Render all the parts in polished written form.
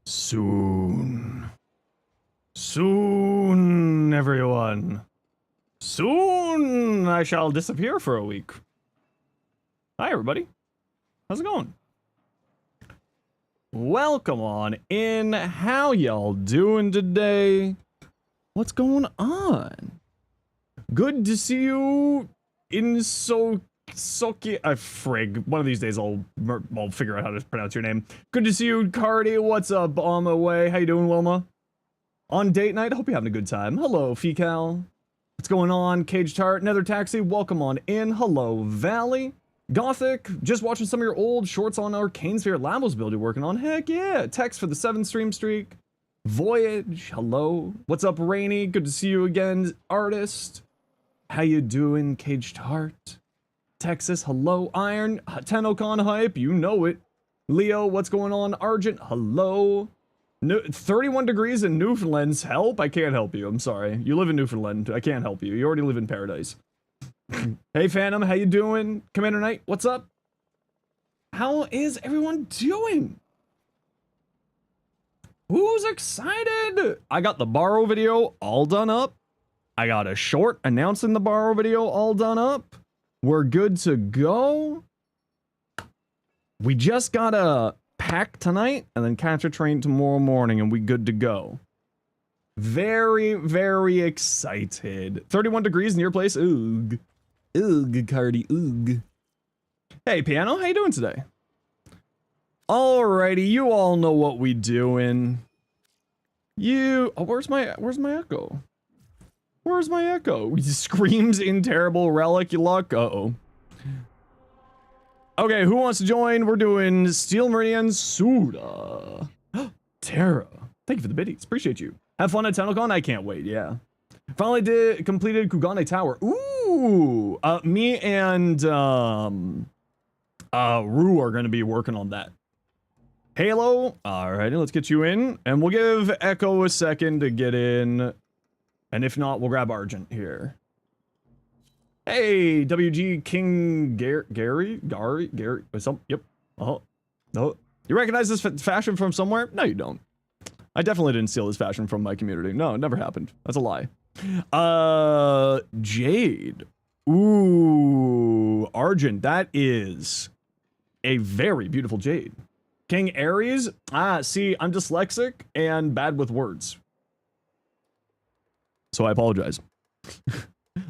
Soon. Soon, everyone. Soon I shall disappear for a week. Hi, everybody. How's it going? Welcome on in. How y'all doing today? What's going on? Good to see you in Soki. Frig. One of these days I'll figure out how to pronounce your name. Good to see you, Cardi. What's up, on my way? How you doing, Wilma? On date night? Hope you're having a good time. Hello, Fecal. What's going on? Cage Tart, Nether Taxi, welcome on in. Hello, Valley. Gothic, just watching some of your old shorts on our Cainsphere Lavos build you're working on. Heck yeah. Text for the 7 stream streak. Voyage, hello. What's up, Rainy? Good to see you again, Artist. How you doing, Caged Heart? Texas, hello. Iron, TENNOCON hype, you know it. Leo, what's going on? Argent, hello. 31 degrees in Newfoundland's help? I can't help you, I'm sorry. You live in Newfoundland, I can't help you. You already live in paradise. Hey Phantom, how you doing? Commander Knight, what's up? How is everyone doing? Who's excited? I got the borrow video all done up. I got a short announcing the borrow video all done up. We're good to go. We just got a pack tonight and then catch a train tomorrow morning and we good to go. Very, very excited. 31 degrees in your place? Oog. Oog, Cardi, oog. Hey, Piano, how you doing today? Alrighty, you all know what we doing. Oh, where's my echo? Where's my echo? He screams in terrible relic luck. Uh-oh. Okay, who wants to join? We're doing Steel Meridian Suda. Tara, thank you for the biddies. Appreciate you. Have fun at TENNOCON? I can't wait, yeah. Finally completed Kugane Tower. Ooh! Me and, Rue are gonna be working on that. Halo, alrighty, let's get you in. And we'll give Echo a second to get in. And if not, we'll grab Argent here. Hey, WG King Gary? Yep. Oh, no. You recognize this fashion from somewhere? No, you don't. I definitely didn't steal this fashion from my community. No, it never happened. That's a lie. Jade. Ooh, Argent. That is a very beautiful jade. King Aries. Ah, see, I'm dyslexic and bad with words. So I apologize.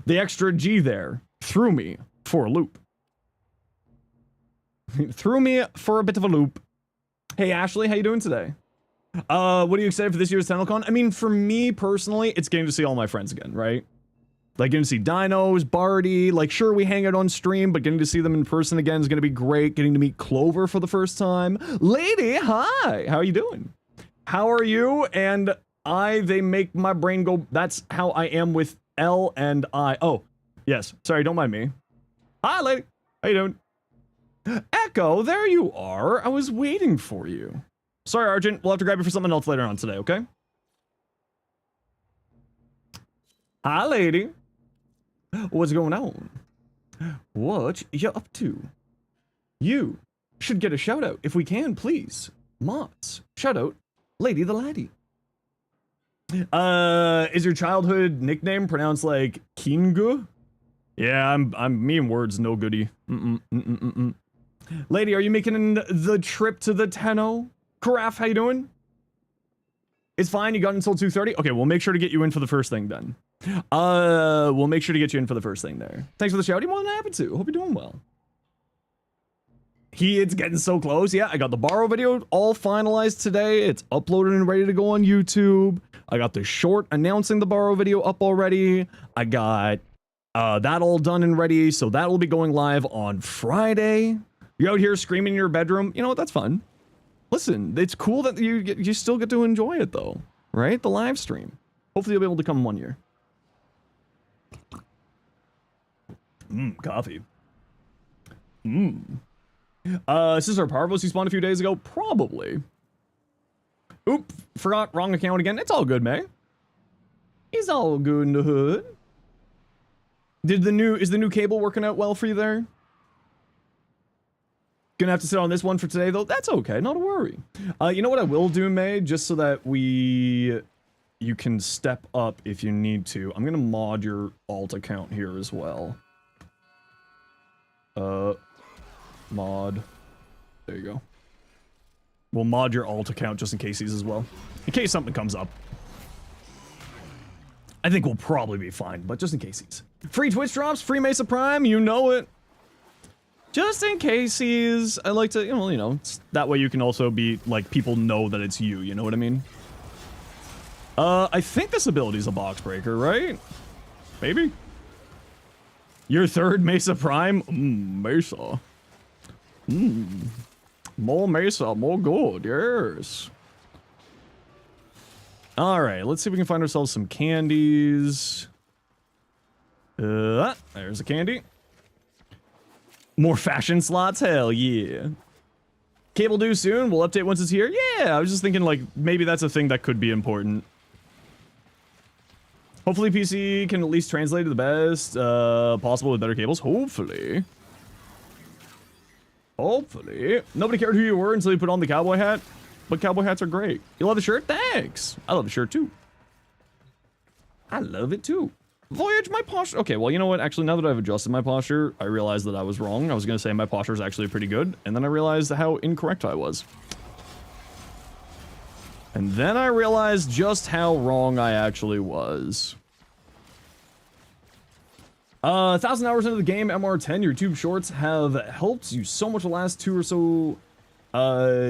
The extra G there threw me for a loop. Threw me for a bit of a loop. Hey, Ashley, how you doing today? What are you excited for this year's TENNOCON? I mean, for me personally, it's getting to see all my friends again, right? Like getting to see Dinos, Barty, like sure we hang out on stream, but getting to see them in person again is gonna be great. Getting to meet Clover for the first time. Lady, hi! How are you doing? How are you? And they make my brain go, that's how I am with L and I. Oh, yes, sorry, don't mind me. Hi, lady, how you doing? Echo, there you are. I was waiting for you. Sorry, Argent. We'll have to grab you for something else later on today, okay? Hi, lady. What's going on? What you up to? You should get a shout out if we can, please. Mods. Shout out, Lady the Laddie. Is your childhood nickname pronounced like Kingu? Yeah, I'm me and words no goodie. Lady, are you making the trip to the Tenno? Karaf, how you doing? It's fine, you got until 2:30? Okay, we'll make sure to get you in for the first thing then. We'll make sure to get you in for the first thing there. Thanks for the shout, you're more than happy to. Hope you're doing well. It's getting so close. Yeah, I got the borrow video all finalized today. It's uploaded and ready to go on YouTube. I got the short announcing the borrow video up already. I got that all done and ready, so that will be going live on Friday. You're out here screaming in your bedroom. You know what? That's fun. Listen, it's cool that you still get to enjoy it though, right? The live stream. Hopefully you'll be able to come one year. Coffee. Sister Parvos, he spawned a few days ago? Probably. Oop, forgot, wrong account again. It's all good, May. It's all good in the hood. Is the new cable working out well for you there? Gonna have to sit on this one for today, though. That's okay, not a worry. You know what I will do, May, just so that you can step up if you need to. I'm gonna mod your alt account here as well. Mod. There you go. We'll mod your alt account just in case these as well. In case something comes up. I think we'll probably be fine, but just in case he's. Free Twitch drops, free Mesa Prime, you know it. Just in case he's, I like to, you know, that way you can also be, like, people know that it's you know what I mean? I think this ability's a box breaker, right? Maybe? Your third Mesa Prime? Mesa. More Mesa, more good, yes. Alright, let's see if we can find ourselves some candies. There's a candy. More fashion slots? Hell yeah. Cable due soon? We'll update once it's here? Yeah, I was just thinking, like, maybe that's a thing that could be important. Hopefully PC can at least translate to the best possible with better cables. Hopefully. Hopefully. Nobody cared who you were until you put on the cowboy hat. But cowboy hats are great. You love the shirt? Thanks. I love the shirt too. I love it too. Voyage, my posture. Okay, well, you know what? Actually, now that I've adjusted my posture, I realized that I was wrong. I was going to say my posture is actually pretty good. And then I realized how incorrect I was. And then I realized just how wrong I actually was. 1,000 hours into the game, MR10, your tube shorts have helped you so much the last 2 or so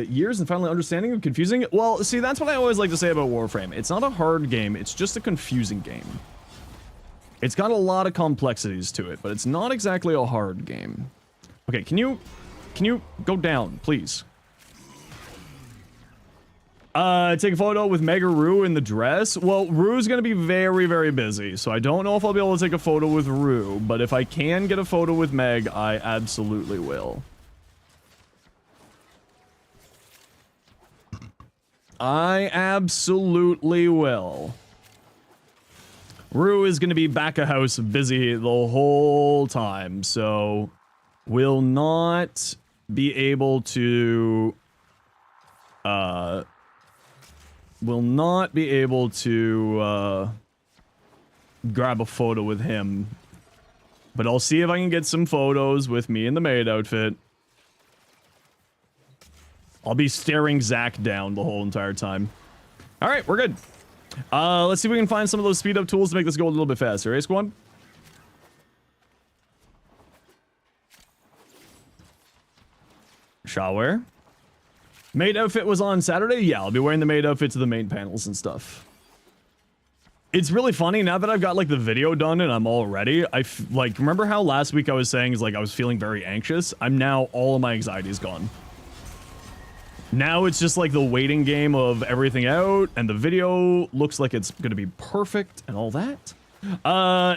years and finally understanding and confusing. Well, see, that's what I always like to say about Warframe. It's not a hard game, it's just a confusing game. It's got a lot of complexities to it, but it's not exactly a hard game. Okay, can you go down, please? Take a photo with Meg or Rue in the dress. Well, Rue's gonna be very, very busy, so I don't know if I'll be able to take a photo with Rue, but if I can get a photo with Meg, I absolutely will. I absolutely will. Rue is gonna be back a house busy the whole time, so will not be able to, grab a photo with him. But I'll see if I can get some photos with me in the maid outfit. I'll be staring Zach down the whole entire time. Alright, we're good. Let's see if we can find some of those speed up tools to make this go a little bit faster, eh, squad? Shower. Maid outfit was on Saturday? Yeah, I'll be wearing the maid outfit to the main panels and stuff. It's really funny, now that I've got, like, the video done and I'm all ready, like, remember how last week I was saying, is like, I was feeling very anxious? All of my anxiety is gone. Now it's just, like, the waiting game of everything out, and the video looks like it's gonna be perfect and all that.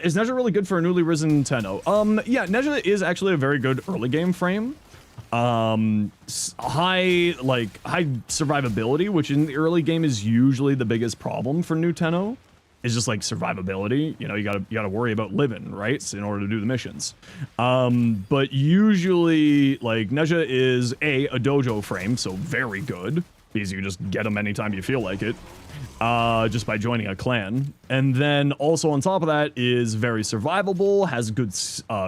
Is Nezha really good for a newly risen Tenno? Yeah, Nezha is actually a very good early game frame. High survivability, which in the early game is usually the biggest problem for new Tenno. Is just like survivability. You know, you gotta worry about living, right? So in order to do the missions. But usually, like, Nezha is a dojo frame, so very good. Because you just get them anytime you feel like it. Just by joining a clan. And then also on top of that is very survivable, has good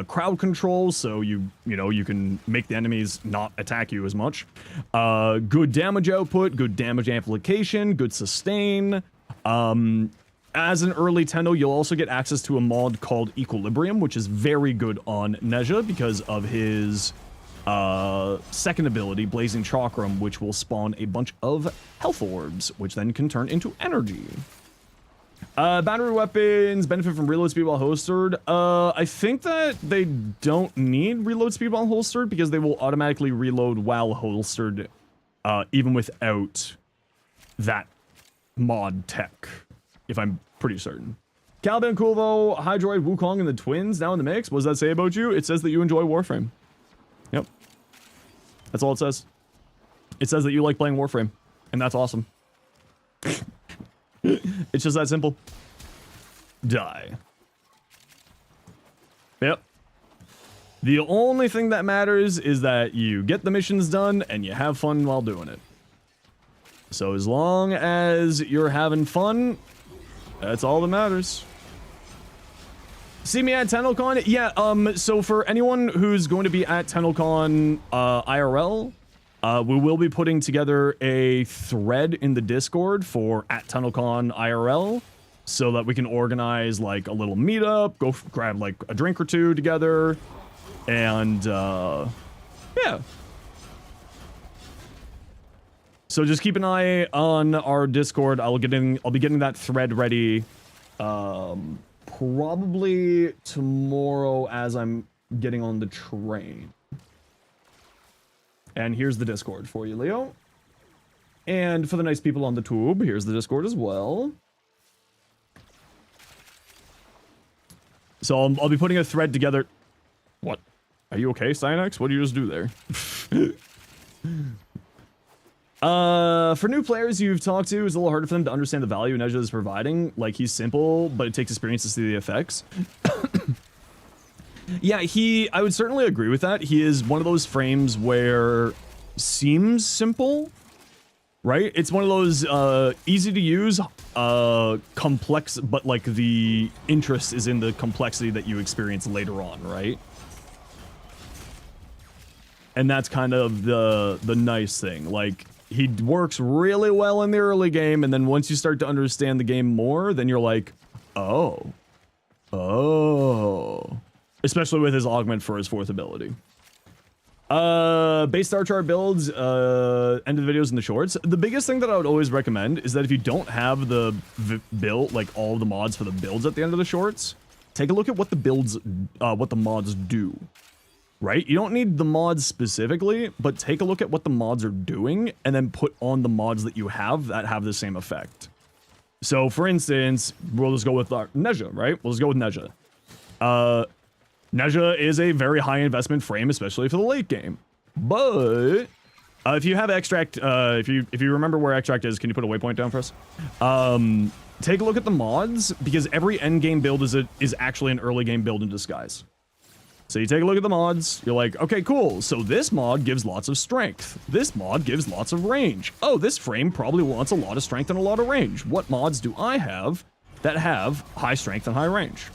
crowd control, so you can make the enemies not attack you as much. Good damage output, good damage amplification, good sustain. As an early Tenno, you'll also get access to a mod called Equilibrium, which is very good on Nezha because of his second ability, Blazing Chakram, which will spawn a bunch of health orbs, which then can turn into energy. Battery weapons benefit from reload speed while holstered. I think that they don't need reload speed while holstered because they will automatically reload while holstered, even without that mod tech, if I'm pretty certain. Calvin, Kulvo, Hydroid, Wukong, and the twins now in the mix. What does that say about you? It says that you enjoy Warframe. Yep. That's all it says. It says that you like playing Warframe, and that's awesome. It's just that simple. Die. Yep. The only thing that matters is that you get the missions done and you have fun while doing it. So as long as you're having fun, that's all that matters. See me at TENNOCON? Yeah, so for anyone who's going to be at TENNOCON IRL, we will be putting together a thread in the Discord for at TENNOCON IRL so that we can organize like a little meetup, go grab like a drink or two together, and yeah. So just keep an eye on our Discord. I'll be getting that thread ready probably tomorrow as I'm getting on the train. And here's the Discord for you, Leo. And for the nice people on the tube, here's the Discord as well. So I'll be putting a thread together. What? Are you okay, Cynex? What did you just do there? For new players you've talked to, it's a little harder for them to understand the value Nezha is providing. Like, he's simple, but it takes experience to see the effects. Yeah, I would certainly agree with that. He is one of those frames where seems simple, right? It's one of those easy to use, complex, but like the interest is in the complexity that you experience later on, right? And that's kind of the nice thing. Like, he works really well in the early game, and then once you start to understand the game more, then you're like, oh. Especially with his augment for his 4th ability. Base star chart builds, end of the videos and the shorts. The biggest thing that I would always recommend is that if you don't have the build, like all the mods for the builds at the end of the shorts, take a look at what the builds, what the mods do. Right? You don't need the mods specifically, but take a look at what the mods are doing and then put on the mods that you have that have the same effect. So, for instance, we'll just go with Nezha, right? We'll just go with Nezha. Nezha is a very high investment frame, especially for the late game. But if you have extract, if you remember where extract is, can you put a waypoint down for us? Take a look at the mods, because every end game build is actually an early game build in disguise. So you take a look at the mods, you're like, okay, cool. So this mod gives lots of strength. This mod gives lots of range. Oh, this frame probably wants a lot of strength and a lot of range. What mods do I have that have high strength and high range?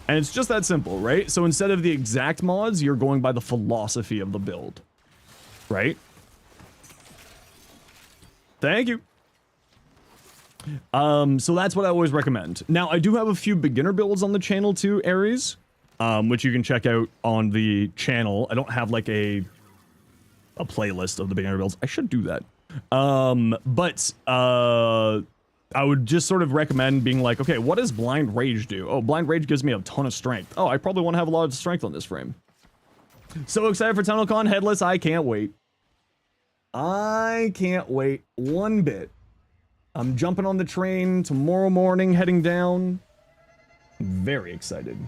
And it's just that simple, right? So instead of the exact mods, you're going by the philosophy of the build, right? Thank you. So that's what I always recommend. Now, I do have a few beginner builds on the channel too, Aries. Which you can check out on the channel. I don't have like a playlist of the beginner builds. I should do that. But I would just sort of recommend being like, okay, what does Blind Rage do? Oh, Blind Rage gives me a ton of strength. Oh, I probably want to have a lot of strength on this frame. So excited for TENNOCON Headless. I can't wait. I can't wait one bit. I'm jumping on the train tomorrow morning, heading down. Very excited.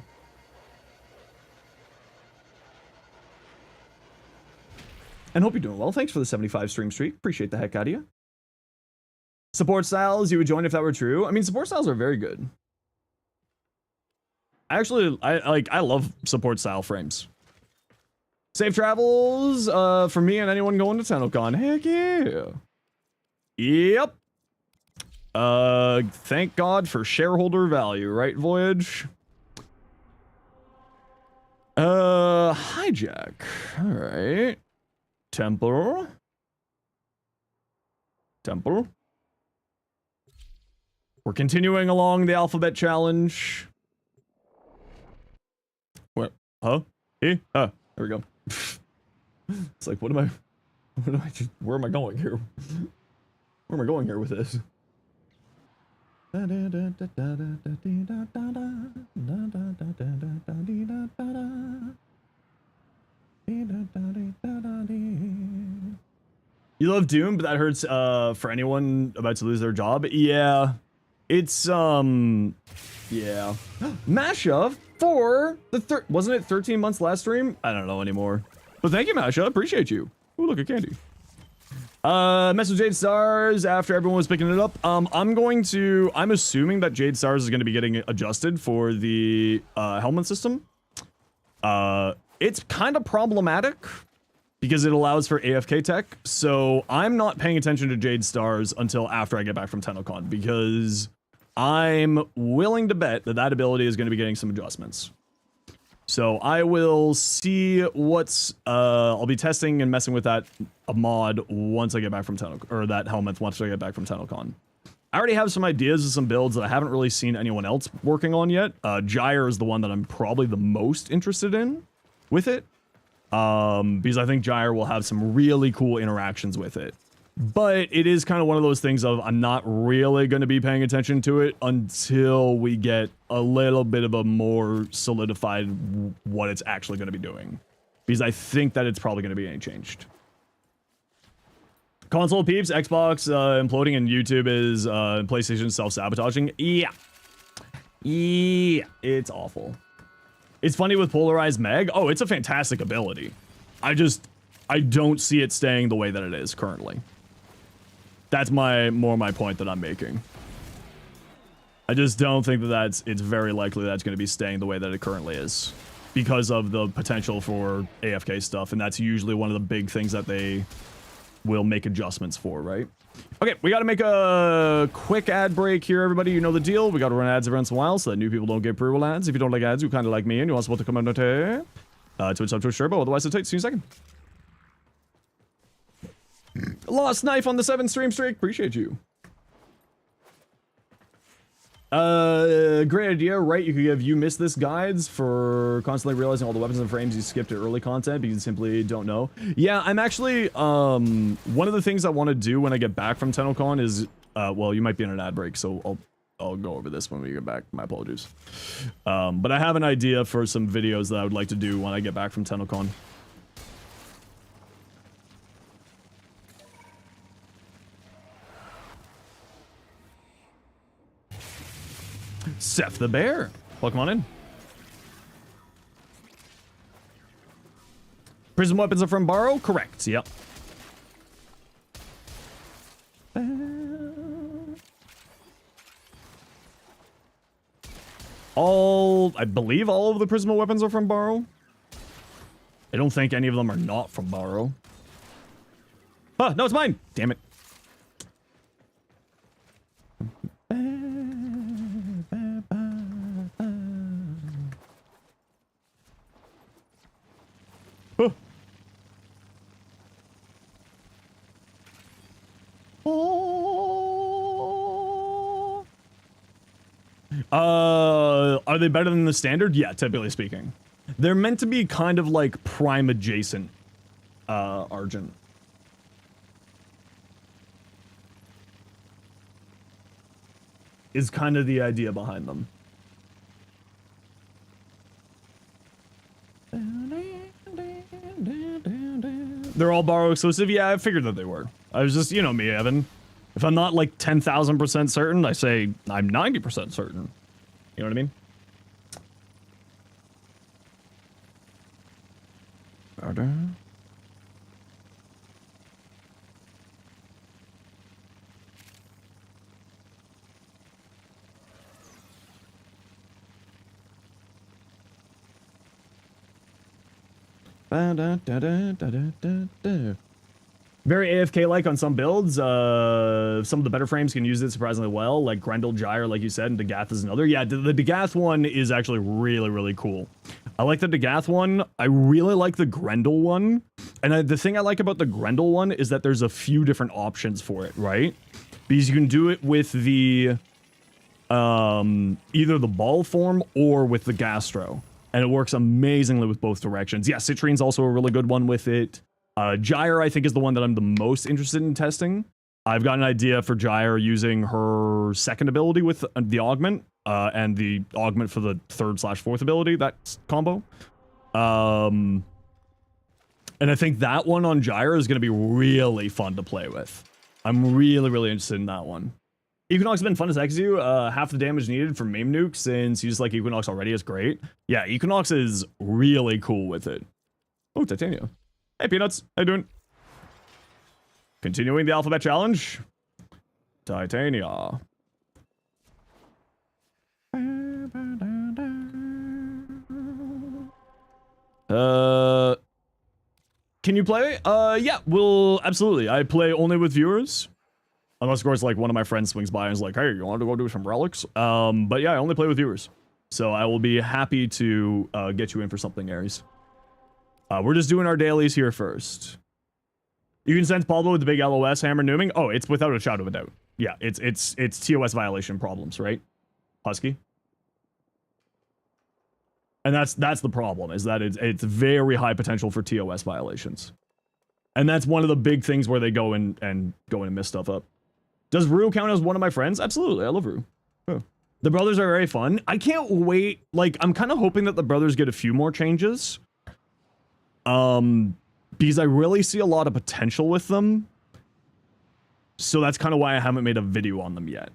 And hope you're doing well. Thanks for the 75 stream streak. Appreciate the heck out of you. Support styles, you would join if that were true. I mean, support styles are very good. Actually, I love support style frames. Safe travels for me and anyone going to TENNOCON. Heck yeah. Yep. Thank God for shareholder value, right, Voyage? Hijack. All right. Temple. We're continuing along the alphabet challenge. What? Huh? There we go. It's like, where am I going here? Where am I going here with this? You love Doom, but that hurts for anyone about to lose their job. Yeah. It's yeah. Masha for the wasn't it 13 months last stream? I don't know anymore. But thank you, Masha. Appreciate you. Ooh, look at candy. Mess with Jade Stars after everyone was picking it up. I'm assuming that Jade Stars is going to be getting adjusted for the helmet system. It's kind of problematic because it allows for AFK tech. So I'm not paying attention to Jade Stars until after I get back from TENNOCON because I'm willing to bet that that ability is going to be getting some adjustments. So I will see what's, I'll be testing and messing with that mod once I get back from TENNOCON, or that helmet once I get back from TENNOCON. I already have some ideas of some builds that I haven't really seen anyone else working on yet. Gyre is the one that I'm probably the most interested in with it. Because I think Gyre will have some really cool interactions with it. But it is kind of one of those things of I'm not really going to be paying attention to it until we get a little bit of a more solidified what it's actually going to be doing. Because I think that it's probably going to be changed. Console peeps, Xbox imploding, and YouTube is PlayStation self-sabotaging. Yeah. Yeah. It's awful. It's funny with Polarized Meg. Oh, it's a fantastic ability. I don't see it staying the way that it is currently. That's more my point that I'm making. I just don't think that it's very likely that it's going to be staying the way that it currently is because of the potential for AFK stuff, and that's usually one of the big things that they will make adjustments for, right? Okay, we got to make a quick ad break here, everybody. You know the deal. We got to run ads every once in a while so that new people don't get pre-roll ads. If you don't like ads, you kind of like me and you want to support the community, Twitch sub, Twitch turbo. Otherwise, it's tight. See you in a second. Lost Knife on the 7 stream streak. Appreciate you. Great idea, right? You could give You Missed This guides for constantly realizing all the weapons and frames you skipped at early content because you simply don't know. Yeah, I'm actually, one of the things I want to do when I get back from TENNOCON is, well, you might be in an ad break, so I'll go over this when we get back. My apologies. But I have an idea for some videos that I would like to do when I get back from TENNOCON. Seth the Bear. Welcome on in. Prism weapons are from Borrow? Correct, yep. I believe all of the Prisma weapons are from Borrow. I don't think any of them are not from Borrow. Ah, no, it's mine! Damn it. Are they better than the standard? Yeah, typically speaking. They're meant to be kind of like Prime adjacent, Argent. Is kind of the idea behind them. They're all Borrow exclusive? Yeah, I figured that they were. I was just, you know me, Evan. If I'm not like 10,000% certain, I say I'm 90% certain. You know what I mean? Order. Very AFK-like on some builds. Some of the better frames can use it surprisingly well, like Grendel, Gyre, like you said, and Dagath is another. Yeah, the Dagath one is actually really, really cool. I like the Dagath one. I really like the Grendel one. And the thing I like about the Grendel one is that there's a few different options for it, right? Because you can do it with the either the ball form or with the Gastro. And it works amazingly with both directions. Yeah, Citrine's also a really good one with it. Gyre, I think, is the one that I'm the most interested in testing. I've got an idea for Gyre using her second ability with the augment, and the augment for the 3rd/4th ability, that combo. And I think that one on Gyre is going to be really fun to play with. I'm really, really interested in that one. Equinox has been fun to sex you. Half the damage needed for Mame Nuke, since you just like Equinox already is great. Yeah, Equinox is really cool with it. Oh, Titania. Hey, Peanuts. How you doing? Continuing the alphabet challenge. Titania. Can you play? Yeah, we'll absolutely. I play only with viewers. Unless, of course, like one of my friends swings by and is like, hey, you want to go do some relics? But yeah, I only play with viewers. So I will be happy to get you in for something, Aries. We're just doing our dailies here first. You can sense Pablo with the big LOS hammer nooming. Oh, it's without a shadow of a doubt. Yeah, it's TOS violation problems, right? Husky? And that's the problem, is that it's very high potential for TOS violations. And that's one of the big things where they go in and mess stuff up. Does Rue count as one of my friends? Absolutely, I love Rue. Oh. The brothers are very fun. I can't wait. Like, I'm kind of hoping that the brothers get a few more changes. Because I really see a lot of potential with them. So that's kind of why I haven't made a video on them yet.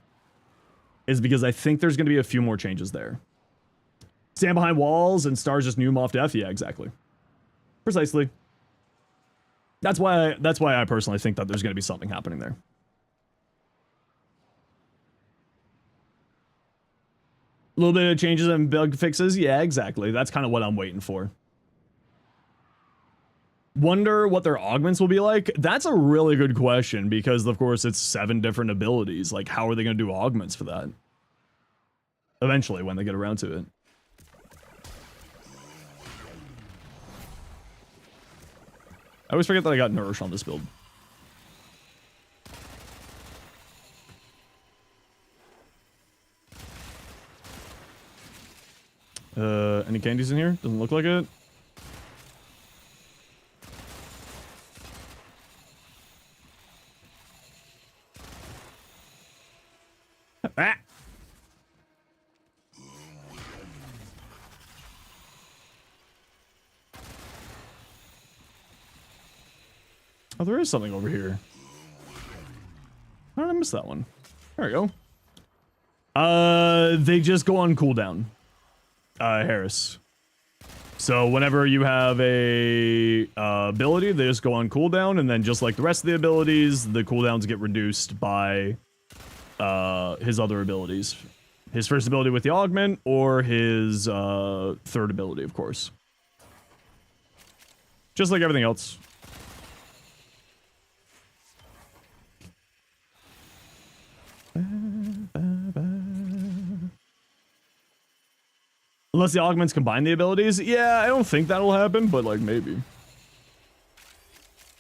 Is because I think there's going to be a few more changes there. Stand behind walls and stars just noom off death? Yeah, exactly. Precisely. That's why I personally think that there's going to be something happening there. A little bit of changes and bug fixes? Yeah, exactly. That's kind of what I'm waiting for. Wonder what their augments will be like? That's a really good question, because of course it's 7 different abilities. Like, how are they going to do augments for that? Eventually, when they get around to it. I always forget that I got Nourish on this build. Any candies in here? Doesn't look like it. Ah! Oh, there is something over here. How did I miss that one? There we go. They just go on cooldown. Harris. So whenever you have a ability, they just go on cooldown, and then just like the rest of the abilities, the cooldowns get reduced by his other abilities. His first ability with the augment, or his third ability, of course. Just like everything else. Unless the augments combine the abilities? Yeah, I don't think that'll happen, but like maybe.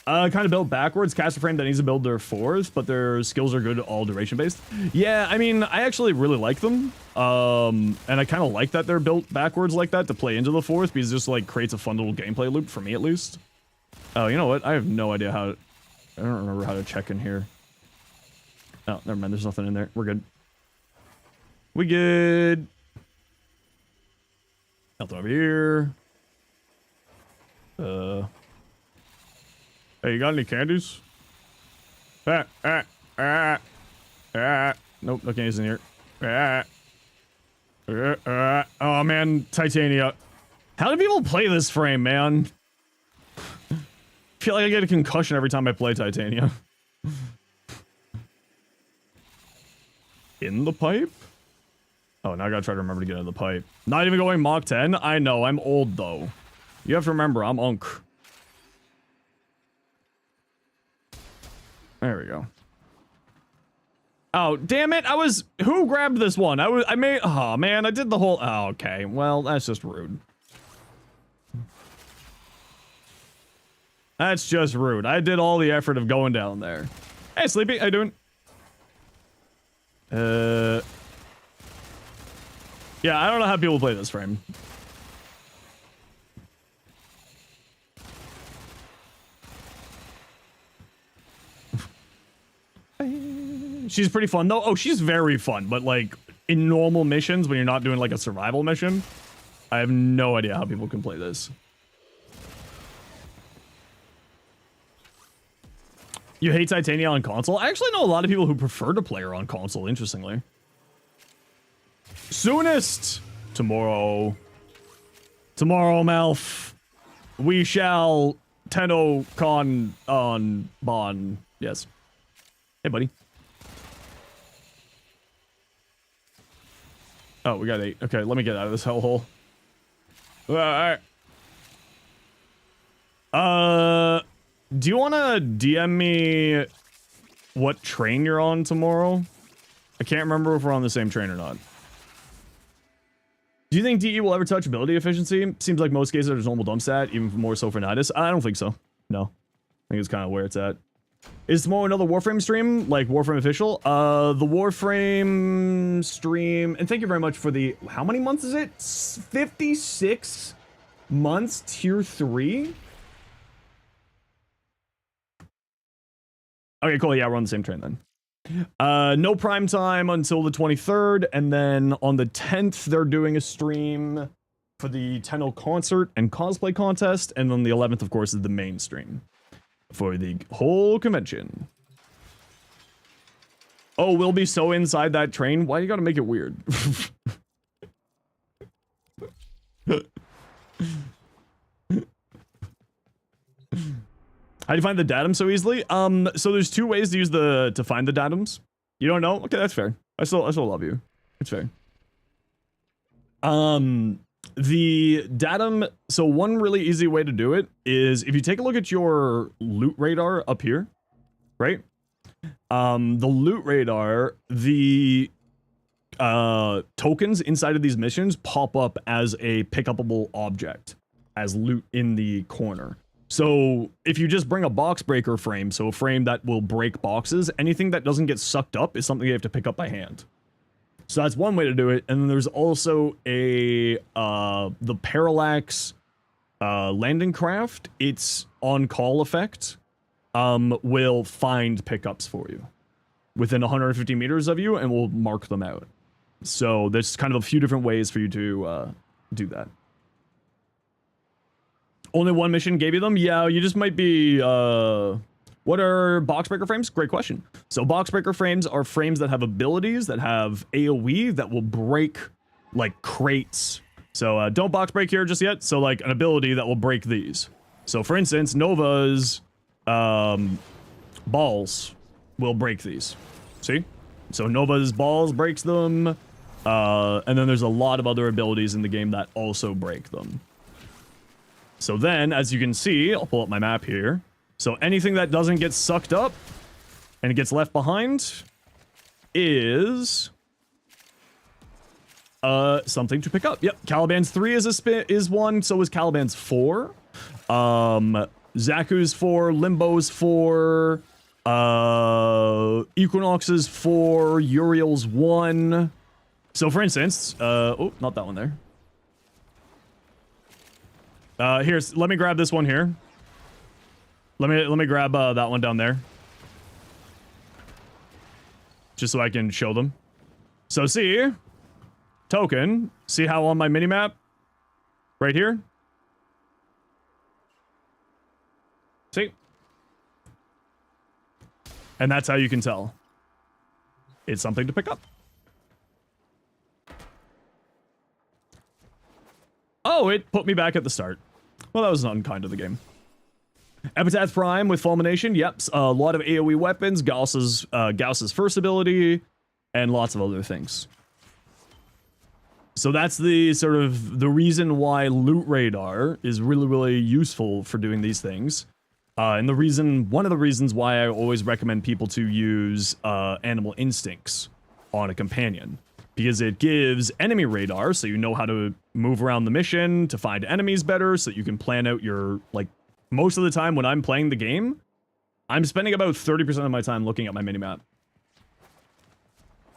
Kind of built backwards. Caster frame that needs to build their 4th, but their skills are good, all duration based. Yeah, I mean, I actually really like them. And I kind of like that they're built backwards like that to play into the 4th, because it just like creates a fun little gameplay loop for me at least. Oh, you know what? I have no idea how to, I don't remember how to check in here. Oh, never mind. There's nothing in there. We're good. We good. Nothing over here. Hey, you got any candies? Nope, no candies in here. Oh man, Titania. How do people play this frame, man? I feel like I get a concussion every time I play Titania. In the pipe? Oh, now I gotta try to remember to get in the pipe. Not even going Mach 10? I know, I'm old though. You have to remember, I'm Unk. There we go. Oh, damn it, who grabbed this one? Oh man, I did the whole, oh, okay. Well, that's just rude. That's just rude. I did all the effort of going down there. Hey, Sleepy, how you doing? Yeah, I don't know how people play this frame. She's pretty fun though. Oh, she's very fun, but like in normal missions, when you're not doing like a survival mission, I have no idea how people can play this. You hate Titania on console? I actually know a lot of people who prefer to play her on console, interestingly. Soonest! Tomorrow. Tomorrow, Malf. We shall TENNOCON on Bon. Yes. Hey, buddy. Oh, we got 8. Okay, let me get out of this hellhole. Alright. Do you want to DM me what train you're on tomorrow? I can't remember if we're on the same train or not. Do you think DE will ever touch ability efficiency? Seems like most cases are just normal dump stat, even more so for Nidus. I don't think so. No. I think it's kind of where it's at. Is tomorrow another Warframe stream? Like Warframe official? The Warframe stream... And thank you very much for the... How many months is it? 56 months tier 3? Okay, cool. Yeah, we're on the same train then. No prime time until the 23rd, and then on the 10th they're doing a stream for the TENNOCON concert and cosplay contest, and then the 11th, of course, is the main stream for the whole convention. Oh, we'll be so inside that train? Why you gotta make it weird? How do you find the datum so easily? So there's two ways to use to find the datums. You don't know? Okay, that's fair. I still love you. It's fair. The datum, so one really easy way to do it is if you take a look at your loot radar up here, right? The loot radar, the tokens inside of these missions pop up as a pickupable object, as loot in the corner. So if you just bring a box breaker frame, so a frame that will break boxes, anything that doesn't get sucked up is something you have to pick up by hand. So that's one way to do it. And then there's also a the parallax landing craft. It's on call effect. Will find pickups for you within 150 meters of you and will mark them out. So there's kind of a few different ways for you to do that. Only one mission gave you them? Yeah, you just might be, what are box breaker frames? Great question. So box breaker frames are frames that have abilities that have AoE that will break, like, crates. So, don't box break here just yet. So, like, an ability that will break these. So, for instance, Nova's, balls will break these. See? So, Nova's balls breaks them. And then there's a lot of other abilities in the game that also break them. So then, as you can see, I'll pull up my map here. So anything that doesn't get sucked up and it gets left behind is something to pick up. Yep, Caliban's 3 is one, so is Caliban's 4. Zaku's 4, Limbo's 4, Equinox's 4, Uriel's 1. So for instance, oh, not that one there. Here's, let me grab this one here. Let me grab that one down there. Just so I can show them. So see, token, see how on my minimap, right here? See? And that's how you can tell. It's something to pick up. Oh, it put me back at the start. Well, that was unkind of the game. Epitaph Prime with Fulmination. Yep, a lot of AoE weapons, Gauss's first ability, and lots of other things. So that's the sort of the reason why Loot Radar is really, really useful for doing these things. And one of the reasons why I always recommend people to use Animal Instincts on a companion. Because it gives enemy radar, so you know how to move around the mission, to find enemies better, so you can plan out your, like, most of the time when I'm playing the game, I'm spending about 30% of my time looking at my minimap.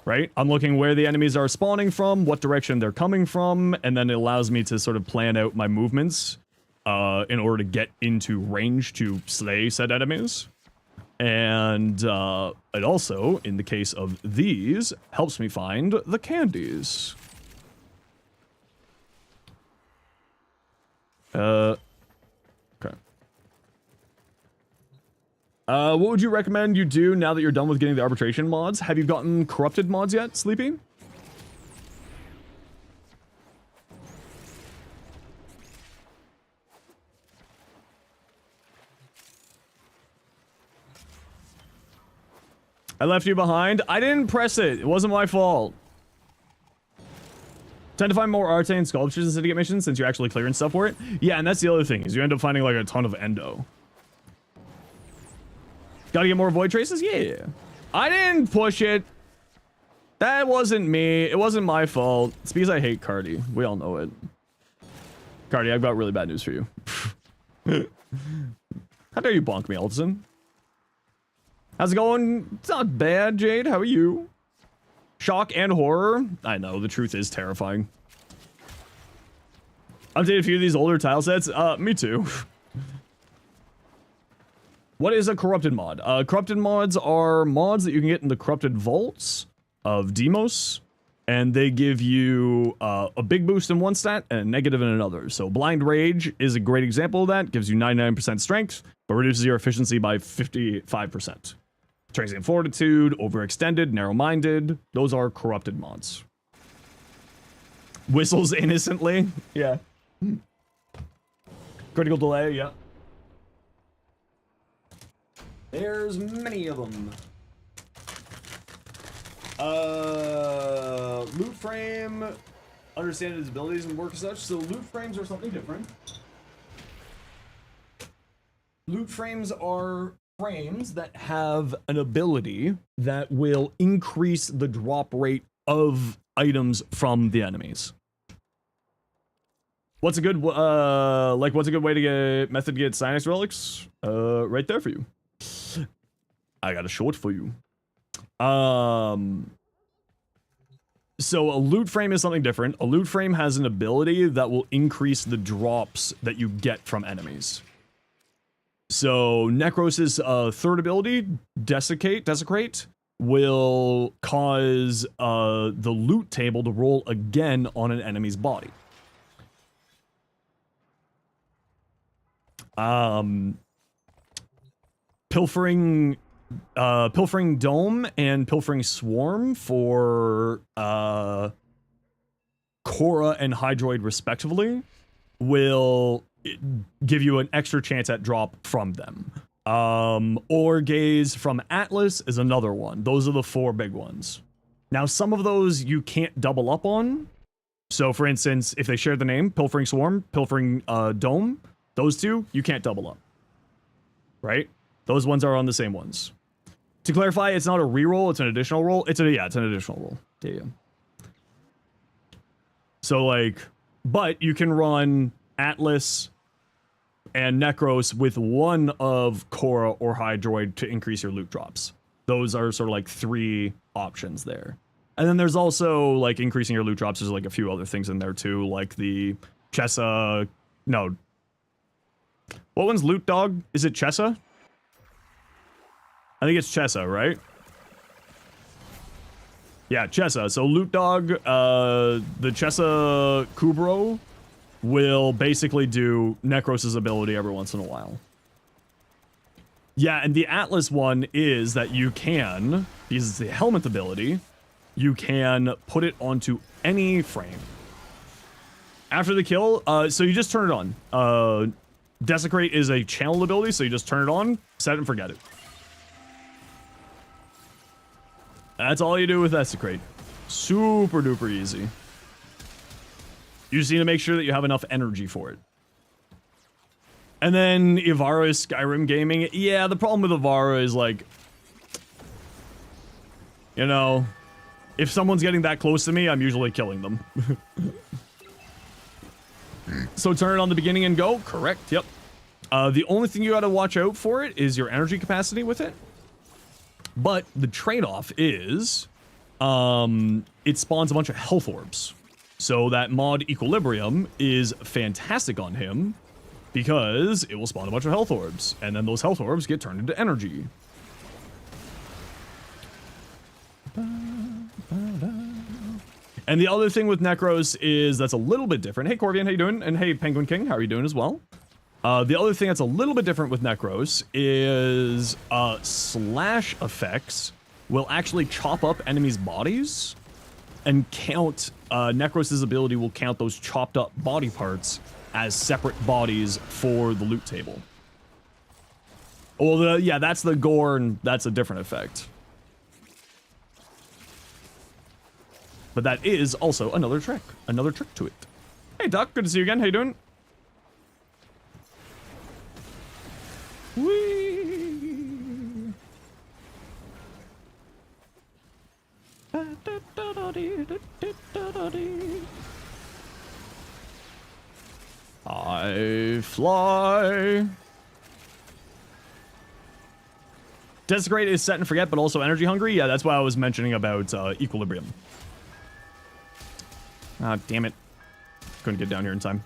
Right? I'm looking where the enemies are spawning from, what direction they're coming from, and then it allows me to sort of plan out my movements in order to get into range to slay said enemies. And it also, in the case of these, helps me find the candies. Okay. What would you recommend you do now that you're done with getting the arbitration mods? Have you gotten corrupted mods yet, Sleepy? I left you behind. I didn't press it. It wasn't my fault. Tend to find more arcane sculptures in syndicate missions since you're actually clearing stuff for it. Yeah, and that's the other thing, is you end up finding like a ton of endo. Gotta get more void traces? Yeah. I didn't push it. That wasn't me. It wasn't my fault. It's because I hate Cardi. We all know it. Cardi, I've got really bad news for you. How dare you bonk me, Alton? How's it going? It's not bad, Jade. How are you? Shock and horror? I know, the truth is terrifying. Updated a few of these older tile sets? Me too. What is a corrupted mod? Corrupted mods are mods that you can get in the corrupted vaults of Demos, and they give you a big boost in one stat and a negative in another. So Blind Rage is a great example of that. Gives you 99% strength, but reduces your efficiency by 55%. Transient Fortitude, Overextended, Narrow-Minded, those are corrupted mods. Whistles innocently, yeah. Critical Delay, yeah. There's many of them. Loot frame, understand its abilities and work as such. So loot frames are something different. Loot frames are frames that have an ability that will increase the drop rate of items from the enemies. What's a good what's a good way to get method to get Cynex relics? Right there for you. I got a short for you. So a loot frame is something different. A loot frame has an ability that will increase the drops that you get from enemies. So Necros's third ability, Desecrate, will cause the loot table to roll again on an enemy's body. Pilfering Dome and Pilfering Swarm for Korra and Hydroid respectively will give you an extra chance at drop from them. Orgaze from Atlas is another one. Those are the 4 big ones. Now, some of those you can't double up on. So, for instance, if they share the name, Pilfering Swarm, Pilfering Dome, those 2, you can't double up. Right? Those ones are on the same ones. To clarify, it's not a reroll, it's an additional roll. It's an additional roll. Yeah. So, like, but you can run Atlas and Necros with one of Korra or Hydroid to increase your loot drops. Those are sort of like 3 options there. And then there's also like increasing your loot drops. There's like a few other things in there too, like the Chessa. No. What one's Loot Dog? Is it Chessa? I think it's Chessa, right? Yeah, Chessa. So Loot Dog, the Chessa Kubro will basically do Necros's ability every once in a while. Yeah, and the Atlas one is that you can, because it's the helmet ability, you can put it onto any frame. After the kill, so you just turn it on. Desecrate is a channel ability, so you just turn it on, set it and forget it. That's all you do with Desecrate. Super duper easy. You just need to make sure that you have enough energy for it. And then Ivara is Skyrim gaming. Yeah, the problem with Ivara is like, you know, if someone's getting that close to me, I'm usually killing them. So turn it on the beginning and go. Correct. Yep. The only thing you got to watch out for it is your energy capacity with it. But the trade-off is, it spawns a bunch of health orbs. So that mod Equilibrium is fantastic on him because it will spawn a bunch of health orbs, and then those health orbs get turned into energy. And the other thing with Necros is that's a little bit different. Hey, Corvian, how you doing? And hey, Penguin King, how are you doing as well? The other thing that's a little bit different with Necros is slash effects will actually chop up enemies' bodies and count, Necros' ability will count those chopped up body parts as separate bodies for the loot table. Well, yeah, that's the gore, and that's a different effect. But that is also another trick to it. Hey, Duck, good to see you again. How you doing? Whee! I fly. Desecrate is set and forget, but also energy hungry. Yeah, that's why I was mentioning about equilibrium. Ah, damn it. Couldn't get down here in time.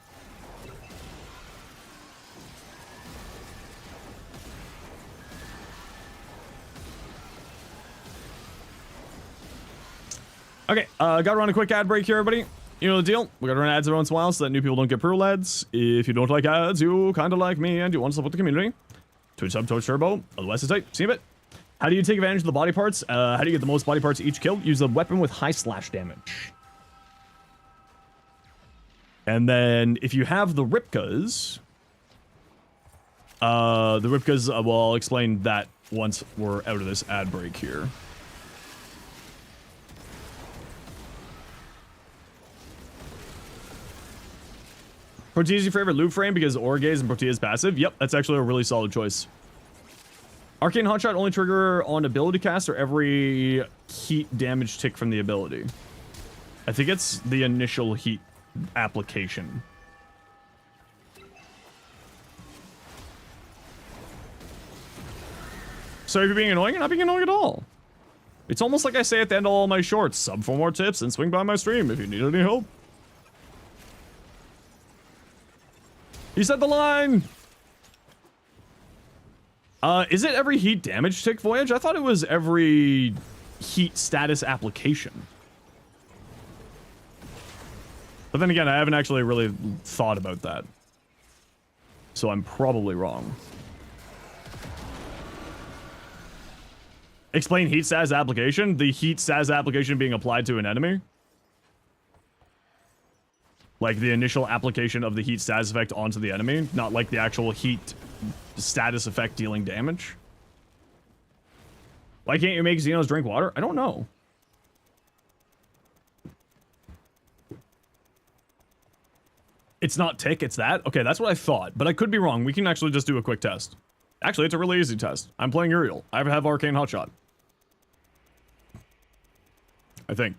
Okay, gotta run a quick ad break here, everybody. You know the deal. We gotta run ads every once in a while so that new people don't get pro ads. If you don't like ads, you kinda like me and you want to support the community. Twitch sub, Twitch turbo, otherwise it's tight. See a bit. How do you take advantage of the body parts? How do you get the most body parts each kill? Use a weapon with high slash damage. And then if you have the Ripkas, well, I'll explain that once we're out of this ad break here. Protea's your favorite loot frame because Orgaze and Protea's passive? Yep, that's actually a really solid choice. Arcane Hotshot only trigger on ability cast or every heat damage tick from the ability? I think it's the initial heat application. So if you're being annoying, you're not being annoying at all. It's almost like I say at the end of all my shorts, sub for more tips and swing by my stream if you need any help. You said the line! Is it every heat damage tick, Voyage? I thought it was every heat status application. But then again, I haven't actually really thought about that. So I'm probably wrong. Explain heat status application? The heat status application being applied to an enemy? Like the initial application of the heat status effect onto the enemy, not like the actual heat status effect dealing damage. Why can't you make Xenos drink water? I don't know. It's not tick, it's that? Okay, that's what I thought, but I could be wrong. We can actually just do a quick test. Actually, it's a really easy test. I'm playing Uriel. I have Arcane Hotshot. I think.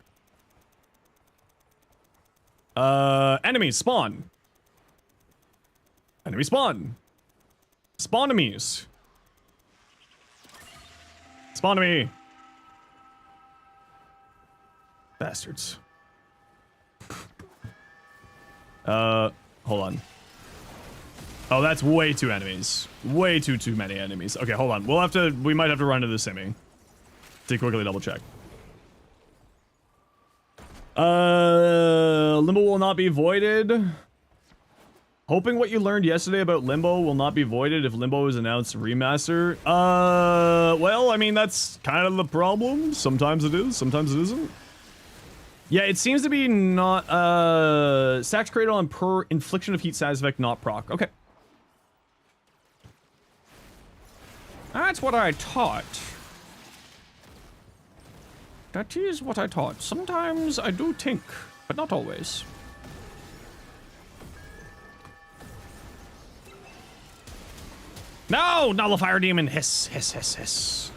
Enemies spawn. Enemy spawn. Spawnemies. Spawnemy. Bastards. Hold on. Oh, that's way too enemies. Way too many enemies. Okay, hold on. We might have to run to the simi to quickly double check. Limbo will not be voided. Hoping what you learned yesterday about Limbo will not be voided if Limbo is announced remaster. Well, I mean, that's kind of the problem. Sometimes it is, sometimes it isn't. Yeah, it seems to be not, stacks created on per infliction of heat status effect, not proc. Okay. That's what I taught. That is what I taught. Sometimes I do think, but not always. No! Nullifier Demon! Hiss, hiss, hiss, hiss.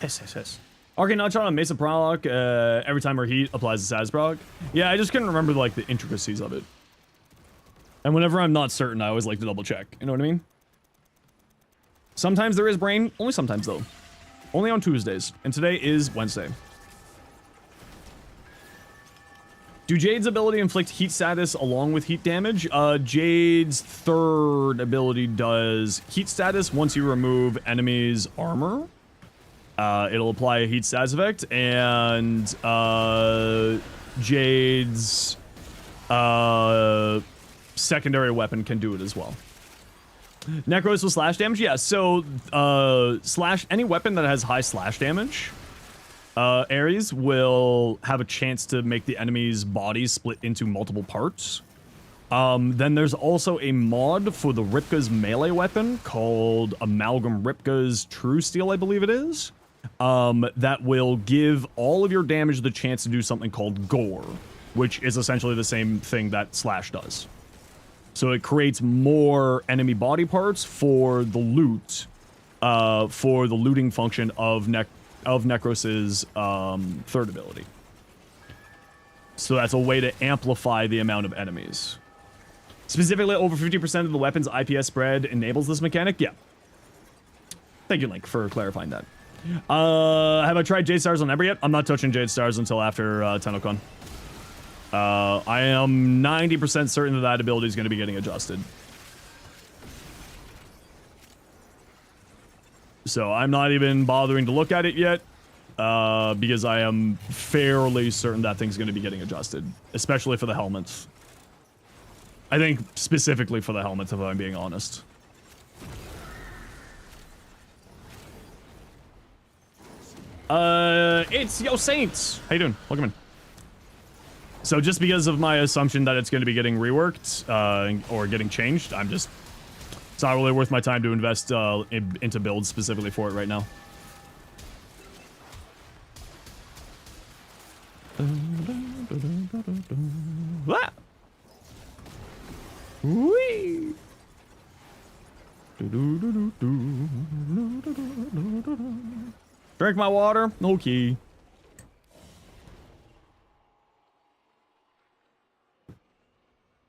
Hiss, hiss, hiss. Arcane Nutshot on Mesa Prologue, every time her heat applies to status proc. Yeah, I just couldn't remember, like, the intricacies of it. And whenever I'm not certain, I always like to double check. You know what I mean? Sometimes there is brain, only sometimes, though. Only on Tuesdays, and today is Wednesday. Do Jade's ability inflict heat status along with heat damage? Jade's third ability does heat status once you remove enemies' armor. It'll apply a heat status effect, and Jade's secondary weapon can do it as well. Necros will slash damage? Yeah, so any weapon that has high slash damage, Ares will have a chance to make the enemy's body split into multiple parts. Then there's also a mod for the Ripka's melee weapon called Amalgam Ripka's True Steel, I believe it is. that will give all of your damage the chance to do something called gore, which is essentially the same thing that Slash does. So it creates more enemy body parts for the loot, for the looting function of Necros's third ability. So that's a way to amplify the amount of enemies. Specifically, over 50% of the weapon's IPS spread enables this mechanic? Yeah. Thank you, Link, for clarifying that. Have I tried Jade Stars on Ember yet? I'm not touching Jade Stars until after TENNOCON. I am 90% certain that that ability is going to be getting adjusted. So I'm not even bothering to look at it yet, because I am fairly certain that thing's going to be getting adjusted, especially for the helmets. I think specifically for the helmets, if I'm being honest. It's Yo Saints. How you doing? Welcome in. So just because of my assumption that it's going to be getting reworked, or getting changed, it's not really worth my time to invest into builds specifically for it right now. Ah! Whee! Drink my water. Okay.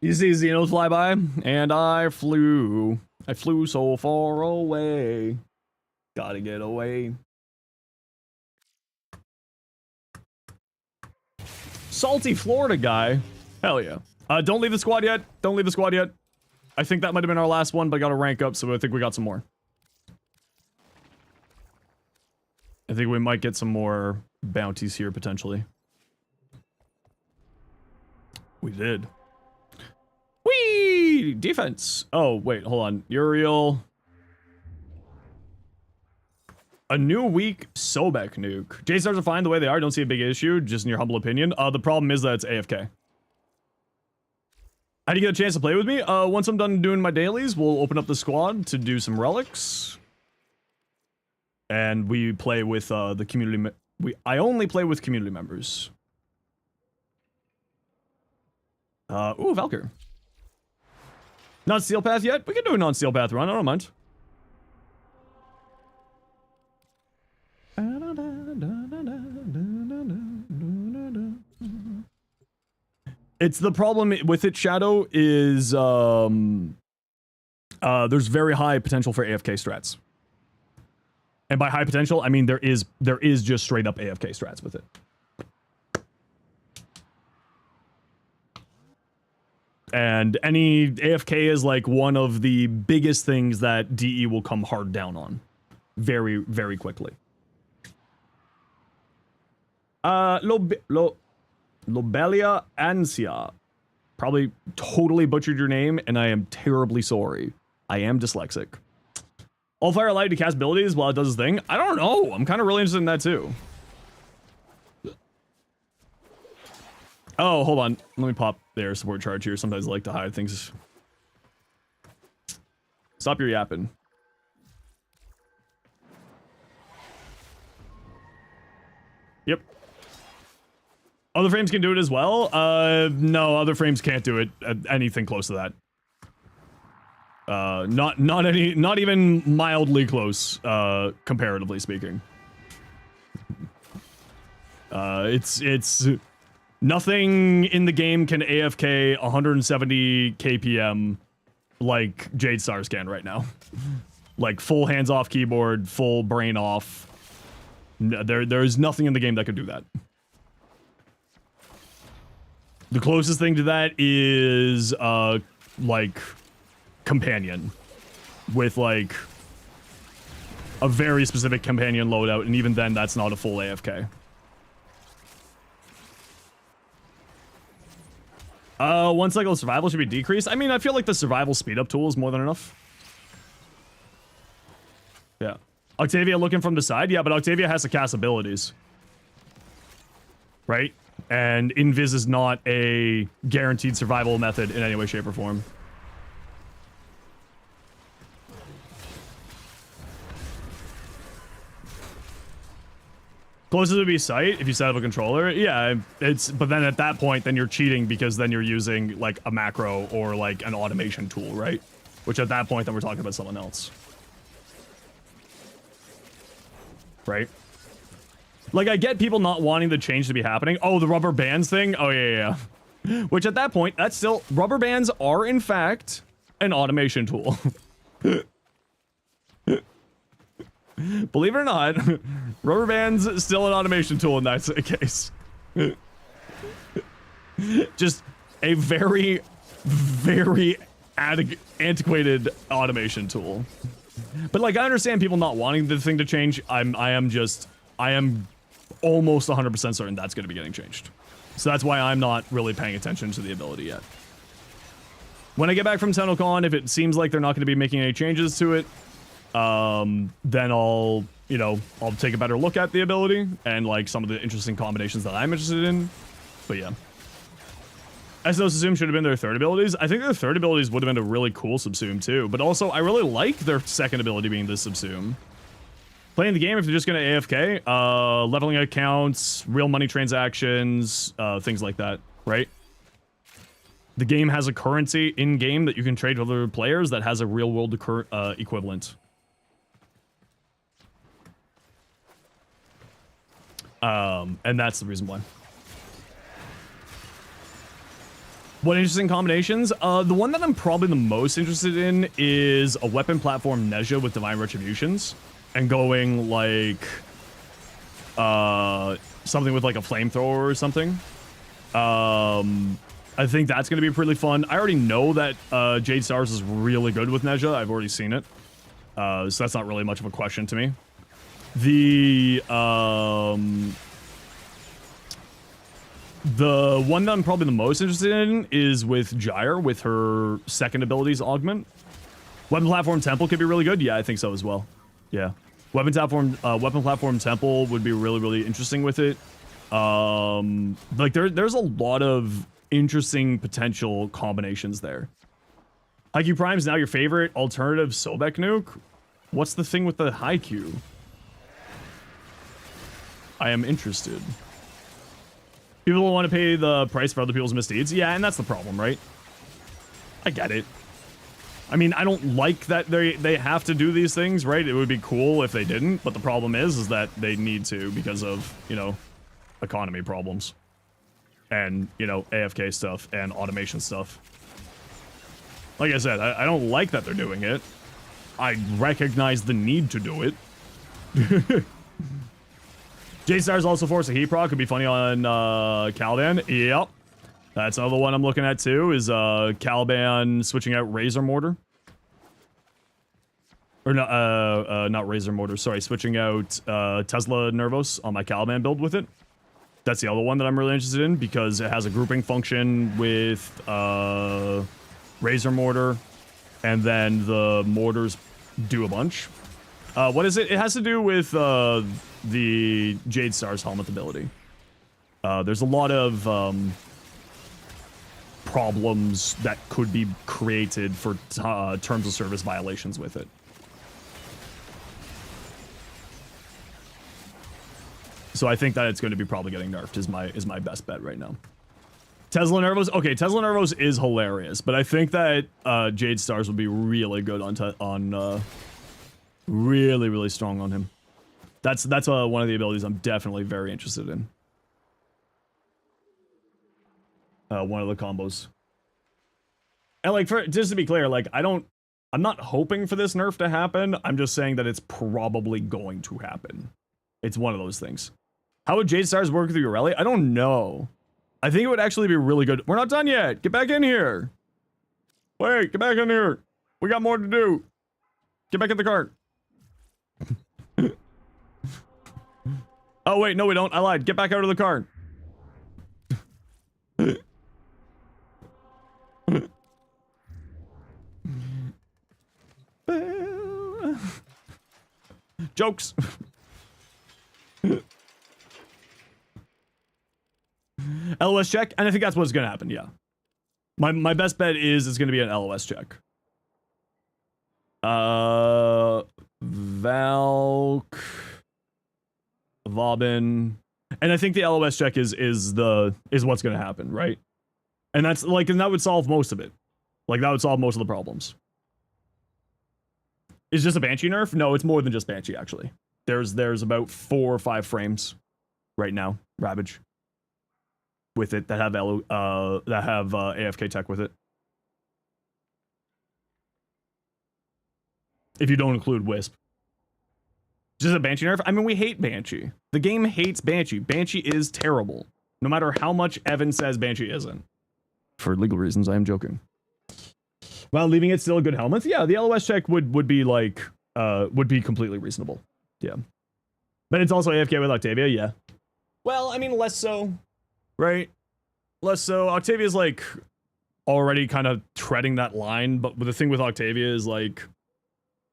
You see Zenos fly by, and I flew. I flew so far away. Gotta get away. Salty Florida guy. Hell yeah. Don't leave the squad yet. Don't leave the squad yet. I think that might have been our last one, but I got to rank up, so I think we got some more. I think we might get some more bounties here, potentially. We did. Whee! Defense. Oh, wait, hold on. Uriel. A new weak Sobek nuke. J-stars are fine the way they are. Don't see a big issue, just in your humble opinion. The problem is that it's AFK. How do you get a chance to play with me? Once I'm done doing my dailies, we'll open up the squad to do some relics. And we play with the community. I only play with community members. Ooh, Valkyr. Not Steel Path yet? We can do a non-Steel Path run, I don't mind. It's the problem with it, Shadow, is there's very high potential for AFK strats. And by high potential, I mean there is just straight up AFK strats with it. And any AFK is like one of the biggest things that DE will come hard down on. Very, very quickly. Lobelia Ansia. Probably totally butchered your name, and I am terribly sorry. I am dyslexic. All fire allowed to cast abilities while it does its thing? I don't know. I'm kind of really interested in that too. Oh, hold on. Let me pop their support charge here. Sometimes I like to hide things. Stop your yapping. Yep. Other frames can do it as well? No, other frames can't do it anything close to that. Not even mildly close, comparatively speaking. It's nothing in the game can AFK 170 kpm like Jade Stars can right now. Like full hands off keyboard, full brain off. There's nothing in the game that could do that. The closest thing to that is like companion with like a very specific companion loadout, and even then that's not a full AFK. One cycle of survival should be decreased. I mean, I feel like the survival speed up tool is more than enough. Yeah. Octavia looking from the side? Yeah, but Octavia has to cast abilities. Right? And Invis is not a guaranteed survival method in any way, shape, or form. Closest would be sight if you set up a controller. Yeah, but then at that point, then you're cheating because then you're using like a macro or like an automation tool, right? Which at that point, then we're talking about someone else. Right? Like, I get people not wanting the change to be happening. Oh, the rubber bands thing? Oh, yeah. Which at that point, that's still... Rubber bands are, in fact, an automation tool. Believe it or not, rubber bands still an automation tool in that case. Just a very, very antiquated automation tool. But like, I understand people not wanting the thing to change. I am almost 100% certain that's going to be getting changed. So that's why I'm not really paying attention to the ability yet. When I get back from TENNOCON, if it seems like they're not going to be making any changes to it, then I'll take a better look at the ability and like some of the interesting combinations that I'm interested in. But yeah. Subsume should have been their third abilities. I think their third abilities would have been a really cool subsume too. But also, I really like their second ability being the subsume. Playing the game if you're just going to AFK, leveling accounts, real money transactions, things like that, right? The game has a currency in-game that you can trade with other players that has a real-world equivalent. And that's the reason why. What interesting combinations? The one that I'm probably the most interested in is a weapon platform Nezha with Divine Retributions. And going, like, something with, like, a flamethrower or something. I think that's going to be pretty fun. I already know that Jade Stars is really good with Nezha. I've already seen it. So that's not really much of a question to me. The one that I'm probably the most interested in is with Gyre, with her second abilities augment. Weapon Platform Temple could be really good. Yeah, I think so as well. Yeah. Weapon Platform Temple would be really, really interesting with it. Like, there's a lot of interesting potential combinations there. Haikyuu Prime is now your favorite alternative Sobek nuke? What's the thing with the Haikyuu? I am interested. People don't want to pay the price for other people's misdeeds. Yeah, and that's the problem, right? I get it. I mean, I don't like that they have to do these things, right? It would be cool if they didn't, but the problem is that they need to because of, you know, economy problems. And, you know, AFK stuff and automation stuff. Like I said, I don't like that they're doing it. I recognize the need to do it. J-Stars also force a heat proc. Could be funny on Caliban. Yep. That's another one I'm looking at too, is Caliban switching out Razor Mortar. Or no, not Razor Mortar, sorry, switching out Tesla Nervos on my Caliban build with it. That's the other one that I'm really interested in because it has a grouping function with Razor Mortar, and then the mortars do a bunch. What is it? It has to do with the Jade Stars helmet ability. There's a lot of problems that could be created for terms of service violations with it. So I think that it's going to be probably getting nerfed is my best bet right now. Tesla Nervos, okay, Tesla Nervos is hilarious, but I think that Jade Stars will be really good on really, really strong on him. That's one of the abilities I'm definitely very interested in. One of the combos. And like, just to be clear, like, I'm not hoping for this nerf to happen. I'm just saying that it's probably going to happen. It's one of those things. How would Jade Stars work with your rally? I don't know. I think it would actually be really good. We're not done yet. Get back in here. Wait, get back in here. We got more to do. Get back in the cart. Oh, wait, no, we don't. I lied. Get back out of the cart. Jokes. LOS check, and I think that's what's gonna happen. Yeah, my best bet is it's gonna be an LOS check. Valk Vauban. And I think the LOS check is what's gonna happen, right? And that's like, and that would solve most of it. Like, that would solve most of the problems. Is just a Banshee nerf? No, it's more than just Banshee, actually. There's about 4 or 5 frames right now, Ravage, with it that have AFK tech with it. If you don't include Wisp. Just a Banshee nerf? I mean, we hate Banshee. The game hates Banshee. Banshee is terrible. No matter how much Evan says Banshee isn't. For legal reasons, I am joking. While leaving it still a good helmet? Yeah, the LOS check would be like, would be completely reasonable. Yeah. But it's also AFK with Octavia, yeah. Well, I mean, less so, right? Less so. Octavia's like already kind of treading that line, but the thing with Octavia is like,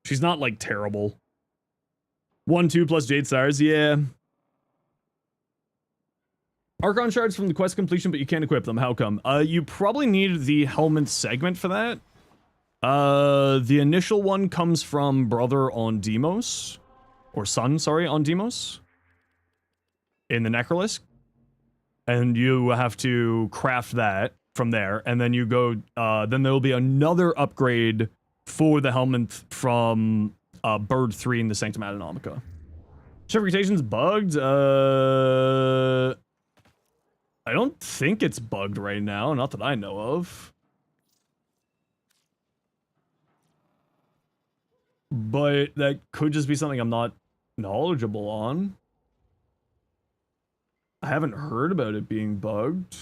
she's not like terrible. 1-2 plus Jade Stars, yeah. Archon shards from the quest completion, but you can't equip them. How come? You probably need the helmet segment for that. The initial one comes from brother on Demos. Or son, sorry, on Demos. In the Necrolisc. And you have to craft that from there. And then you go, then there'll be another upgrade for the helmet from Bird 3 in the Sanctum Adenomica. Certification's bugged? I don't think it's bugged right now, not that I know of. But that could just be something I'm not knowledgeable on. I haven't heard about it being bugged.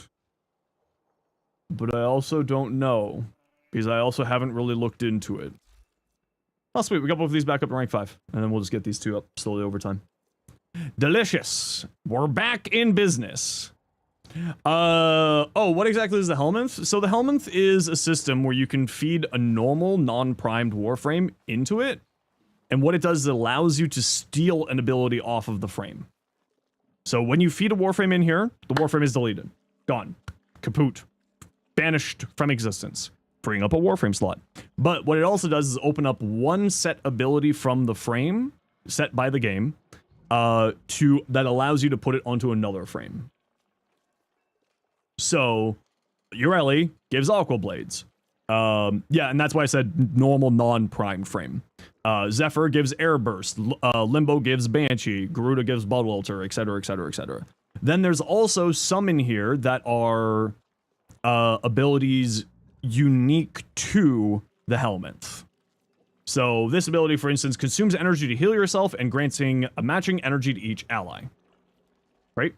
But I also don't know. Because I also haven't really looked into it. Oh, sweet. We got both of these back up to rank 5. And then we'll just get these 2 up slowly over time. Delicious. We're back in business. Oh, what exactly is the Helminth? So the Helminth is a system where you can feed a normal, non-primed Warframe into it. And what it does is it allows you to steal an ability off of the frame. So when you feed a Warframe in here, the Warframe is deleted. Gone. Kaput. Banished from existence. Freeing up a Warframe slot. But what it also does is open up one set ability from the frame, set by the game, that allows you to put it onto another frame. So, Ureli gives Aqua Blades. Yeah, and that's why I said normal non-prime frame. Zephyr gives Air Burst. Limbo gives Banshee. Garuda gives Blood Welter, etc., etc., etc. Then there's also some in here that are abilities unique to the Helminth. So this ability, for instance, consumes energy to heal yourself and granting a matching energy to each ally. Right?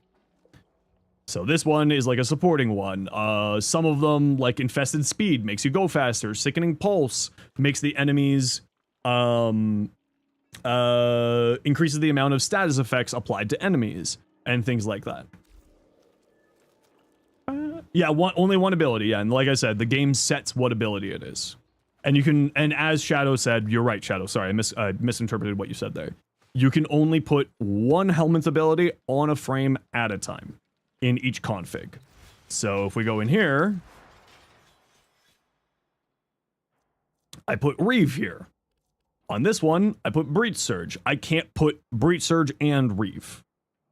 So this one is like a supporting one. Some of them, like Infested Speed, makes you go faster. Sickening Pulse makes the enemies, increases the amount of status effects applied to enemies, and things like that. Yeah, only one ability, yeah, and like I said, the game sets what ability it is. And you can, and as Shadow said, you're right, Shadow, sorry, I misinterpreted what you said there. You can only put one Helminth ability on a frame at a time in each config. So if we go in here, I put Reeve here. On this one, I put Breach Surge. I can't put Breach Surge and Reeve,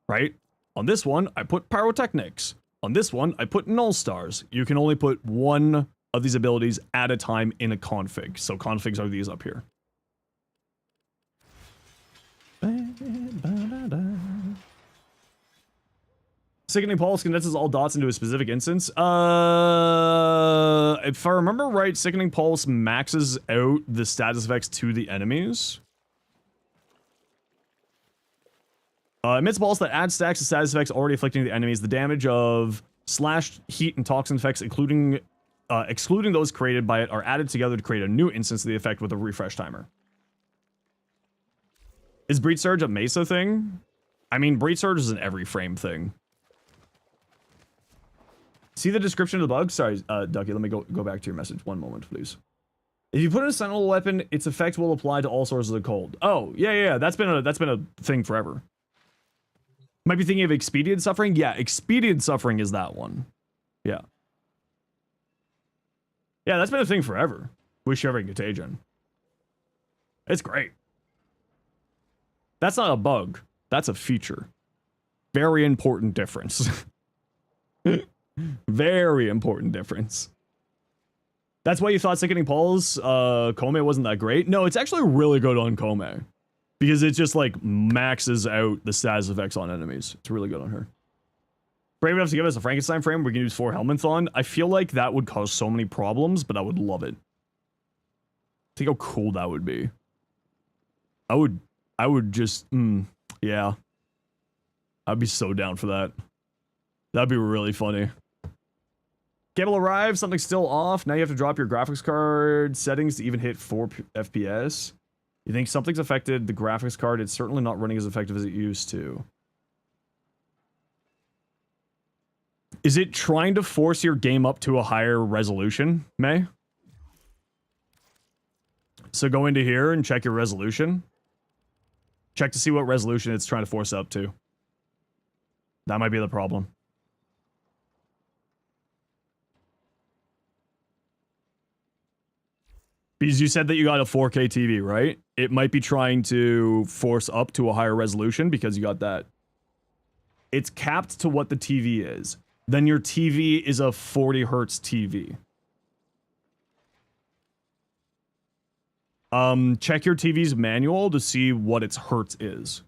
right? On this one, I put Pyrotechnics. On this one, I put Null Stars. You can only put one of these abilities at a time in a config. So configs are these up here. Sickening Pulse condenses all dots into a specific instance. If I remember right, Sickening Pulse maxes out the status effects to the enemies. Emits pulse that adds stacks of status effects already afflicting the enemies. The damage of slash, heat, and toxin effects, excluding those created by it, are added together to create a new instance of the effect with a refresh timer. Is Breach Surge a Mesa thing? I mean, Breach Surge is an every frame thing. See the description of the bug? Sorry, Ducky, let me go back to your message. One moment, please. If you put in a Sentinel weapon, its effect will apply to all sources of cold. Oh, yeah, that's been a thing forever. Might be thinking of Expedient Suffering? Yeah, Expedient Suffering is that one. Yeah. Yeah, that's been a thing forever. With Shivering Contagion. It's great. That's not a bug. That's a feature. Very important difference. Very important difference. That's why you thought Sickening Paul's Kome wasn't that great? No, it's actually really good on Kome. Because it just, like, maxes out the status effects on enemies. It's really good on her. Brave enough to give us a Frankenstein frame we can use 4 Helminthon. I feel like that would cause so many problems, but I would love it. Think how cool that would be. I would just, yeah. I'd be so down for that. That'd be really funny. Cable arrived, something's still off. Now you have to drop your graphics card settings to even hit 4 FPS. You think something's affected the graphics card? It's certainly not running as effective as it used to. Is it trying to force your game up to a higher resolution, May? So go into here and check your resolution. Check to see what resolution it's trying to force up to. That might be the problem. Because you said that you got a 4K TV, right? It might be trying to force up to a higher resolution because you got that. It's capped to what the TV is. Then your TV is a 40 hertz TV. Check your TV's manual to see what its hertz is.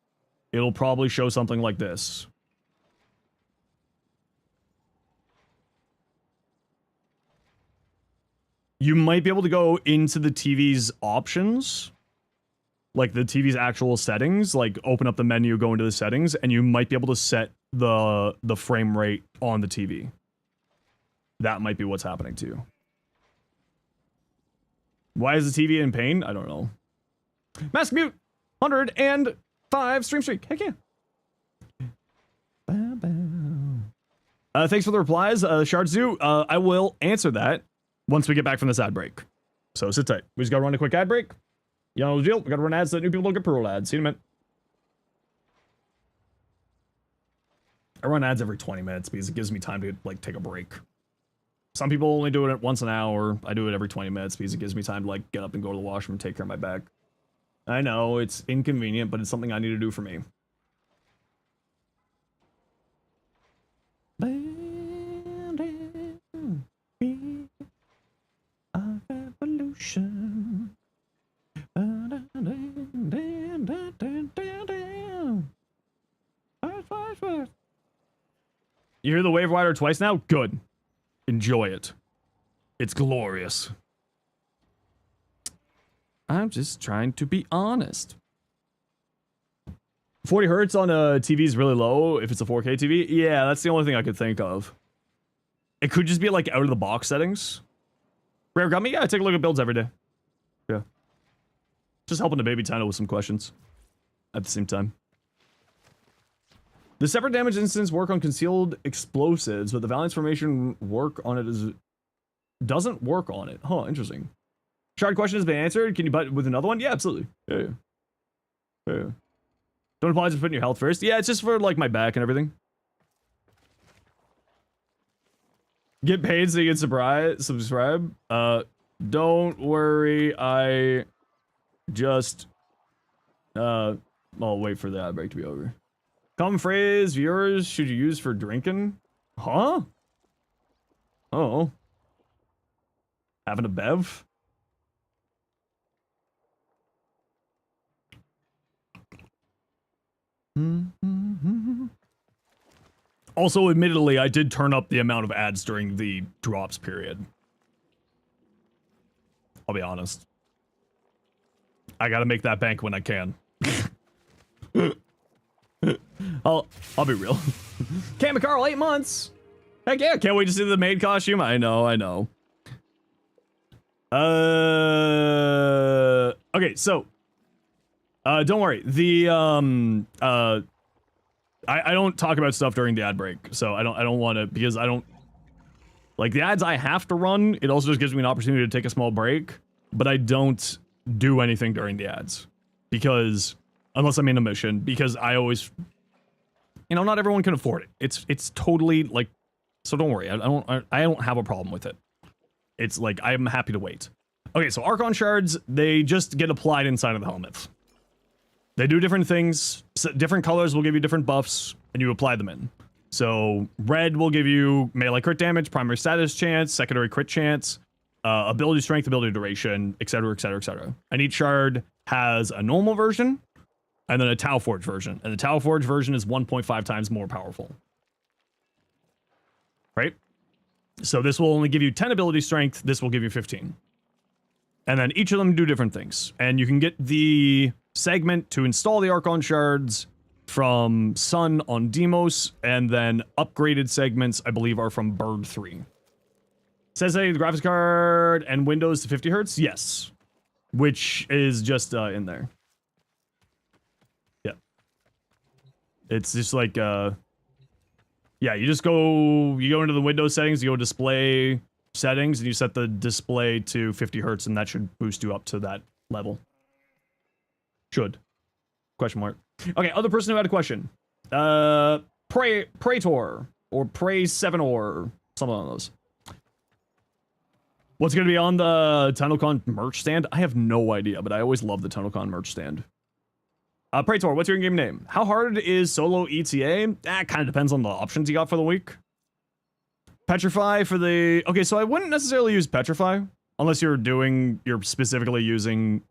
It'll probably show something like this. You might be able to go into the TV's options, like the TV's actual settings, like open up the menu, go into the settings, and you might be able to set the frame rate on the TV. That might be what's happening to you. Why is the TV in pain? I don't know. Mask Mute, 105 stream streak. Heck yeah. Thanks for the replies, Shardzu. I will answer that once we get back from this ad break. So sit tight. We just gotta run a quick ad break. You know the deal. We gotta run ads so that new people don't get pre-roll ads. See you in a minute. I run ads every 20 minutes because it gives me time to, like, take a break. Some people only do it once an hour. I do it every 20 minutes because it gives me time to, like, get up and go to the washroom and take care of my back. I know, it's inconvenient, but it's something I need to do for me. Revolution. You hear the Wave Rider twice now? Good. Enjoy it. It's glorious. I'm just trying to be honest. 40 hertz on a TV is really low if it's a 4K TV. Yeah, that's the only thing I could think of. It could just be like out of the box settings. Rare got me? Yeah, I take a look at builds every day. Yeah. Just helping the baby Tenno with some questions at the same time. The separate damage instance work on concealed explosives, but the Valiance formation work on it doesn't work on it. Huh, interesting. Shard question has been answered. Can you butt with another one? Yeah, absolutely. Yeah. Don't apologize for putting your health first. Yeah, it's just for, like, my back and everything. Get paid so you can subscribe. Don't worry. I just I'll wait for the ad break to be over. Common phrase viewers should you use for drinking? Huh? Oh. Having a bev? Also, admittedly, I did turn up the amount of ads during the drops period. I'll be honest. I gotta make that bank when I can. I'll be real. Cam Carl, 8 months. Heck yeah, can't wait to see the maid costume. I know. Okay, so don't worry. The I don't talk about stuff during the ad break, so I don't want to, because I don't like the ads I have to run. It also just gives me an opportunity to take a small break, but I don't do anything during the ads because unless I'm in a mission, because I always, you know, not everyone can afford it. It's totally like, so don't worry. I don't have a problem with it. It's like I'm happy to wait. Okay, so Archon shards, they just get applied inside of the helmets. They do different things. Different colors will give you different buffs. and you apply them in. So red will give you melee crit damage, primary status chance, secondary crit chance, ability strength, ability duration, etc., etc., etc. And each shard has a normal version and then a Tau Forge version. And the Tau Forge version is 1.5 times more powerful. Right? So this will only give you 10 ability strength. This will give you 15. And then each of them do different things. And you can get the segment to install the Archon shards from Sun on Demos, and then upgraded segments, I believe, are from Bird 3. Says the graphics card and Windows to 50 hertz? Yes. Which is just in there. Yeah. It's just like, yeah, you go into the Windows settings, you go display settings, and you set the display to 50 hertz, and that should boost you up to that level. Should. Question mark. Okay, other person who had a question. Praetor, or Pray7 or something on those. What's going to be on the TENNOCON merch stand? I have no idea, but I always love the TENNOCON merch stand. Praetor, what's your in-game name? How hard is solo ETA? That kind of depends on the options you got for the week. Petrify for the... Okay, so I wouldn't necessarily use Petrify, unless you're specifically using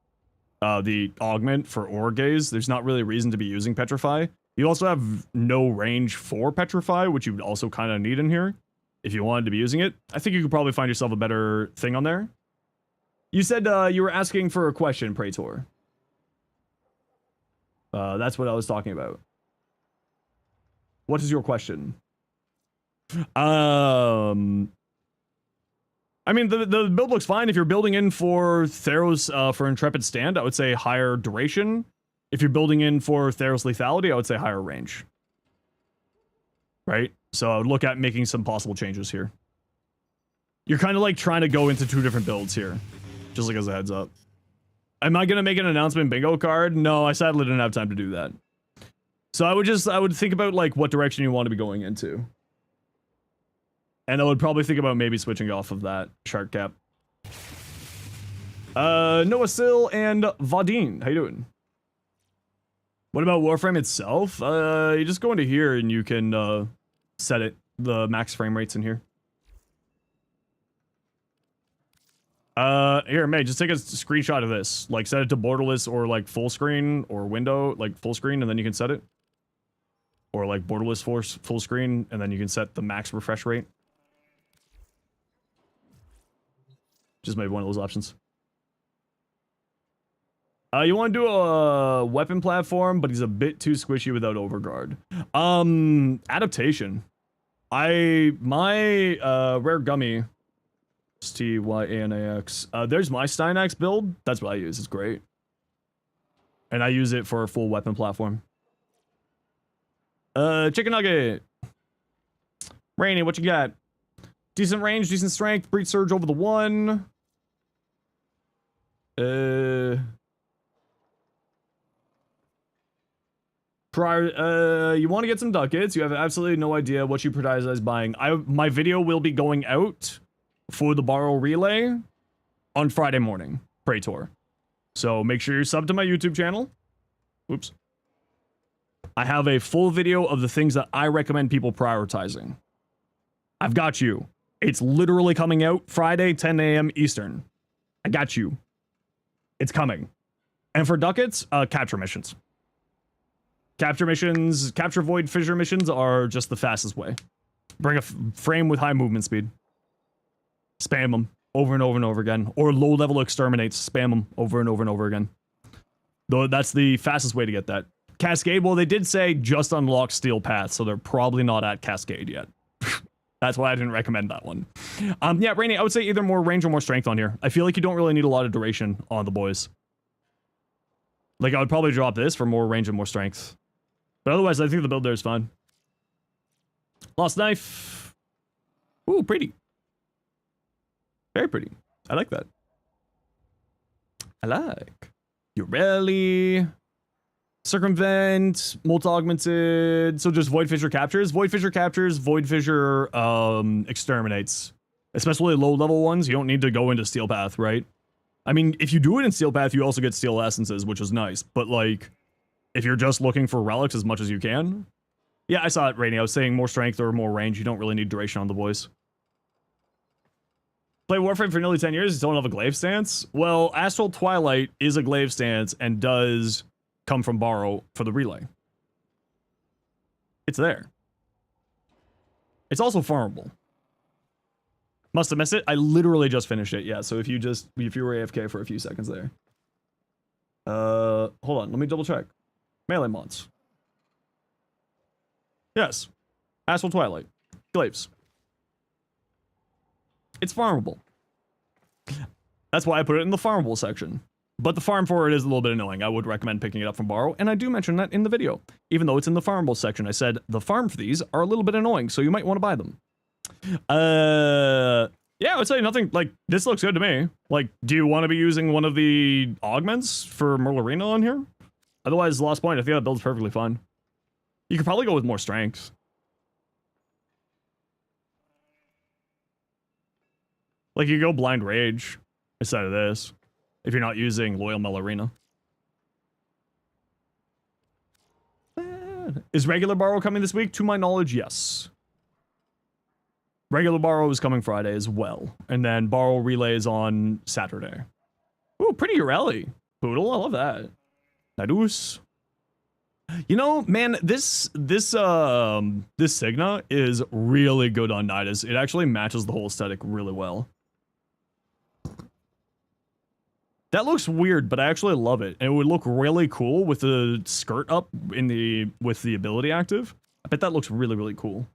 the augment for Aura Gaze. There's not really a reason to be using Petrify. You also have no range for Petrify, which you'd also kind of need in here if you wanted to be using it. I think you could probably find yourself a better thing on there. You said you were asking for a question, Praetor. That's what I was talking about. What is your question? I mean, the build looks fine. If you're building in for Theros for Intrepid Stand, I would say higher duration. If you're building in for Theros Lethality, I would say higher range. Right? So I would look at making some possible changes here. You're kind of like trying to go into two different builds here. Just like as a heads up. Am I going to make an announcement bingo card? No, I sadly didn't have time to do that. So I would think about like what direction you want to be going into. And I would probably think about maybe switching off of that shark cap. Noah Sill and Vadine, how you doing? What about Warframe itself? You just go into here and you can set it, the max frame rates in here. Here, May, just take a screenshot of this. Like, set it to borderless or like full screen or window, like full screen, and then you can set it. Or like borderless full screen, and then you can set the max refresh rate. Just maybe one of those options. You want to do a weapon platform, but he's a bit too squishy without overguard. Adaptation. My rare gummy, STYANAX. There's my Steinax build. That's what I use. It's great. And I use it for a full weapon platform. Chicken nugget. Rainy, what you got? Decent range, decent strength, breach surge over the 1. You want to get some ducats. You have absolutely no idea what you prioritize buying. My video will be going out for the borrow relay on Friday morning, Praetor. So make sure you're subbed to my YouTube channel. Oops. I have a full video of the things that I recommend people prioritizing. I've got you. It's literally coming out Friday, 10 a.m. Eastern. I got you. It's coming. And for ducats, capture missions. Capture void fissure missions are just the fastest way. Bring a frame with high movement speed. Spam them over and over and over again. Or low level exterminates. Spam them over and over and over again. Though that's the fastest way to get that. Cascade, well, they did say just unlock Steel Path, so they're probably not at Cascade yet. That's why I didn't recommend that one. Yeah, Rainy, I would say either more range or more strength on here. I feel like you don't really need a lot of duration on the boys. Like, I would probably drop this for more range and more strength. But otherwise, I think the build there is fine. Lost Knife. Ooh, pretty. Very pretty. I like that. I like. Ureli. Circumvent, multi-augmented, so just Void Fissure captures. Void Fissure captures, Void Fissure exterminates. Especially low-level ones, you don't need to go into Steel Path, right? I mean, if you do it in Steel Path, you also get Steel Essences, which is nice. But, like, if you're just looking for relics as much as you can, Yeah, I saw it, Rainy. I was saying more strength or more range. You don't really need duration on the boys. Play Warframe for nearly 10 years, you don't have a glaive stance? Well, Astral Twilight is a glaive stance and does come from borrow for the relay. It's there. It's also farmable. Must have missed it. I literally just finished it, yeah. So if you were AFK for a few seconds there. Hold on, let me double check. Melee mods. Yes. Astral Twilight. Glaives. It's farmable. That's why I put it in the farmable section. But the farm for it is a little bit annoying. I would recommend picking it up from borrow, and I do mention that in the video. Even though it's in the farmable section, I said the farm for these are a little bit annoying, so you might want to buy them. Yeah, I would say nothing, like, this looks good to me. Like, do you want to be using one of the augments for Merle Arena on here? Otherwise, Lost Point, I think that build's perfectly fine. You could probably go with more strength. Like, you go Blind Rage instead of this, if you're not using Loyal Mel Arena. Is regular borrow coming this week? To my knowledge, yes. Regular borrow is coming Friday as well. And then borrow relay is on Saturday. Ooh, pretty Urelli. Poodle, I love that. Nadus. You know, man, this Signa is really good on Nidus. It actually matches the whole aesthetic really well. That looks weird, but I actually love it. And it would look really cool with the skirt up with the ability active. I bet that looks really, really cool.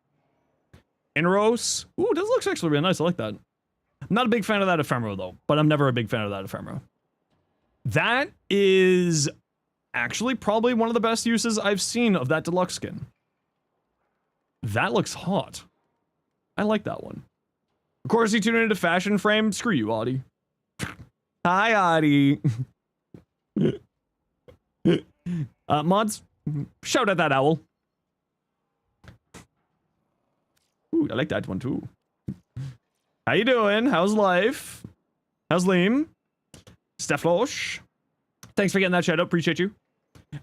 Inros. Ooh, this looks actually really nice. I like that. I'm not a big fan of that ephemera, though. But I'm never a big fan of that ephemera. That is actually probably one of the best uses I've seen of that deluxe skin. That looks hot. I like that one. Of course, you tune into Fashion Frame. Screw you, Audie. Hi, Audie. Mods, shout at that owl. Ooh, I like that one too. How you doing? How's life? How's Liam? Steflosh. Thanks for getting that shout out. Appreciate you.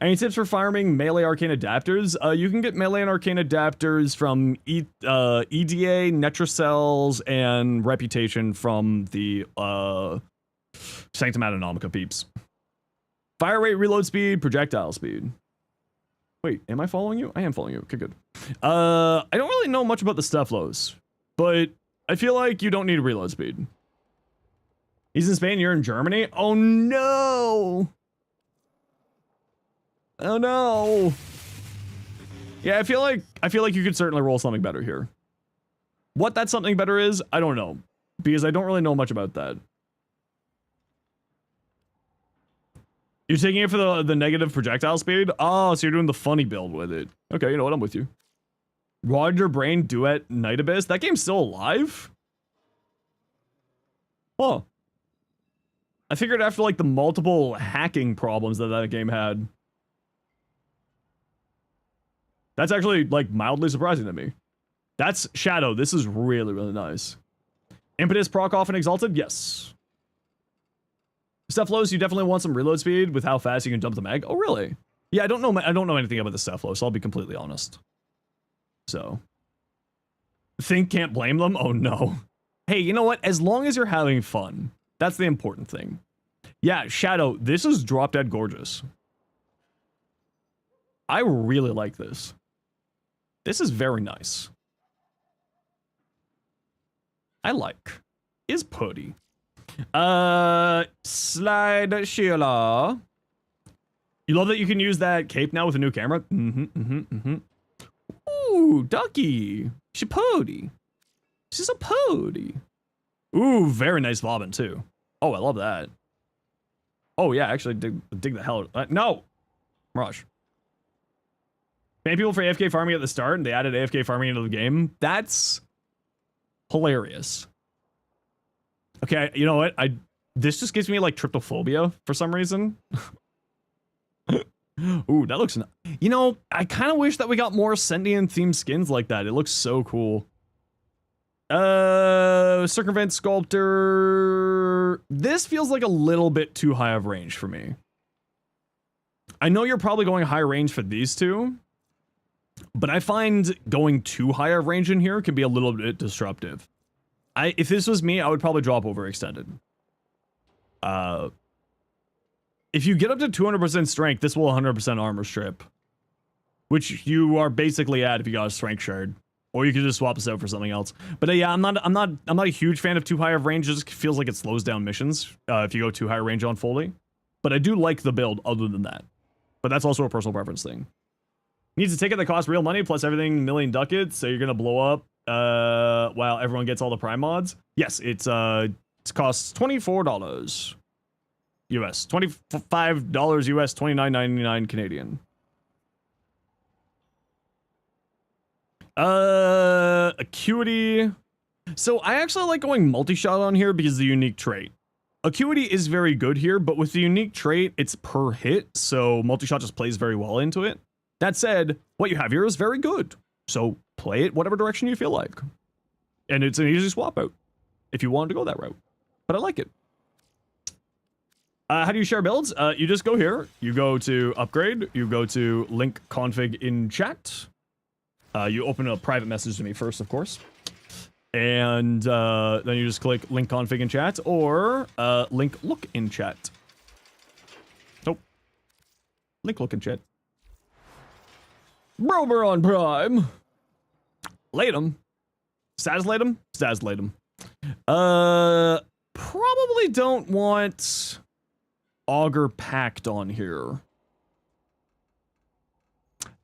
Any tips for farming melee arcane adapters? You can get melee and arcane adapters from EDA, Netracells, and Reputation from the Sanctum Atonomica peeps. Fire rate, reload speed, projectile speed. Wait, am I following you? I am following you. Okay, good. I don't really know much about the Steflos, but I feel like you don't need reload speed. He's in Spain, you're in Germany? Oh no! Oh no! Yeah, I feel like you could certainly roll something better here. What that something better is, I don't know, because I don't really know much about that. You're taking it for the negative projectile speed? Oh, so you're doing the funny build with it. Okay, you know what? I'm with you. Roger Brain Duet Night Abyss? That game's still alive? Oh. I figured after, like, the multiple hacking problems that game had. That's actually, like, mildly surprising to me. That's Shadow. This is really, really nice. Impetus proc off and exalted? Yes. Steflos, you definitely want some reload speed with how fast you can jump the mag. Oh, really? Yeah, I don't know anything about the Steflos, I'll be completely honest. So. Think can't blame them? Oh, no. Hey, you know what? As long as you're having fun, that's the important thing. Yeah, Shadow, this is drop dead gorgeous. I really like this. This is very nice. I like. Is putty. Slide Sheila. You love that you can use that cape now with a new camera? Ooh, Ducky. She's pody. She's a pody. Ooh, very nice bobbin too. Oh, I love that. Oh yeah, actually dig the hell out. No! Rush. Ban people for AFK farming at the start and they added AFK farming into the game. That's hilarious. Okay, you know what? This just gives me like tryptophobia for some reason. Ooh, that looks you know, I kind of wish that we got more Sentient themed skins like that. It looks so cool. Circumvent Sculptor. This feels like a little bit too high of range for me. I know you're probably going high range for these two, But I find going too high a range in here can be a little bit disruptive. If this was me, I would probably drop overextended. If you get up to 200% strength, this will 100% armor strip, which you are basically at if you got a strength shard, or you could just swap this out for something else. But yeah, I'm not a huge fan of too high of range. It just feels like it slows down missions if you go too high range on Foley. But I do like the build other than that. But that's also a personal preference thing. Needs a ticket that costs real money plus everything million ducats, so you're gonna blow up while everyone gets all the prime mods. Yes, it costs $24 US, $25 US, $29.99 Canadian. Acuity. So I actually like going multi-shot on here because of the unique trait. Acuity is very good here, but with the unique trait, it's per hit, so multi-shot just plays very well into it. That said, what you have here is very good, so play it whatever direction you feel like. And it's an easy swap out if you wanted to go that route. But I like it. How do you share builds? You just go here, you go to upgrade, you go to link config in chat. You open a private message to me first, of course. And then you just click link config in chat or link look in chat. Nope. Link look in chat. Brober on Prime. Latum. Status Latum? Status Latum. Probably don't want Augur Pact on here.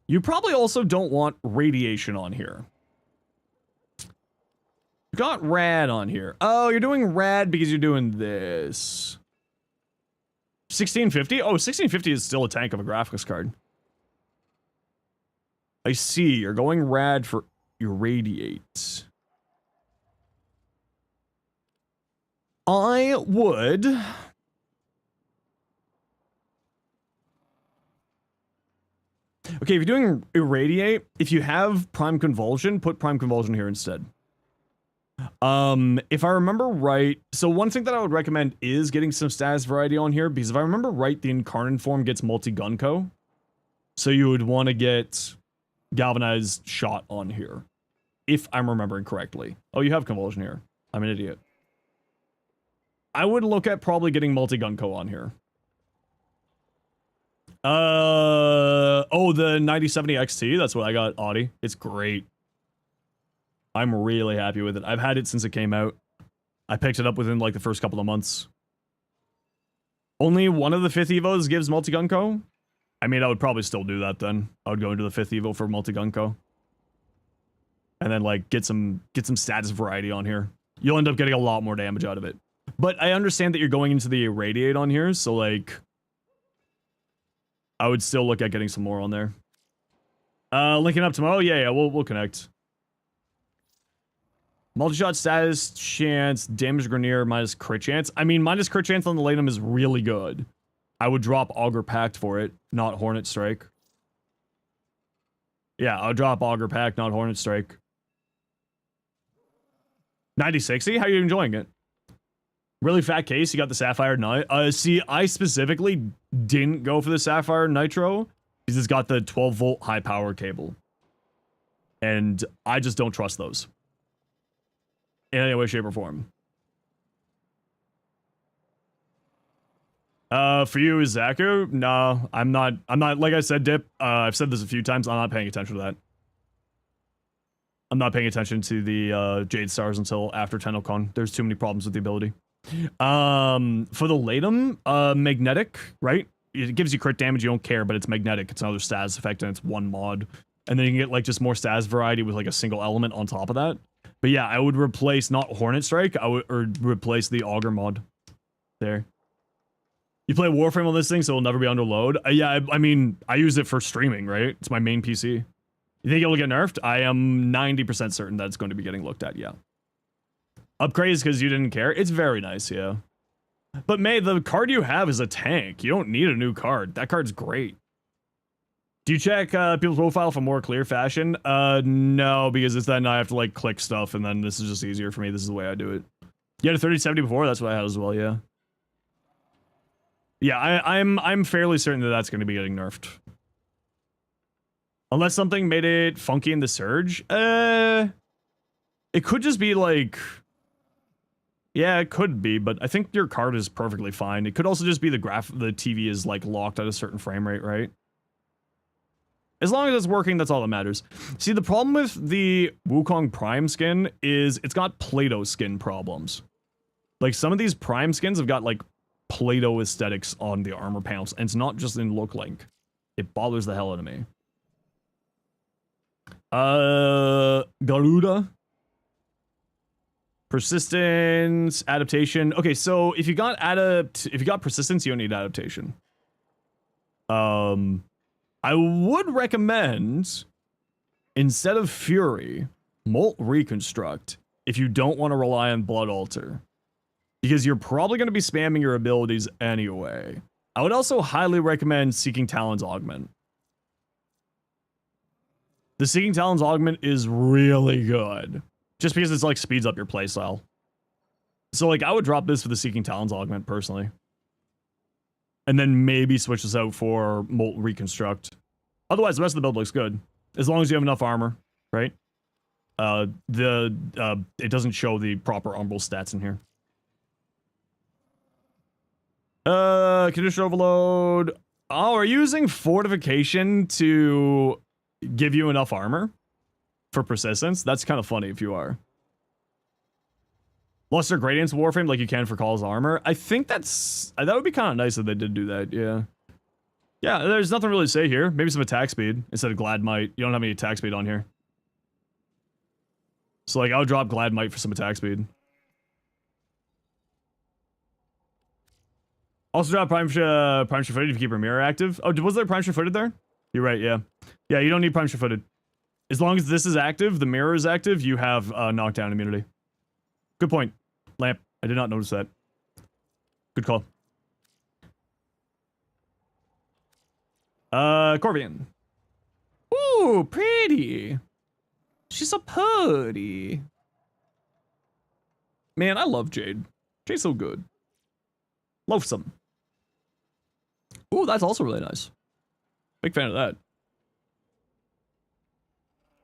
You probably also don't want Radiation on here. You got Rad on here. Oh, you're doing Rad because you're doing this. 1650? Oh, 1650 is still a tank of a graphics card. I see. You're going Rad for Irradiate. I would... Okay, if you're doing Irradiate, if you have Prime Convulsion, put Prime Convulsion here instead. If I remember right, so one thing that I would recommend is getting some status variety on here, because if I remember right, the Incarnate form gets multi-Gunko. So you would want to get Galvanized Shot on here, if I'm remembering correctly. Oh, you have Convulsion here. I'm an idiot. I would look at probably getting multi-Gunko on here. Oh, the 9070 XT, that's what I got, Audi. It's great. I'm really happy with it. I've had it since it came out. I picked it up within like the first couple of months. Only one of the 5th Evos gives multi-Gunko. I mean, I would probably still do that then. I would go into the 5th Evo for multi-Gunko. And then like get some status variety on here. You'll end up getting a lot more damage out of it. But I understand that you're going into the Irradiate on here, so like I would still look at getting some more on there. Linking up tomorrow? Yeah, we'll connect. Multi-shot status chance, damage Grenier minus crit chance. I mean, minus crit chance on the Latum is really good. I would drop Augur Pact for it, not Hornet Strike. Yeah, I'll drop Augur Pact, not Hornet Strike. 9060? How are you enjoying it? Really fat case, you got the Sapphire Knight. See, I specifically didn't go for the Sapphire Nitro because it's got the 12-volt high power cable. And I just don't trust those. In any way, shape, or form. For you, is Zaku? No, I'm not, like I said, Dip, I've said this a few times, I'm not paying attention to that. I'm not paying attention to the, Jade Stars until after TENNOCON. There's too many problems with the ability. For the Latum, magnetic, right? It gives you crit damage, you don't care, but it's magnetic. It's another status effect, and it's one mod. And then you can get, like, just more status variety with, like, a single element on top of that. But yeah, I would replace not Hornet Strike, or replace the Augur mod. There. You play Warframe on this thing, so it'll never be under load. Yeah, I mean, I use it for streaming, right? It's my main PC. You think it'll get nerfed? I am 90% certain that it's going to be getting looked at, yeah. Upgrades because you didn't care? It's very nice, yeah. But May, the card you have is a tank. You don't need a new card. That card's great. Do you check people's profile for more clear fashion? No, because it's then I have to like click stuff, and then this is just easier for me. This is the way I do it. You had a 3070 before? That's what I had as well, yeah. Yeah, I'm fairly certain that that's going to be getting nerfed. Unless something made it funky in the surge. It could just be like... Yeah, it could be, but I think your card is perfectly fine. It could also just be the TV is like locked at a certain frame rate, right? As long as it's working, that's all that matters. See, the problem with the Wukong Prime skin is it's got Play-Doh skin problems. Like, some of these Prime skins have got, like, Play-Doh aesthetics on the armor panels, and it's not just in look link. It bothers the hell out of me. Garuda. Persistence, adaptation. Okay, so if you got persistence, you don't need adaptation. I would recommend, instead of Fury, Molt Reconstruct, if you don't want to rely on Blood Altar. Because you're probably going to be spamming your abilities anyway. I would also highly recommend Seeking Talons Augment. The Seeking Talons Augment is really good. Just because it's like speeds up your playstyle. So like I would drop this for the Seeking Talons Augment personally. And then maybe switch this out for Molt Reconstruct. Otherwise the rest of the build looks good. As long as you have enough armor, right? It doesn't show the proper umbral stats in here. Condition overload. Oh, are you using fortification to give you enough armor for persistence? That's kind of funny if you are. Luster Gradients Warframe like you can for Call's armor. I think that would be kind of nice if they did do that, yeah. Yeah, there's nothing really to say here. Maybe some attack speed instead of Glad Might. You don't have any attack speed on here. So like I would drop Glad Might for some attack speed. Also drop Prime Sure-Footed if you keep your mirror active. Oh, was there Prime Sure-Footed there? You're right, yeah. Yeah, you don't need Prime Sure-Footed. As long as this is active, the mirror is active, you have knockdown immunity. Good point, Lamp. I did not notice that. Good call. Corvian. Ooh, pretty. She's so pretty. Man, I love Jade. Jade's so good. Loathsome. Ooh, that's also really nice. Big fan of that.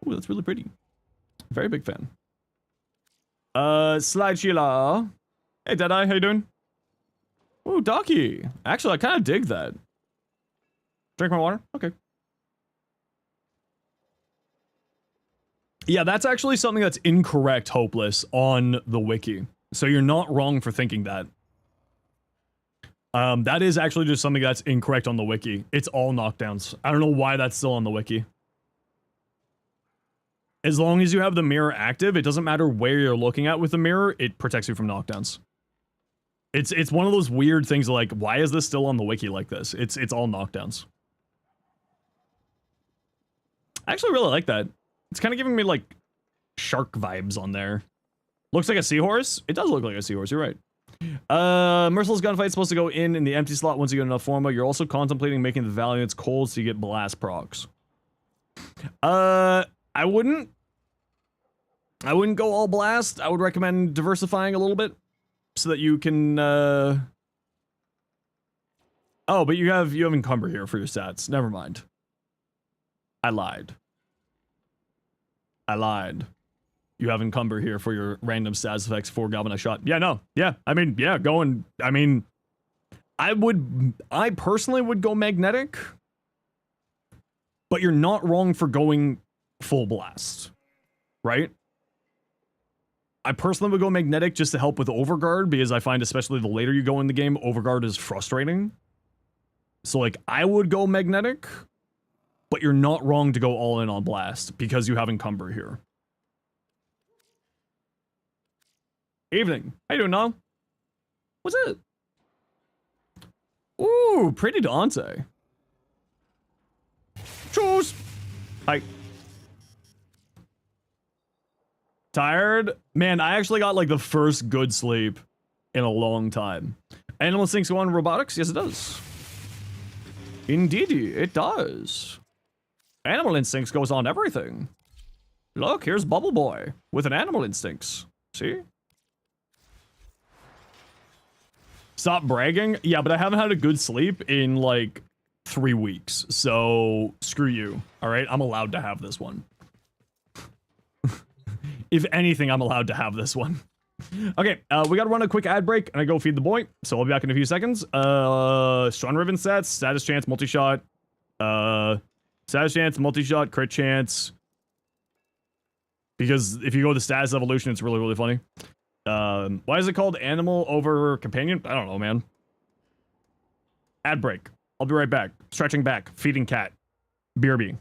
Ooh, that's really pretty. Very big fan. Slide Sheila. Hey, Deadeye, how you doing? Ooh, Docky. Actually, I kind of dig that. Drink my water? Okay. Yeah, that's actually something that's incorrect, Hopeless, on the wiki. So you're not wrong for thinking that. That is actually just something that's incorrect on the wiki. It's all knockdowns. I don't know why that's still on the wiki. As long as you have the mirror active, it doesn't matter where you're looking at with the mirror, it protects you from knockdowns. It's one of those weird things like, why is this still on the wiki like this? It's all knockdowns. I actually really like that. It's kind of giving me like shark vibes on there. Looks like a seahorse? It does look like a seahorse, you're right. Merciless Gunfight's supposed to go in the empty slot once you get enough forma. You're also contemplating making the Valiants cold so you get blast procs. I wouldn't go all blast. I would recommend diversifying a little bit so that you can oh, but you have encumber here for your stats. Never mind. I lied. You have encumber here for your random stats effects for galvanized shot. Yeah, no. Yeah, I mean, yeah, I personally would go magnetic. But you're not wrong for going full blast, right? I personally would go magnetic just to help with overguard, because I find especially the later you go in the game, overguard is frustrating. So like, I would go magnetic, but you're not wrong to go all in on blast, because you have encumber here. Evening. How you doing, now? What's it? Ooh, pretty Dante. Choose. Hi. Tired? Man, I actually got like the first good sleep in a long time. Animal Instincts go on robotics? Yes, it does. Indeed, it does. Animal Instincts goes on everything. Look, here's Bubble Boy with an Animal Instincts. See? Stop bragging? Yeah, but I haven't had a good sleep in like 3 weeks. So screw you. All right, I'm allowed to have this one. If anything, I'm allowed to have this one. Okay, we gotta run a quick ad break and I go feed the boy. So I'll be back in a few seconds. Strong Ribbon stats, status chance, multi-shot. Status chance, multi-shot, crit chance. Because if you go to status evolution, it's really, really funny. Why is it called animal over companion? I don't know, man. Ad break. I'll be right back. Stretching back, feeding cat. BRB.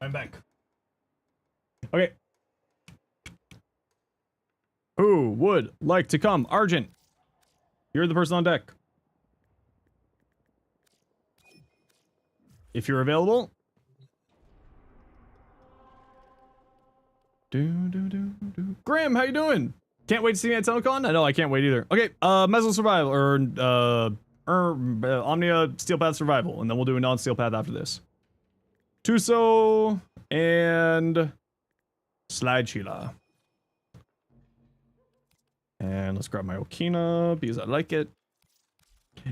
I'm back. Okay. Who would like to come? Argent. You're the person on deck. If you're available. Graham, how you doing? Can't wait to see me at TENNOCON? I know, I can't wait either. Okay, Meso Survival, Omnia Steel Path Survival, and then we'll do a non-steel path after this. Tuso and Slide Sheila. And let's grab my Okina because I like it.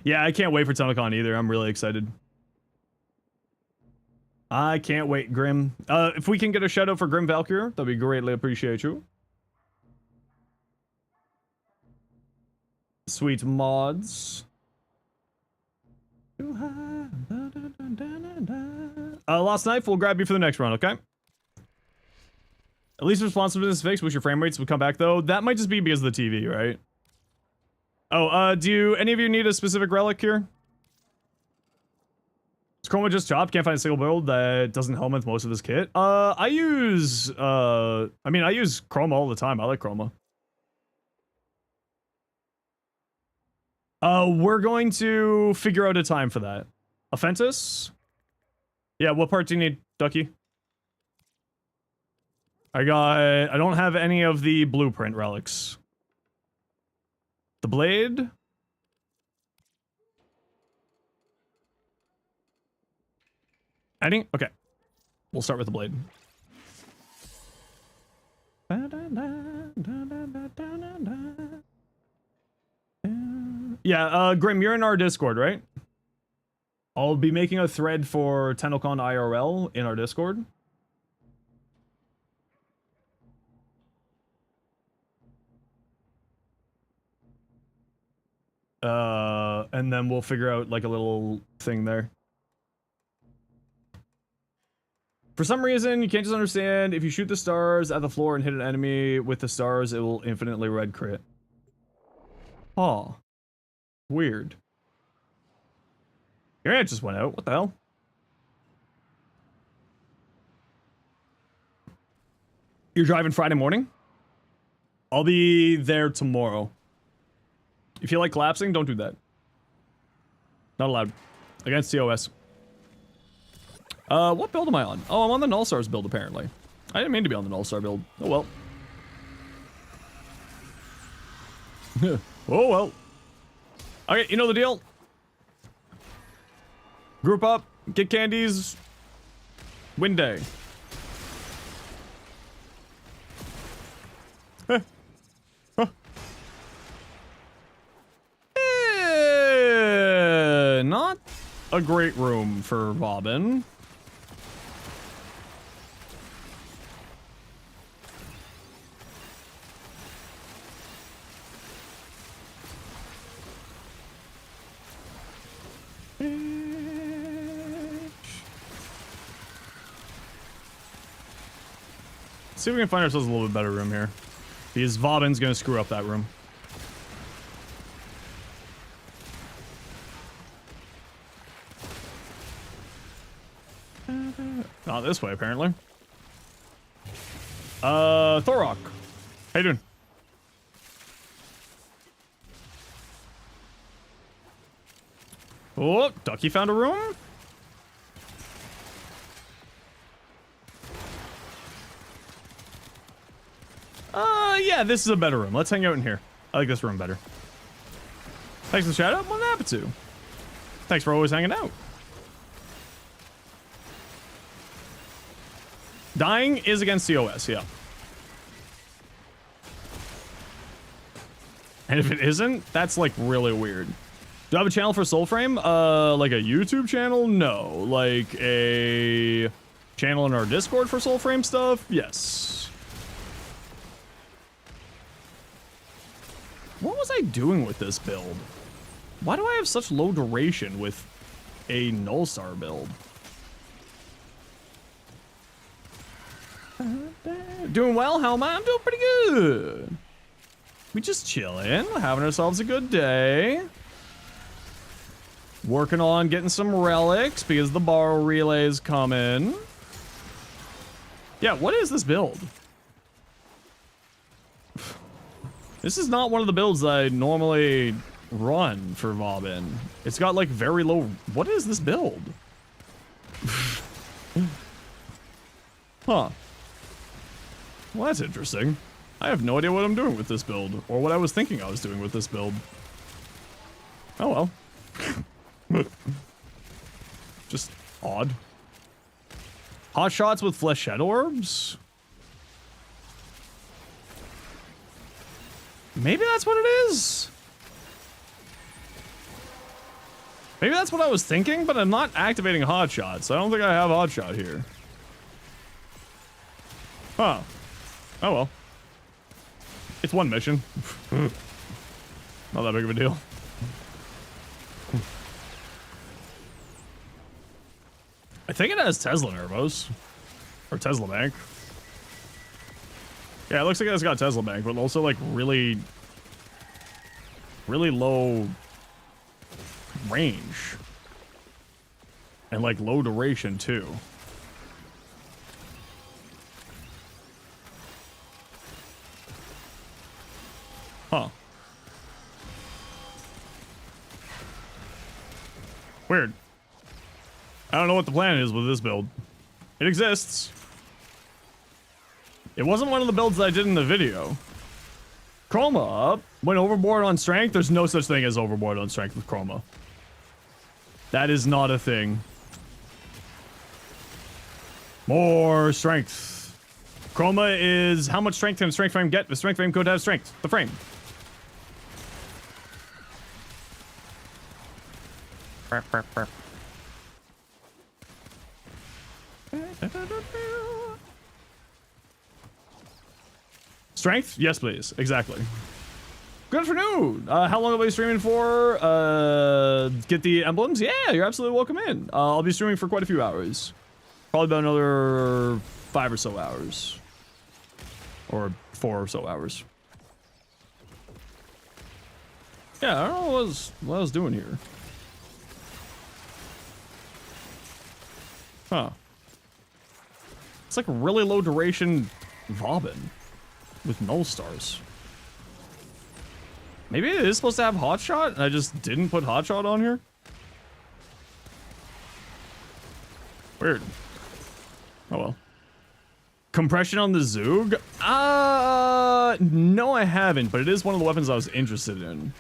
Yeah, I can't wait for TENNOCON either. I'm really excited. I can't wait, Grim. If we can get a shout out for Grim Valkyr, that'd be greatly appreciate you. Sweet mods. Lost Knife, we'll grab you for the next round, okay? At least responsiveness fixed. Wish your frame rates would come back, though. That might just be because of the TV, right? Oh, do any of you need a specific relic here? Is Chroma just chopped? Can't find a single build that doesn't helmet most of his kit? I use Chroma all the time. I like Chroma. We're going to figure out a time for that. Offentus? Yeah, what part do you need, Ducky? I don't have any of the blueprint relics. The blade? Any? Okay. We'll start with the blade. Yeah, Grim, you're in our Discord, right? I'll be making a thread for TENNOCON IRL in our Discord. And then we'll figure out like a little thing there. For some reason, you can't just understand, if you shoot the stars at the floor and hit an enemy with the stars, it will infinitely red crit. Oh. Weird. Your internet just went out. What the hell? You're driving Friday morning? I'll be there tomorrow. If you like collapsing, don't do that. Not allowed. Against TOS. What build am I on? Oh, I'm on the Null Stars build, apparently. I didn't mean to be on the Null Star build. Oh, well. Oh, well. Okay, you know the deal. Group up, get candies, win day. Not a great room for Robin. See if we can find ourselves a little bit better room here. Because Vobin's gonna screw up that room. Not this way, apparently. Thorok. How you doing? Oh, Ducky found a room? Yeah, this is a better room. Let's hang out in here. I like this room better. Thanks for the shout out. What happened to? Thanks for always hanging out. Dying is against COS, yeah. And if it isn't, that's like really weird. Do I have a channel for Soulframe? Like a YouTube channel? No. Like a channel in our Discord for Soulframe stuff? Yes. What was I doing with this build? Why do I have such low duration with a Null Star build? Doing well, how am I? I'm doing pretty good. We just chilling, having ourselves a good day. Working on getting some relics because the borrow relay is coming. Yeah, what is this build? This is not one of the builds that I normally run for Vobin. It's got like very low... What is this build? Huh. Well, that's interesting. I have no idea what I'm doing with this build, or what I was thinking I was doing with this build. Oh well. Just odd. Hot shots with flechette orbs? Maybe that's what it is? Maybe that's what I was thinking, but I'm not activating hot shots. I don't think I have hot shot here. Huh. Oh well. It's one mission. Not that big of a deal. I think it has Tesla Nervos. Or Tesla Bank. Yeah, it looks like it's got Tesla Bank, but also like really low range. And like low duration too. Huh. Weird. I don't know what the plan is with this build. It exists. It wasn't one of the builds that I did in the video. Chroma up. Went overboard on strength. There's no such thing as overboard on strength with Chroma. That is not a thing. More strength. Chroma is how much strength can a strength frame get? The strength frame could have strength. The frame. Strength? Yes, please. Exactly. Good afternoon. How long will I be streaming for? Get the emblems? Yeah, you're absolutely welcome in. I'll be streaming for quite a few hours. Probably about another 5 or so hours. Or 4 or so hours. Yeah, I don't know what I was doing here. Huh. It's like a really low duration Vobin with null stars. Maybe it is supposed to have hotshot and I just didn't put hotshot on here? Weird. Oh well. Compression on the Zoog? No I haven't, but it is one of the weapons I was interested in.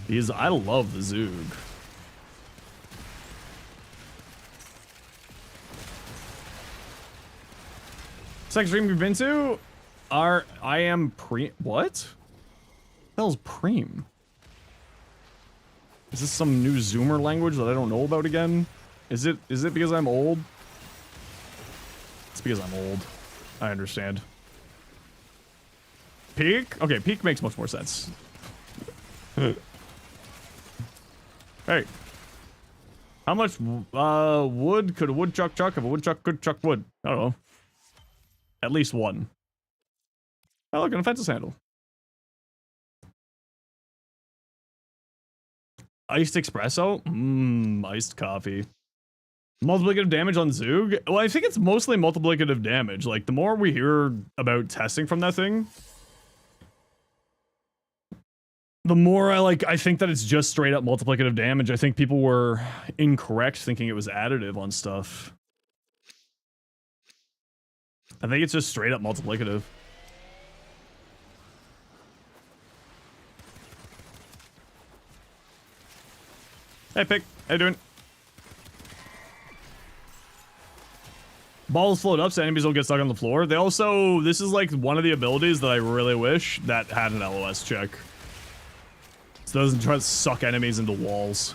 Because I love the Zoog. Second stream you've been to? I am Preem. What? The hell's Preem? Is this some new Zoomer language that I don't know about again? Is it because I'm old? It's because I'm old. I understand. Peak? Okay, peak makes much more sense. Hey. How much wood could a woodchuck chuck if a woodchuck could chuck wood? I don't know. At least one. Oh, look, an offensive handle. Iced espresso? Iced coffee. Multiplicative damage on Zoog? Well, I think it's mostly multiplicative damage. Like, the more we hear about testing from that thing, the more I think that it's just straight up multiplicative damage. I think people were incorrect thinking it was additive on stuff. I think it's just straight up multiplicative. Hey, Pick. How you doing? Balls float up so enemies don't get stuck on the floor. They also... This is like one of the abilities that I really wish that had an LOS check. So it doesn't try to suck enemies into walls.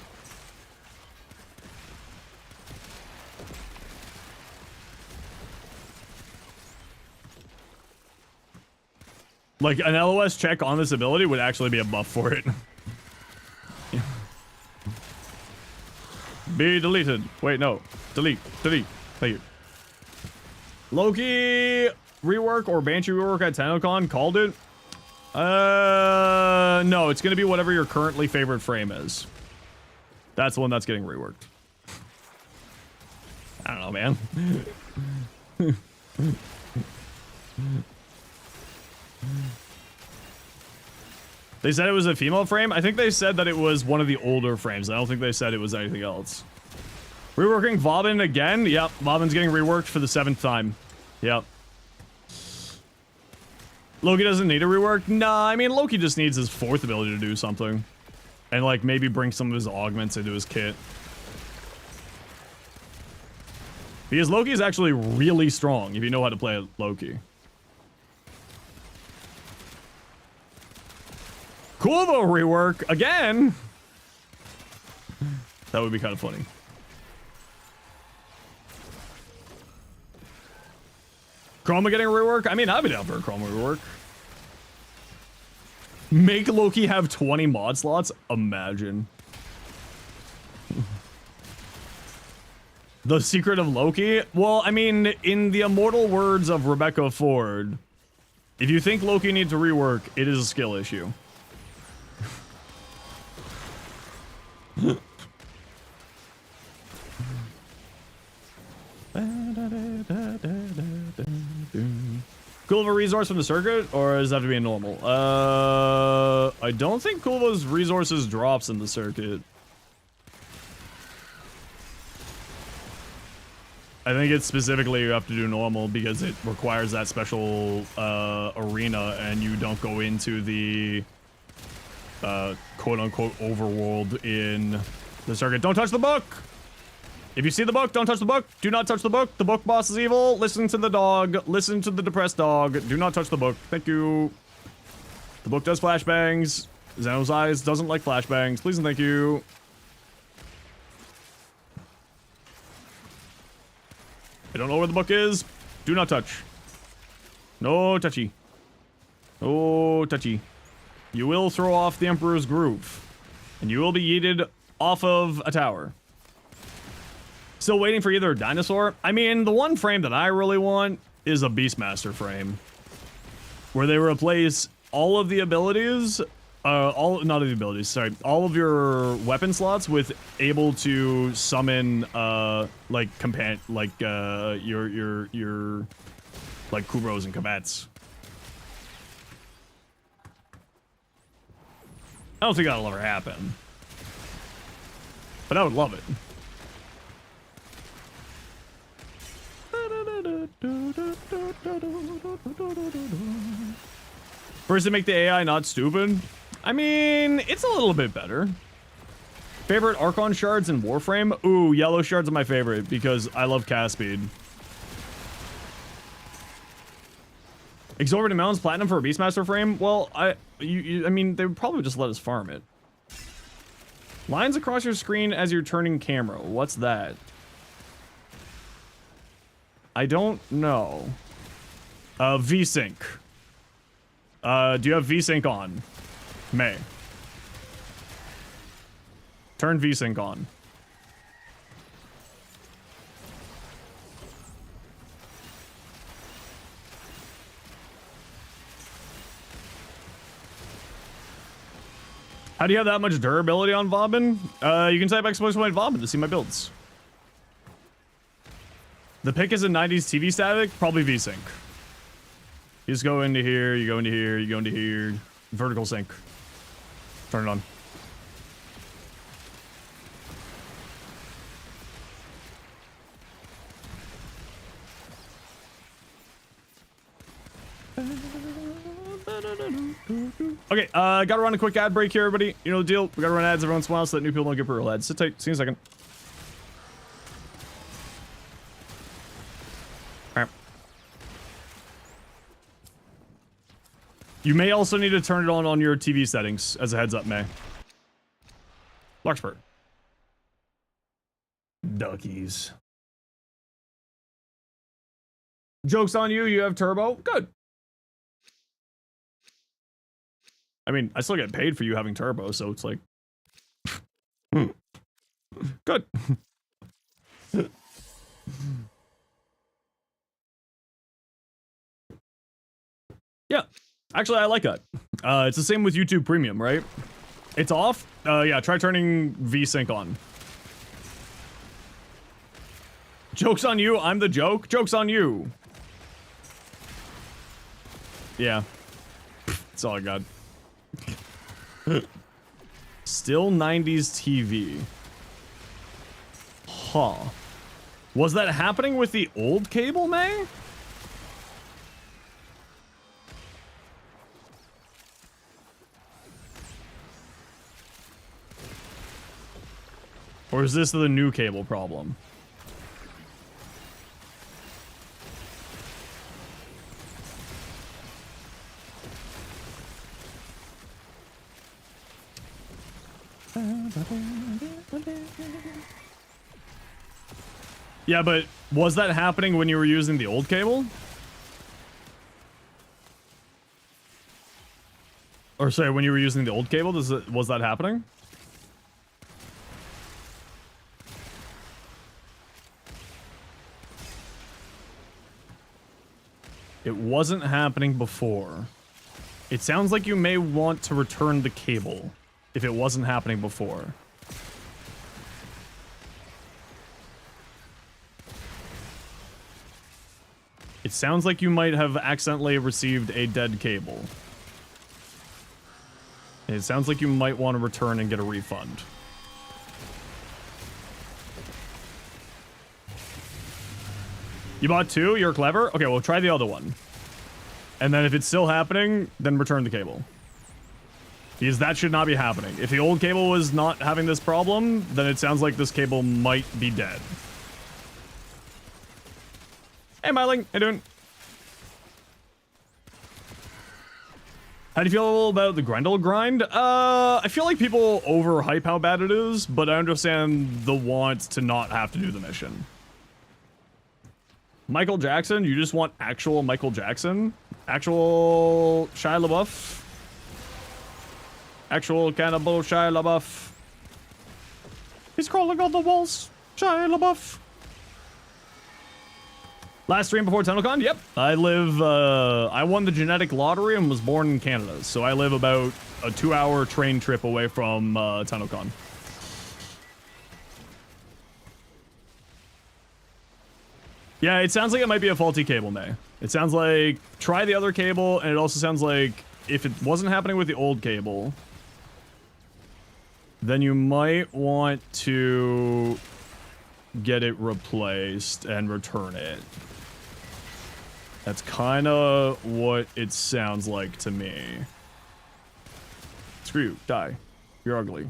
Like, an LOS check on this ability would actually be a buff for it. Be deleted. Wait, no. Delete. Delete. Thank you. Loki rework or Banshee rework at TENNOCON called it? No, it's gonna be whatever your currently favorite frame is. That's the one that's getting reworked. I don't know, man. They said it was a female frame. I think they said that it was one of the older frames. I don't think they said it was anything else. Reworking Vauban again? Yep, Vauban's getting reworked for the 7th time. Yep. Loki doesn't need a rework? Nah, I mean, Loki just needs his 4th ability to do something. And, like, maybe bring some of his augments into his kit. Because Loki is actually really strong if you know how to play Loki. Kuvo rework again. That would be kind of funny. Chroma getting a rework? I mean, I'd be down for a Chroma rework. Make Loki have 20 mod slots? Imagine. The secret of Loki? Well, I mean, in the immortal words of Rebecca Ford, if you think Loki needs a rework, it is a skill issue. Cool of a resource from the circuit, or does that have to be a normal? I don't think Kulva's resources drops in the circuit. I think it's specifically you have to do normal because it requires that special arena, and you don't go into the quote-unquote overworld in the circuit. Don't touch the book! If you see the book, don't touch the book. Do not touch the book. The book boss is evil. Listen to the dog. Listen to the depressed dog. Do not touch the book. Thank you. The book does flashbangs. Zeno's eyes doesn't like flashbangs. Please and thank you. I don't know where the book is. Do not touch. No touchy. No touchy. You will throw off the Emperor's Groove. And you will be yeeted off of a tower. Still waiting for either a dinosaur. I mean, the one frame that I really want is a Beastmaster frame. Where they replace all of the abilities, all of your weapon slots with able to summon, your like, Kubros and Kabats. I don't think that'll ever happen. But I would love it. First to make the AI not stupid. I mean, it's a little bit better. Favorite Archon shards in Warframe? Ooh, yellow shards are my favorite because I love cast speed. Exorbitant amounts platinum for a Beastmaster frame? Well, I mean, they would probably just let us farm it. Lines across your screen as you're turning camera. What's that? I don't know. VSync. Do you have VSync on? May. Turn VSync on. How do you have that much durability on Vauban? You can type !Vauban to see my builds. The pick is a 90s TV static, probably VSync. You just go into here, you go into here, you go into here. Vertical sync. Turn it on. Okay, gotta run a quick ad break here, everybody. You know the deal. We gotta run ads every once in a while so that new people don't get real ads. Sit tight. See you in a second. You may also need to turn it on your TV settings as a heads up, May. Larkspur. Duckies. Joke's on you, you have turbo? Good. I mean, I still get paid for you having turbo, so it's like... Good. Yeah. Actually, I like that. It's the same with YouTube Premium, right? It's off? Yeah, try turning VSync on. Joke's on you, I'm the joke. Joke's on you. Yeah. That's all I got. Still 90s TV. Huh. Was that happening with the old cable, May? Or is this the new cable problem? Yeah, but was that happening when you were using the old cable? Or sorry, when you were using the old cable, was that happening? It wasn't happening before. It sounds like you may want to return the cable if it wasn't happening before. It sounds like you might have accidentally received a dead cable. It sounds like you might want to return and get a refund. You bought two? You're clever? Okay, well, try the other one. And then if it's still happening, then return the cable. Because that should not be happening. If the old cable was not having this problem, then it sounds like this cable might be dead. Hey, Myling. How you doing? How do you feel about the Grendel grind? I feel like people overhype how bad it is, but I understand the want to not have to do the mission. Michael Jackson? You just want actual Michael Jackson? Actual Shia LaBeouf? Actual cannibal Shia LaBeouf? He's crawling on the walls. Shia LaBeouf. Last stream before TENNOCON? Yep. I won the genetic lottery and was born in Canada. So I live about a 2-hour train trip away from TENNOCON. Yeah, it sounds like it might be a faulty cable, May. It sounds like try the other cable, and it also sounds like if it wasn't happening with the old cable, then you might want to get it replaced and return it. That's kind of what it sounds like to me. Screw you. Die. You're ugly.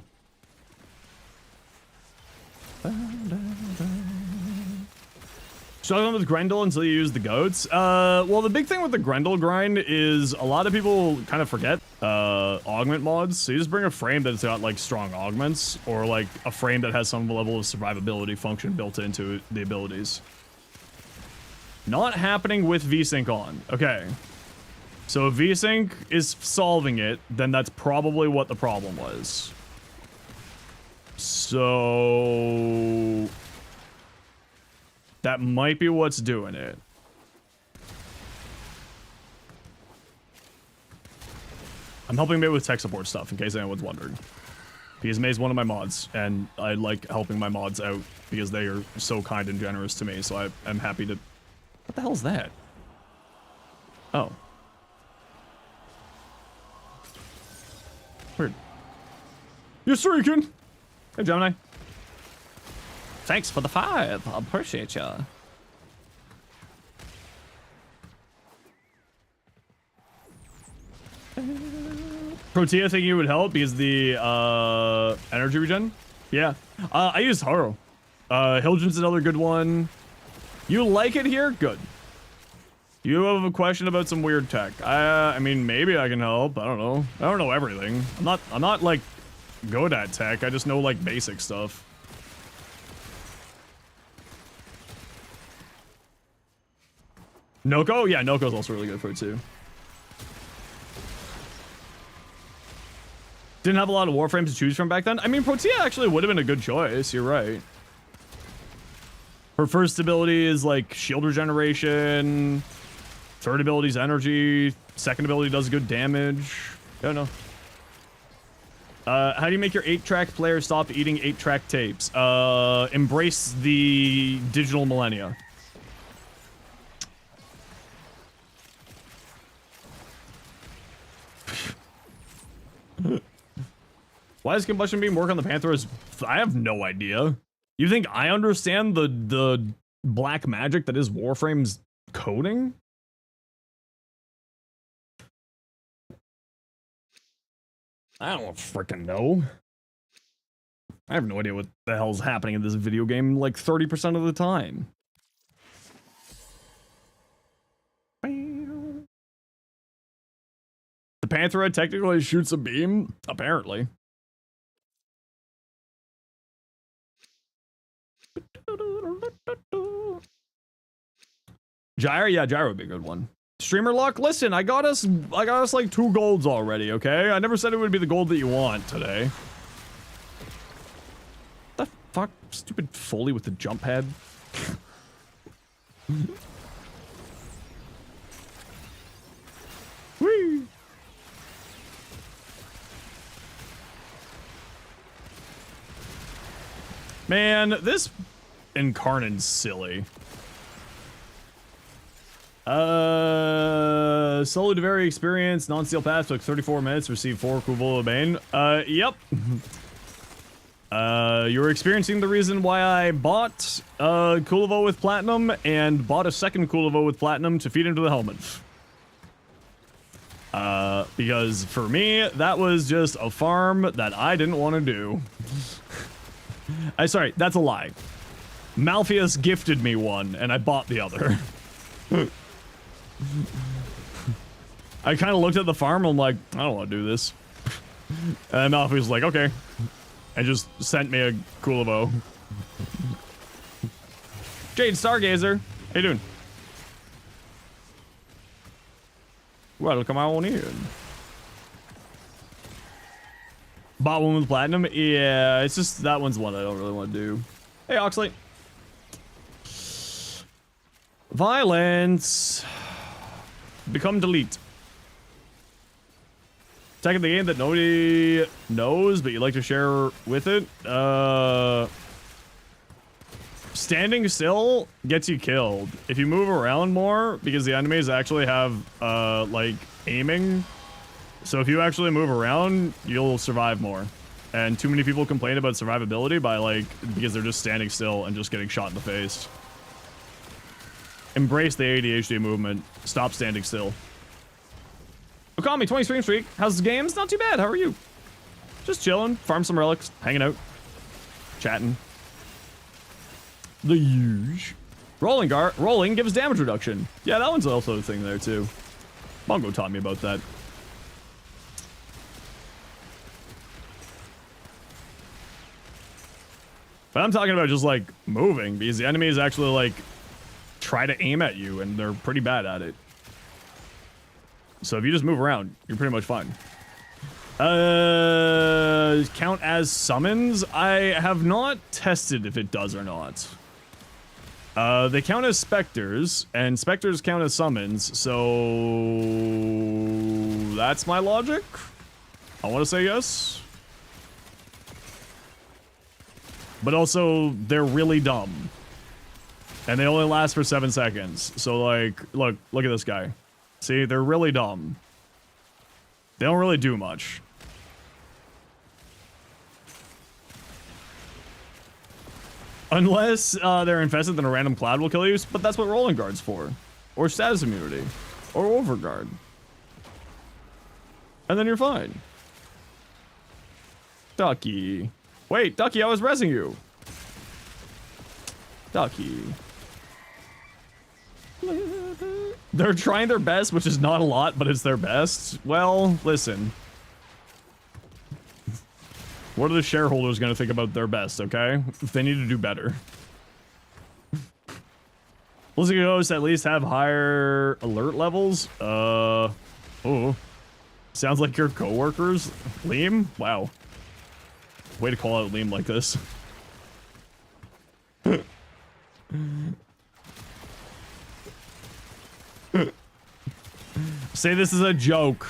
Struggling with Grendel until you use the goats? Well, the big thing with the Grendel grind is a lot of people kind of forget augment mods. So you just bring a frame that's got like strong augments, or like a frame that has some level of survivability function built into the abilities. Not happening with VSync on. Okay. So if VSync is solving it, then that's probably what the problem was. So that might be what's doing it. I'm helping May with tech support stuff, in case anyone's wondering. Because May's one of my mods, and I like helping my mods out because they are so kind and generous to me, so I'm happy to... What the hell is that? Oh. Weird. You're streaking! Hey, Gemini. Thanks for the 5. I appreciate ya. Protea thinking it would help because the energy regen? Yeah. I use Haro. Hilgen's another good one. You like it here? Good. You have a question about some weird tech. I mean, maybe I can help. I don't know. I don't know everything. I'm not like good at tech. I just know like basic stuff. Noko? Yeah, Noko's also really good for it too. Didn't have a lot of Warframes to choose from back then. I mean, Protea actually would have been a good choice. You're right. Her first ability is like shield regeneration. Third ability is energy. Second ability does good damage. I don't know. How do you make your 8-track player stop eating 8-track tapes? Embrace the digital millennia. Why does combustion beam work on the Panthers? I have no idea. You think I understand the black magic that is Warframe's coding? I don't freaking know. I have no idea what the hell's happening in this video game like 30% of the time. The Panthera technically shoots a beam? Apparently. Gyro? Yeah, Gyro would be a good one. Streamer luck? Listen, I got us like 2 golds already, okay? I never said it would be the gold that you want today. The fuck? Stupid Foley with the jump head. Whee! Man, this Incarnate's silly. Solo to very experienced, non-steel path took 34 minutes, received 4 Kuvula Bane. Yep. You're experiencing the reason why I bought Kulivo with Platinum and bought a second Kulivo with Platinum to feed into the helmet. Because for me, that was just a farm that I didn't want to do. Sorry, that's a lie. Malpheus gifted me one, and I bought the other. I kind of looked at the farm, and I'm like, I don't want to do this. And Malpheus was like, okay. And just sent me a Kulivo. Jade Stargazer, how you doing? Welcome on in. Bought one with Platinum? Yeah, it's just, that one's one I don't really want to do. Hey, Oxley. Violence. Become delete. Attack in the game that nobody knows, but you like to share with it. Standing still gets you killed. If you move around more, because the enemies actually have, like, aiming. So if you actually move around, you'll survive more. And too many people complain about survivability by, like, because they're just standing still and just getting shot in the face. Embrace the ADHD movement. Stop standing still. Okami, 20 stream streak. How's the games? Not too bad. How are you? Just chilling. Farm some relics. Hanging out. Chatting. The huge. Rolling gives damage reduction. Yeah, that one's also a thing there, too. Mongo taught me about that. But I'm talking about just, like, moving, because the enemies actually, like, try to aim at you, and they're pretty bad at it. So if you just move around, you're pretty much fine. Count as summons? I have not tested if it does or not. They count as specters, and specters count as summons, so that's my logic. I want to say yes. But also, they're really dumb. And they only last for 7 seconds. So, like, look at this guy. See, they're really dumb. They don't really do much. Unless they're infested, then a random cloud will kill you, but that's what Rolling Guard's for. Or status immunity. Or Overguard. And then you're fine. Ducky. Wait, Ducky, I was rezzing you. Ducky. They're trying their best, which is not a lot, but it's their best. Well, listen. What are the shareholders going to think about their best, okay? They need to do better. Blizzard hosts at least have higher alert levels. Oh. Sounds like your coworkers. Liam? Wow. Way to call out Liam like this. Say this is a joke.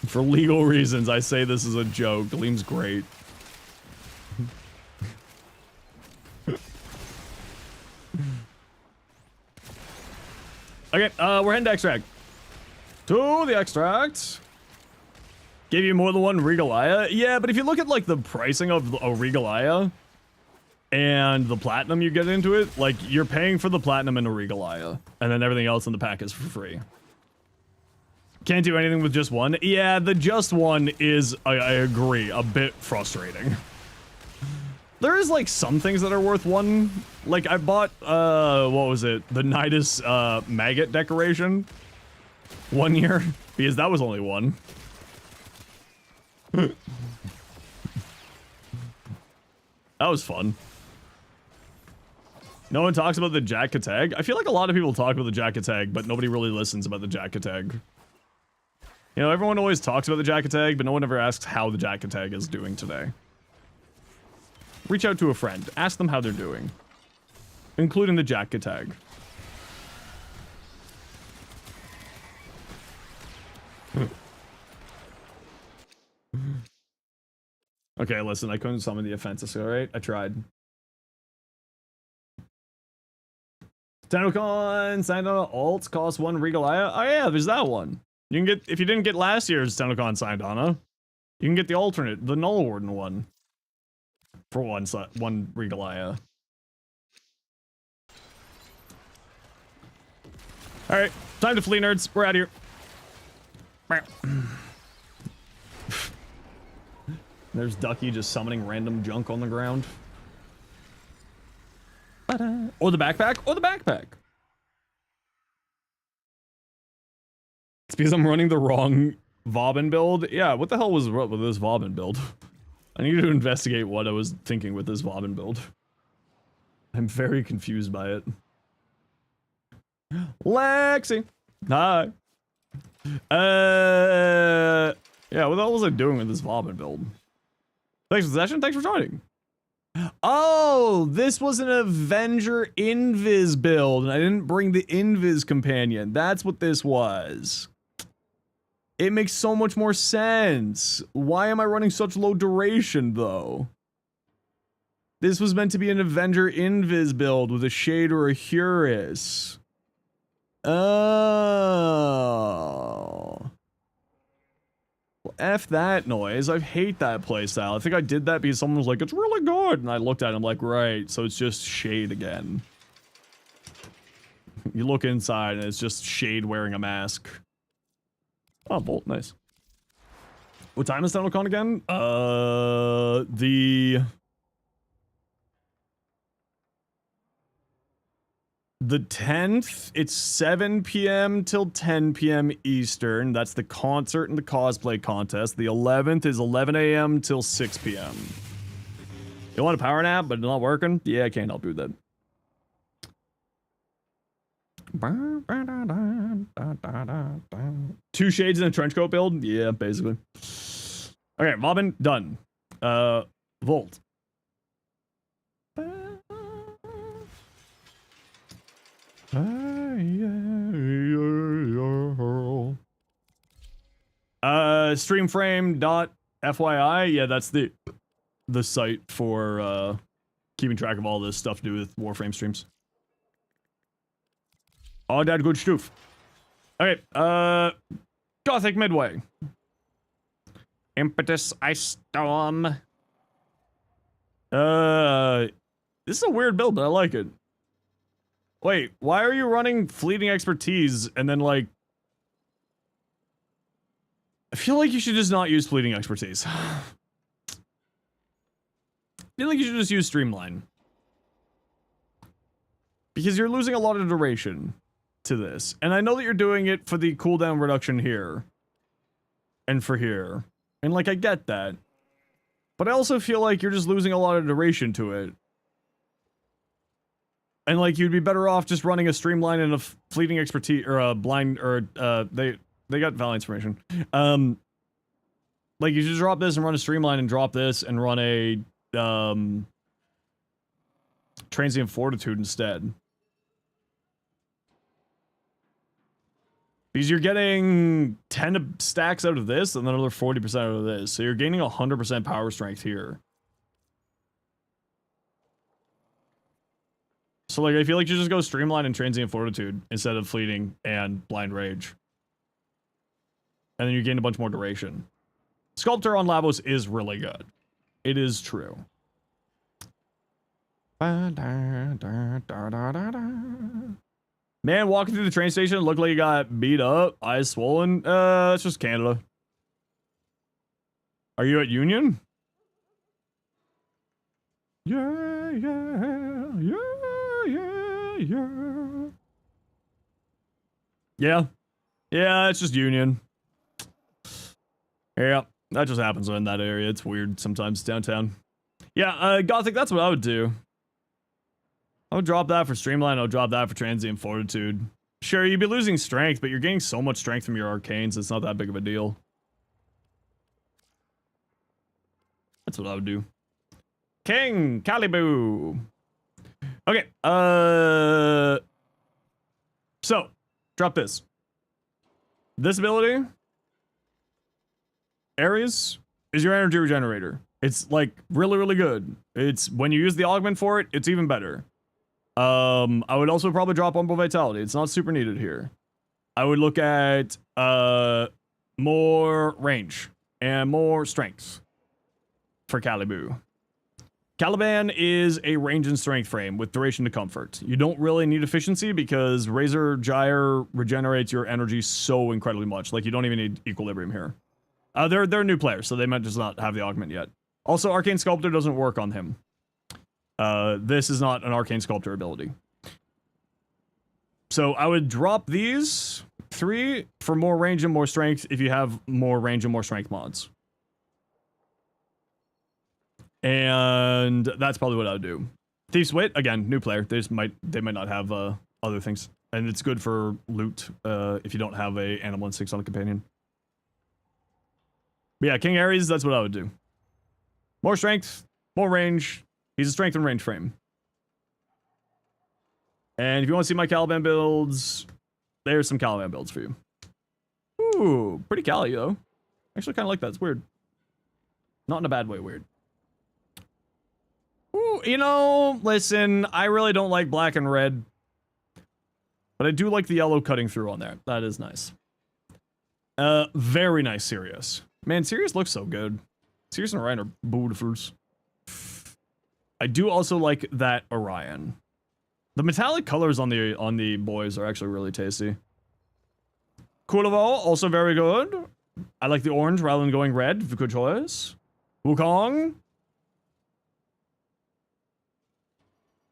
For legal reasons, I say this is a joke. Gleam's great. Okay, we're heading to extract. To the extract. Gave you more than one Regalia. Yeah, but if you look at like the pricing of a Regalia and the platinum you get into it, like you're paying for the platinum and a Regalia, and then everything else in the pack is for free. Can't do anything with just one. Yeah, the just one is, I agree, a bit frustrating. There is like some things that are worth one. Like I bought, what was it? The Nidus maggot decoration 1 year because that was only one. That was fun. No one talks about the Jack-Katag. I feel like a lot of people talk about the Jack-Katag, but nobody really listens about the Jack-Katag. You know, everyone always talks about the Jack-Katag, but no one ever asks how the Jack-Katag is doing today. Reach out to a friend. Ask them how they're doing. Including the Jack-Katag. Okay, listen, I couldn't summon the offensive, alright? I tried. TENNOCON, signed on alts, cost 1 Regalia. Oh yeah, there's that one. You can get, if you didn't get last year's TENNOCON signed on, you can get the alternate, the Null Warden one. For one Regalia. Alright, time to flee, nerds. We're out of here. There's Ducky just summoning random junk on the ground. Or the backpack, or the backpack. It's because I'm running the wrong Vauban build. Yeah, what the hell was up with this Vauban build? I need to investigate what I was thinking with this Vauban build. I'm very confused by it. Lexi! Hi! Yeah, what the hell was I doing with this Vauban build? Thanks for the session, thanks for joining. Oh, this was an Avenger Invis build, and I didn't bring the Invis companion. That's what this was. It makes so much more sense. Why am I running such low duration, though? This was meant to be an Avenger Invis build with a Shade or a Hurus. Oh. Well, F that noise. I hate that playstyle. I think I did that because someone was like, it's really good. And I looked at it, I'm like, right, so it's just Shade again. You look inside and it's just Shade wearing a mask. Oh, Bolt, nice. What time is TENNOCON again? The 10th, it's 7 p.m. till 10 p.m. Eastern. That's the concert and the cosplay contest. The 11th is 11 a.m. till 6 p.m. You want a power nap, but it's not working? Yeah, I can't help you with that. 2 shades in a trench coat build? Yeah, basically. Okay, Vauban, done. Volt. Streamframe.fyi. Yeah, that's the site for keeping track of all this stuff to do with Warframe streams. Oh, that good stuff. Okay, Gothic Midway. Impetus Ice Storm. This is a weird build, but I like it. Wait, why are you running Fleeting Expertise and then, like... I feel like you should just not use Fleeting Expertise. I feel like you should just use Streamline. Because you're losing a lot of duration to this. And I know that you're doing it for the cooldown reduction here. And for here. And, like, I get that. But I also feel like you're just losing a lot of duration to it. And, like, you'd be better off just running a Streamline and a Fleeting Expertise, or a Blind, or, they got Valiant's information. Like, you should drop this and run a Streamline and drop this and run a, Transient Fortitude instead. Because you're getting 10 stacks out of this and then another 40% out of this. So you're gaining 100% power strength here. So like I feel like you just go streamline and transient fortitude instead of fleeting and blind rage. And then you gain a bunch more duration. Sculptor on Lavos is really good. It is true. Man, walking through the train station looked like you got beat up, eyes swollen. It's just Canada. Are you at Union? Yeah, yeah, yeah, yeah, yeah. Yeah. Yeah, it's just Union. Yeah, that just happens in that area. It's weird sometimes downtown. Yeah, Gothic, that's what I would do. I would drop that for Streamline, I would drop that for Transient Fortitude. Sure, you'd be losing strength, but you're getting so much strength from your arcanes, it's not that big of a deal. That's what I would do. King Caliboo. Okay, so, drop this. This ability, Ares, is your energy regenerator. It's like really, really good. It's when you use the augment for it, it's even better. I would also probably drop Umbo Vitality. It's not super needed here. I would look at more range and more strength for Caliboo. Caliban is a range and strength frame with duration to comfort. You don't really need efficiency because Razor Gyre regenerates your energy so incredibly much. Like, you don't even need equilibrium here. They're new players, so they might just not have the augment yet. Also, Arcane Sculptor doesn't work on him. This is not an Arcane Sculptor ability. So I would drop these 3 for more range and more strength if you have more range and more strength mods. And that's probably what I would do. Thief's Wit, again, new player. They might not have other things. And it's good for loot if you don't have a Animal Instincts on a companion. But yeah, King Ares, that's what I would do. More strength, more range. He's a strength and range frame. And if you want to see my Caliban builds, there's some Caliban builds for you. Ooh, pretty Cali, though. Actually, kind of like that. It's weird. Not in a bad way weird. Ooh, you know, listen, I really don't like black and red. But I do like the yellow cutting through on there. That is nice. Very nice Sirius. Man, Sirius looks so good. Sirius and Orion are beautiful. I do also like that Orion. The metallic colors on the boys are actually really tasty. Kulavo, also very good. I like the orange rather than going red. Good choice. Wukong.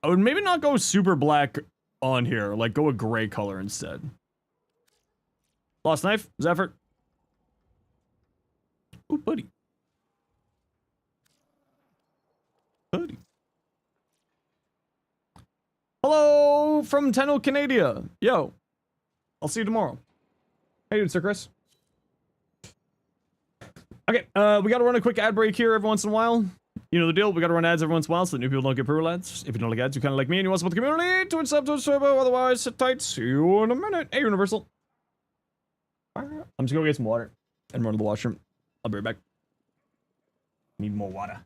I would maybe not go super black on here. Like, go a gray color instead. Lost Knife. Zephyr. Ooh, buddy. Buddy. Hello from TENNOCON, Canada. Yo. I'll see you tomorrow. How you doing, Sir Chris? Okay, we gotta run a quick ad break here every once in a while. You know the deal, we gotta run ads every once in a while so that new people don't get pro ads. If you don't like ads, you kinda like me and you want to support the community, Twitch sub, Twitch turbo, otherwise sit tight, see you in a minute. Hey, Universal. I'm just gonna get some water and run to the washroom. I'll be right back. Need more water.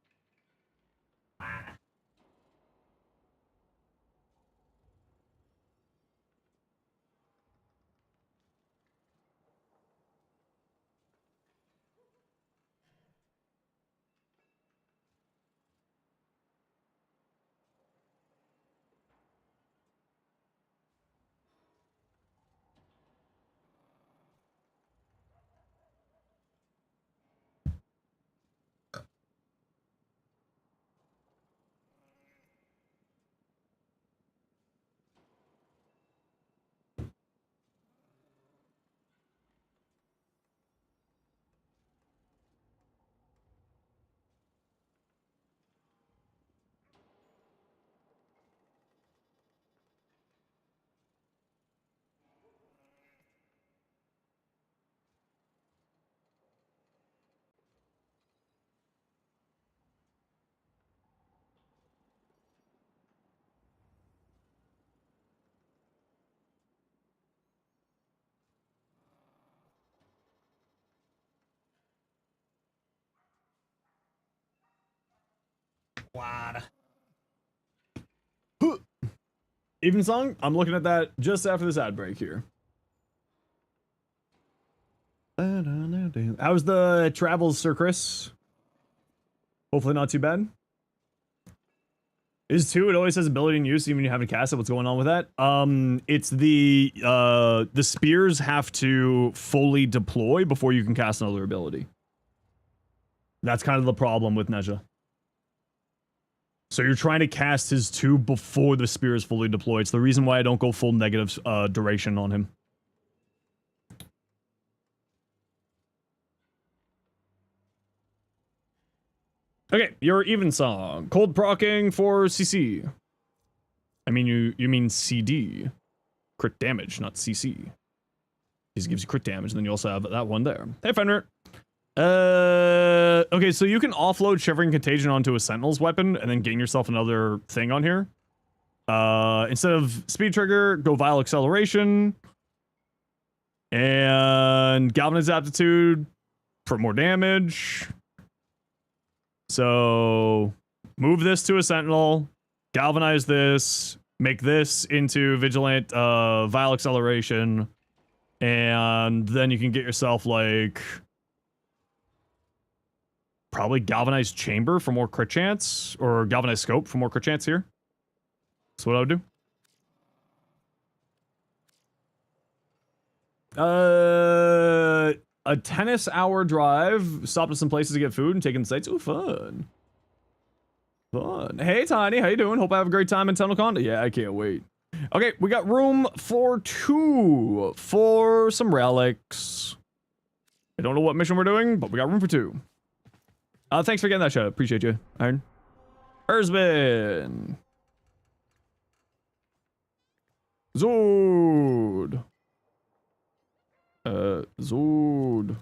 What? Even song? I'm looking at that just after this ad break here. How's the travels, Sir Chris? Hopefully not too bad. Is 2, it always has ability in use even when you haven't cast it. What's going on with that? It's the spears have to fully deploy before you can cast another ability. That's kind of the problem with Neja. So you're trying to cast his 2 before the spear is fully deployed. It's the reason why I don't go full negative duration on him. Okay, your even song. Cold procking for CC. I mean, you mean CD. Crit damage, not CC. This gives you crit damage, and then you also have that one there. Hey, Fenrir. Okay, so you can offload Shivering Contagion onto a Sentinel's weapon, and then gain yourself another thing on here. Instead of Speed Trigger, go Vile Acceleration. And Galvanize Aptitude for more damage. So, move this to a Sentinel, galvanize this, make this into Vigilant Vile Acceleration, and then you can get yourself, like, probably Galvanized Chamber for more crit chance, or Galvanized Scope for more crit chance here. That's what I would do. A tennis-hour drive, stop at some places to get food and take in the sights. Ooh, fun. Fun. Hey, Tiny, how you doing? Hope I have a great time in TENNOCON. Yeah, I can't wait. Okay, we got room for 2 for some relics. I don't know what mission we're doing, but we got room for 2. Thanks for getting that shout out. Appreciate you, Iron. Erzbin. Zord. Zord.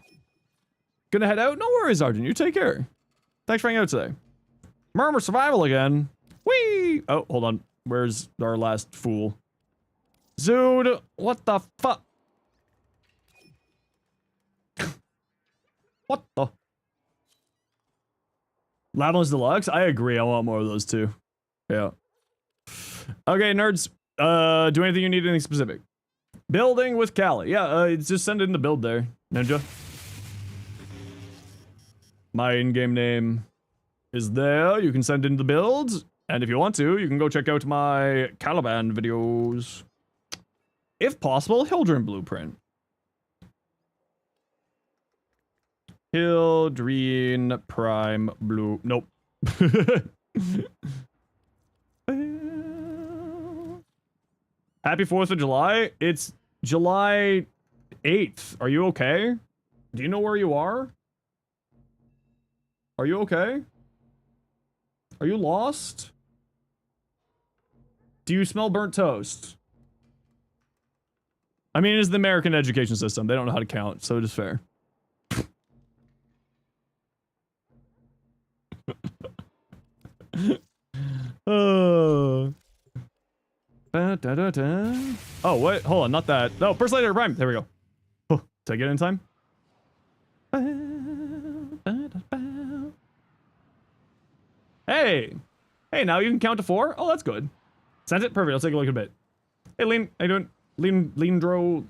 Gonna head out? No worries, Arjun. You take care. Thanks for hanging out today. Murmur survival again. Whee! Oh, hold on. Where's our last fool? Zood! What the fuck? What the? Lavos Deluxe? I agree. I want more of those too. Yeah. Okay, nerds. Do anything you need, anything specific? Building with Callie. Yeah, just send it in the build there, Ninja. My in-game name is there. You can send in the builds. And if you want to, you can go check out my Caliban videos. If possible, Hildren Blueprint. Hildren Prime Blue. Nope. Happy 4th of July. It's July 8th. Are you okay? Do you know where you are? Are you okay? Are you lost? Do you smell burnt toast? I mean, it's the American education system. They don't know how to count, so it is fair. Oh. Oh, what? Hold on, not that. No, Burst Later Prime. There we go. Oh, did I get it in time? Hey! Hey, now you can count to 4? Oh, that's good. Sent it? Perfect, I'll take a look in a bit. Hey, Lean, how you doing? Leandro?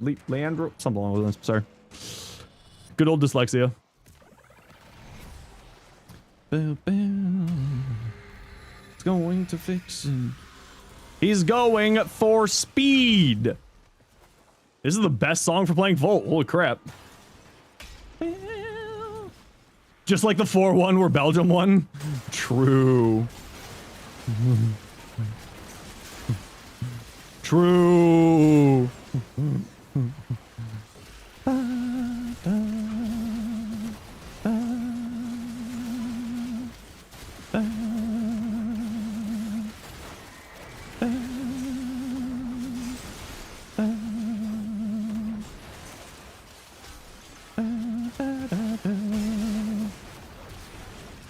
Something along with this, sorry. Good old dyslexia. It's going to fix it. He's going for speed. This is the best song for playing Volt. Holy crap. Just like the 4-1 where Belgium won. True. True.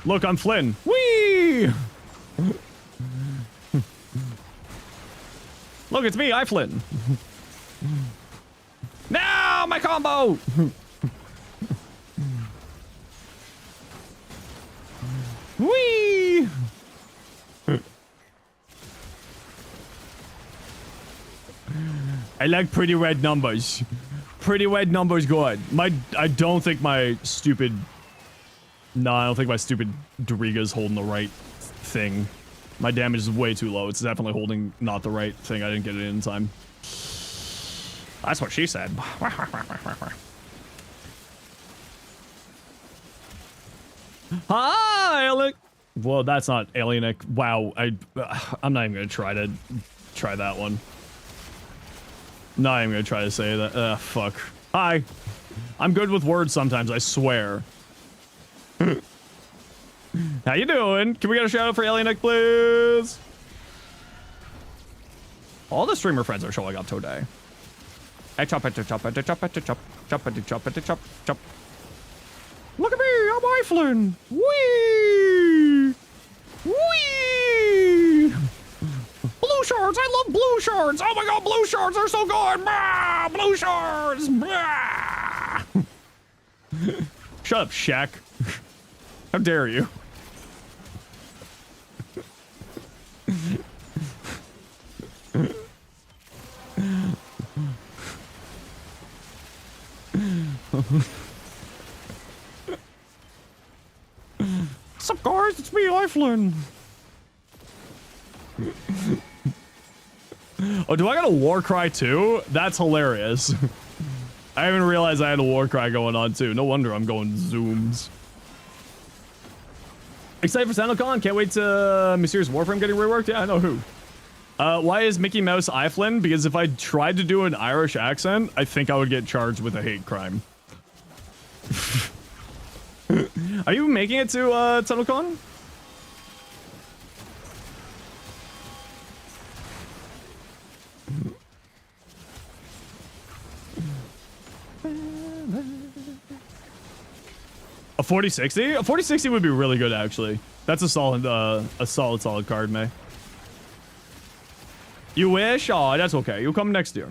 Look, I'm Flynn. Whee! Look, it's me, I Flynn. Now, my combo! Whee! I like pretty red numbers. Pretty red numbers good. I don't think my stupid... No, I don't think my stupid Doriga's holding the right thing. My damage is way too low. It's definitely holding not the right thing. I didn't get it in time. That's what she said. Hi, Alec. Well, that's not Alienic. Wow, I'm not even gonna try that one. Not even gonna try to say that. Fuck. Hi. I'm good with words sometimes, I swear. How you doing? Can we get a shout out for Alienic, please? All the streamer friends are showing up today. Hey, chop it, chop it, chop it, chop, chop it, chop it, chop, chop. Look at me, I'm Eiflin. Whee! Whee! Blue shards, I love blue shards. Oh my god, blue shards are so good. Bah! Blue shards. Bah! Shut up, Shaq. How dare you? What's up, guys? It's me, Eiflin. Oh, do I got a war cry too? That's hilarious. I haven't realized I had a war cry going on too. No wonder I'm going zooms. Excited for TENNOCON? Can't wait to Mysterious Warframe getting reworked? Yeah, I know who. Why is Mickey Mouse Eiflin? Because if I tried to do an Irish accent, I think I would get charged with a hate crime. Are you making it to TENNOCON? A 4060? A 4060 would be really good, actually. That's a solid card, May. You wish? Oh, that's okay. You'll come next year.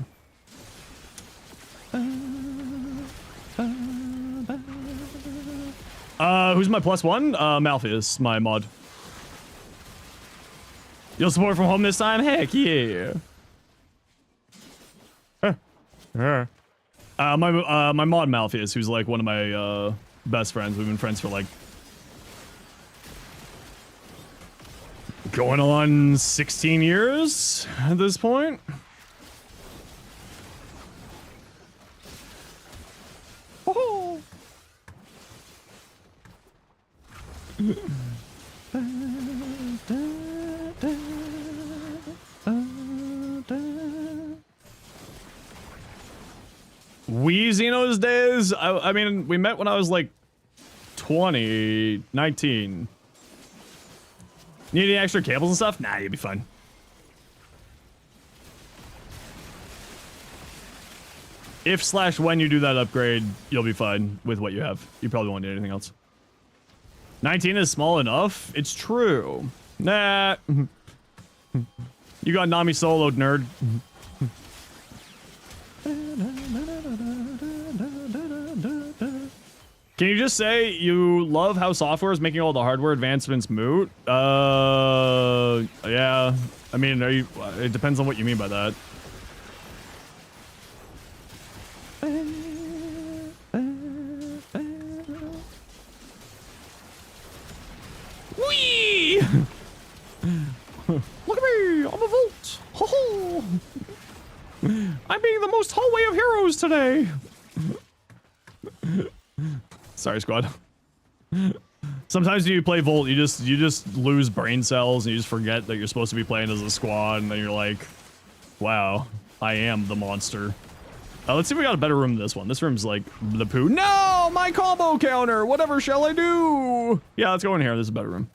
Who's my +1? Malpheus, my mod. You'll support from home this time? Heck yeah. My mod Malpheus, who's like one of my best friends. We've been friends for like going on 16 years at this point. Oh. We Xenos days? I mean, we met when I was like 20, 19. Need any extra cables and stuff? Nah, you'll be fine. If/when you do that upgrade, you'll be fine with what you have. You probably won't need anything else. 19 is small enough. It's true. Nah. You got Nami soloed, nerd. Can you just say you love how software is making all the hardware advancements moot? Yeah. I mean, it depends on what you mean by that. Whee! Look at me! I'm a Volt! Ho ho! I'm being the most hallway of heroes today! Sorry, squad. Sometimes when you play Volt, you just lose brain cells and you just forget that you're supposed to be playing as a squad, and then you're like, wow, I am the monster. Let's see if we got a better room than this one. This room's like the poo. No! My combo counter! Whatever shall I do? Yeah, let's go in here. This is a better room.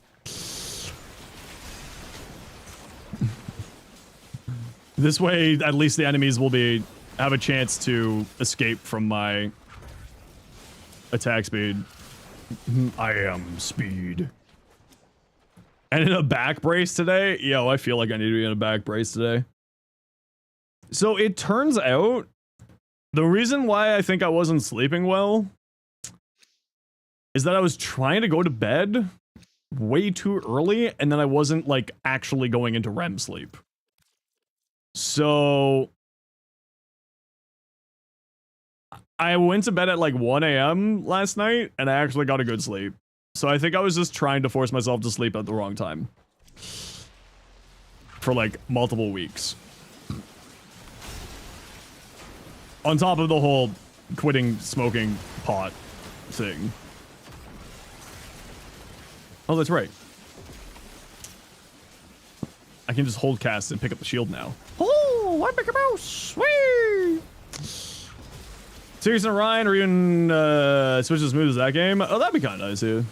This way, at least the enemies will have a chance to escape from my attack speed. I am speed. And in a back brace today? Yo, I feel like I need to be in a back brace today. So it turns out, the reason why I think I wasn't sleeping well is that I was trying to go to bed way too early, and then I wasn't, like, actually going into REM sleep. So I went to bed at like 1 a.m. last night, and I actually got a good sleep. So I think I was just trying to force myself to sleep at the wrong time. For like multiple weeks. On top of the whole quitting smoking pot thing. Oh, that's right. I can just hold cast and pick up the shield now. Oh, I pick a mouse. Sweet. Sirius and Ryan, or even switch as smooth as that game. Oh, that'd be kind of nice, too.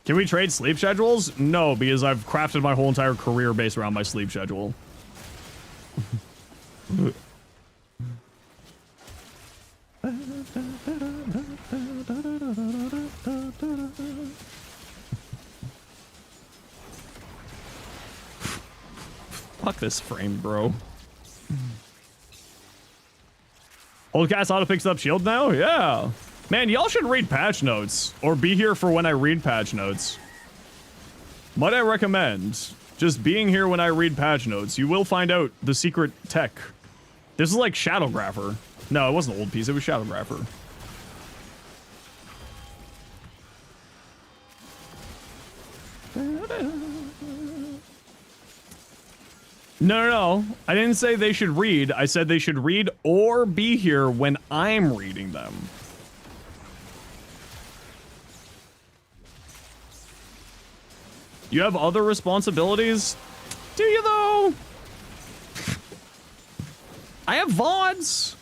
Can we trade sleep schedules? No, because I've crafted my whole entire career based around my sleep schedule. Fuck this frame, bro. Old cast auto picks up shield now? Yeah. Man, y'all should read patch notes. Or be here for when I read patch notes. Might I recommend just being here when I read patch notes. You will find out the secret tech. This is like Shadowgrapher. No, it wasn't Old Piece, it was Shadowgrapher. No. I didn't say they should read. I said they should read or be here when I'm reading them. You have other responsibilities? Do you, though? I have VODs.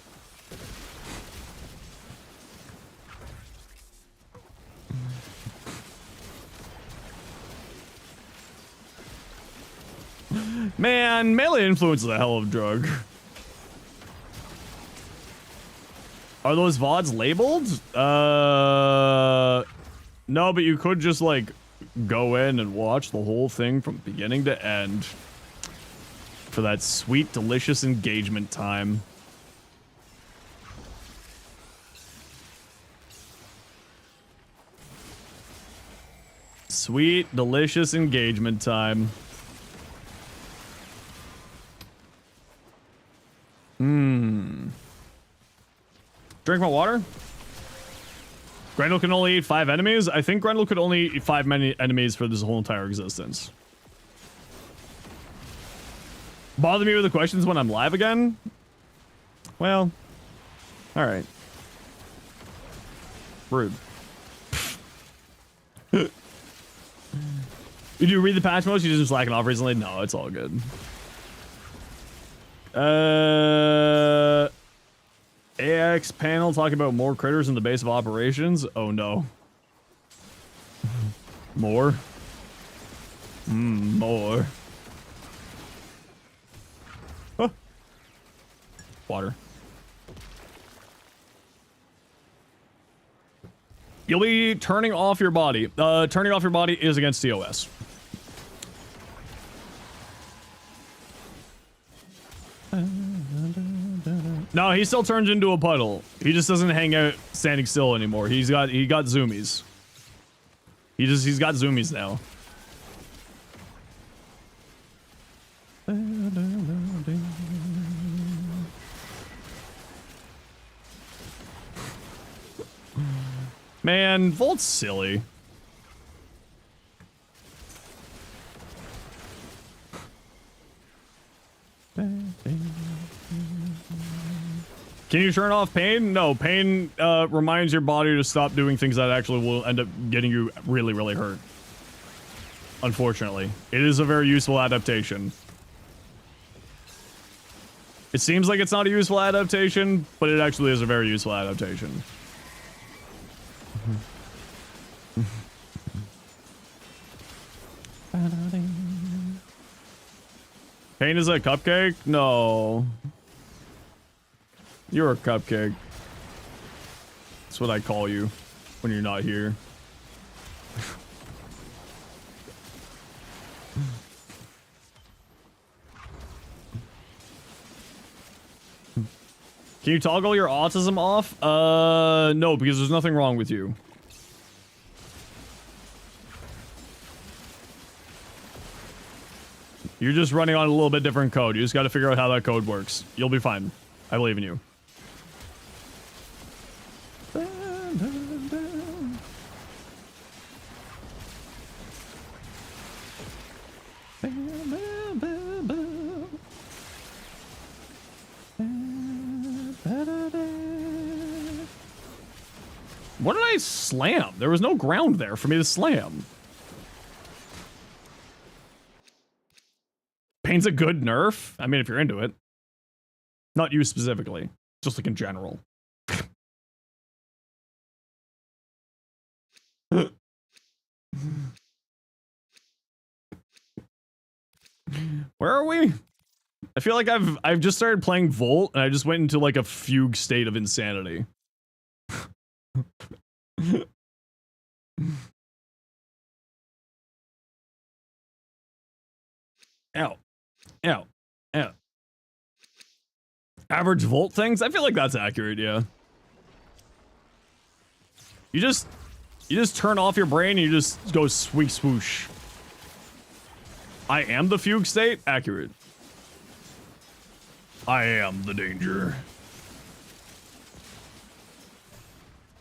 Man, melee influence is a hell of a drug. Are those VODs labeled? No, but you could just, like, go in and watch the whole thing from beginning to end. For that sweet, delicious engagement time. Sweet, delicious engagement time. Drink my water? Grendel can only eat 5 enemies? I think Grendel could only eat 5 enemies for this whole entire existence. Bother me with the questions when I'm live again? Well, alright. Rude. Did you read the patch notes? You just slacking off recently? No, it's all good. AX panel talking about more critters in the base of operations. Oh no. More? More. Huh. Water. You'll be turning off your body. Turning off your body is against TOS. No, he still turns into a puddle. He just doesn't hang out standing still anymore. He got zoomies. He's got zoomies now. Man, Volt's silly. Can you turn off pain? No, pain reminds your body to stop doing things that actually will end up getting you really, really hurt. Unfortunately. It is a very useful adaptation. It seems like it's not a useful adaptation, but it actually is a very useful adaptation. Pain is a cupcake? No. You're a cupcake. That's what I call you when you're not here. Can you toggle your autism off? No, because there's nothing wrong with you. You're just running on a little bit different code. You just got to figure out how that code works. You'll be fine. I believe in you. What did I slam? There was no ground there for me to slam. Pain's a good nerf. I mean, if you're into it. Not you specifically. Just like in general. Where are we? I feel like I've just started playing Volt and I just went into like a fugue state of insanity. Ow. Ow. Ow. Average Volt things? I feel like that's accurate, yeah. You just turn off your brain and you just go sweet swoosh. I am the fugue state? Accurate. I am the danger.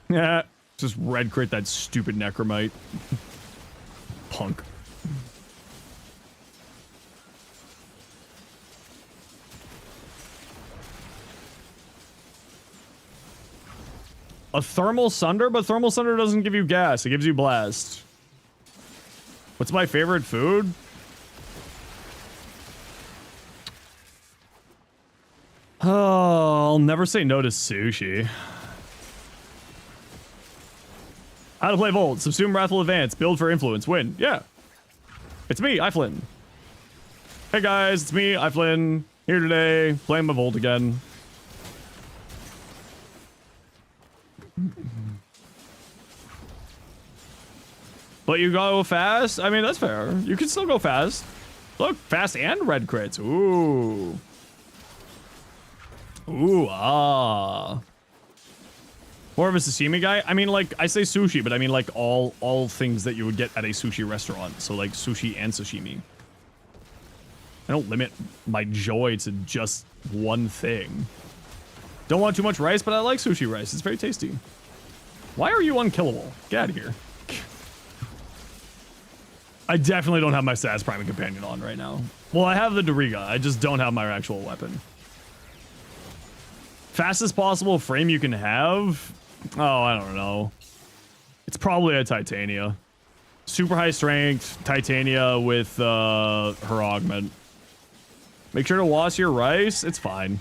Yeah, just red crit that stupid necromite. Punk. A thermal sunder? But thermal sunder doesn't give you gas, it gives you blast. What's my favorite food? Oh, I'll never say no to sushi. How to play Volt. Subsume Wrathful Advance. Build for influence. Win. Yeah. It's me, iFlynn. Hey guys, it's me, iFlynn. Here today, playing my Volt again. But you go fast? I mean, that's fair. You can still go fast. Look, fast and red crits. Ooh. Ooh, ah. More of a sashimi guy? I mean, like, I say sushi, but I mean, like, all things that you would get at a sushi restaurant. So, like, sushi and sashimi. I don't limit my joy to just one thing. Don't want too much rice, but I like sushi rice. It's very tasty. Why are you unkillable? Get out of here. I definitely don't have my Saz Priming Companion on right now. Well, I have the Doriga. I just don't have my actual weapon. Fastest possible frame you can have? Oh, I don't know. It's probably a Titania. Super high strength Titania with her augment. Make sure to wash your rice. It's fine.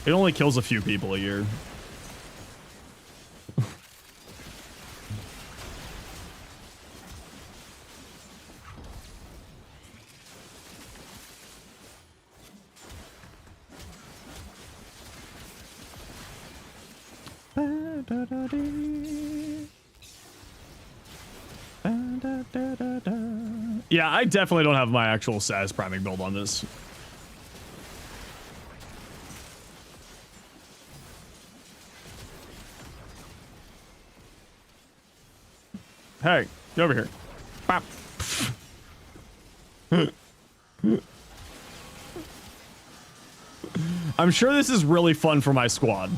It only kills a few people a year. Yeah, I definitely don't have my actual Saz priming build on this. Hey, get over here. Bop. I'm sure this is really fun for my squad.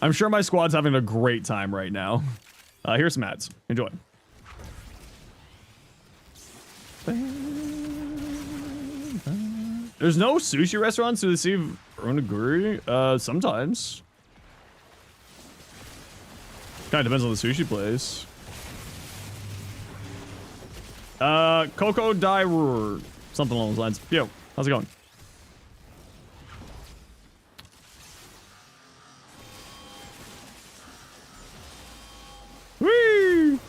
I'm sure my squad's having a great time right now. Here's some ads. Enjoy. There's no sushi restaurants to receive onigiri? Sometimes. Kind of depends on the sushi place. Coco Dai something along those lines. Yo, how's it going? Whee!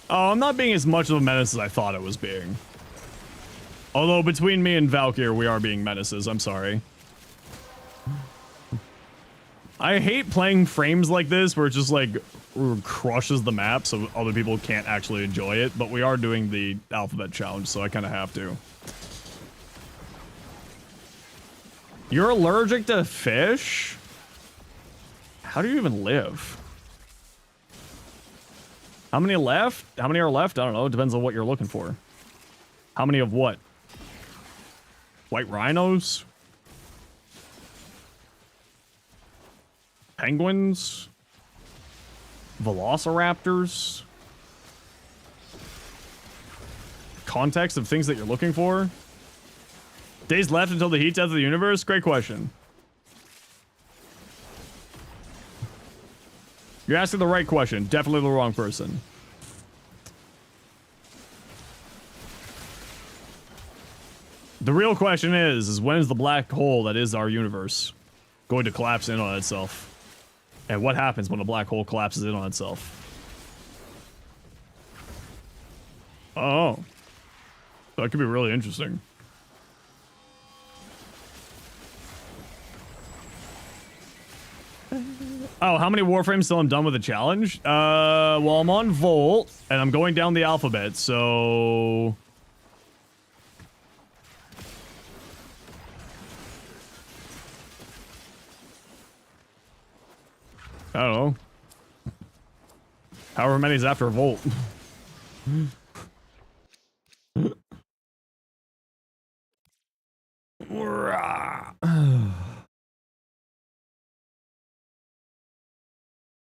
Oh, I'm not being as much of a menace as I thought it was being. Although between me and Valkyr, we are being menaces. I'm sorry. I hate playing frames like this where it just like crushes the map so other people can't actually enjoy it, but we are doing the alphabet challenge, so I kind of have to. You're allergic to fish? How do you even live? How many left? How many are left? I don't know. It depends on what you're looking for. How many of what? White rhinos? Penguins? Velociraptors? Context of things that you're looking for? Days left until the heat death of the universe? Great question. You're asking the right question. Definitely the wrong person. The real question is when is the black hole that is our universe going to collapse in on itself? And what happens when a black hole collapses in on itself? Oh. That could be really interesting. Oh, how many Warframes till I'm done with the challenge? Well, I'm on Volt, and I'm going down the alphabet, so... I don't know. However many is after Volt.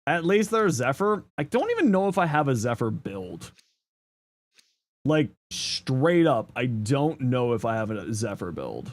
At least there's Zephyr. I don't even know if I have a Zephyr build. Like, straight up, I don't know if I have a Zephyr build.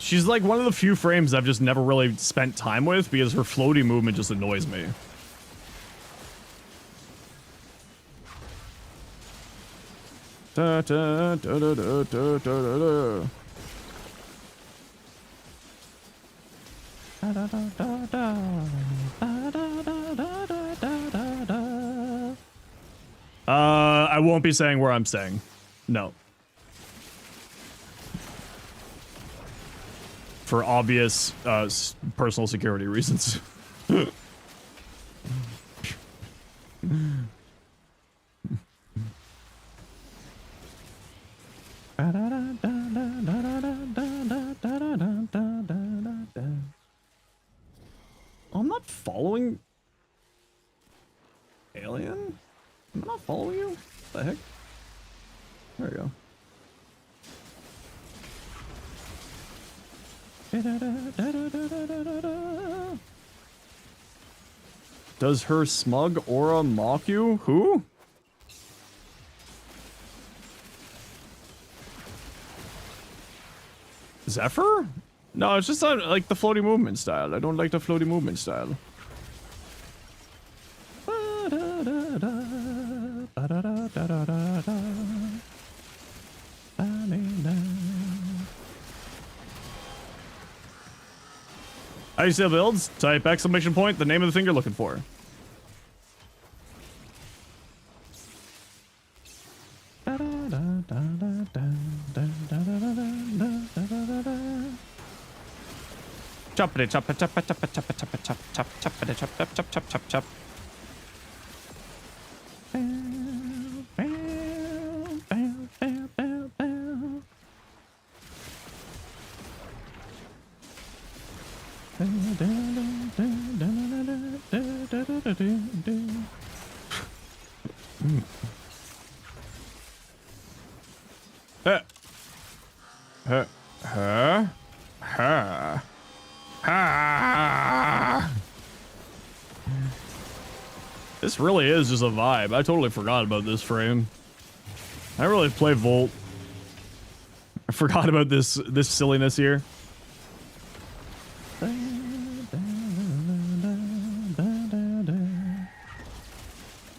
She's like one of the few frames I've just never really spent time with because her floaty movement just annoys me. Da, da, da, da, da, da, da, da. I won't be saying where I'm staying. No. For obvious personal security reasons. I'm not following... Alien? I'm not following you? What the heck? There you go. Does her smug aura mock you? Who? Zephyr? No, it's just not like the floaty movement style. I don't like the floaty movement style. How do you say builds? Type exclamation point, the name of the thing you're looking for. Choppity chop chop chop chop chop chop chop chop chop choppity chop chop chop chop chop chop. This really is just a vibe. I totally forgot about this frame. I really play Volt. I forgot about this silliness here.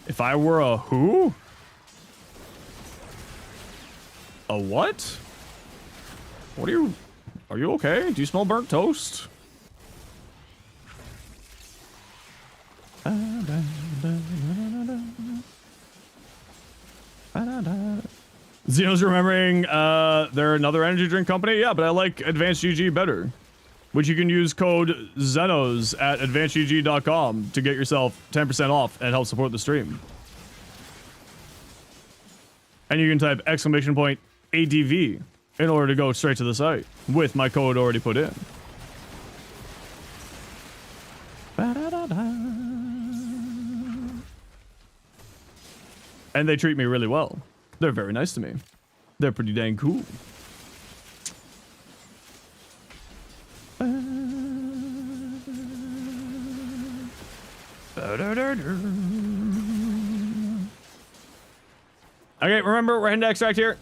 If I were a who? A what? What are you... Are you okay? Do you smell burnt toast? Zeno's remembering, they're another energy drink company? Yeah, but I like Advanced GG better. Which you can use code Zenos at advancedgg.com to get yourself 10% off and help support the stream. And you can type exclamation point ADV in order to go straight to the site with my code already put in. And they treat me really well. They're very nice to me. They're pretty dang cool. Okay, remember, we're heading to extract here.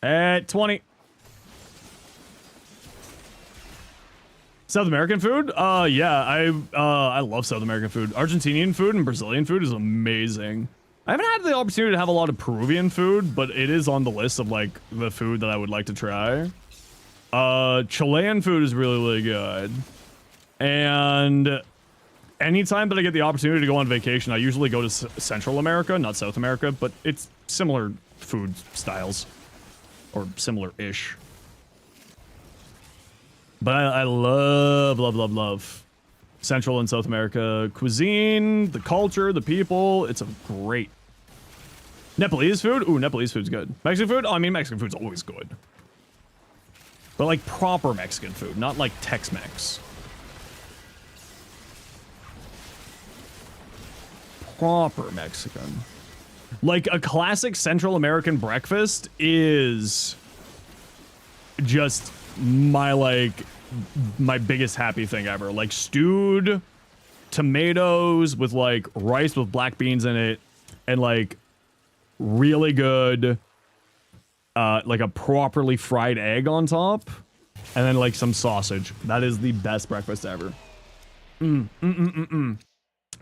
At 20. South American food? Yeah, I love South American food. Argentinian food and Brazilian food is amazing. I haven't had the opportunity to have a lot of Peruvian food, but it is on the list of, like, the food that I would like to try. Chilean food is really, really good. And anytime that I get the opportunity to go on vacation, I usually go to Central America, not South America, but it's similar food styles. Or similar-ish. But I love, love, love, love Central and South America cuisine, the culture, the people. It's a great. Nepalese food? Ooh, Nepalese food's good. Mexican food? Oh, I mean, Mexican food's always good. But like proper Mexican food, not like Tex-Mex. Proper Mexican. Like a classic Central American breakfast is just my biggest happy thing ever. Like stewed tomatoes with like rice with black beans in it and like really good like a properly fried egg on top and then like some sausage. That is the best breakfast ever. Oh,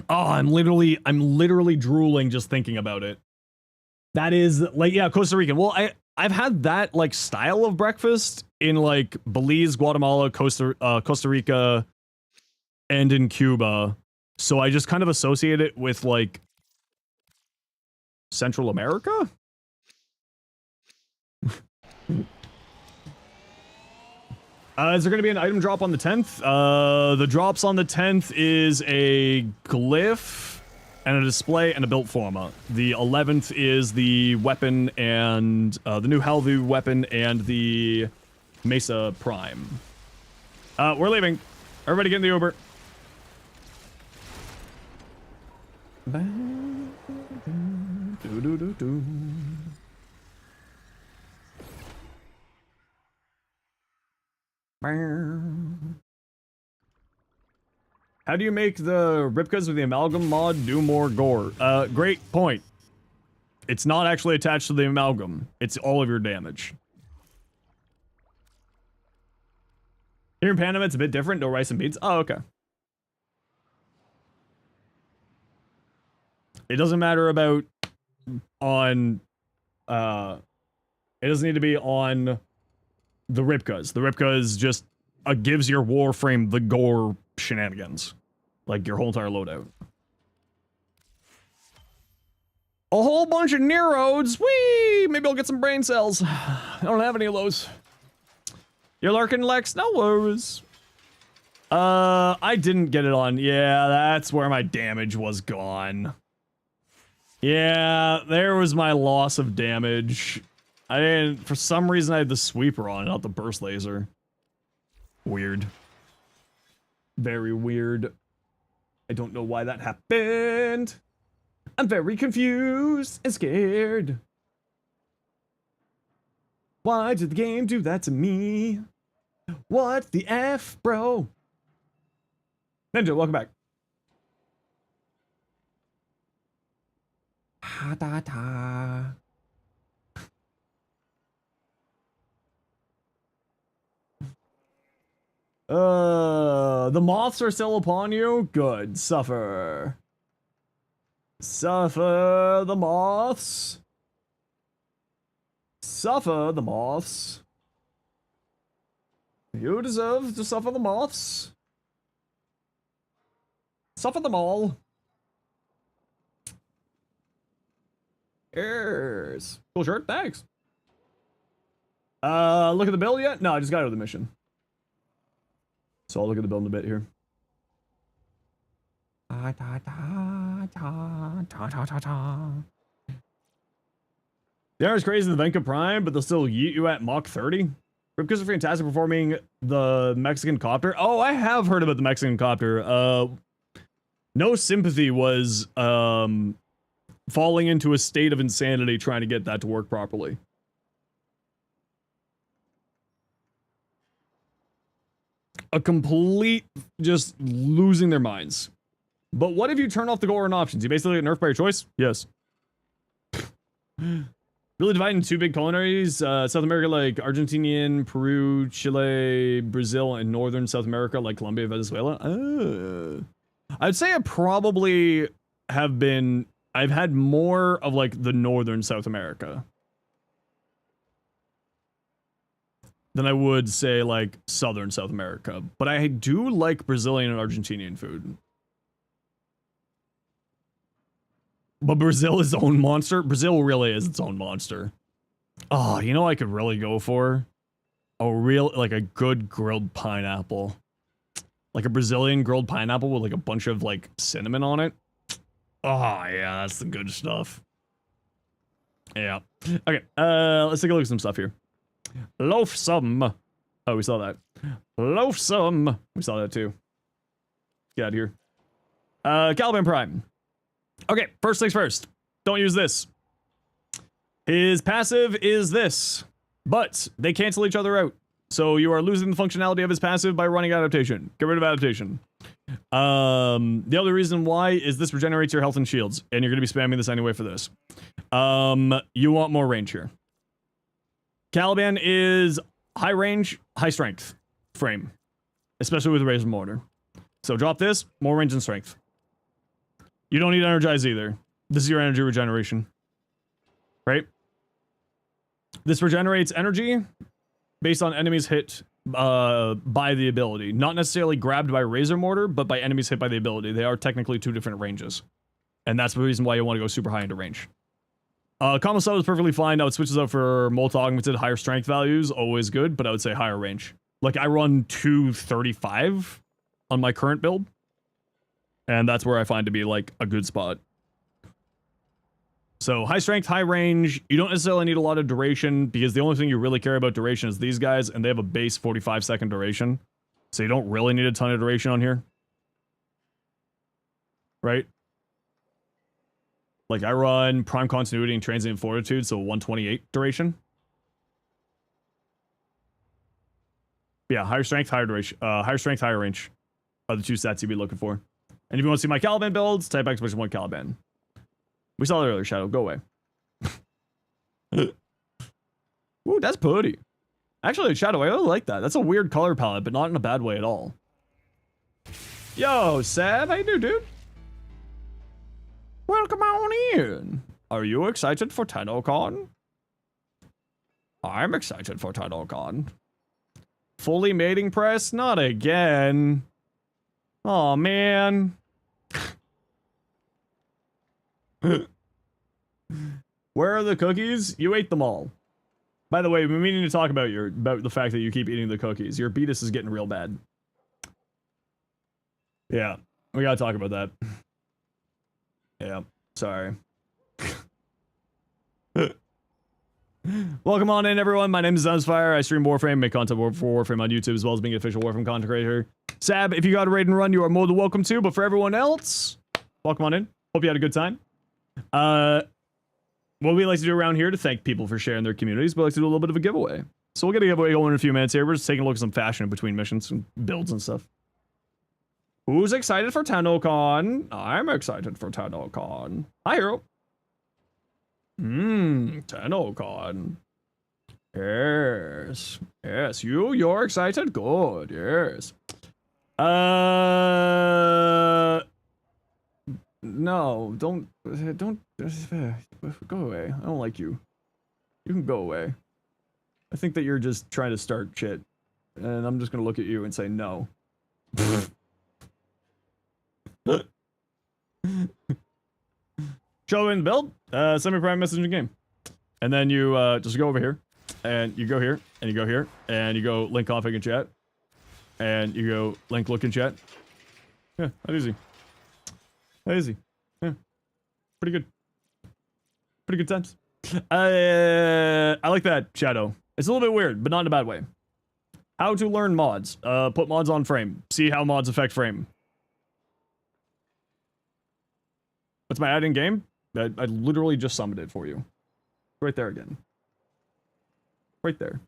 I'm literally drooling just thinking about it. That is like, yeah, Costa Rican. Well, I've had that like style of breakfast in like Belize, Guatemala, Costa Rica, and in Cuba. So I just kind of associate it with like Central America. Is there going to be an item drop on the 10th? The drops on the 10th is a glyph and a display and a built forma. The 11th is the weapon and the new Halvu weapon and the Mesa Prime. We're leaving. Everybody get in the Uber. How do you make the Ripkas with the amalgam mod do more gore? Great point. It's not actually attached to the amalgam. It's all of your damage. Here in Panama, it's a bit different. No rice and beans. Oh, okay. It doesn't matter about on, it doesn't need to be on the Ripkas. The Ripkas just gives your Warframe the gore shenanigans. Like your whole entire loadout. A whole bunch of Nerodes. Whee! Maybe I'll get some brain cells. I don't have any of those. You're lurking, Lex? No worries. I didn't get it on. Yeah, that's where my damage was gone. Yeah, there was my loss of damage. I didn't, for some reason I had the sweeper on, not the burst laser. Weird. Very weird. I don't know why that happened. I'm very confused and scared. Why did the game do that to me? What the F, bro? Ninja, welcome back. Ha da da. The moths are still upon you? Good. Suffer. Suffer the moths. Suffer the moths. You deserve to suffer the moths. Suffer them all. Yes. Cool shirt. Thanks. Look at the build yet? No, I just got out of the mission. So I'll look at the build in a bit here. The armor's crazy in the Venka Prime, but they'll still yeet you at Mach 30. Ripkis are fantastic performing the Mexican copter. Oh, I have heard about the Mexican copter. No Sympathy was falling into a state of insanity trying to get that to work properly. A complete just losing their minds. But what if you turn off the Goran options? You basically get nerfed by your choice? Yes. Really divided into two big culinaries. South America like Argentinian, Peru, Chile, Brazil, and Northern South America like Colombia, Venezuela. I'd say I probably have been... I've had more of like the Northern South America than I would say like Southern South America. But I do like Brazilian and Argentinian food. But Brazil is its own monster. Brazil really is its own monster. Oh, you know I could really go for? Like a good grilled pineapple. Like a Brazilian grilled pineapple with like a bunch of like cinnamon on it. Oh yeah, that's the good stuff. Yeah. Okay, let's take a look at some stuff here. Loathsome. Oh, we saw that. Loathsome. We saw that too. Get out of here. Caliban Prime. Okay, first things first. Don't use this. His passive is this, but they cancel each other out. So you are losing the functionality of his passive by running adaptation. Get rid of adaptation. The other reason why is this regenerates your health and shields, and you're going to be spamming this anyway for this. You want more range here. Caliban is high range, high strength frame, especially with Razor Mortar. So drop this, more range and strength. You don't need energize either. This is your energy regeneration. Right? This regenerates energy based on enemies hit by the ability. Not necessarily grabbed by Razor Mortar, but by enemies hit by the ability. They are technically two different ranges. And that's the reason why you want to go super high into range. Combo Cell is perfectly fine. Now it switches out for multi-augmented higher strength values. Always good, but I would say higher range. Like I run 235 on my current build. And that's where I find to be like a good spot. So high strength, high range. You don't necessarily need a lot of duration because the only thing you really care about duration is these guys, and they have a base 45-second duration. So you don't really need a ton of duration on here. Right? Like I run Prime Continuity and Transient Fortitude, so 128 duration. Yeah, higher strength, higher duration. Higher strength, higher range are the two stats you'd be looking for. And if you want to see my Caliban builds, type exclamation point Caliban. We saw that earlier, Shadow. Go away. Ooh, that's pretty. Actually, Shadow, I really like that. That's a weird color palette, but not in a bad way at all. Yo, Sab, how you doing, dude? Welcome on in. Are you excited for TENNOCON? I'm excited for TENNOCON. Fully mating press? Not again. Oh man. Where are the cookies? You ate them all. By the way, we're meaning to talk about the fact that you keep eating the cookies. Your beatus is getting real bad. Yeah, we gotta talk about that. Yeah, sorry. Welcome on in, everyone. My name is Zenosfire. I stream Warframe, make content for Warframe on YouTube, as well as being an official Warframe content creator. Sab, if you got a raid and run, you are more than welcome to, but for everyone else, welcome on in. Hope you had a good time. What we like to do around here to thank people for sharing their communities, we like to do a little bit of a giveaway. So we'll get a giveaway going in a few minutes here. We're just taking a look at some fashion in between missions and builds and stuff. Who's excited for TENNOCON? I'm excited for TENNOCON. Hi, hero. TENNOCON. Yes. Yes, you're excited? Good, yes. No, don't, go away. I don't like you. You can go away. I think that you're just trying to start shit. And I'm just gonna look at you and say no. show in the build, send me a private message in the game. And then you just go over here, and you go here, and you go here, and you go link config in chat, and you go link look in chat. Yeah, that easy. That easy. Yeah, pretty good. Pretty good times. I like that, Shadow. It's a little bit weird, but not in a bad way. How to learn mods. Put mods on frame. See how mods affect frame. What's my add-in game? I literally just summoned it for you. Right there again. Right there.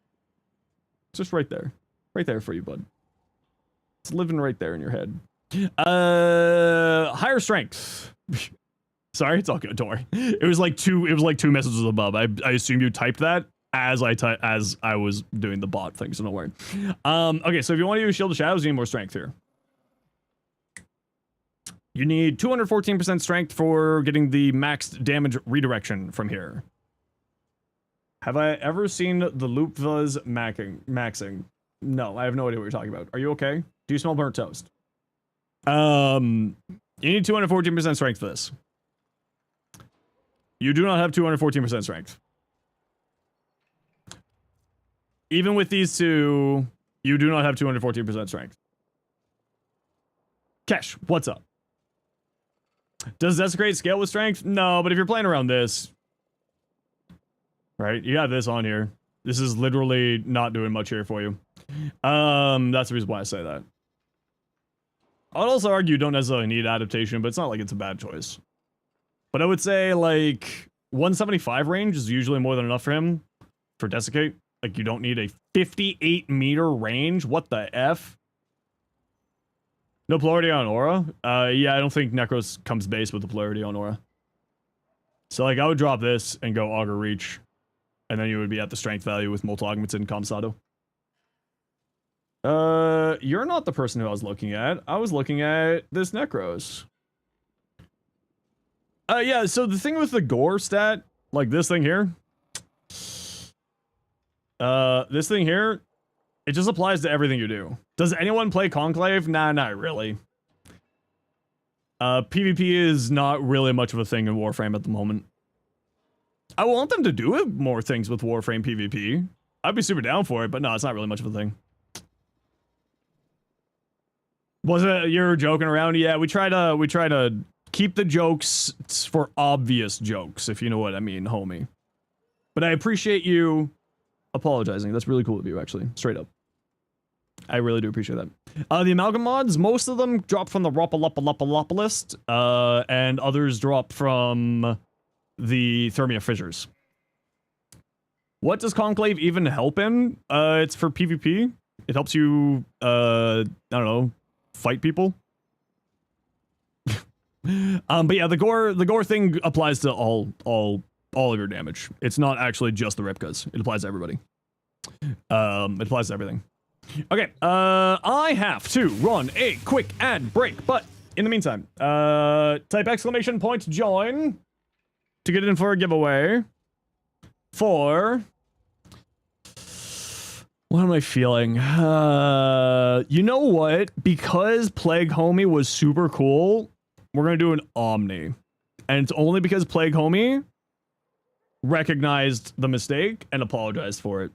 Just right there. Right there for you, bud. It's living right there in your head. Higher strength. Sorry, it's all good. Don't worry. It was like two messages above. I assume you typed that as I was doing the bot thing, so don't worry. Okay, so if you want to use Shield of Shadows, you need more strength here. You need 214% strength for getting the maxed damage redirection from here. Have I ever seen the Loop Fuzz maxing? No, I have no idea what you're talking about. Are you okay? Do you smell burnt toast? You need 214% strength for this. You do not have 214% strength. Even with these two, you do not have 214% strength. Kesh, what's up? Does Desecrate scale with strength? No, but if you're playing around this, right, you got this on here. This is literally not doing much here for you. That's the reason why I say that. I'd also argue you don't necessarily need adaptation, but it's not like it's a bad choice. But I would say, like, 175 range is usually more than enough for him for Desiccate. Like, you don't need a 58 meter range. What the F? No polarity on aura? Yeah, I don't think Necros comes base with the polarity on aura. So, like, I would drop this and go Augur Reach. And then you would be at the strength value with Molten Augments and Comsado. You're not the person who I was looking at. I was looking at this Necros. Yeah, so the thing with the gore stat, like this thing here. This thing here, it just applies to everything you do. Does anyone play Conclave? Nah, not really. PvP is not really much of a thing in Warframe at the moment. I want them to do more things with Warframe PvP. I'd be super down for it, but no, it's not really much of a thing. Wasn't it, you're joking around? Yeah, we try to keep the jokes for obvious jokes, if you know what I mean, homie. But I appreciate you apologizing. That's really cool of you, actually. Straight up. I really do appreciate that. The Amalgam mods, most of them drop from the Ropalopalopalop list, and others drop from the Thermia Fissures. What does Conclave even help in? It's for PvP. It helps you, I don't know, fight people. But yeah, the gore thing applies to all of your damage. It's not actually just the Ripkas. It applies to everybody. It applies to everything. Okay, I have to run a quick ad break, but in the meantime, type exclamation point join to get in for a giveaway for... What am I feeling? You know what? Because Plague Homie was super cool, we're gonna do an Omni. And it's only because Plague Homie recognized the mistake and apologized for it.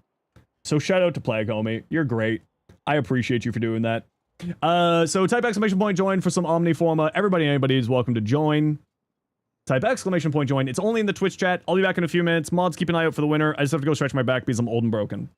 So shout out to Plague Homie. You're great. I appreciate you for doing that. So type exclamation point join for some Omni Forma. Everybody and anybody is welcome to join. Type exclamation point join. It's only in the Twitch chat. I'll be back in a few minutes. Mods, keep an eye out for the winner. I just have to go stretch my back because I'm old and broken.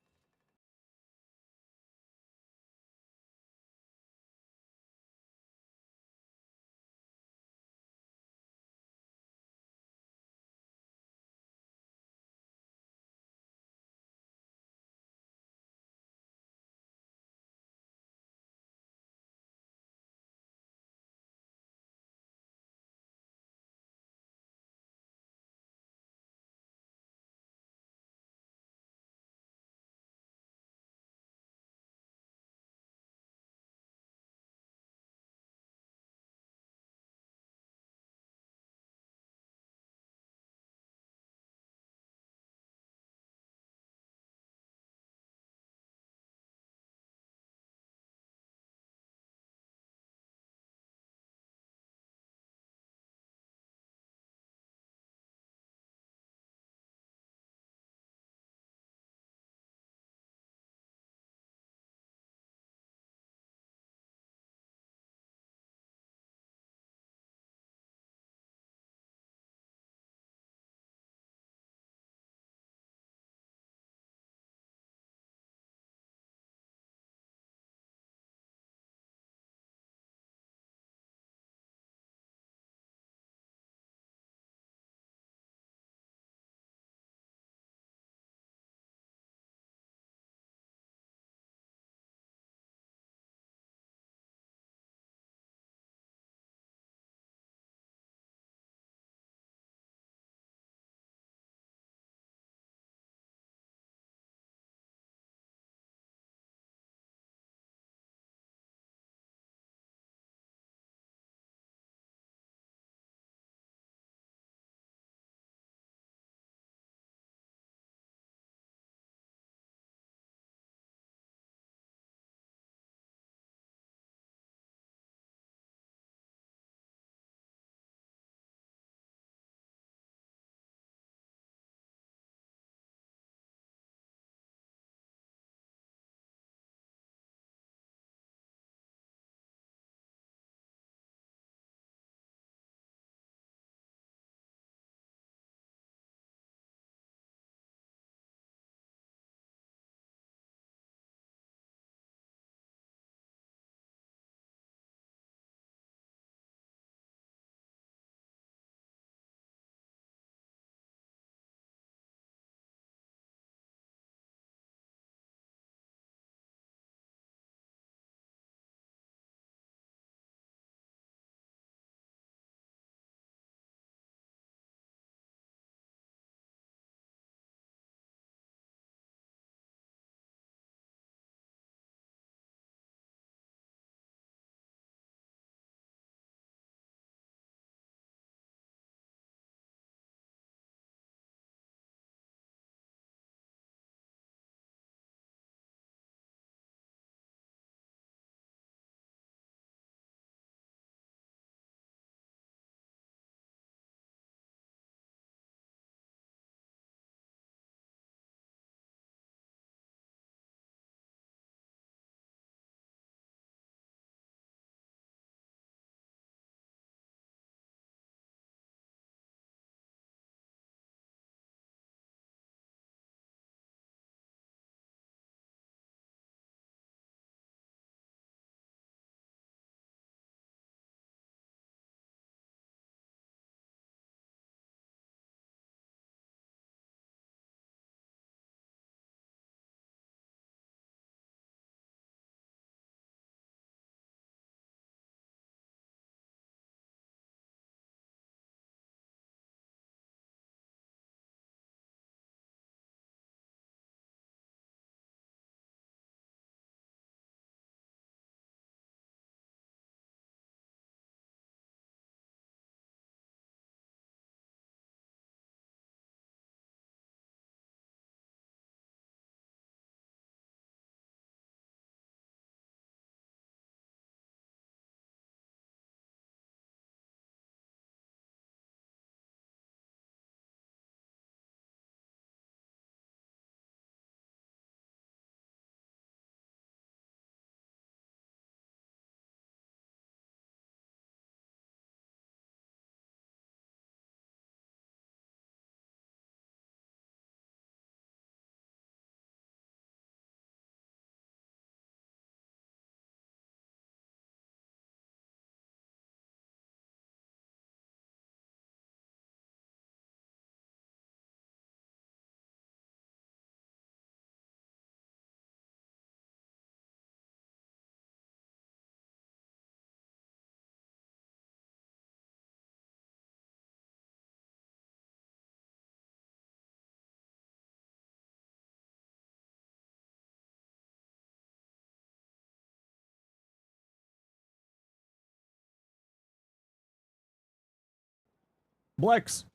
Blex.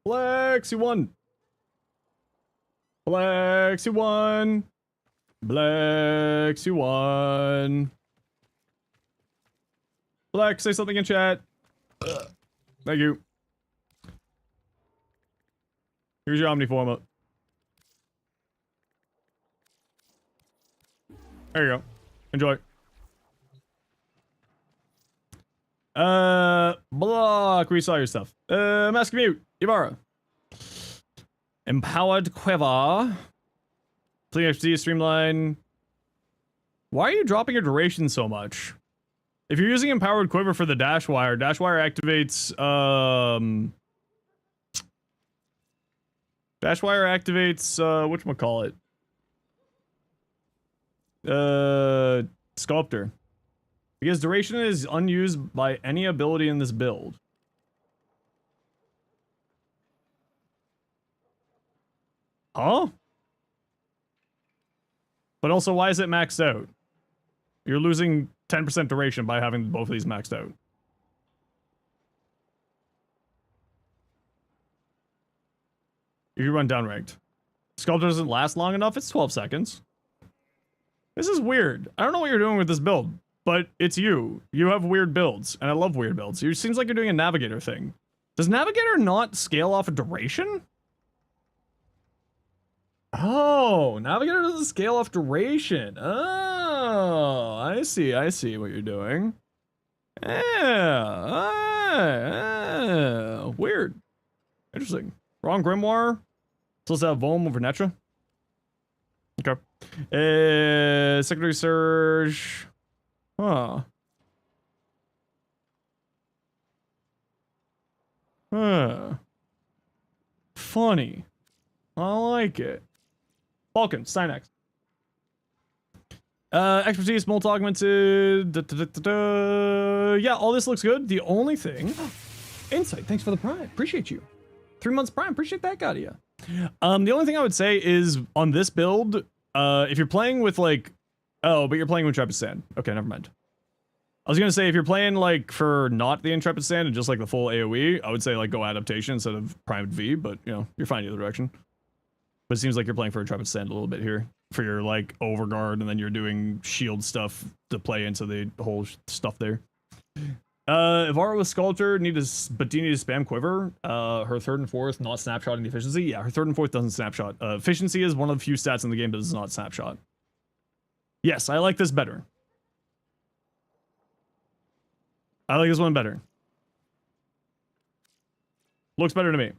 Blex, you won. Blex, you won. Blex, you won. Blex, say something in chat. Thank you. Here's your Omniform. There you go. Enjoy. Block, resaw your stuff. Mask Mute, Ibarra. Empowered Quiver. Clean HD, Streamline. Why are you dropping your duration so much? If you're using Empowered Quiver for the dash wire activates, whatchamacallit? Sculptor. Because duration is unused by any ability in this build. Huh? But also, why is it maxed out? You're losing 10% duration by having both of these maxed out. You can run downranked. Sculptor doesn't last long enough. It's 12 seconds. This is weird. I don't know what you're doing with this build, but it's you. You have weird builds, and I love weird builds. It seems like you're doing a Navigator thing. Does Navigator not scale off of duration? Oh, Navigator doesn't scale off duration. Oh, I see what you're doing. Yeah, weird. Interesting. Wrong Grimoire. Supposed to have Volm over Netra. Okay. Secondary Surge. Huh. Funny. I like it. Falcon, Synax. Expertise, Molt Augmented. Yeah, all this looks good. The only thing... Insight, thanks for the Prime. Appreciate you. 3 months Prime, appreciate that, got ya. The only thing I would say is, on this build, if you're playing with, like... Oh, but you're playing with Intrepid Stand. Okay, never mind. I was gonna say, if you're playing, like, for not the Intrepid Stand and just, like, the full AoE, I would say, like, go Adaptation instead of Primed V, but, you know, you're fine either direction. But it seems like you're playing for Intrepid Stand a little bit here. For your, like, Overguard, and then you're doing shield stuff to play into the whole stuff there. Ivara with Sculptor, do you need to spam Quiver? Her third and fourth, not snapshotting the efficiency? Yeah, her third and fourth doesn't snapshot. Efficiency is one of the few stats in the game that does not snapshot. Yes, I like this better. I like this one better. Looks better to me.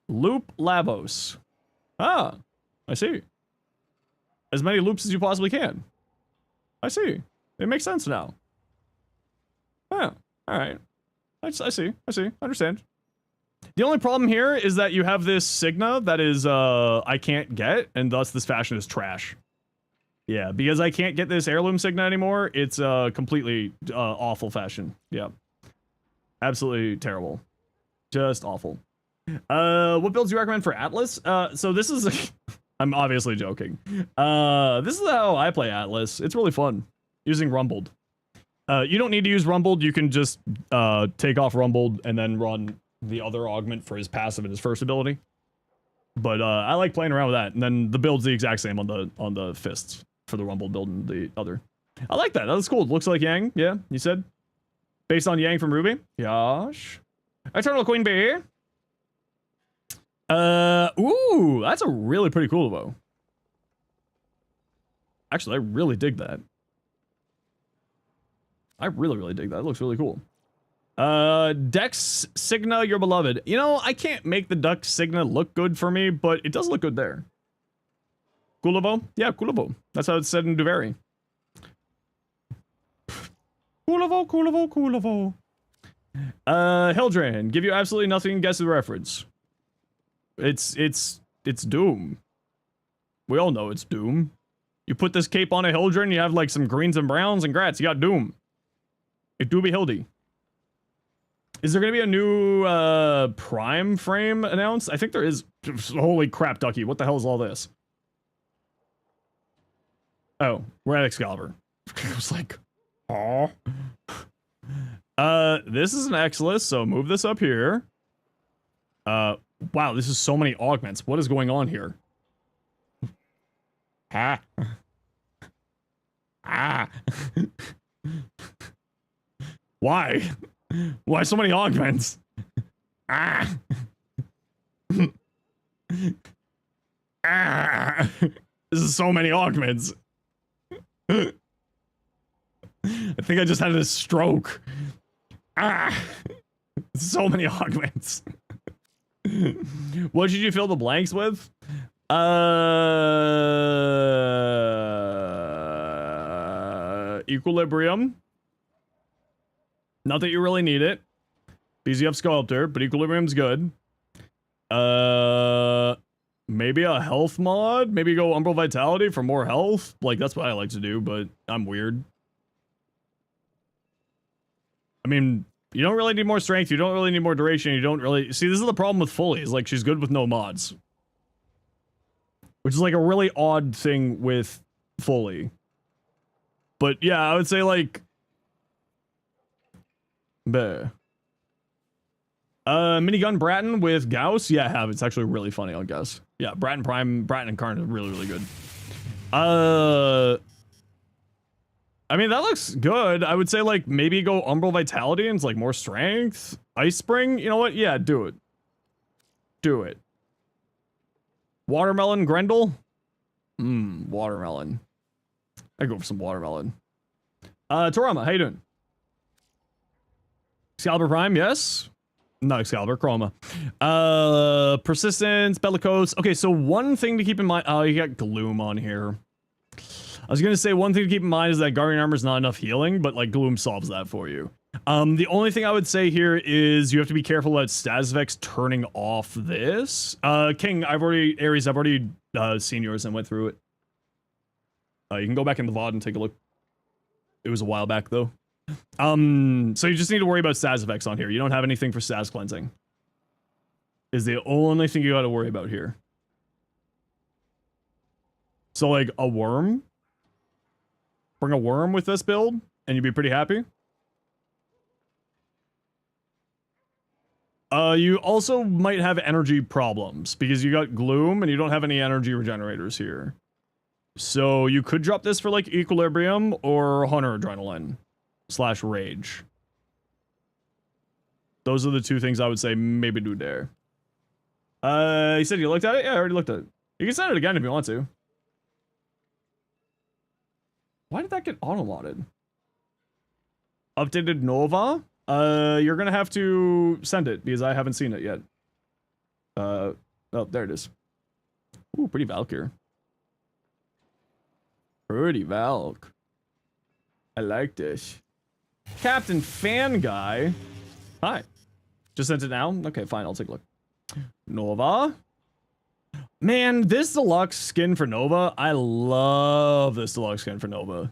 Loop Lavos. Ah, I see. As many loops as you possibly can. I see. It makes sense now. Yeah, alright. I see, understand. The only problem here is that you have this Signa that is, I can't get, and thus this fashion is trash. Yeah, because I can't get this Heirloom Signa anymore, it's, completely, awful fashion. Yeah. Absolutely terrible. Just awful. What builds do you recommend for Atlas? So this is... I'm obviously joking. This is how I play Atlas. It's really fun. Using Rumbled. You don't need to use Rumbled. You can just take off Rumbled and then run the other augment for his passive and his first ability. But I like playing around with that. And then the build's the exact same on the fists for the Rumbled build and the other. I like that. That's cool. It looks like Yang. Yeah, you said? Based on Yang from Ruby? Yosh. Eternal Queen Bee. Ooh, that's a really pretty cool bow. Actually, I really dig that. I really dig that. It looks really cool. Dex Signa, your beloved. You know, I can't make the Dex Signa look good for me, but it does look good there. Kulavo? Yeah, Kulavo. That's how it's said in Duveri. Kulavo. Hildren, give you absolutely nothing, guess the reference. It's Doom. We all know it's Doom. You put this cape on a Hildren, you have like some greens and browns, and grats, you got Doom. It do be Hildy. Is there gonna be a new Prime frame announced? I think there is. Holy crap, Ducky, what the hell is all this? Oh, we're at Excalibur. I was like, oh. This is an X list, so move this up here. Wow, this is so many augments. What is going on here? Ah. Ah. Why? Why so many augments? Ah. Ah. This is so many augments. I think I just had a stroke. Ah. So many augments. What should you fill the blanks with? Equilibrium. Not that you really need it, because you have Sculptor, but Equilibrium's good. Maybe a health mod? Maybe go Umbral Vitality for more health? Like, that's what I like to do, but I'm weird. I mean, you don't really need more strength, you don't really need more duration, you don't really... See, this is the problem with Fully, is like, she's good with no mods. Which is like a really odd thing with Fully. But yeah, I would say like... Bleh. Minigun Bratton with Gauss? Yeah, I have. It's actually really funny on Gauss. Yeah, Bratton Prime, Bratton and Karn are really, really good. I mean, that looks good. I would say, like, maybe go Umbral Vitality and it's, like, more strength. Ice Spring? You know what? Yeah, do it. Do it. Watermelon Grendel? Watermelon. I go for some watermelon. Torama, how you doing? Excalibur Prime, yes. Not Excalibur, Chroma. Persistence, Bellicose. Okay, so one thing to keep in mind... Oh, you got Gloom on here. I was gonna say one thing to keep in mind is that Guardian Armor is not enough healing, but like Gloom solves that for you. The only thing I would say here is you have to be careful about status effects turning off this. King, Ares, I've already seen yours and went through it. You can go back in the VOD and take a look. It was a while back though. So you just need to worry about status effects on here. You don't have anything for status cleansing. Is the only thing you got to worry about here. So like a worm. Bring a worm with this build, and you'd be pretty happy. You also might have energy problems, because you got Gloom, and you don't have any energy regenerators here. So you could drop this for, like, Equilibrium, or Hunter Adrenaline, / Rage. Those are the two things I would say maybe do there. You said you looked at it? Yeah, I already looked at it. You can send it again if you want to. Why did that get auto-modded? Updated Nova? You're gonna have to send it, because I haven't seen it yet. Oh, there it is. Ooh, pretty Valkyr. Pretty Valk. I like this. Captain Fan Guy. Hi. Just sent it now? Okay, fine, I'll take a look. Nova. Man, this deluxe skin for Nova, I love this deluxe skin for Nova.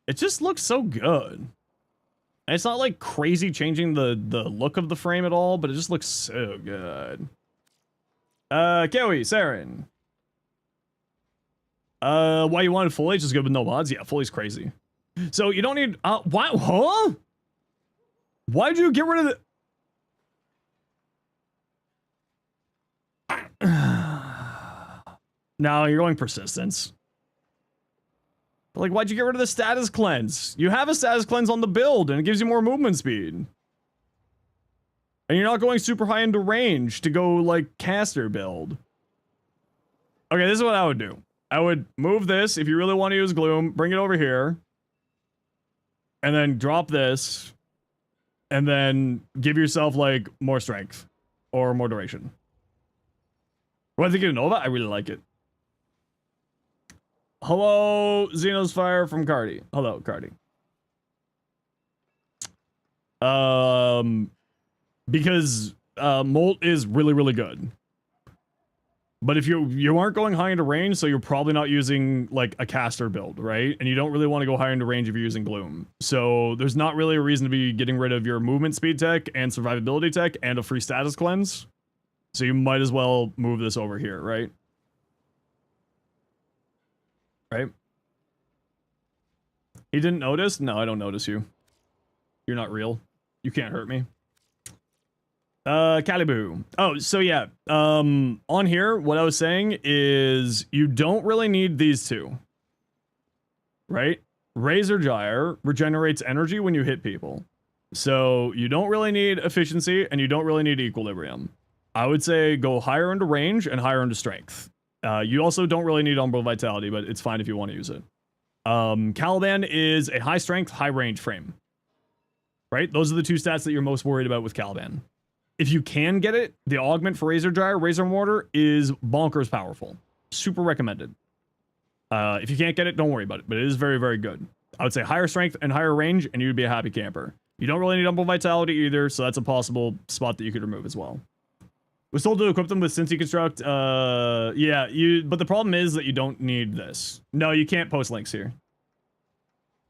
It just looks so good. And it's not like crazy changing the look of the frame at all, but it just looks so good. Kewi, Saren. Why you wanted Full H is good with no mods? Yeah, Full H's crazy. So you don't need, why, huh? Why'd you get rid of the... No, you're going persistence. But like, why'd you get rid of the status cleanse? You have a status cleanse on the build, and it gives you more movement speed. And you're not going super high into range to go, like, caster build. Okay, this is what I would do. I would move this, if you really want to use Gloom, bring it over here. And then drop this. And then give yourself, like, more strength. Or more duration. What I think of Nova? I really like it. Hello, Zenosfire from Cardi. Hello, Cardi. Because Molt is really, really good. But if you aren't going high into range, so you're probably not using like a caster build, right? And you don't really want to go high into range if you're using Gloom. So there's not really a reason to be getting rid of your movement speed tech and survivability tech and a free status cleanse. So you might as well move this over here, right? Right? He didn't notice? No, I don't notice you. You're not real. You can't hurt me. Caliboo. Oh, so yeah. On here, what I was saying is you don't really need these two. Right? Razor Gyre regenerates energy when you hit people. So you don't really need efficiency and you don't really need equilibrium. I would say go higher into range and higher into strength. You also don't really need Umbral Vitality, but it's fine if you want to use it. Caliban is a high strength, high range frame. Right? Those are the two stats that you're most worried about with Caliban. If you can get it, the augment for Razor Gyre, Razor Mortar, is bonkers powerful. Super recommended. If you can't get it, don't worry about it, but it is very, very good. I would say higher strength and higher range, and you'd be a happy camper. You don't really need Umbral Vitality either, so that's a possible spot that you could remove as well. We're still to equip them with Cincy Construct. Yeah, but the problem is that you don't need this. No, you can't post links here.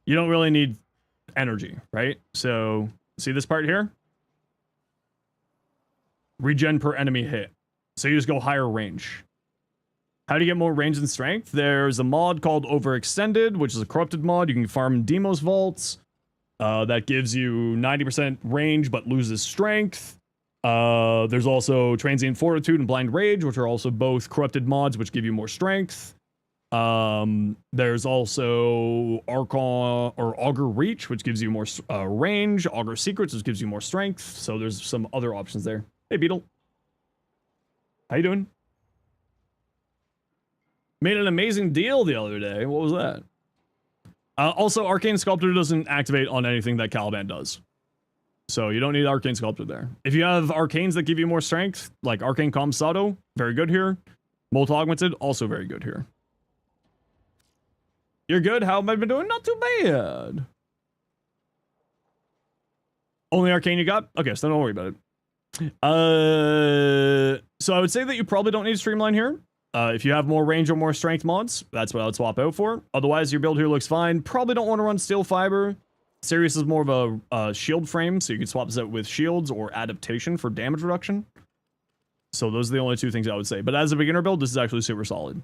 You don't really need energy, right? So, see this part here? Regen per enemy hit. So you just go higher range. How do you get more range and strength? There's a mod called Overextended, which is a corrupted mod. You can farm in Demos vaults. That gives you 90% range, but loses strength. There's also Transient Fortitude and Blind Rage, which are also both corrupted mods, which give you more strength. There's also Archon or Augur Reach, which gives you more range. Augur Secrets, which gives you more strength. So there's some other options there. Hey, Beetle. How you doing? Made an amazing deal the other day. What was that? Also, Arcane Sculptor doesn't activate on anything that Caliban does. So you don't need Arcane Sculptor there. If you have Arcanes that give you more strength, like Arcane Comsado, very good here. Molt Augmented, also very good here. You're good? How have I been doing? Not too bad. Only Arcane you got? Okay, so don't worry about it. So I would say that you probably don't need Streamline here. If you have more range or more strength mods, that's what I would swap out for. Otherwise, your build here looks fine. Probably don't want to run Steel Fiber. Sirius is more of a shield frame, so you can swap this out with shields or adaptation for damage reduction. So those are the only two things I would say. But as a beginner build, this is actually super solid.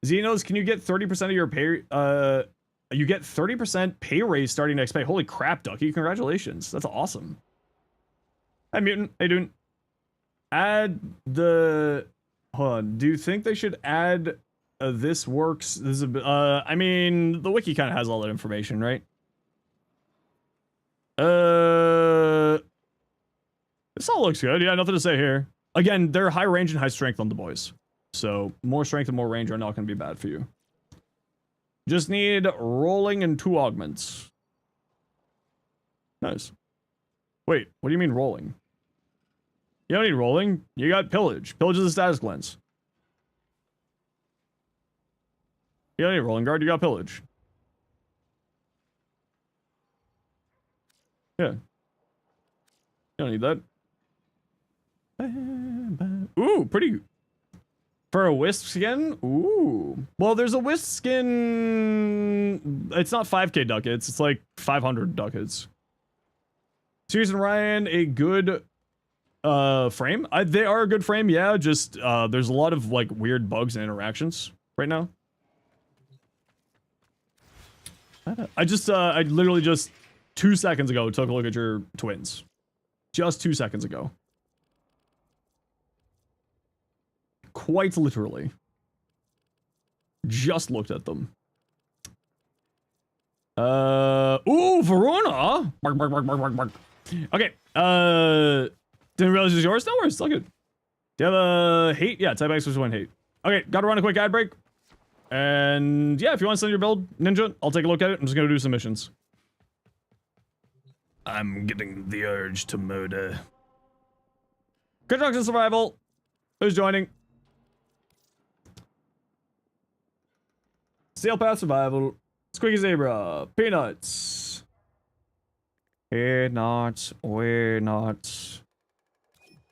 Xenos, can you get 30% of your pay? You get 30% pay raise starting next pay. Holy crap, Ducky! Congratulations, that's awesome. Hi, Mutant. How you doing? Add the. Hold on. Do you think they should add this works? This is a bit. I mean, the wiki kind of has all that information, right? This all looks good. Yeah, nothing to say here. Again, they're high range and high strength on the boys. So more strength and more range are not going to be bad for you. Just need rolling and 2 augments. Nice. Wait, what do you mean rolling? You don't need rolling. You got pillage. Pillage is a status cleanse. You don't need rolling guard. You got pillage. Yeah. You don't need that. Ooh, pretty. For a wisp skin? Ooh. Well, there's a wisp skin. It's not 5k ducats. It's like 500 ducats. Sirius and Ryan, a good frame. They are a good frame, yeah. Just there's a lot of like weird bugs and interactions right now. I literally just 2 seconds ago took a look at your twins. Just 2 seconds ago. Quite literally. Just looked at them. Ooh, Verona. Bark, bark, bark, bark, bark, bark. Okay. Didn't realize it was yours. No worries. It's all good. Do you have a hate? Yeah, type X was 1 hate. Okay, gotta run a quick ad break. And yeah, if you want to send your build, Ninja, I'll take a look at it. I'm just gonna do some missions. I'm getting the urge to murder. Good luck to survival. Who's joining? Steel Path Survival. Squeaky Zebra. Peanuts. Peanuts. Peanuts.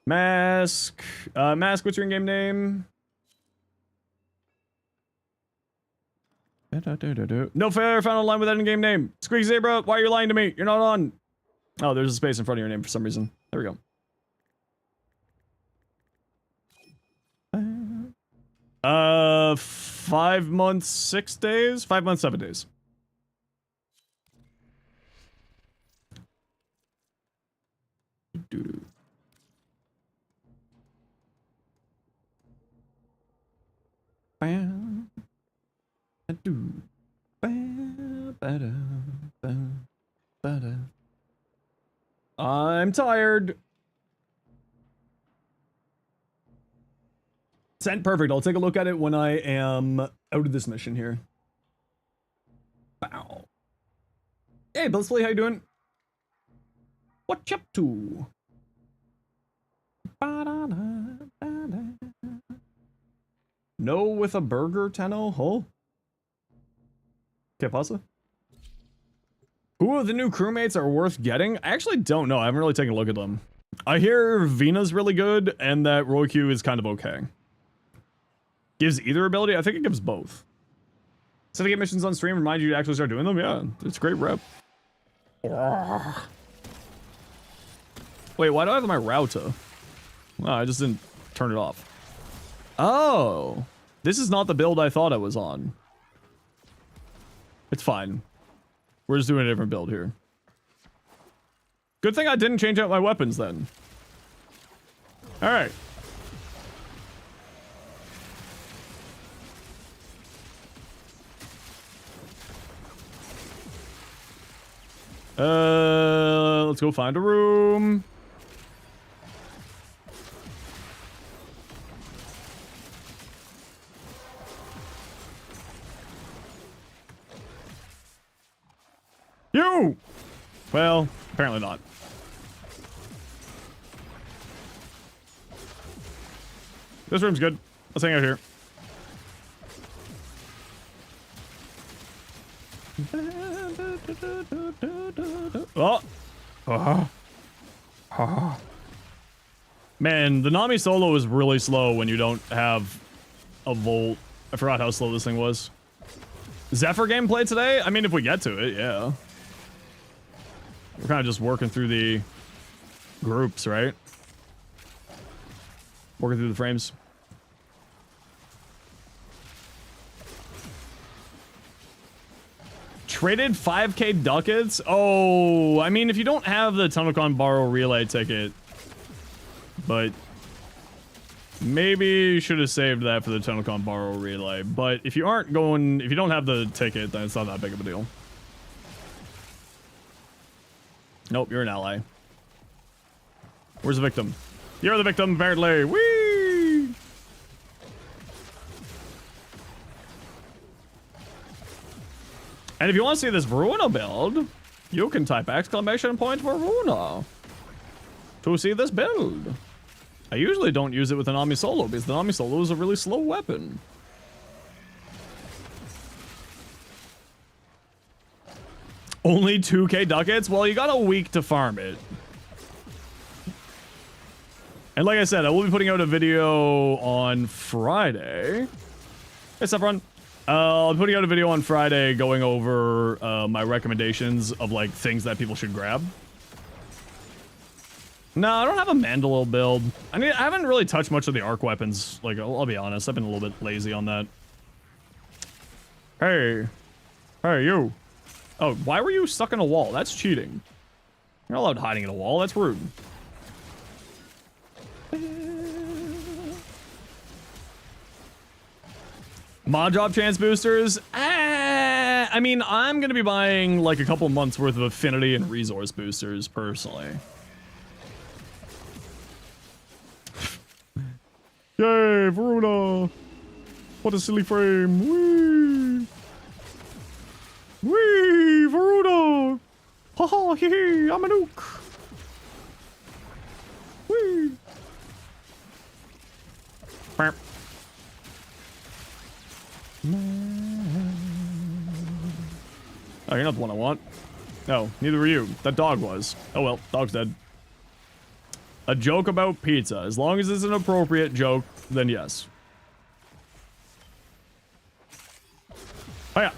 Mask. Mask, what's your in-game name? No fair, found online with that in-game name. Squeaky Zebra, why are you lying to me? You're not on. Oh, there's a space in front of your name for some reason. There we go. 5 months, 6 days? 5 months, 7 days. Bam. Do. Bam. Ba-da. Bam. Ba-da. I'm tired. Sent, perfect. I'll take a look at it when I am out of this mission here. Bow. Hey, Blissfully, how you doing? What you up to? No with a burger, Tenno? Huh? Okay, pasta. Who of the new crewmates are worth getting? I actually don't know. I haven't really taken a look at them. I hear Vina's really good and that Roikyu is kind of okay. Gives either ability? I think it gives both. So to get missions on stream, remind you to actually start doing them? Yeah, it's a great rep. Wait, why do I have my router? Oh, I just didn't turn it off. Oh, this is not the build I thought I was on. It's fine. We're just doing a different build here. Good thing I didn't change out my weapons then. All right. Let's go find a room. You! Well, apparently not. This room's good. Let's hang out here. Oh. Oh. Oh. Man, the Nami solo is really slow when you don't have a volt. I forgot how slow this thing was. Zephyr gameplay today? I mean, if we get to it, yeah. We're kind of just working through the groups, right? Working through the frames. Traded 5k ducats? Oh, I mean, if you don't have the TENNOCON borrow relay ticket, but maybe you should have saved that for the TENNOCON borrow relay. But if you aren't going, if you don't have the ticket, then it's not that big of a deal. Nope, you're an ally. Where's the victim? You're the victim, apparently. Whee! And if you want to see this Veruna build, you can type exclamation point Veruna to see this build. I usually don't use it with the Nami Solo because the Nami Solo is a really slow weapon. Only 2k ducats? Well, you got a week to farm it. And like I said, I will be putting out a video on Friday. Hey, Saffron. I'm putting out a video on Friday going over my recommendations of like things that people should grab. No, I don't have a Mandalore build. I mean, I haven't really touched much of the arc weapons. Like, I'll be honest, I've been a little bit lazy on that. Hey. Hey, you. Oh, why were you stuck in a wall? That's cheating. You're not allowed hiding in a wall. That's rude. Mod drop chance boosters? I mean, I'm going to be buying like a couple months worth of affinity and resource boosters, personally. Yay, Veruna! What a silly frame. Whee! Whee, Veruna! Haha, hee hee, I'm a nuke. Whee! Burp. Oh, you're not the one I want. No, neither were you. That dog was. Oh well, dog's dead. A joke about pizza. As long as it's an appropriate joke, then yes. Oh yeah.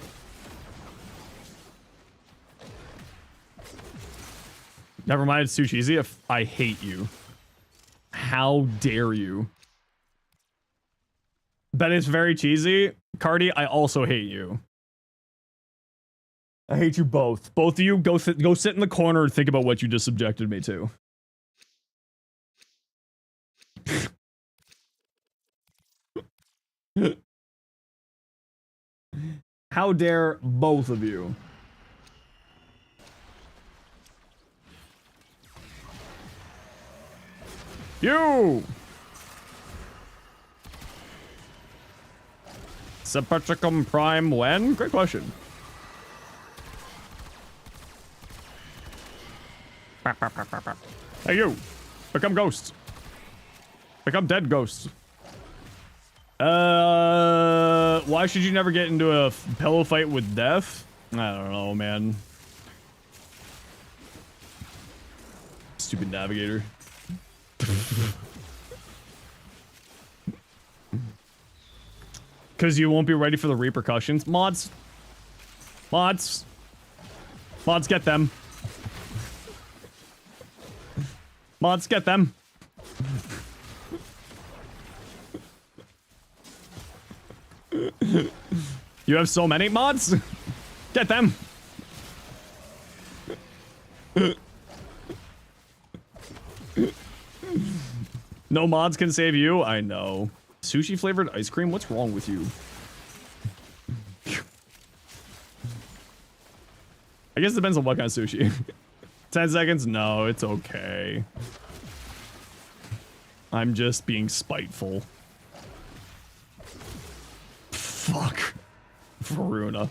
Never mind, it's too cheesy. If I hate you. How dare you? That is very cheesy. Cardi, I also hate you. I hate you both. Both of you, go sit in the corner and think about what you just subjected me to. How dare both of you? You! Sepulchrum Prime when? Great question. Hey you! Become ghosts. Become dead ghosts. Why should you never get into a pillow fight with death? I don't know, man. Stupid navigator. Because you won't be ready for the repercussions. Mods. Mods. Mods, get them. Mods, get them. You have so many mods? Get them. No mods can save you? I know. Sushi flavored ice cream? What's wrong with you? I guess it depends on what kind of sushi. 10 seconds? No, it's okay. I'm just being spiteful. Fuck. Varuna.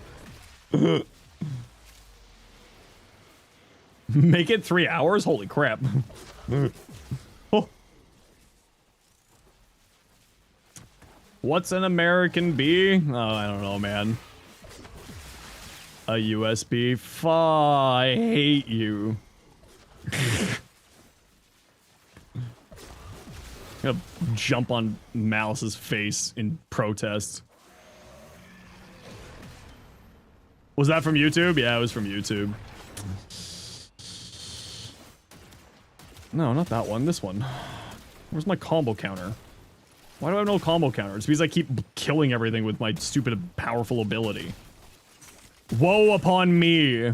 Make it 3 hours? Holy crap. Oh. What's an American B? Oh, I don't know, man. A USB? I hate you. I'm gonna jump on Malice's face in protest. Was that from YouTube? Yeah, it was from YouTube. No, not that one. This one. Where's my combo counter? Why do I have no combo counter? It's because I keep killing everything with my stupid, powerful ability. Woe upon me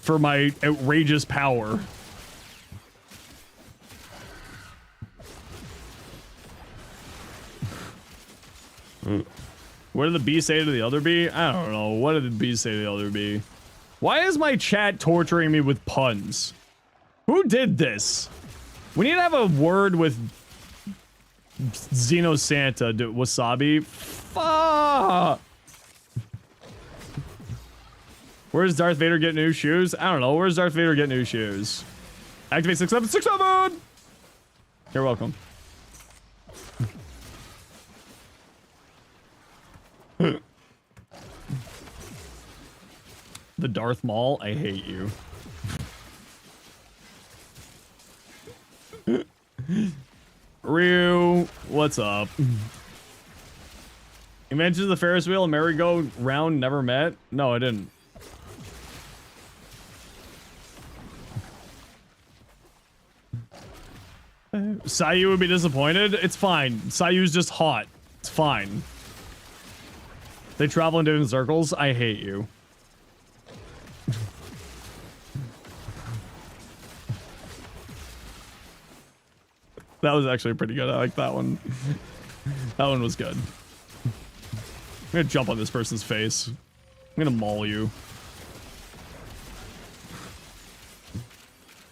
for my outrageous power. What did the bee say to the other bee? I don't know. What did the bee say to the other bee? Why is my chat torturing me with puns? Who did this? We need to have a word with Xeno Santa. Wasabi? Fuck! Where's Darth Vader get new shoes? I don't know. Where's Darth Vader get new shoes? Activate 6767! You're welcome. The Darth Maul? I hate you. Ryu, what's up? Inventions of the Ferris wheel and merry-go-round never met? No, I didn't. Sayu would be disappointed? It's fine. Sayu's just hot. It's fine. They travel in different circles? I hate you. That was actually pretty good. I like that one. That one was good. I'm gonna jump on this person's face. I'm gonna maul you.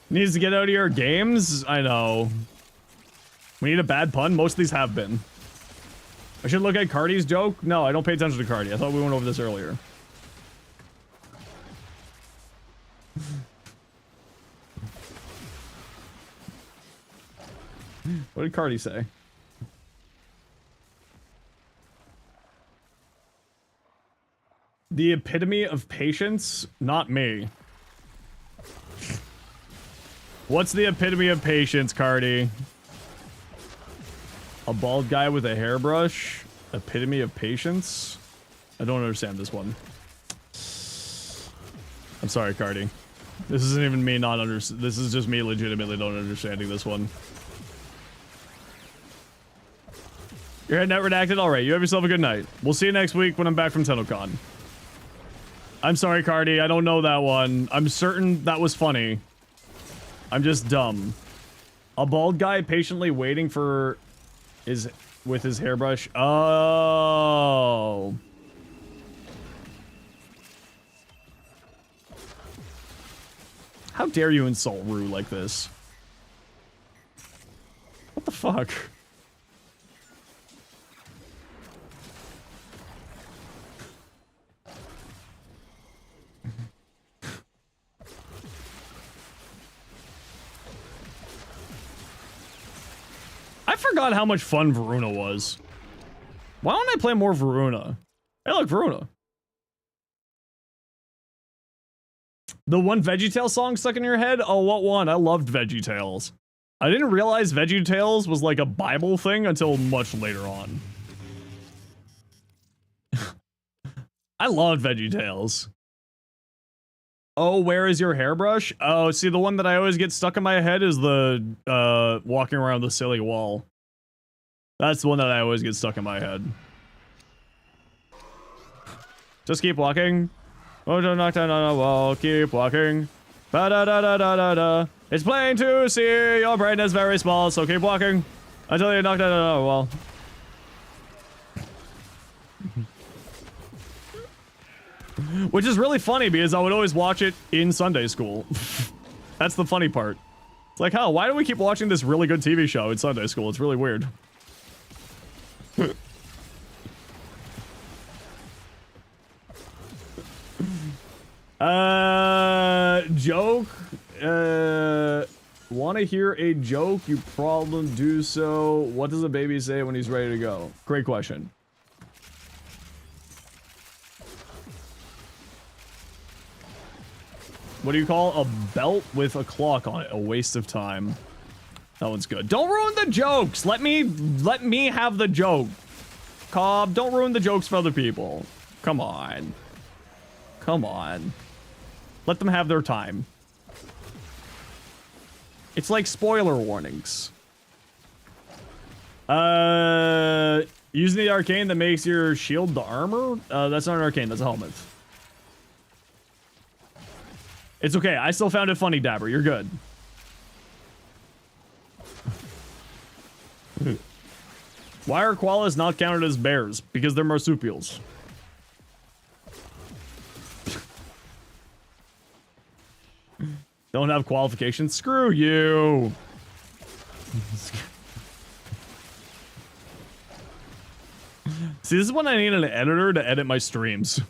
Needs to get out of your games? I know. We need a bad pun? Most of these have been. I should look at Cardi's joke? No, I don't pay attention to Cardi. I thought we went over this earlier. What did Cardi say? The epitome of patience? Not me. What's the epitome of patience, Cardi? A bald guy with a hairbrush? Epitome of patience? I don't understand this one. I'm sorry, Cardi. This isn't even me not understanding. This is just me legitimately not understanding this one. Your head net redacted? Alright, you have yourself a good night. We'll see you next week when I'm back from TENNOCON. I'm sorry, Cardi. I don't know that one. I'm certain that was funny. I'm just dumb. A bald guy patiently waiting for with his hairbrush. Oh. How dare you insult Rue like this? What the fuck? I forgot how much fun Varuna was. Why don't I play more Varuna? Hey, look, Varuna. The one VeggieTales song stuck in your head? Oh, what one? I loved VeggieTales. I didn't realize VeggieTales was like a Bible thing until much later on. I loved VeggieTales. Oh, where is your hairbrush? Oh, see, the one that I always get stuck in my head is the, walking around the silly wall. That's the one that I always get stuck in my head. Just keep walking. Oh, don't knock down on a wall. Keep walking. Ba da da da da da da. It's plain to see your brain is very small, so keep walking until you knock down on a wall. Which is really funny because I would always watch it in Sunday school. That's the funny part. It's like, huh, why do we keep watching this really good TV show in Sunday school? It's really weird. Joke? Want to hear a joke? You probably do so. What does a baby say when he's ready to go? Great question. What do you call a belt with a clock on it? A waste of time. That one's good. Don't ruin the jokes. Let me have the joke. Cobb, don't ruin the jokes for other people. Come on. Come on. Let them have their time. It's like spoiler warnings. Using the arcane that makes your shield the armor? That's not an arcane, that's a helmet. It's okay, I still found it funny, Dabber. You're good. Why are koalas not counted as bears? Because they're marsupials. Don't have qualifications? Screw you! See, this is when I need an editor to edit my streams.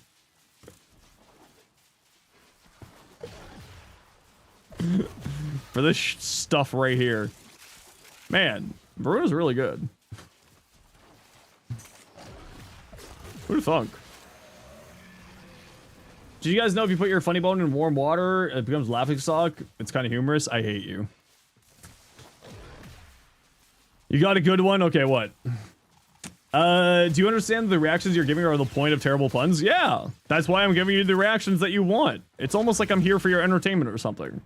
For this stuff right here. Man, Baruna's really good. Who'd thunk? Did you guys know if you put your funny bone in warm water, it becomes laughing stock? It's kind of humorous. I hate you. You got a good one? Okay, what? Do you understand the reactions you're giving are the point of terrible puns? Yeah, that's why I'm giving you the reactions that you want. It's almost like I'm here for your entertainment or something.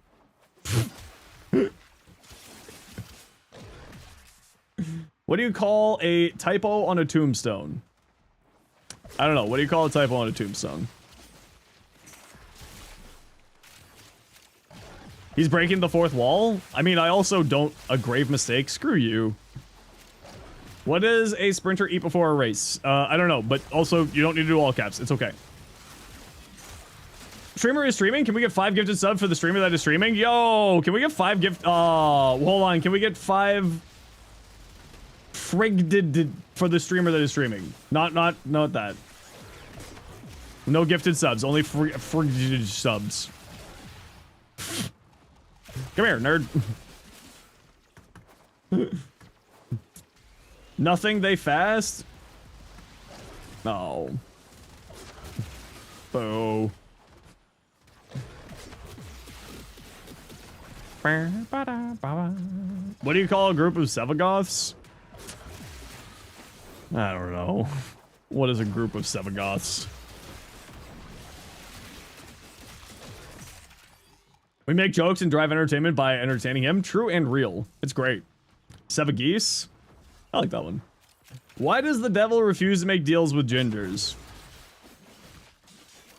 What do you call a typo on a tombstone? I don't know. What do you call a typo on a tombstone? He's breaking the fourth wall? I mean, I also don't... A grave mistake? Screw you. What does a sprinter eat before a race? I don't know, but also, you don't need to do all caps. It's okay. Streamer is streaming? Can we get 5 gifted subs for the streamer that is streaming? Yo, can we get 5 gift... Oh, hold on. Can we get 5... Frigged for the streamer that is streaming? Not that. No gifted subs. Only frigged subs. Come here, nerd. Nothing they fast? No. Boo. What do you call a group of Sevagoths? I don't know. What is a group of Sevagoths? We make jokes and drive entertainment by entertaining him. True and real. It's great. Sevageese? I like that one. Why does the devil refuse to make deals with gingers?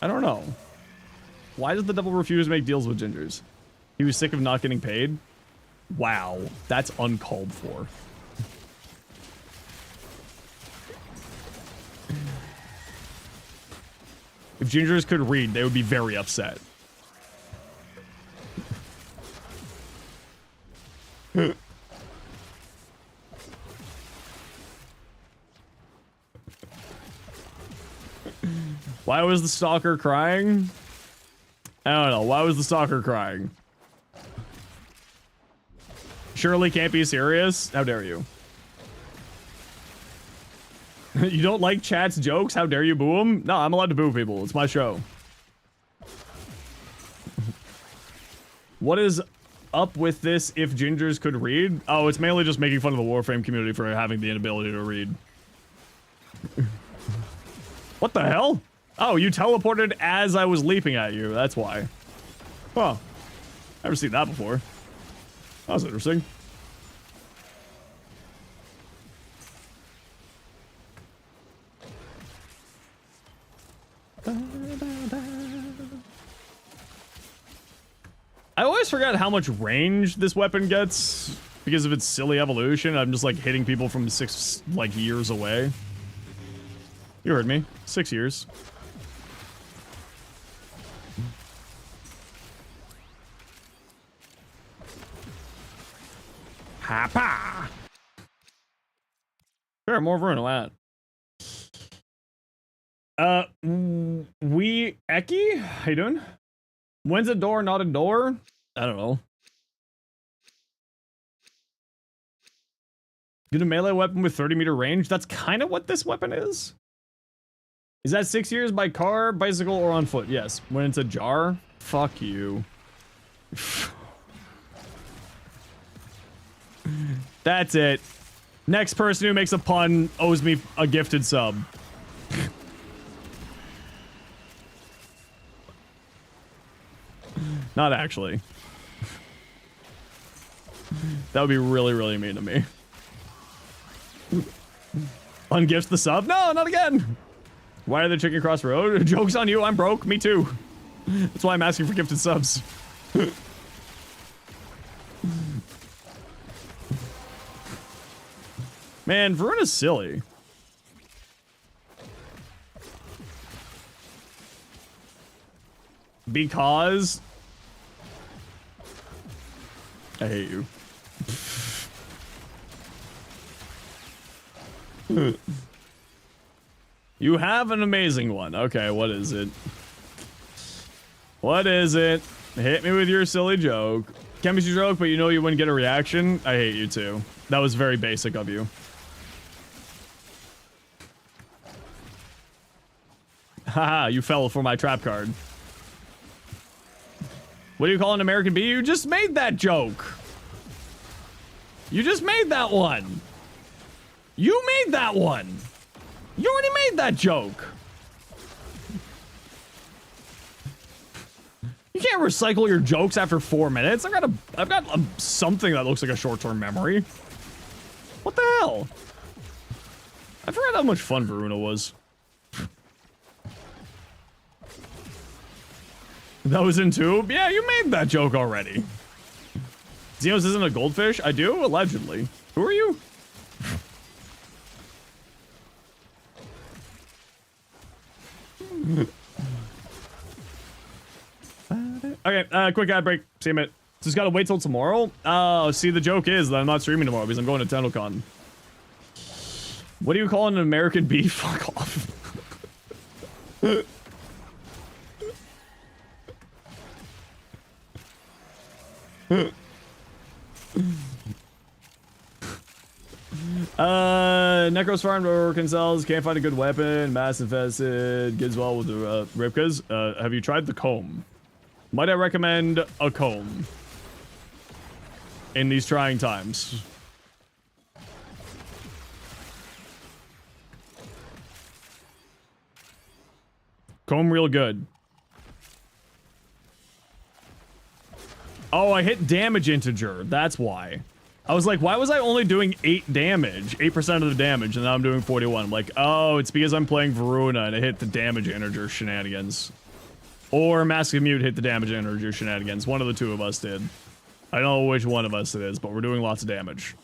I don't know. Why does the devil refuse to make deals with gingers? He was sick of not getting paid? Wow. That's uncalled for. If gingers could read, they would be very upset. Why was the stalker crying? I don't know. Why was the stalker crying? Surely can't be serious. How dare you? You don't like chat's jokes? How dare you boo them? No, I'm allowed to boo people. It's my show. What is up with this if gingers could read? Oh, it's mainly just making fun of the Warframe community for having the inability to read. What the hell? Oh, you teleported as I was leaping at you. That's why. Huh. Never seen that before. That was interesting. I always forget how much range this weapon gets because of its silly evolution. I'm just like hitting people from 6 years away. You heard me. 6 years. Ha-pa! Sure, more Verona that. Eki? How you doing? When's a door not a door? I don't know. Get a melee weapon with 30-meter range? That's kind of what this weapon is. Is that 6 years by car, bicycle, or on foot? Yes. When it's a jar? Fuck you. That's it. Next person who makes a pun owes me a gifted sub. Not actually. That would be really, really mean to me. Ungift the sub? No, not again! Why are the chicken cross road? Joke's on you, I'm broke. Me too. That's why I'm asking for gifted subs. Man, Veruna's silly. Because... I hate you. You have an amazing one. Okay, what is it? What is it? Hit me with your silly joke. Chemistry joke, but you know you wouldn't get a reaction? I hate you too. That was very basic of you. Haha, you fell for my trap card. What do you call an American bee? You just made that joke. You just made that one. You made that one. You already made that joke. You can't recycle your jokes after 4 minutes. I've got something that looks like a short-term memory. What the hell? I forgot how much fun Veruna was. That was in tube? Yeah, you made that joke already. Zenos isn't a goldfish? I do? Allegedly. Who are you? Okay, quick ad break. See you in a minute. Just gotta wait till tomorrow? Oh, see, the joke is that I'm not streaming tomorrow because I'm going to TENNOCON. What do you call an American bee? Fuck off. Necros farmed or cells, can't find a good weapon, mass infested, gets well with the ripkas. Have you tried the comb? Might I recommend a comb in these trying times? Comb real good. Oh, I hit damage integer. That's why. I was like, why was I only doing 8 damage? 8% of the damage, and now I'm doing 41. I'm like, oh, it's because I'm playing Veruna and I hit the damage integer shenanigans. Or Mask of Mute hit the damage integer shenanigans. One of the two of us did. I don't know which one of us it is, but we're doing lots of damage.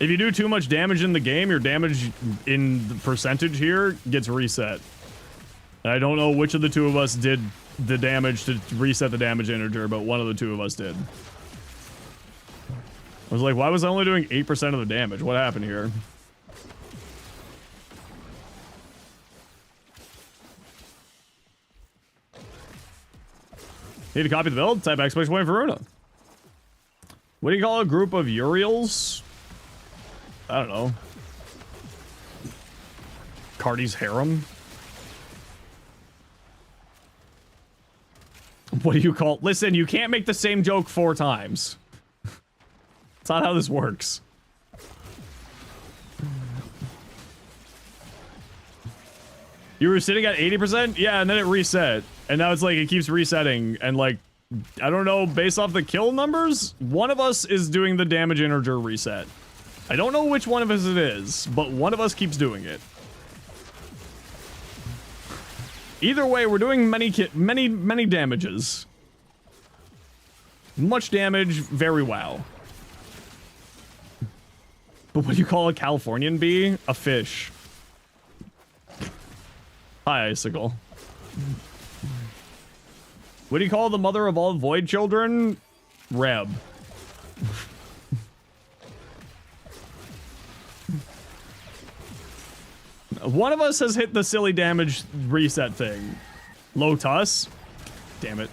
If you do too much damage in the game, your damage in the percentage here gets reset. And I don't know which of the two of us did the damage to reset the damage integer, but one of the two of us did. I was like, why was I only doing 8% of the damage? What happened here? Need to copy the build? Type exclamation point for Runa. What do you call a group of Uriels? I don't know. Cardi's harem? What do you call... Listen, you can't make the same joke 4 times. That's not how this works. You were sitting at 80%? Yeah, and then it reset. And now it's like, it keeps resetting. And like, I don't know, based off the kill numbers, one of us is doing the damage integer reset. I don't know which one of us it is, but one of us keeps doing it. Either way, we're doing many damages. Much damage, very wow. But what do you call a Californian bee? A fish. Hi, Icicle. What do you call the mother of all void children? Reb. One of us has hit the silly damage reset thing. Lotus. Damn it.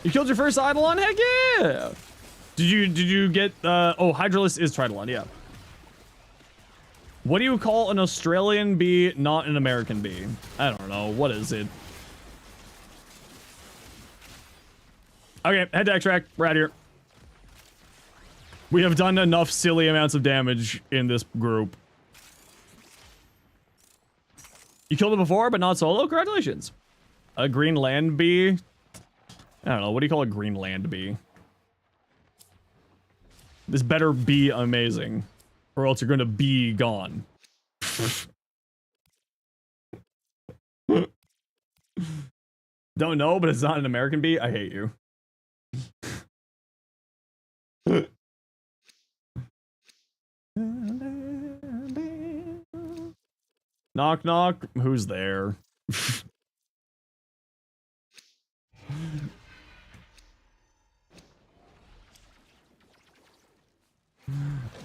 You killed your first Eidolon? Heck yeah! Did you get, oh, Hydralisk is Tridolon, yeah. What do you call an Australian bee, not an American bee? I don't know. What is it? Okay, head to extract. We're out of here. We have done enough silly amounts of damage in this group. You killed it before, but not solo? Congratulations. A green land bee? I don't know. What do you call a green land bee? This better be amazing. Or else you're going to be gone. Don't know, but it's not an American bee? I hate you. Knock, knock. Who's there?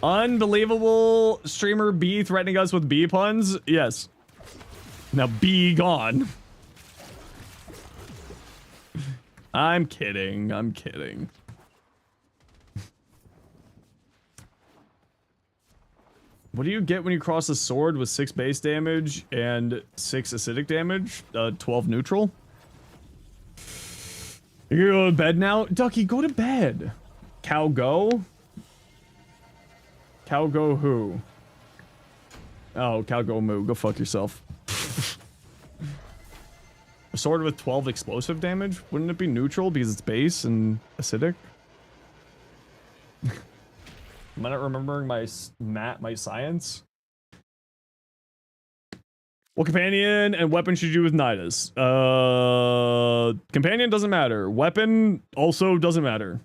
Unbelievable streamer B threatening us with bee puns? Yes. Now be gone. I'm kidding. I'm kidding. What do you get when you cross a sword with 6 base damage and 6 acidic damage? 12 neutral? You're gonna go to bed now? Ducky, go to bed. Cow go? Cow go who? Oh, cow go moo. Go fuck yourself. A sword with 12 explosive damage? Wouldn't it be neutral because it's base and acidic? Am I not remembering my science? What companion and weapon should you do with Nidus? Companion doesn't matter. Weapon also doesn't matter.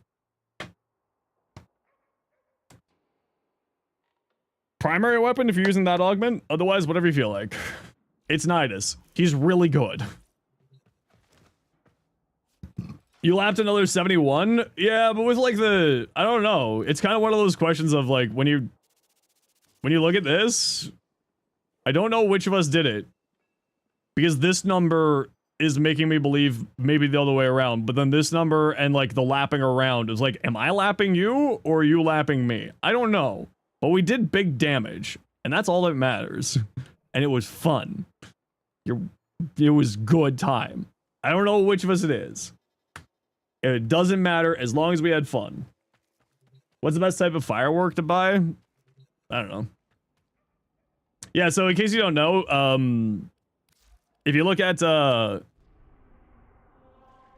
Primary weapon if you're using that augment. Otherwise, whatever you feel like. It's Nidus. He's really good. You lapped another 71? Yeah, but with like the... I don't know. It's kind of one of those questions of like, when you look at this, I don't know which of us did it. Because this number is making me believe maybe the other way around. But then this number and like the lapping around is like, am I lapping you or are you lapping me? I don't know. But we did big damage. And that's all that matters. And it was fun. It was good time. I don't know which of us it is. It doesn't matter as long as we had fun. What's the best type of firework to buy? I don't know. Yeah, so in case you don't know, if you look at,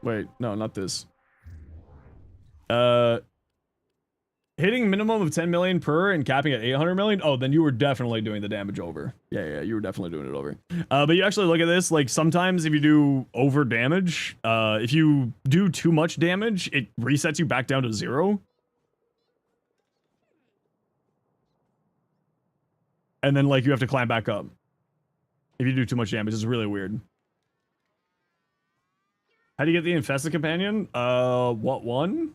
wait, no, not this. Hitting minimum of 10 million per and capping at 800 million? Oh, then you were definitely doing the damage over. Yeah, you were definitely doing it over. But you actually look at this, like sometimes if you do over damage, if you do too much damage, it resets you back down to 0. And then like you have to climb back up. If you do too much damage, it's really weird. How do you get the Infested Companion? What one?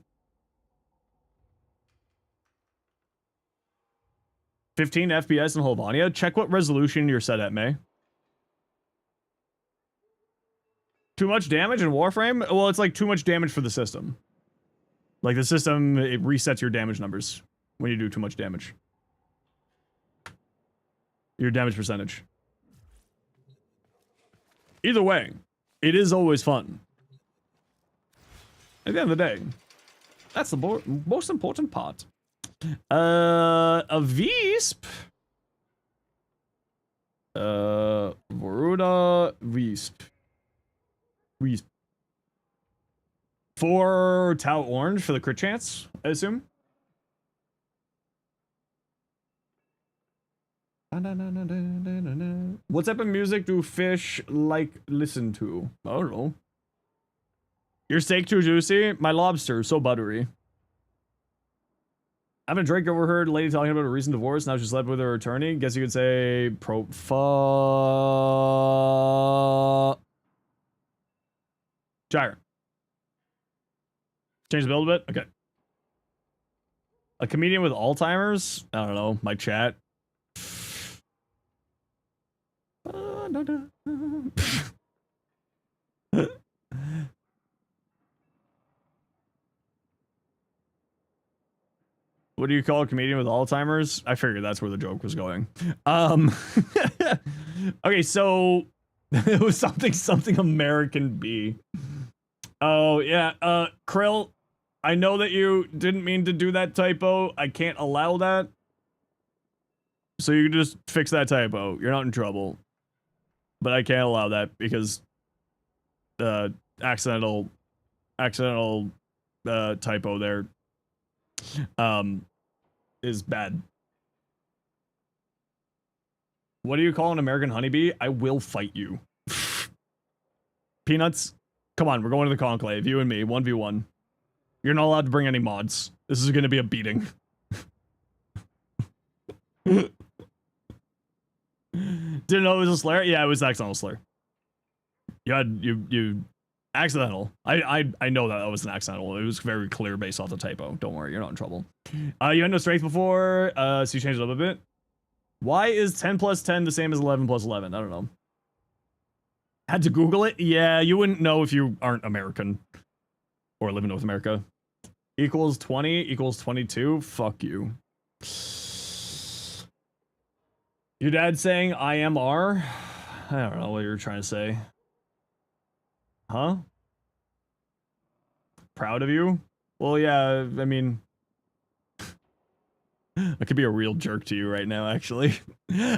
15 FPS in Holvania? Check what resolution you're set at, May. Too much damage in Warframe? Well, it's like too much damage for the system. Like the system, it resets your damage numbers when you do too much damage. Your damage percentage. Either way, it is always fun. At the end of the day, that's the most important part. A Visp. Varuda Visp. Visp. 4 Tau Orange for the crit chance, I assume. What type of music do fish like listen to? I don't know. Your steak too juicy? My lobster, so buttery. I haven't Drake overheard a lady talking about a recent divorce. Now she slept with her attorney. Guess you could say Gyre. Change the build a bit? Okay. A comedian with Alzheimer's? I don't know. My chat. What do you call a comedian with Alzheimer's? I figured that's where the joke was going. Okay, so it was something American B. Oh yeah, Krill, I know that you didn't mean to do that typo. I can't allow that. So you can just fix that typo. You're not in trouble. But I can't allow that because accidental typo there is bad. What do you call an American honeybee? I will fight you. Peanuts, come on, we're going to the conclave, you and me, 1v1. You're not allowed to bring any mods. This is gonna be a beating. Didn't know it was a slur? Yeah, it was accidental slur. You accidental. I know that was an accidental. It was very clear based off the typo. Don't worry, you're not in trouble. You had no strength before, so you changed it up a bit. Why is 10 plus 10 the same as 11 plus 11? I don't know. Had to Google it? Yeah, you wouldn't know if you aren't American. Or live in North America. Equals 20 equals 22? Fuck you. Your dad saying I am R? I don't know what you're trying to say. Huh? Proud of you? Well, yeah, I mean... I could be a real jerk to you right now, actually.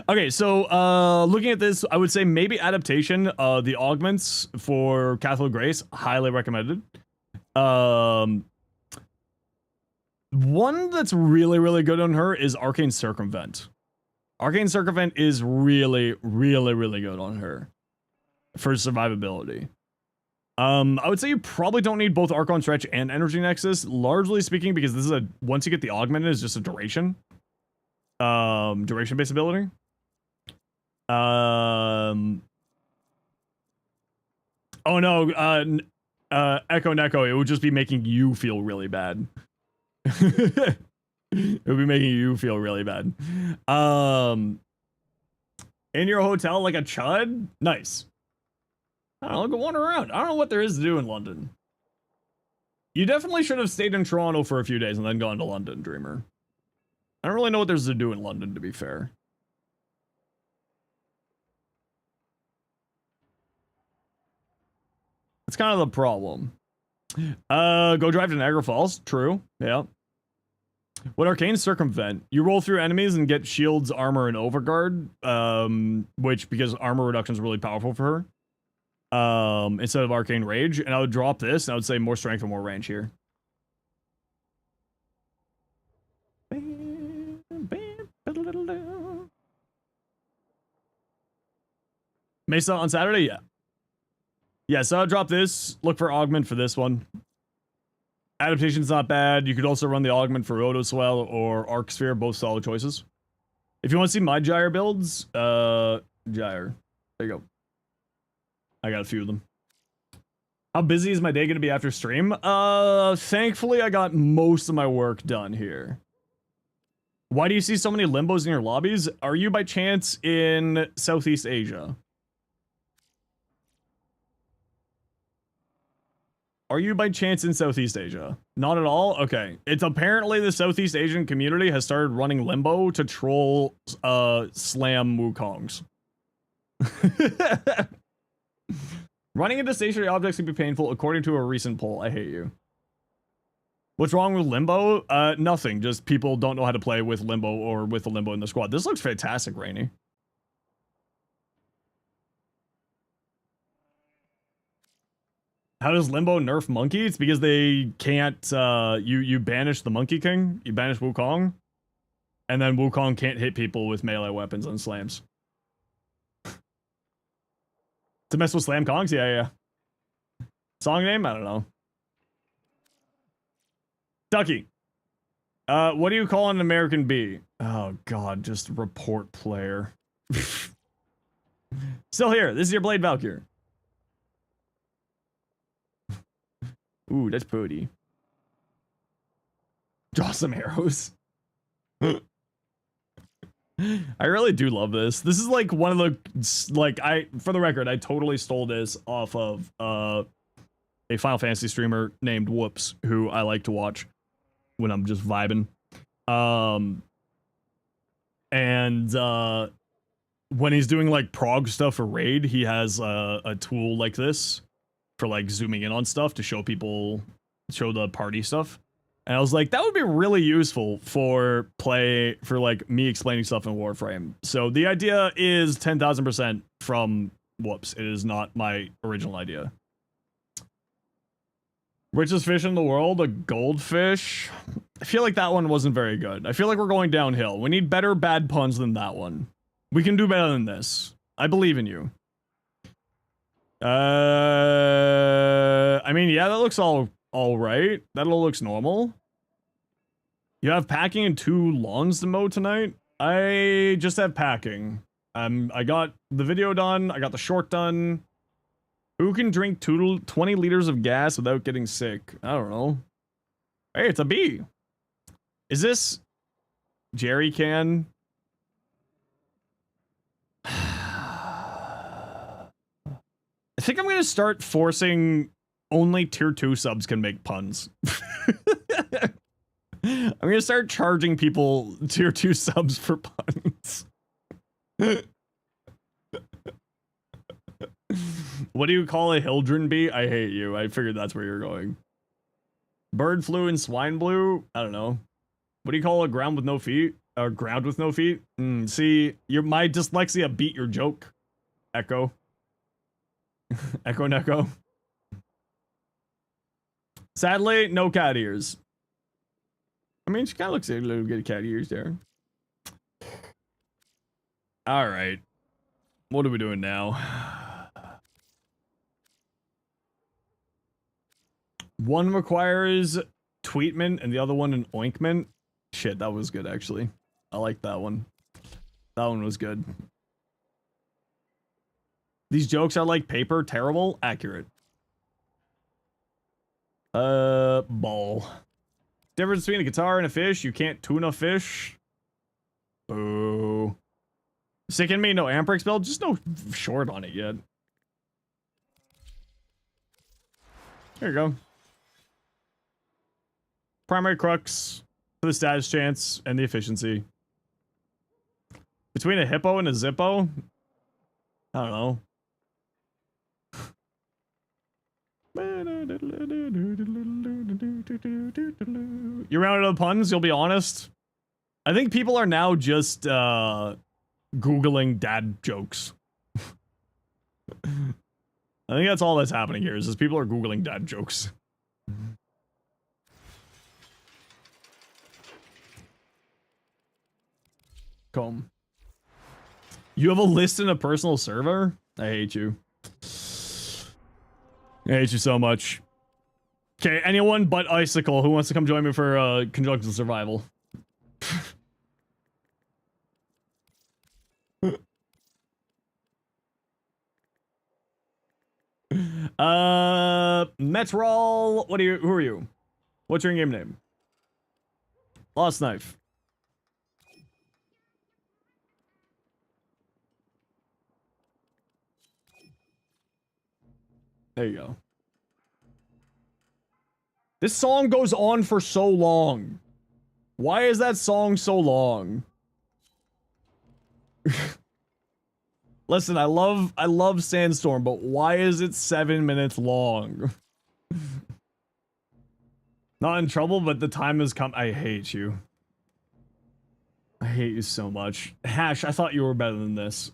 Okay, so, looking at this, I would say maybe adaptation, the augments for Catholic Grace, highly recommended. One that's really, really good on her is Arcane Circumvent. Arcane Circumvent is really, really, really good on her for survivability. I would say you probably don't need both Archon Stretch and Energy Nexus, largely speaking, because this is a, once you get the augmented, it's just a duration. Duration-based ability. Oh no, Echo Neko, it would just be making you feel really bad. It would be making you feel really bad. In your hotel like a chud? Nice. I don't know, go wander around. I don't know what there is to do in London. You definitely should have stayed in Toronto for a few days and then gone to London, Dreamer. I don't really know what there's to do in London, to be fair. That's kind of the problem. Go drive to Niagara Falls. True. Yeah. What Arcane Circumvent? You roll through enemies and get shields, armor, and overguard. Which, because armor reduction is really powerful for her. Instead of Arcane Rage. And I would drop this, and I would say more strength and more range here. Mesa on Saturday? Yeah. Yeah, so I'll drop this. Look for Augment for this one. Adaptation's not bad. You could also run the Augment for Rotoswell or Arc Sphere, both solid choices. If you want to see my Gyre builds, Gyre. There you go. I got a few of them. How busy is my day going to be after stream? Thankfully, I got most of my work done here. Why do you see so many limbos in your lobbies? Are you by chance in Southeast Asia? Are you by chance in Southeast Asia? Not at all? Okay. It's apparently the Southeast Asian community has started running Limbo to troll slam Wukongs. Running into stationary objects can be painful according to a recent poll. I hate you. What's wrong with Limbo? Nothing. Just people don't know how to play with Limbo or with the Limbo in the squad. This looks fantastic, Rainy. How does Limbo nerf Monkey? It's because they can't, you banish the Monkey King, you banish Wukong, and then Wukong can't hit people with melee weapons on slams. To mess with Slam Kongs? Yeah. Song name? I don't know. Ducky. What do you call an American bee? Oh god, just report player. Still here. This is your Blade Valkyr. Ooh, that's pretty. Draw some arrows. I really do love this. This is like one of the, like, for the record, I totally stole this off of a Final Fantasy streamer named Whoops, who I like to watch when I'm just vibing. When he's doing like prog stuff for raid, he has a tool like this for like zooming in on stuff to show people, show the party stuff. And I was like, that would be really useful for like me explaining stuff in Warframe. So the idea is 10,000% from Whoops. It is not my original idea. Richest fish in the world, a goldfish. I feel like that one wasn't very good. I feel like we're going downhill. We need better bad puns than that one. We can do better than this. I believe in you. I mean, yeah, that looks all right. That all looks normal. You have packing and 2 lawns to mow tonight? I just have packing. I got the video done. I got the short done. Who can drink 20 liters of gas without getting sick? I don't know. Hey, it's a bee. Is this Jerry can? I think I'm going to start forcing only tier 2 subs can make puns. I'm going to start charging people tier 2 subs for puns. What do you call a Hildren bee? I hate you. I figured that's where you're going. Bird flu and swine flu? I don't know. What do you call a ground with no feet? Or ground with no feet? See, my dyslexia beat your joke. Echo. Echo Neko. Sadly, no cat ears. I mean, she kind of looks like a little bit of cat ears there. All right. What are we doing now? One requires tweetment and the other one an ointment. Shit, that was good, actually. I like that one. That one was good. These jokes are like paper, terrible, accurate. Ball. Difference between a guitar and a fish, you can't tune a fish. Boo. Sicken me, no Amprex spell, just no short on it yet. There you go. Primary crux for the status chance and the efficiency. Between a hippo and a zippo? I don't know. You ran out of puns, you'll be honest. I think people are now just Googling dad jokes. I think that's all that's happening here, is just people are Googling dad jokes. Comb. You have a list in a personal server? I hate you. I hate you so much. Okay, anyone but Icicle who wants to come join me for conjunctive survival. Metrol, who are you? What's your in-game name? Lost Knife. There you go. This song goes on for so long. Why is that song so long? Listen, I love Sandstorm, but why is it 7 minutes long? Not in trouble, but the time has come. I hate you. I hate you so much. Hash, I thought you were better than this.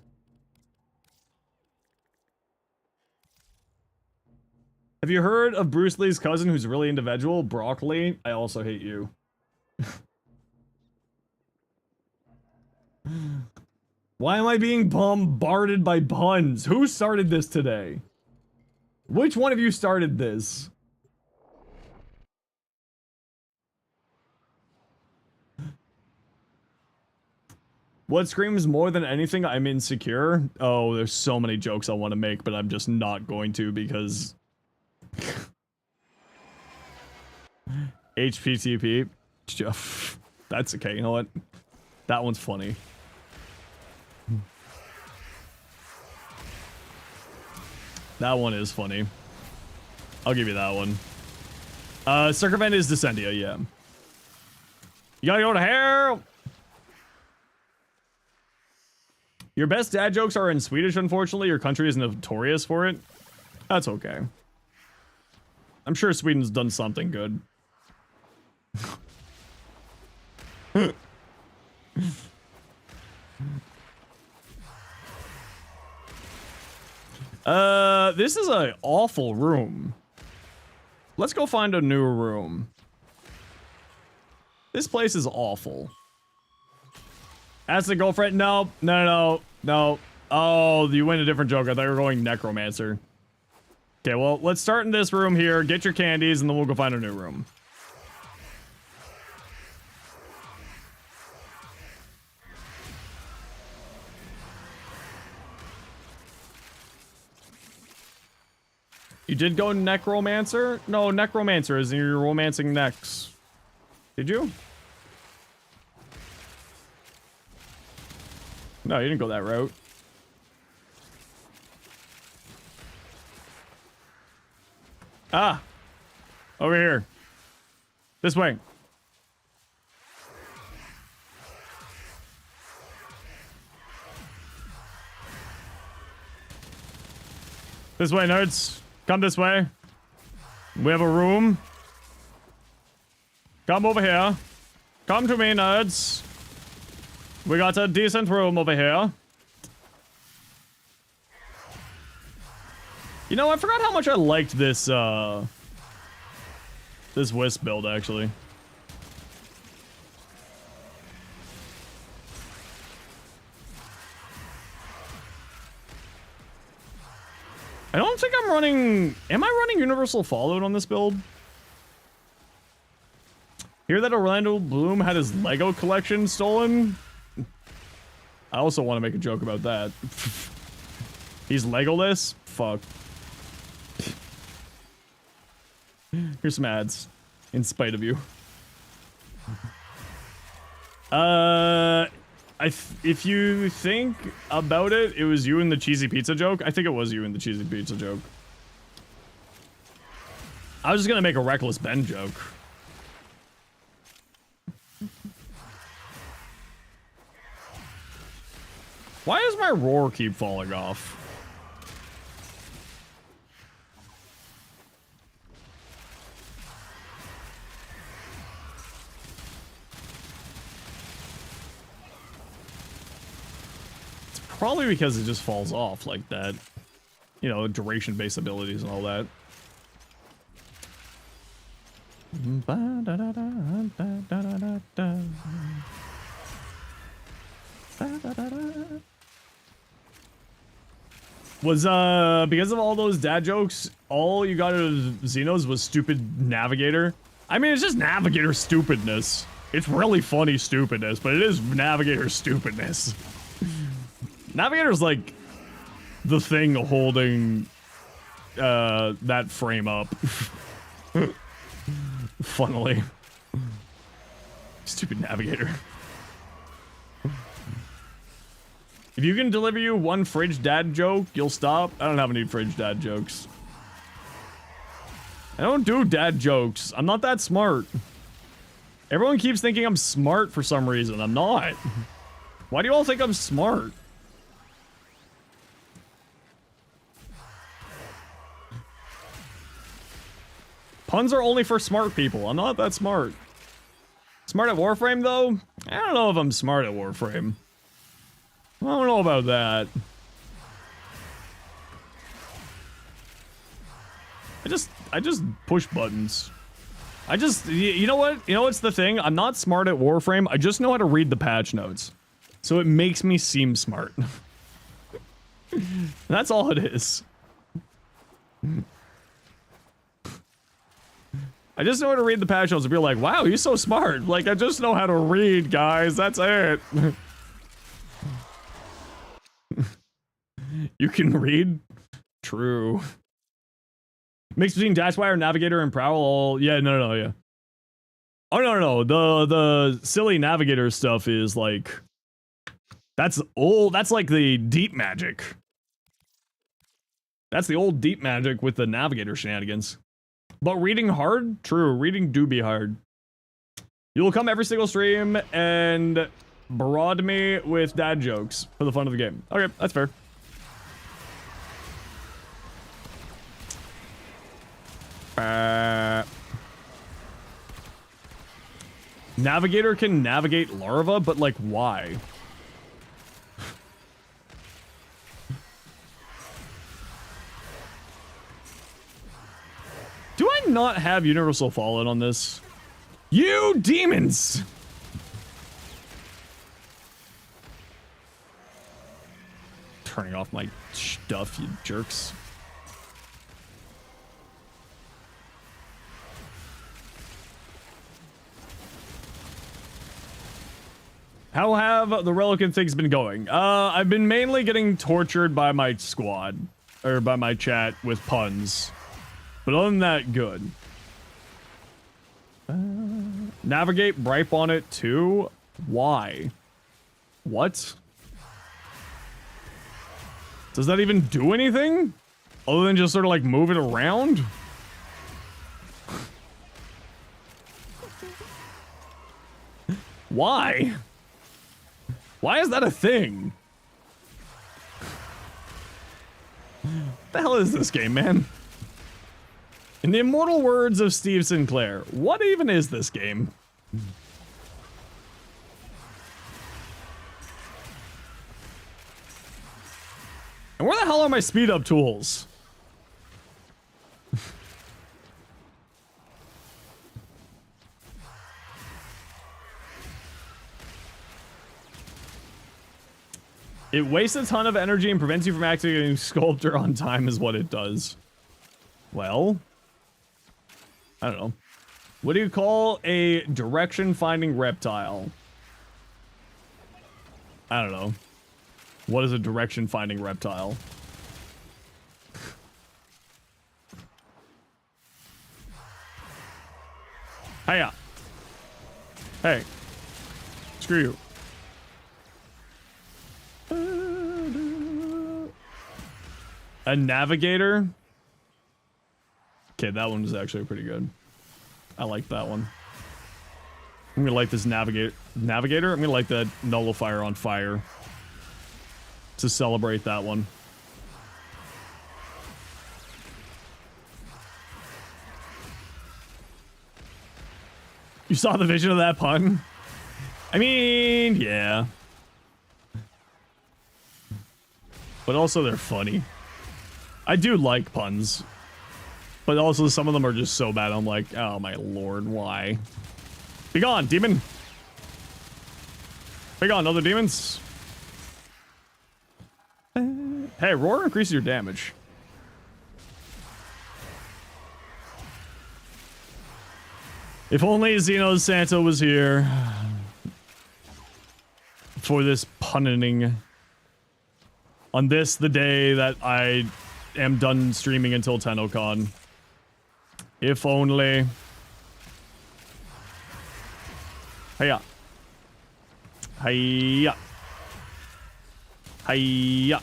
Have you heard of Bruce Lee's cousin who's really individual? Broccoli? I also hate you. Why am I being bombarded by puns? Who started this today? Which one of you started this? What screams more than anything? I'm insecure. Oh, there's so many jokes I want to make, but I'm just not going to because... HPTP. That's okay, you know what? That one's funny. That one is funny. I'll give you that one. Circumvent is Descendia, yeah. You gotta go to hell! Your best dad jokes are in Swedish, unfortunately. Your country is notorious for it. That's okay. I'm sure Sweden's done something good. This is an awful room. Let's go find a new room. This place is awful. Ask the girlfriend. No. Oh, you went a different joke. I thought you were going necromancer. Okay, well, let's start in this room here. Get your candies, and then we'll go find a new room. You did go necromancer? No, necromancer is you're romancing necks. Did you? No, you didn't go that route. Ah! Over here. This way. This way, nerds. Come this way. We have a room. Come over here. Come to me, nerds. We got a decent room over here. You know, I forgot how much I liked this, this Wisp build, actually. I don't think I'm running... Am I running Universal Fallout on this build? Hear that Orlando Bloom had his Lego collection stolen? I also want to make a joke about that. He's Legoless? Fuck. Here's some ads. In spite of you. If you think about it, it was you in the cheesy pizza joke. I think it was you in the cheesy pizza joke. I was just gonna make a Reckless Ben joke. Why does my roar keep falling off? Probably because it just falls off like that. You know, duration-based abilities and all that. Was, because of all those dad jokes, all you got out of Xenos was stupid Navigator? I mean, it's just Navigator stupidness. It's really funny stupidness, but it is Navigator stupidness. Navigator's like the thing holding that frame up. Funnily. Stupid Navigator. If you can deliver you one fridge dad joke, you'll stop. I don't have any fridge dad jokes. I don't do dad jokes. I'm not that smart. Everyone keeps thinking I'm smart for some reason. I'm not. Why do you all think I'm smart? Puns are only for smart people. I'm not that smart. Smart at Warframe, though? I don't know if I'm smart at Warframe. I don't know about that. I just push buttons. You know what? You know what's the thing? I'm not smart at Warframe. I just know how to read the patch notes. So it makes me seem smart. That's all it is. I just know how to read the patch notes and be like, wow, you're so smart. Like, I just know how to read, guys. That's it. You can read? True. Mix between Dashwire, Navigator, and Prowl. Yeah, no, yeah. Oh, no. The silly Navigator stuff is like... That's old. That's like the deep magic. That's the old deep magic with the Navigator shenanigans. But reading hard? True, reading do be hard. You will come every single stream and barrage me with dad jokes for the fun of the game. Okay, that's fair. Navigator can navigate larva, but like, why? Do I not have Universal Fallout on this? You demons! Turning off my stuff, you jerks. How have the Relican things been going? I've been mainly getting tortured by my squad, or by my chat with puns. But other than that, good. Navigate Bripe on it too? Why? What? Does that even do anything? Other than just sort of like move it around? Why? Why is that a thing? What the hell is this game, man? In the immortal words of Steve Sinclair, what even is this game? And where the hell are my speed up tools? It wastes a ton of energy and prevents you from activating Sculptor on time is what it does. Well, I don't know. What do you call a direction-finding reptile? I don't know. What is a direction-finding reptile? Hiya. Hey. Screw you. A navigator? Okay, that one was actually pretty good. I like that one. I'm gonna light this navigator. I'm gonna light that nullifier on fire to celebrate that one. You saw the vision of that pun? I mean, yeah. But also they're funny. I do like puns. But also some of them are just so bad, I'm like, oh my lord, why? Be gone, demon! Be gone, other demons! Hey, roar increases your damage. If only Xeno Santa was here for this punning. On this, the day that I am done streaming until TENNOCON. If only. Hiya. Hiya. Hiya.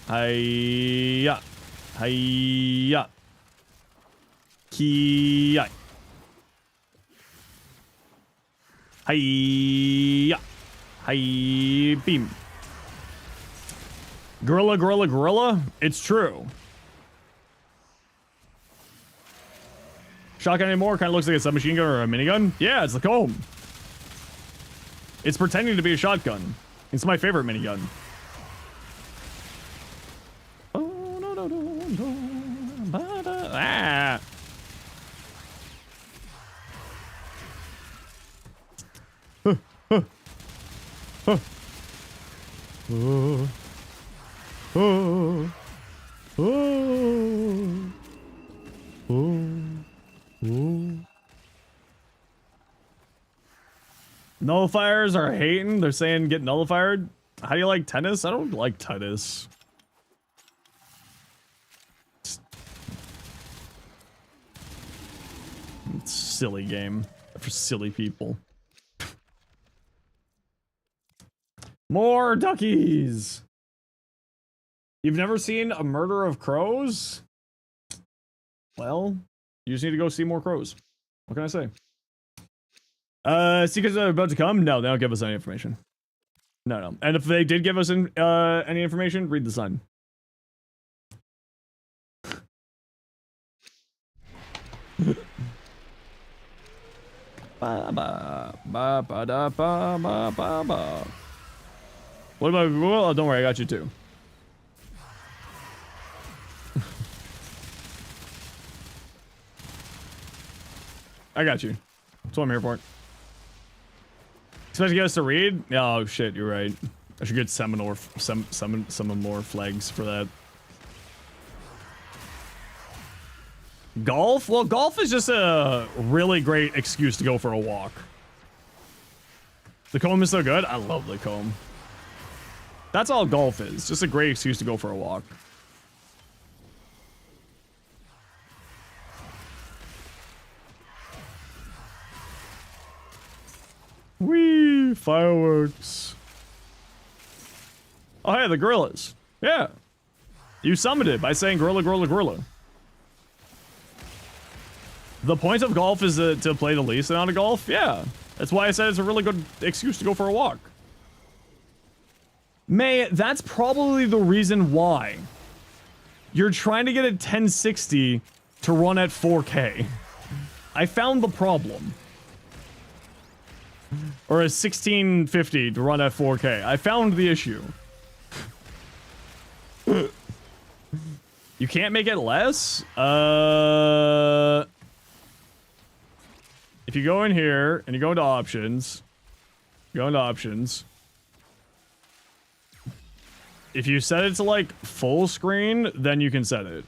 Hiya. Hiya. Ki. Hi. Hi. Beam. Gorilla, gorilla, gorilla. It's true. Shotgun anymore? Kind of looks like a submachine gun or a minigun. Yeah, it's the comb. It's pretending to be a shotgun. It's my favorite minigun. Oh, no, no, no, no. Ah. Huh, huh, huh. Oh, oh, oh, oh. Ooh. Nullifiers are hating. They're saying get nullified. How do you like tennis? I don't like tennis. It's a silly game for silly people. More duckies. You've never seen A Murder of Crows? Well, you just need to go see more crows. What can I say? Secrets are about to come? No, they don't give us any information. No, no. And if they did give us any information, read the sign. Ba ba ba ba da ba ba ba ba. What about Google? Oh, don't worry, I got you too. I got you. That's what I'm here for. Expect you guys to read? Oh shit, you're right. I should get some more flags for that. Golf? Well, golf is just a really great excuse to go for a walk. The comb is so good. I love the comb. That's all golf is. Just a great excuse to go for a walk. Whee! Fireworks. Oh, hey, the gorillas. Yeah. You summoned it by saying gorilla, gorilla, gorilla. The point of golf is to play the least amount of golf? Yeah. That's why I said it's a really good excuse to go for a walk. May, that's probably the reason why. You're trying to get a 1060 to run at 4K. I found the problem. Or a 1650 to run at 4K. I found the issue. You can't make it less? If you go in here and you go into options, if you set it to like full screen, then you can set it.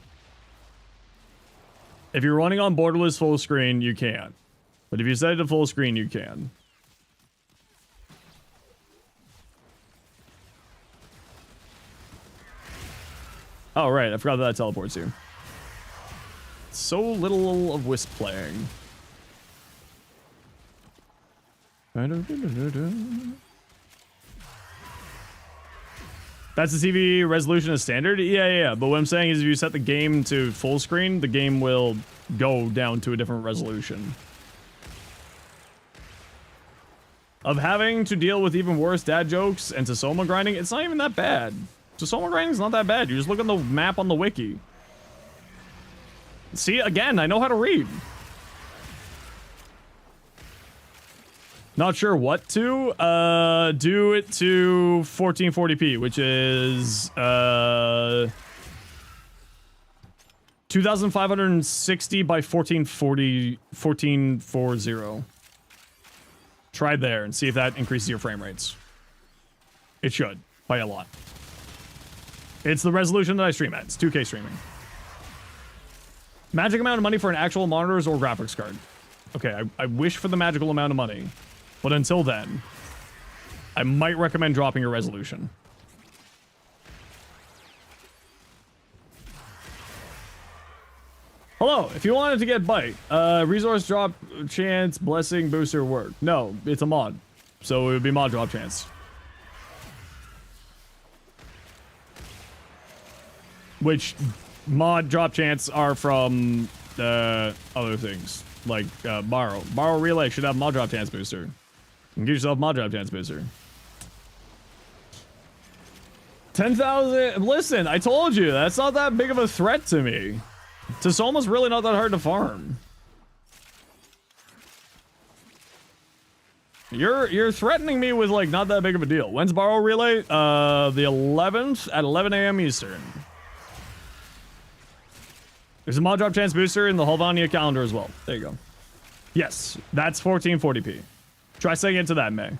If you're running on borderless full screen, you can't. But if you set it to full screen, you can. Oh, right. I forgot that teleports you. So little of Wisp playing. That's the TV resolution as standard? Yeah. But what I'm saying is if you set the game to full screen, the game will go down to a different resolution. Of having to deal with even worse dad jokes and Tasoma grinding, it's not even that bad. Tasoma grinding is not that bad. You just look at the map on the wiki. See, again, I know how to read. Not sure what to. Do it to 1440p, which is 2560 by 1440. Try there and see if that increases your frame rates. It should, by a lot. It's the resolution that I stream at. It's 2K streaming. Magic amount of money for an actual monitors or graphics card. Okay, I wish for the magical amount of money. But until then, I might recommend dropping your resolution. Hello, if you wanted to get bite, resource drop chance, blessing, booster, work. No, it's a mod. So it would be mod drop chance. Which mod drop chance are from other things. Like, borrow. Borrow relay should have mod drop chance booster. Get yourself mod drop chance booster. 10,000. Listen, I told you, that's not that big of a threat to me. It's almost really not that hard to farm. You're threatening me with, like, not that big of a deal. When's borrow relay? The 11th at 11 a.m. Eastern. There's a mod drop chance booster in the Halvania calendar as well. There you go. Yes, that's 1440p. Try saying it to that, May.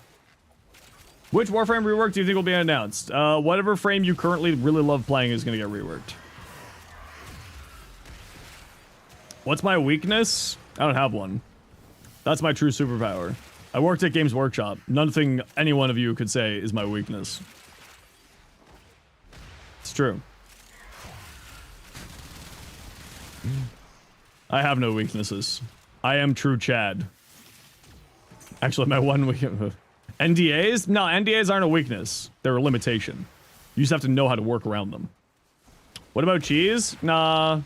Which Warframe rework do you think will be announced? Whatever frame you currently really love playing is going to get reworked. What's my weakness? I don't have one. That's my true superpower. I worked at Games Workshop. Nothing any one of you could say is my weakness. It's true. I have no weaknesses. I am true Chad. Actually, my one weakness... NDAs? No, NDAs aren't a weakness. They're a limitation. You just have to know how to work around them. What about cheese? Nah.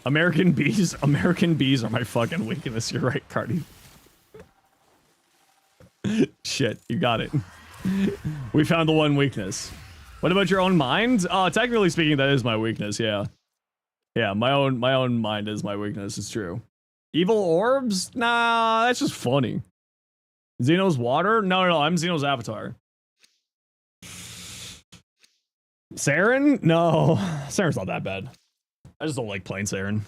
American bees? American bees are my fucking weakness. You're right, Cardi. Shit, you got it. We found the one weakness. What about your own mind? Technically speaking, that is my weakness, yeah. Yeah, my own mind is my weakness, it's true. Evil orbs? Nah, that's just funny. Xeno's water? No, I'm Xeno's avatar. Saren? No, Saren's not that bad. I just don't like playing Saren.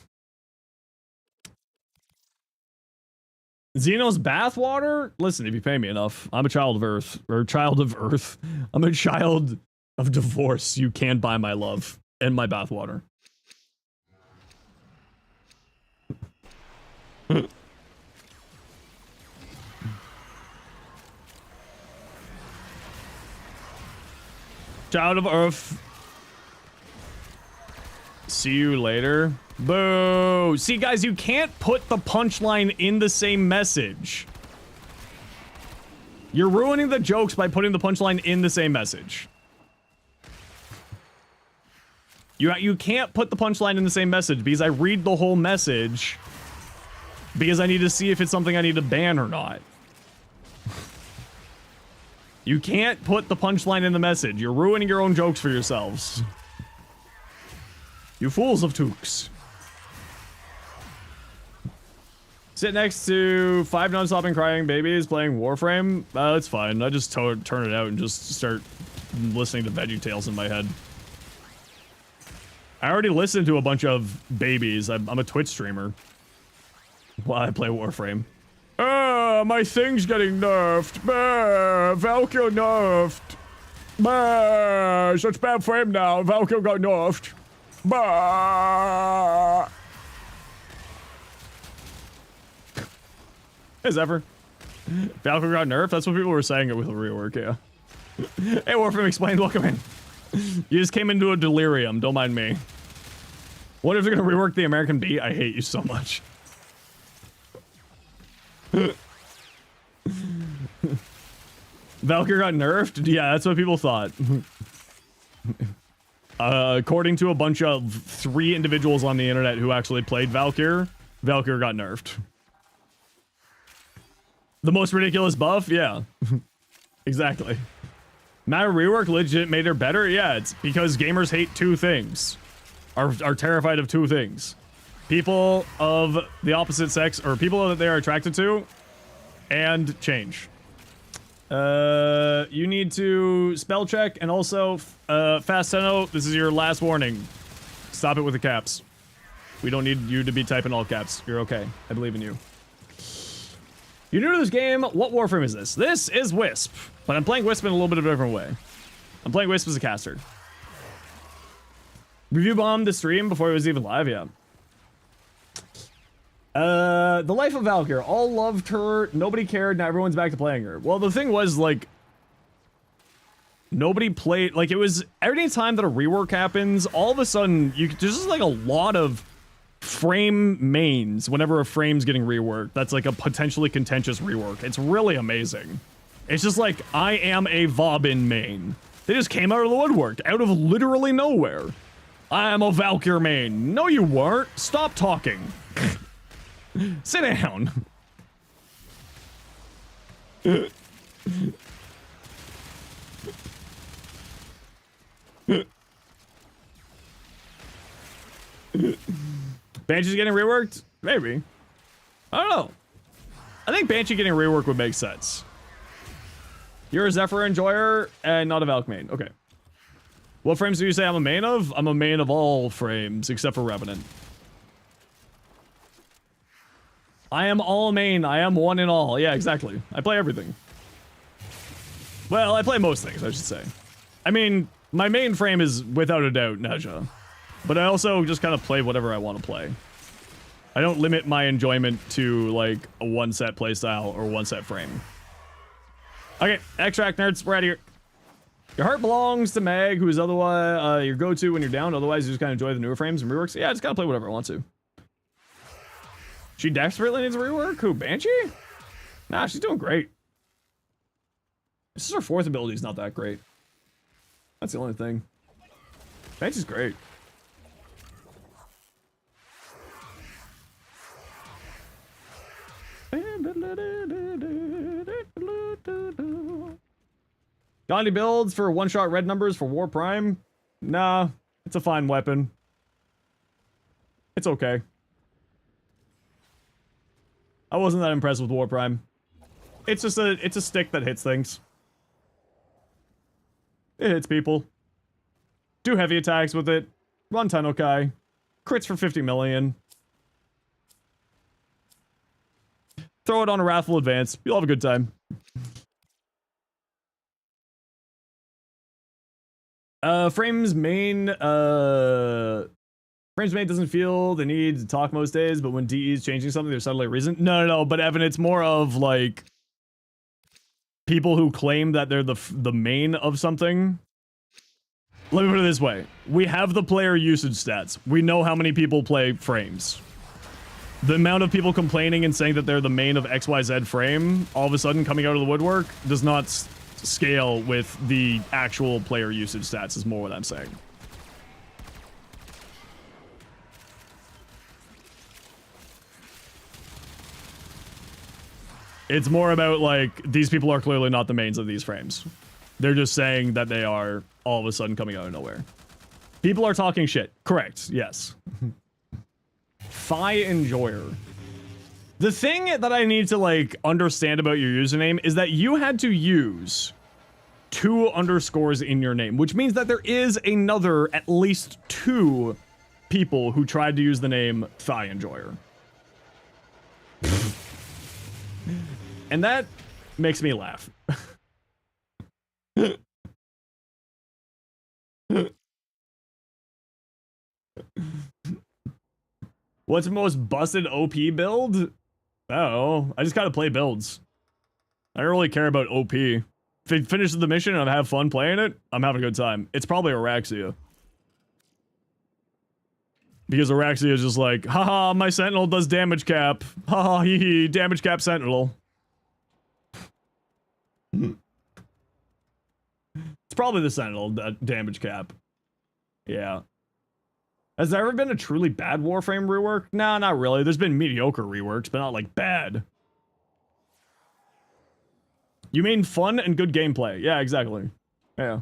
Xeno's bathwater? Listen, if you pay me enough, I'm a child of Earth. Or child of Earth. I'm a child of divorce. You can buy my love and my bathwater. Child of Earth. See you later. Boo! See, guys, you can't put the punchline in the same message. You're ruining the jokes by putting the punchline in the same message. You can't put the punchline in the same message because I read the whole message because I need to see if it's something I need to ban or not. You can't put the punchline in the message. You're ruining your own jokes for yourselves. You fools of toques. Sit next to 5 non-stopping crying babies playing Warframe. That's fine. I just turn it out and just start listening to VeggieTales in my head. I already listened to a bunch of babies. I'm a Twitch streamer while I play Warframe. My thing's getting nerfed. Valkyrie nerfed. Such bad frame now. Valkyrie got nerfed. As ever. Valkyrie got nerfed? That's what people were saying it with a rework, yeah. Hey, Warframe explained, welcome in. You just came into a delirium, don't mind me. What if they're gonna rework the American Bee? I hate you so much. Valkyrie got nerfed? Yeah, that's what people thought. According to a bunch of 3 individuals on the internet who actually played Valkyrie, Valkyrie got nerfed. The most ridiculous buff? Yeah. Exactly. Matter rework legit made her better? Yeah, it's because gamers hate 2 things. Are terrified of 2 things. People of the opposite sex, or people that they are attracted to, and change. You need to spell check, and also, Fast Tenno, this is your last warning. Stop it with the caps. We don't need you to be typing all caps. You're okay. I believe in you. You're new to this game. What Warframe is this? This is Wisp, but I'm playing Wisp in a little bit of a different way. I'm playing Wisp as a caster. Review bombed the stream before it was even live, yeah. The Life of Valkyrie. All loved her. Nobody cared. Now everyone's back to playing her. Well, the thing was, like, nobody played. Like, it was every time that a rework happens, all of a sudden, there's just like a lot of frame mains whenever a frame's getting reworked. That's like a potentially contentious rework. It's really amazing. It's just like, I am a Vauban main. They just came out of the woodwork, out of literally nowhere. I am a Valkyr main. No, you weren't. Stop talking. Sit down. Banshee's getting reworked? Maybe. I don't know. I think Banshee getting reworked would make sense. You're a Zephyr enjoyer and not a Valk main. Okay. What frames do you say I'm a main of? I'm a main of all frames except for Revenant. I am all main. I am one in all. Yeah, exactly. I play everything. Well, I play most things, I should say. I mean, my main frame is without a doubt Neja. But I also just kind of play whatever I want to play. I don't limit my enjoyment to, like, a one-set playstyle or one-set frame. Okay, extract nerds, we're out of here. Your heart belongs to Meg, who's otherwise your go-to when you're down. Otherwise, you just kind of enjoy the newer frames and reworks. Yeah, I just gotta play whatever I want to. She desperately needs a rework? Who, Banshee? Nah, she's doing great. This is her fourth ability, is not that great. That's the only thing. Banshee's great. Got any builds for one-shot red numbers for Warframe? Nah, it's a fine weapon. It's okay. I wasn't that impressed with Warframe. It's just it's a stick that hits things. It hits people. Do heavy attacks with it. Run TENNOCON. Crits for 50 million. Throw it on a Wrathful Advance. You'll have a good time. Frames main doesn't feel the need to talk most days, but when DE is changing something, there's suddenly a reason. No, but Evan, it's more of like people who claim that they're the main of something. Let me put it this way. We have the player usage stats. We know how many people play frames. The amount of people complaining and saying that they're the main of XYZ frame, all of a sudden coming out of the woodwork, does not scale with the actual player usage stats, is more what I'm saying. It's more about, like, these people are clearly not the mains of these frames. They're just saying that they are all of a sudden coming out of nowhere. People are talking shit. Correct, yes. Phi Enjoyer. The thing that I need to, like, understand about your username is that you had to use 2 underscores in your name, which means that there is another, at least 2 people who tried to use the name Phi Enjoyer. And that makes me laugh. What's the most busted OP build? Oh, I just gotta play builds. I don't really care about OP. If it finishes the mission and I have fun playing it, I'm having a good time. It's probably Araxia. Because Araxia is just like, haha, my Sentinel does damage cap. Haha, hee hee, damage cap Sentinel. It's probably the Sentinel damage cap. Yeah. Has there ever been a truly bad Warframe rework? Nah, not really. There's been mediocre reworks, but not like bad. You mean fun and good gameplay. Yeah, exactly. Yeah.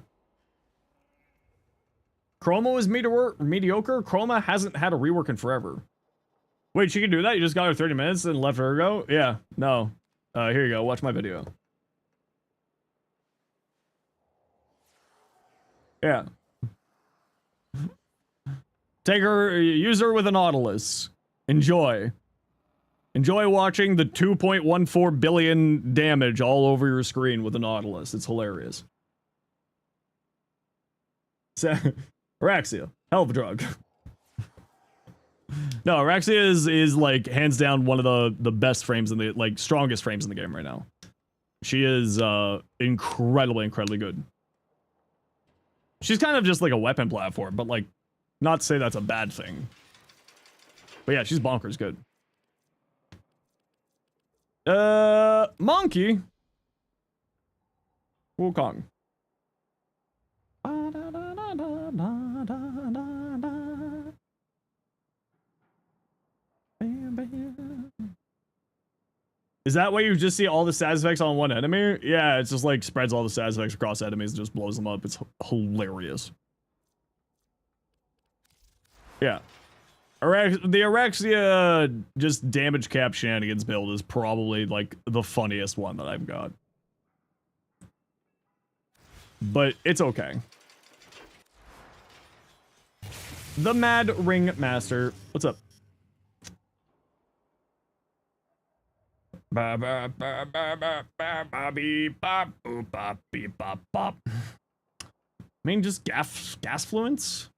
Chroma was mediocre? Chroma hasn't had a rework in forever. Wait, she can do that? You just got her 30 minutes and left her go? Yeah, no. Here you go. Watch my video. Yeah. Take her, use her with a Nautilus. Enjoy. Enjoy watching the 2.14 billion damage all over your screen with a Nautilus. It's hilarious. Araxia. Hell of a drug. No, Araxia is like hands down one of the best frames in the, like, strongest frames in the game right now. She is incredibly good. She's kind of just like a weapon platform, but like, not to say that's a bad thing. But yeah, she's bonkers good. Monkey. Wukong. Is that why you just see all the status effects on one enemy? Yeah, it's just like spreads all the status effects across enemies and just blows them up. It's hilarious. Yeah. The Erexia just damage cap shenanigans build is probably like the funniest one that I've got. But it's okay. The Mad Ring Master. What's up? I mean, just gas fluence?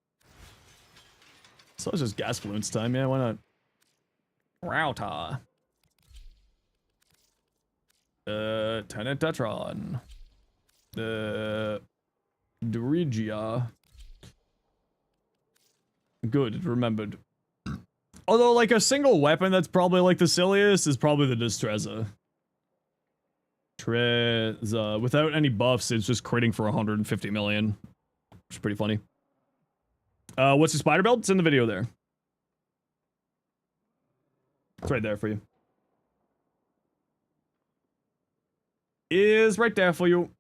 So it's just gas fluence time, yeah, why not? Router. Tenetatron. Durigia. Good, remembered. Although, like, a single weapon that's probably, like, the silliest is probably the Destreza. Treza. Without any buffs, it's just critting for 150 million. Which is pretty funny. What's the spider belt? It's in the video there. It's right there for you. Is right there for you.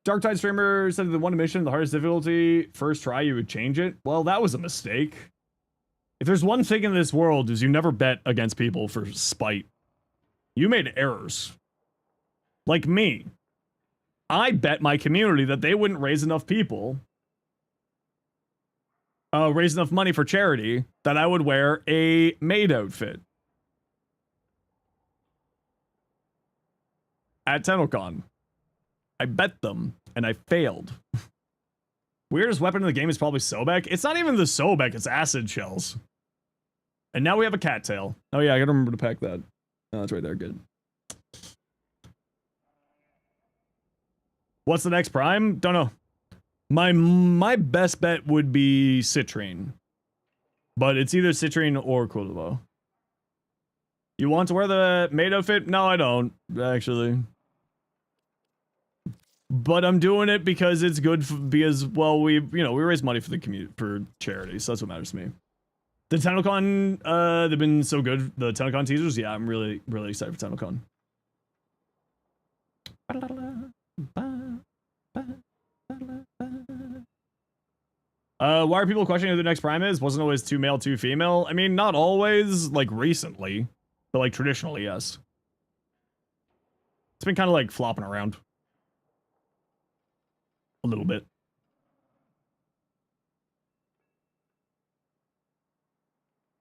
Dark Tide Streamer said the one mission, the hardest difficulty, first try, you would change it. Well, that was a mistake. If there's one thing in this world is you never bet against people for spite. You made errors. Like me. I bet my community that they wouldn't raise enough people. Raise enough money for charity that I would wear a maid outfit. At TENNOCON. I bet them, and I failed. Weirdest weapon in the game is probably Sobek. It's not even the Sobek, it's acid shells. And now we have a cattail. Oh yeah, I gotta remember to pack that. Oh, that's right there, good. What's the next prime? Don't know. My best bet would be Citrine. But it's either Citrine or Quillivo. You want to wear the maid outfit? No, I don't, actually. But I'm doing it because it's good because, well, we raise money for the community, for charity, so that's what matters to me. The TENNOCON, they've been so good. The TENNOCON teasers, yeah, I'm really, really excited for TENNOCON. Why are people questioning who the next prime is? Wasn't always 2 male, 2 female. I mean, not always, like, recently. But, like, traditionally, yes. It's been kind of, like, flopping around. A little bit.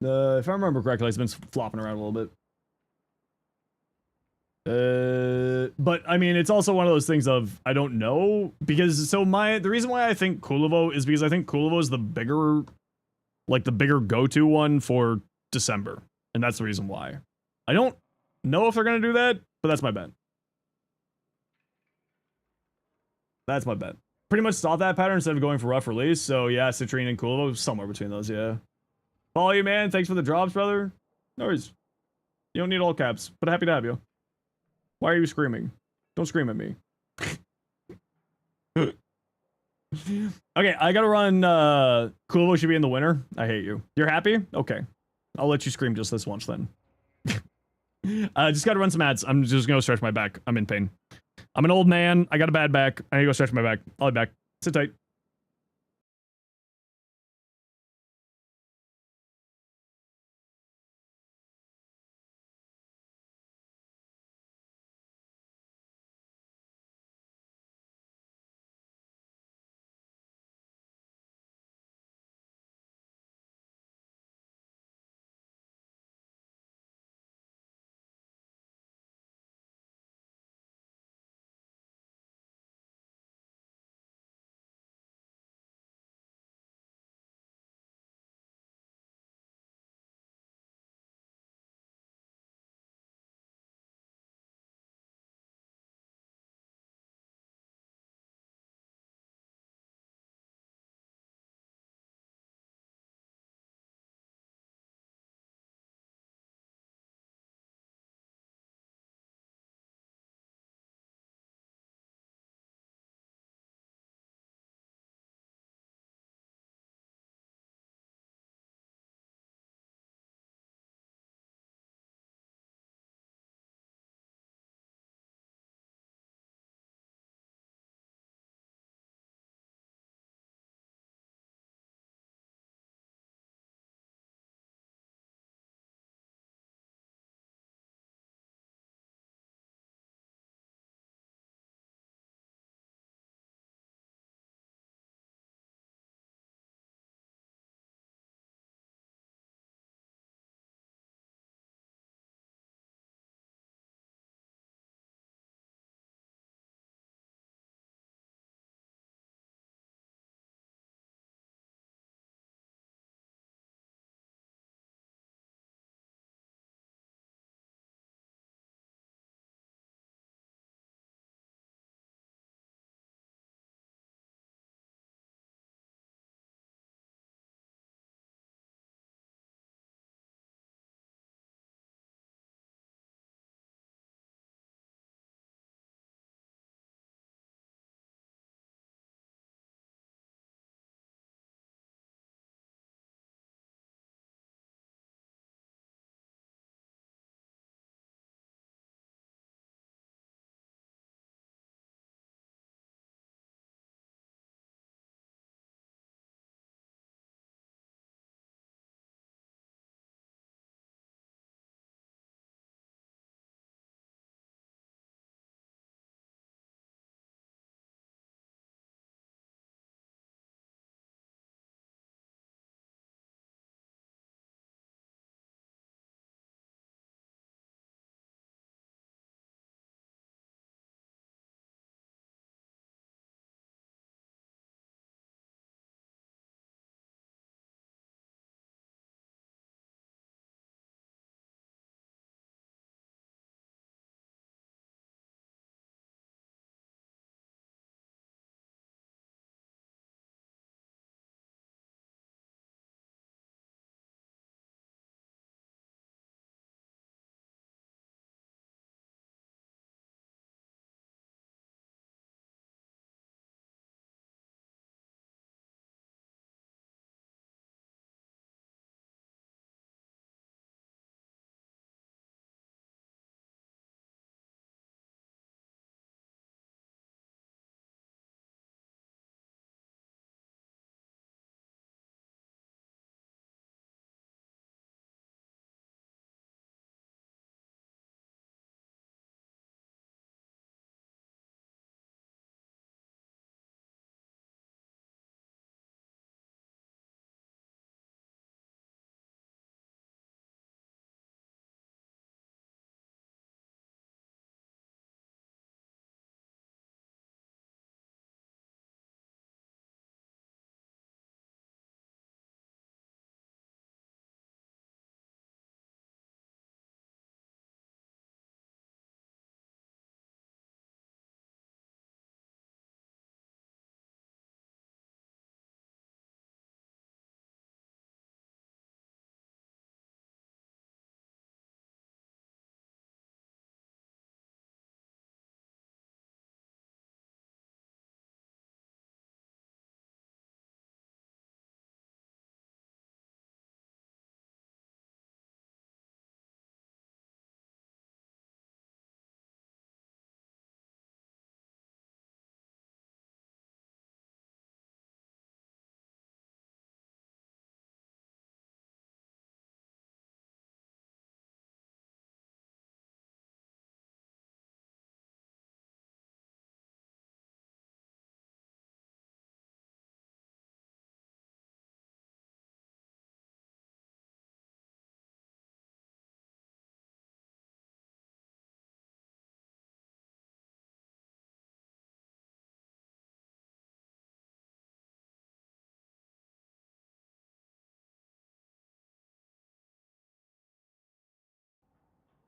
If I remember correctly, it's been flopping around a little bit. But I mean, it's also one of those things of I don't know because the reason why I think Quillivo is because I think Quillivo is the bigger go-to one for December, and that's the reason why. I don't know if they're gonna do that, but that's my bet. That's my bet. Pretty much stop that pattern instead of going for rough release. So yeah, Citrine and Quillivo, somewhere between those. Yeah. Follow you, man. Thanks for the drops, brother. No worries. You don't need all caps, but happy to have you. Why are you screaming? Don't scream at me. Okay, I gotta run. Quillivo should be in the winner. I hate you. You're happy? Okay. I'll let you scream just this once then. Just gotta run some ads. I'm just gonna stretch my back. I'm in pain. I'm an old man. I got a bad back. I need to go stretch my back. I'll be back. Sit tight.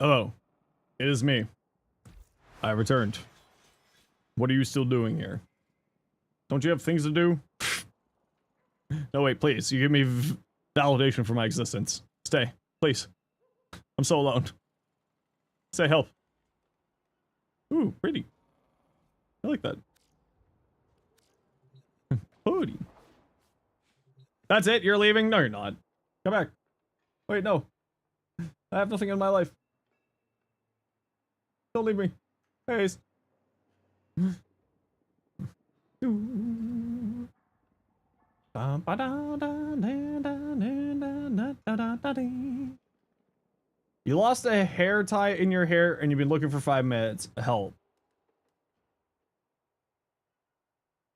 Hello. It is me. I returned. What are you still doing here? Don't you have things to do? No, wait, please. You give me validation for my existence. Stay, please. I'm so alone. Say help. Ooh, pretty. I like that. Pretty. That's it? You're leaving? No, you're not. Come back. Wait, no. I have nothing in my life. Don't leave me. Please. You lost a hair tie in your hair and you've been looking for 5 minutes. Help.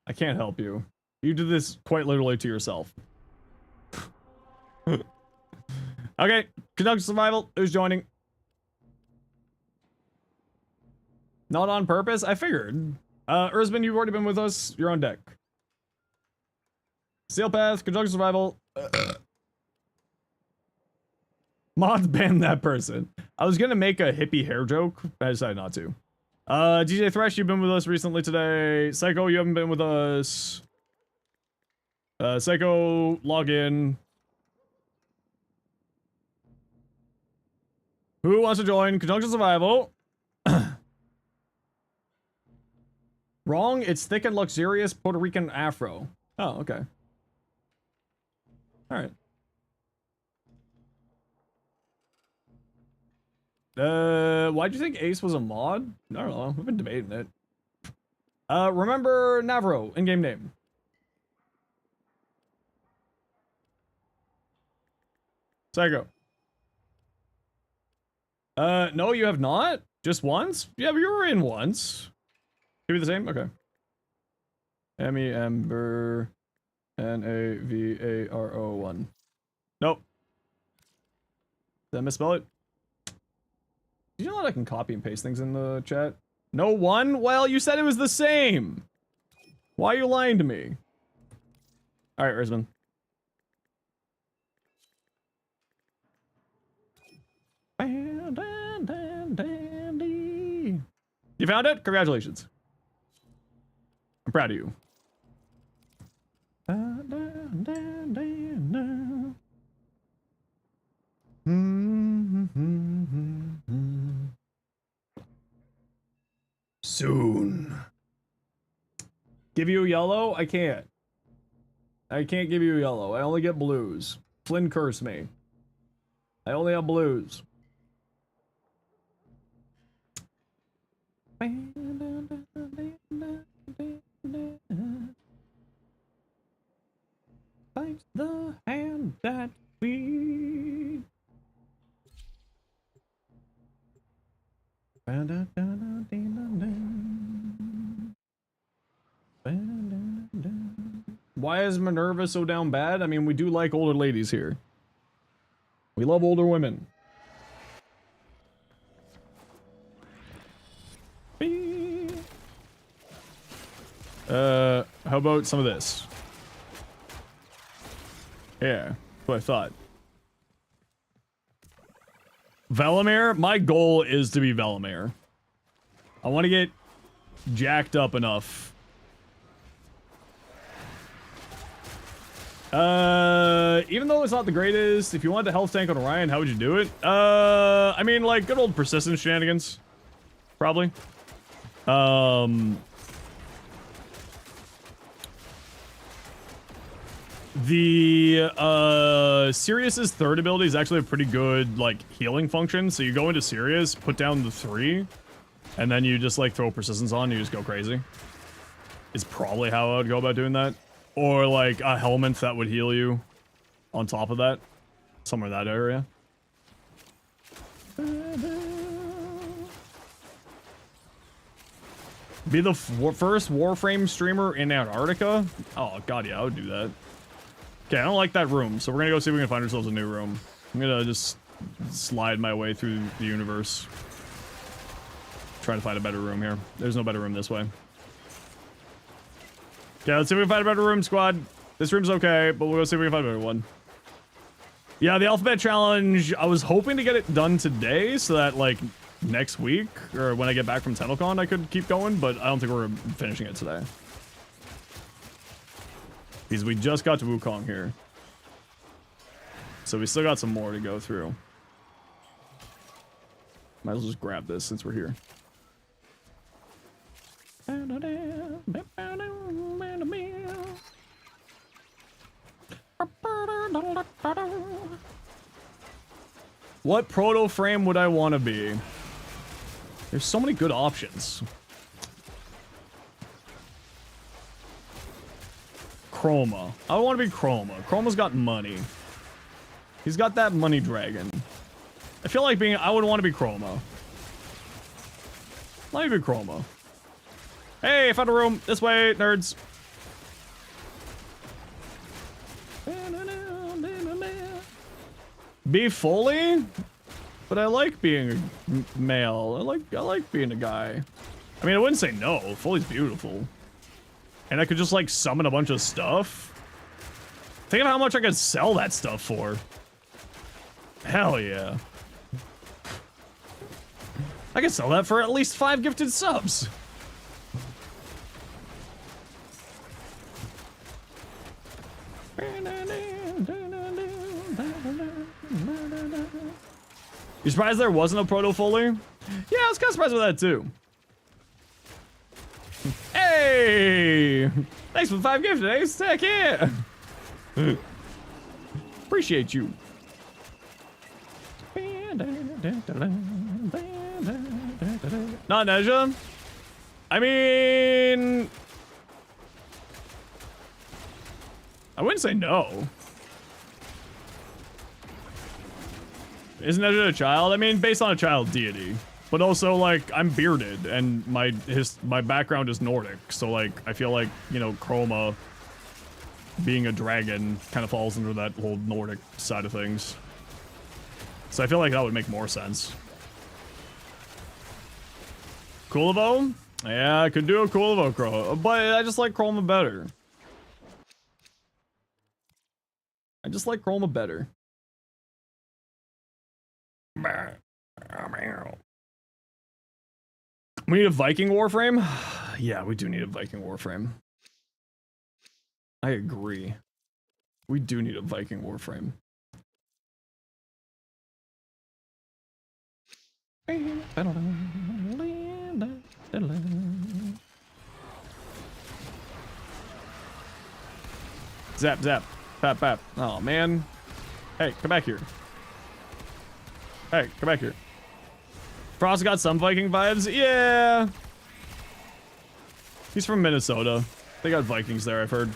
I can't help you. You did this quite literally to yourself. Okay, conduct survival. Who's joining? Not on purpose? I figured. Erzman, you've already been with us. You're on deck. Sail path, conduct survival. Mods ban that person. I was gonna make a hippie hair joke, but I decided not to. DJ Thresh, you've been with us recently today. Psycho, you haven't been with us. Psycho, log in. Who wants to join? Conjunction survival. Wrong, it's thick and luxurious Puerto Rican afro. Oh, okay. Alright. Why'd you think Ace was a mod? I don't know. We've been debating it. Remember Navro, in-game name. Psycho. No, you have not? Just once? Yeah, but you were in once. Give me the same? Okay. Emmy Amber Navaro1. Nope. Did I misspell it? Did you know that I can copy and paste things in the chat? No one? Well, you said it was the same. Why are you lying to me? Alright, Rizman. You found it? Congratulations. I'm proud of you. Soon. Give you a yellow? I can't. I can't give you a yellow. I only get blues. Flynn cursed me. I only have blues. Bites the hand that feeds. Why is Minerva so down bad? I mean, we do like older ladies here. We love older women. How about some of this? Yeah, that's what I thought. Velimir? My goal is to be Velimir. I want to get jacked up enough. Even though it's not the greatest, if you want the health tank on Orion, how would you do it? I mean, like, good old persistence shenanigans. Probably. Sirius's third ability is actually a pretty good, like, healing function. So you go into Sirius, put down the 3, and then you just, like, throw persistence on and you just go crazy. Is probably how I would go about doing that. Or, like, a helmet that would heal you on top of that. Somewhere in that area. Be the first Warframe streamer in Antarctica? Oh, God, yeah, I would do that. Okay, I don't like that room, so we're gonna go see if we can find ourselves a new room. I'm gonna just slide my way through the universe. Trying to find a better room here. There's no better room this way. Okay, let's see if we can find a better room, squad. This room's okay, but we'll go see if we can find a better one. Yeah, the alphabet challenge, I was hoping to get it done today so that, like, next week, or when I get back from TENNOCON, I could keep going, but I don't think we're finishing it today. Because we just got to Wukong here. So we still got some more to go through. Might as well just grab this since we're here. What proto frame would I want to be? There's so many good options. Chroma. I want to be Chroma. Chroma's got money. He's got that money dragon. I feel like being... I would want to be Chroma. Let me be Chroma. Hey, I found a room. This way, nerds. Be fully? But I like being a male. I like being a guy. I mean, I wouldn't say no. Fully's beautiful. And I could just, like, summon a bunch of stuff. Think of how much I could sell that stuff for. Hell yeah. I could sell that for at least 5 gifted subs. You surprised there wasn't a proto fully? Yeah, I was kind of surprised with that too. Hey! Thanks for the 5 gifted, Ace. Heck yeah! Appreciate you. Not Neja? I mean... I wouldn't say no. Isn't Neja a child? I mean, based on a child deity. But also, like, I'm bearded, and my background is Nordic, so, like, I feel like, you know, Chroma being a dragon kind of falls under that whole Nordic side of things. So I feel like that would make more sense. Coolivo? Yeah, I could do a Coolivo Crow, but I just like Chroma better. I just like Chroma better. We need a Viking Warframe? Yeah, we do need a Viking Warframe. I agree. We do need a Viking Warframe. Zap, zap. Pap, pap. Oh, man. Hey, come back here. Hey, come back here. Frost got some Viking vibes? Yeah. He's from Minnesota. They got Vikings there, I've heard.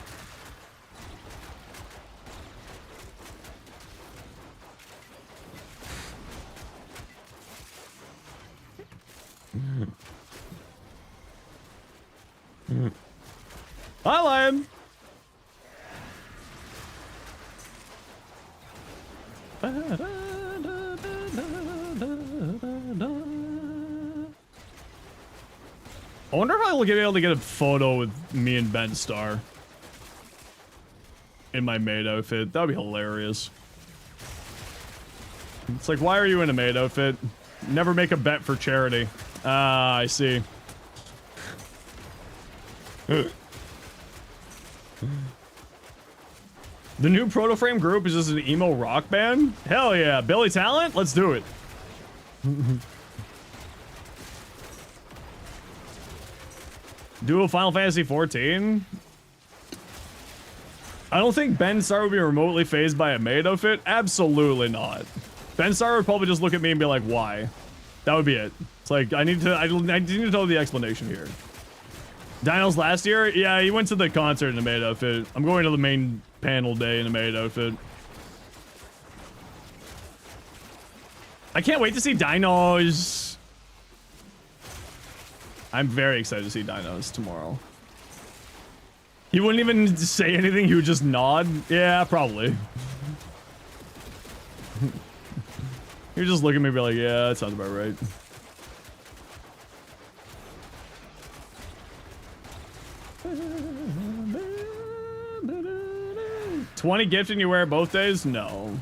Hi, Lion. I wonder if I will be able to get a photo with me and Ben Starr in my maid outfit. That would be hilarious. It's like, why are you in a maid outfit? Never make a bet for charity. Ah, I see. The new Proto Frame group is just an emo rock band? Hell yeah. Billy Talent? Let's do it. Duo Final Fantasy 14? I don't think Ben Starr would be remotely phased by a maid outfit. Absolutely not. Ben Starr would probably just look at me and be like, why? That would be it. It's like, I need to know the explanation here. Dino's last year? Yeah, he went to the concert in a maid outfit. I'm going to the main panel day in a maid outfit. I can't wait to see Dinos. I'm very excited to see Dinos tomorrow. He wouldn't even say anything, he would just nod. Yeah, probably. He would just look at me and be like, yeah, that sounds about right. $20 gift and you wear it both days? No.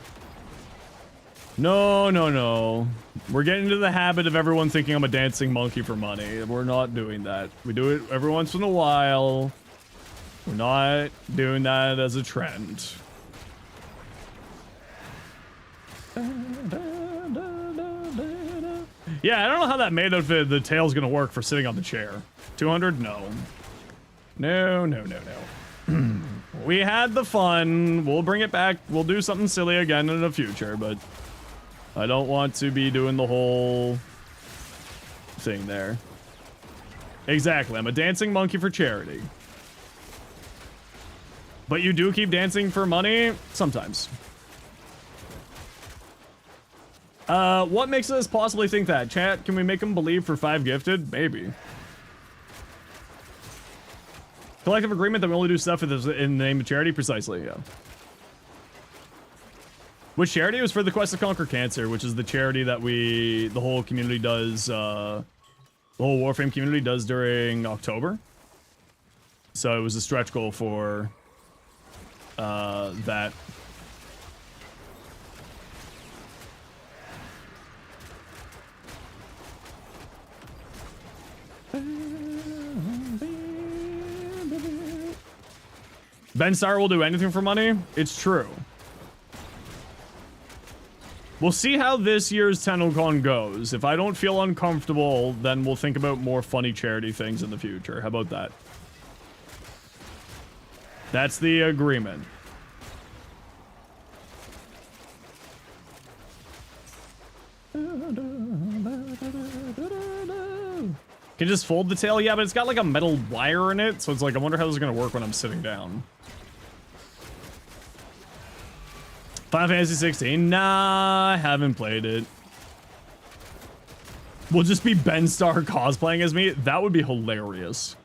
No, no, no. We're getting into the habit of everyone thinking I'm a dancing monkey for money. We're not doing that. We do it every once in a while. We're not doing that as a trend. Yeah, I don't know how that maid outfit, the tail's gonna work for sitting on the chair. 200? No. No, no, no, no. We had the fun. We'll bring it back. We'll do something silly again in the future, but I don't want to be doing the whole thing there. Exactly. I'm a dancing monkey for charity. But you do keep dancing for money? Sometimes. What makes us possibly think that? Chat, can we make them believe for 5 gifted? Maybe. Collective agreement that we only do stuff in the name of charity? Precisely, yeah. Which charity? It was for the Quest to Conquer Cancer, which is the charity that the whole community does, the whole Warframe community does during October. So it was a stretch goal for, that. Ben Star will do anything for money? It's true. We'll see how this year's TENNOCON goes. If I don't feel uncomfortable, then we'll think about more funny charity things in the future. How about that? That's the agreement. Can just fold the tail? Yeah, but it's got like a metal wire in it, so it's like, I wonder how this is gonna work when I'm sitting down. Final Fantasy 16? Nah, I haven't played it. We'll just be Ben Star cosplaying as me? That would be hilarious.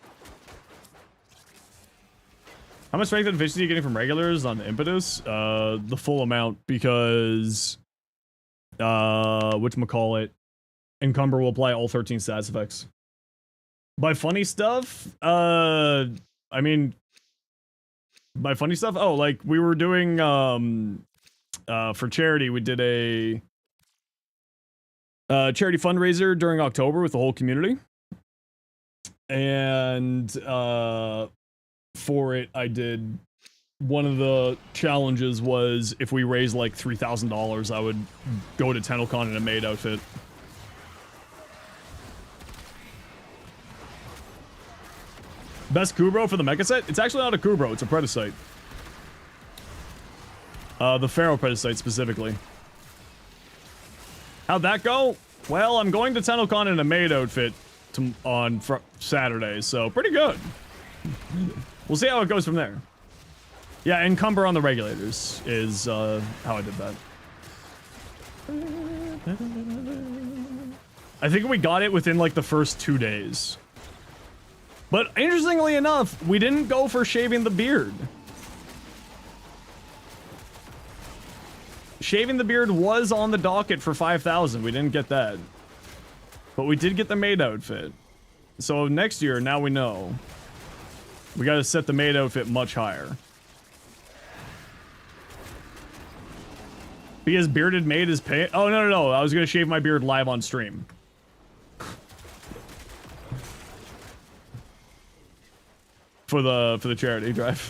How much strength and efficiency are you getting from regulars on the impetus? The full amount, because whatchamacallit, Encumber will apply all 13 stats effects. By funny stuff, I mean, by funny stuff, oh, like we were doing, for charity, we did a charity fundraiser during October with the whole community. And for it, I did, one of the challenges was if we raised like $3,000, I would go to TENNOCON in a maid outfit. Best Kubro for the mecha set? It's actually not a Kubro, it's a Predicite. The Pharaoh Predicite specifically. How'd that go? Well, I'm going to TENNOCON in a maid outfit on Saturday, so pretty good. We'll see how it goes from there. Yeah, Encumber on the regulators is how I did that. I think we got it within like the first 2 days. But interestingly enough, we didn't go for shaving the beard. Shaving the beard was on the docket for 5,000. We didn't get that. But we did get the maid outfit. So next year, now we know. We gotta set the maid outfit much higher. Because bearded maid is pay- Oh, no, no, no. I was gonna shave my beard live on stream. For the charity drive.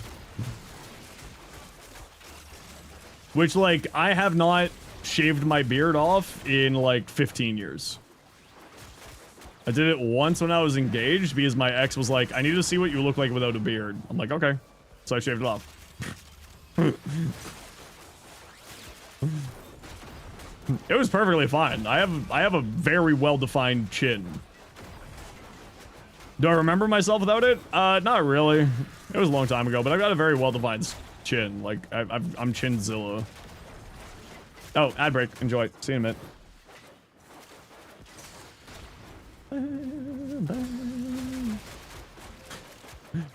Which, like, I have not shaved my beard off in, like, 15 years. I did it once when I was engaged because my ex was like, I need to see what you look like without a beard. I'm like, okay. So I shaved it off. It was perfectly fine. I have a very well-defined chin. Do I remember myself without it? Not really. It was a long time ago, but I've got a very well-defined chin. Like, I'm Chinzilla. Oh, ad break. Enjoy. See you in a minute.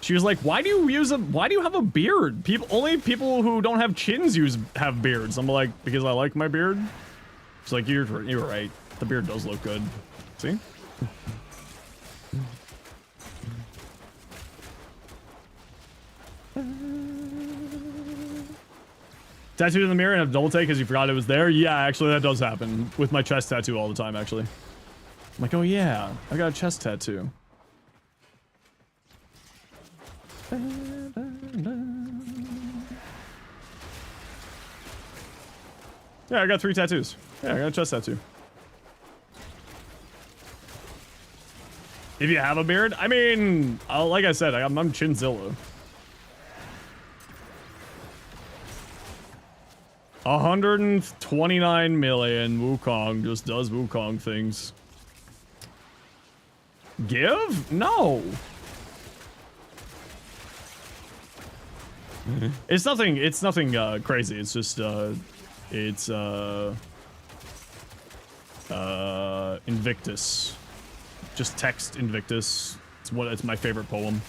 She was like, why do you have a beard? Only people who don't have chins have beards. I'm like, because I like my beard. She's like, you're right. The beard does look good. See? Tattooed in the mirror and have double take because you forgot it was there? Yeah, actually, that does happen with my chest tattoo all the time, actually. I'm like, oh yeah, I got a chest tattoo. Yeah, I got 3 tattoos. Yeah, I got a chest tattoo. If you have a beard, I mean, like I said, I'm Chinzilla. 129 million Wukong just does Wukong things. Give? No. It's nothing crazy. It's just it's Invictus. Just text Invictus. It's my favorite poem.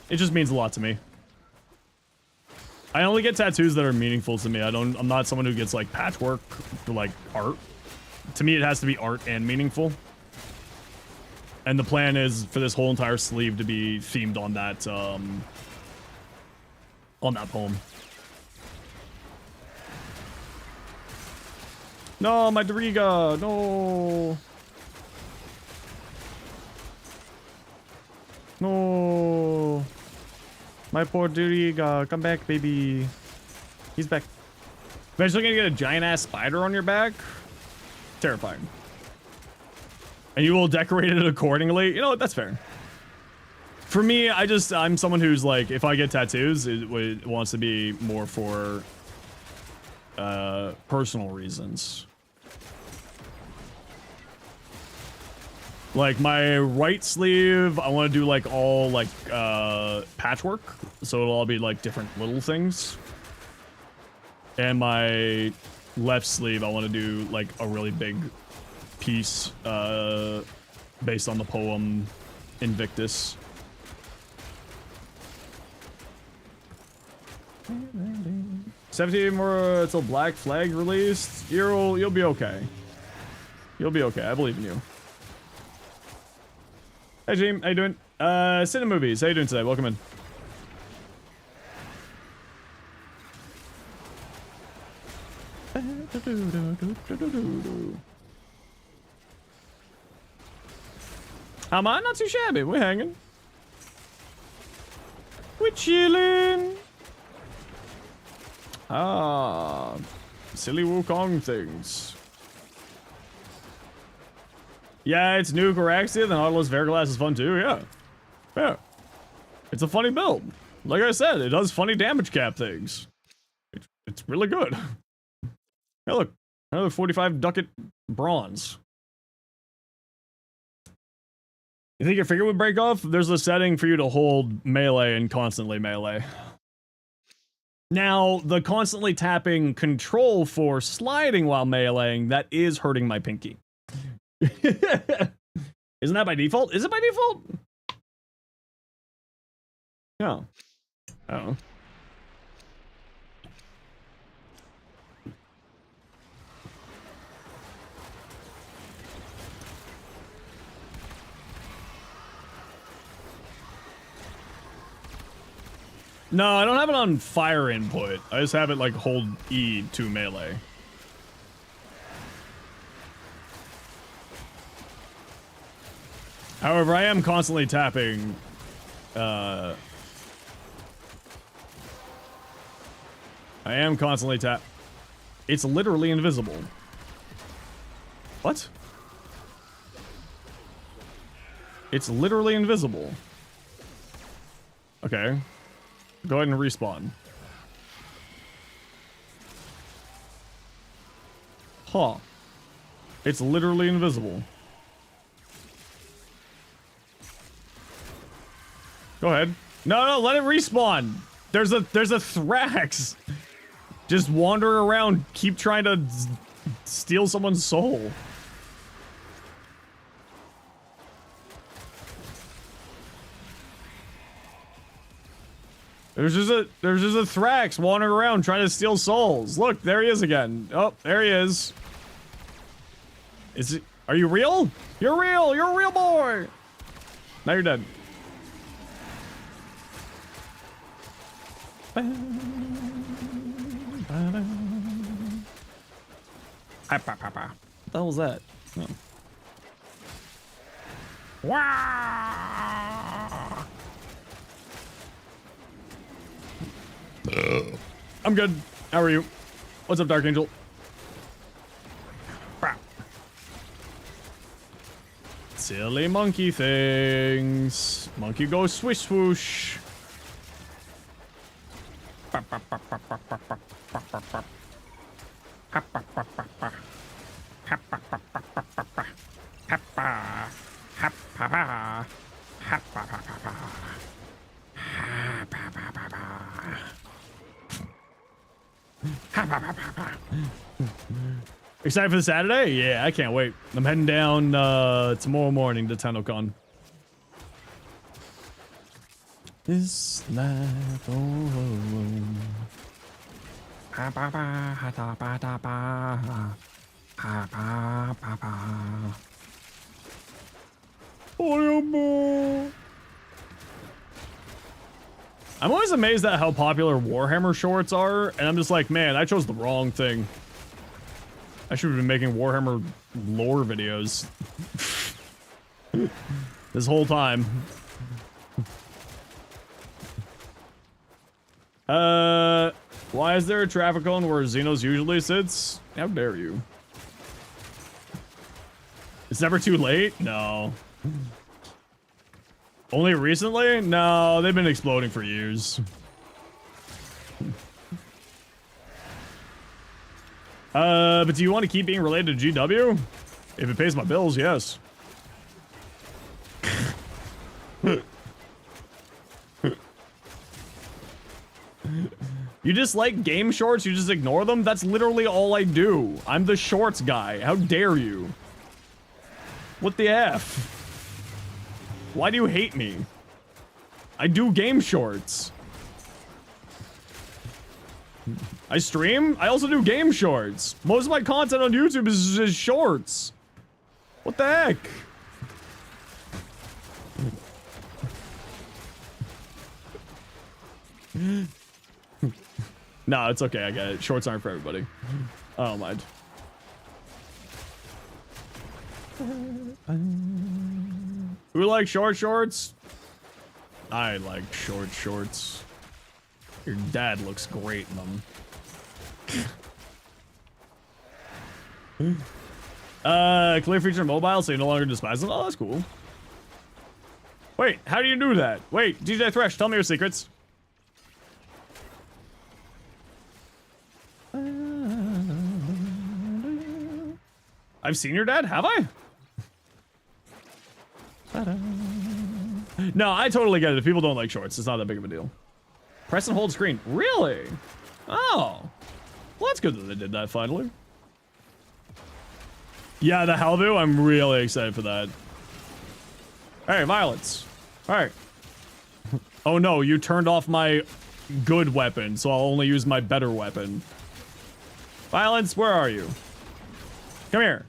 It just means a lot to me. I only get tattoos that are meaningful to me. I'm not someone who gets like patchwork for like art. To me, it has to be art and meaningful. And the plan is for this whole entire sleeve to be themed on that poem. No, my Doriga, no. No. My poor Doriga, come back, baby. He's back. Eventually gonna get a giant ass spider on your back? Terrifying. And you will decorate it accordingly? You know what, that's fair. For me, I'm someone who's like, if I get tattoos, it wants to be more for personal reasons. Like my right sleeve, I want to do like all like patchwork, so it'll all be like different little things. And my left sleeve, I want to do like a really big piece based on the poem Invictus. $17 more till Black Flag released. You'll be okay. You'll be okay. I believe in you. Hey team, how you doing? Cinema Movies, how you doing today? Welcome in. How am I? Not too shabby. We're hanging. We're chilling. Ah, silly Wukong things. Yeah, it's Nuke or Axia, then Nautilus Verglass is fun too, yeah. Yeah. It's a funny build. Like I said, it does funny damage cap things. It's really good. Hey look, another 45 ducat bronze. You think your finger would break off? There's a setting for you to hold melee and constantly melee. Now, the constantly tapping control for sliding while meleeing, that is hurting my pinky. Isn't that by default? Is it by default? No. I don't know. No, I don't have it on fire input. I just have it like hold E to melee. However, I am constantly tapping. I am constantly tap. It's literally invisible. What? It's literally invisible. Okay. Go ahead and respawn. Huh. It's literally invisible. Go ahead. No, let it respawn. There's a Thrax. Just wander around, keep trying to steal someone's soul. There's just a Thrax wandering around trying to steal souls. Look, there he is again. Oh, there he is. Are you real? You're real. You're a real boy. Now you're dead. What the hell was that? Oh. Wow. I'm good. How are you? What's up, Dark Angel? Silly monkey things. Monkey goes swish swoosh. Excited for the Saturday? Yeah, I can't wait. I'm heading down tomorrow morning to TENNOCON. This life alone. I'm always amazed at how popular Warhammer shorts are, and I'm just like, man, I chose the wrong thing. I should have been making Warhammer lore videos this whole time. Why is there a traffic cone where Zenos usually sits? How dare you? It's never too late? No. Only recently? No, they've been exploding for years. But do you want to keep being related to GW? If it pays my bills, yes. You just like game shorts? You just ignore them? That's literally all I do. I'm the shorts guy. How dare you? What the F? Why do you hate me? I do game shorts. I stream. I also do game shorts. Most of my content on YouTube is shorts. What the heck? No, it's okay. I get it. Shorts aren't for everybody. I don't mind. Who likes short shorts? I like short shorts. Your dad looks great in them. Clear feature mobile, so you no longer despise them. Oh, that's cool. Wait, how do you do that? Wait, DJ Thresh, tell me your secrets. I've seen your dad, have I? No, I totally get it. If people don't like shorts, it's not that big of a deal. Press and hold screen. Really? Oh. Well, that's good that they did that finally. Yeah, the Halvu, I'm really excited for that. Hey, violence. Alright. Oh no, you turned off my good weapon, so I'll only use my better weapon. Violence, where are you? Come here.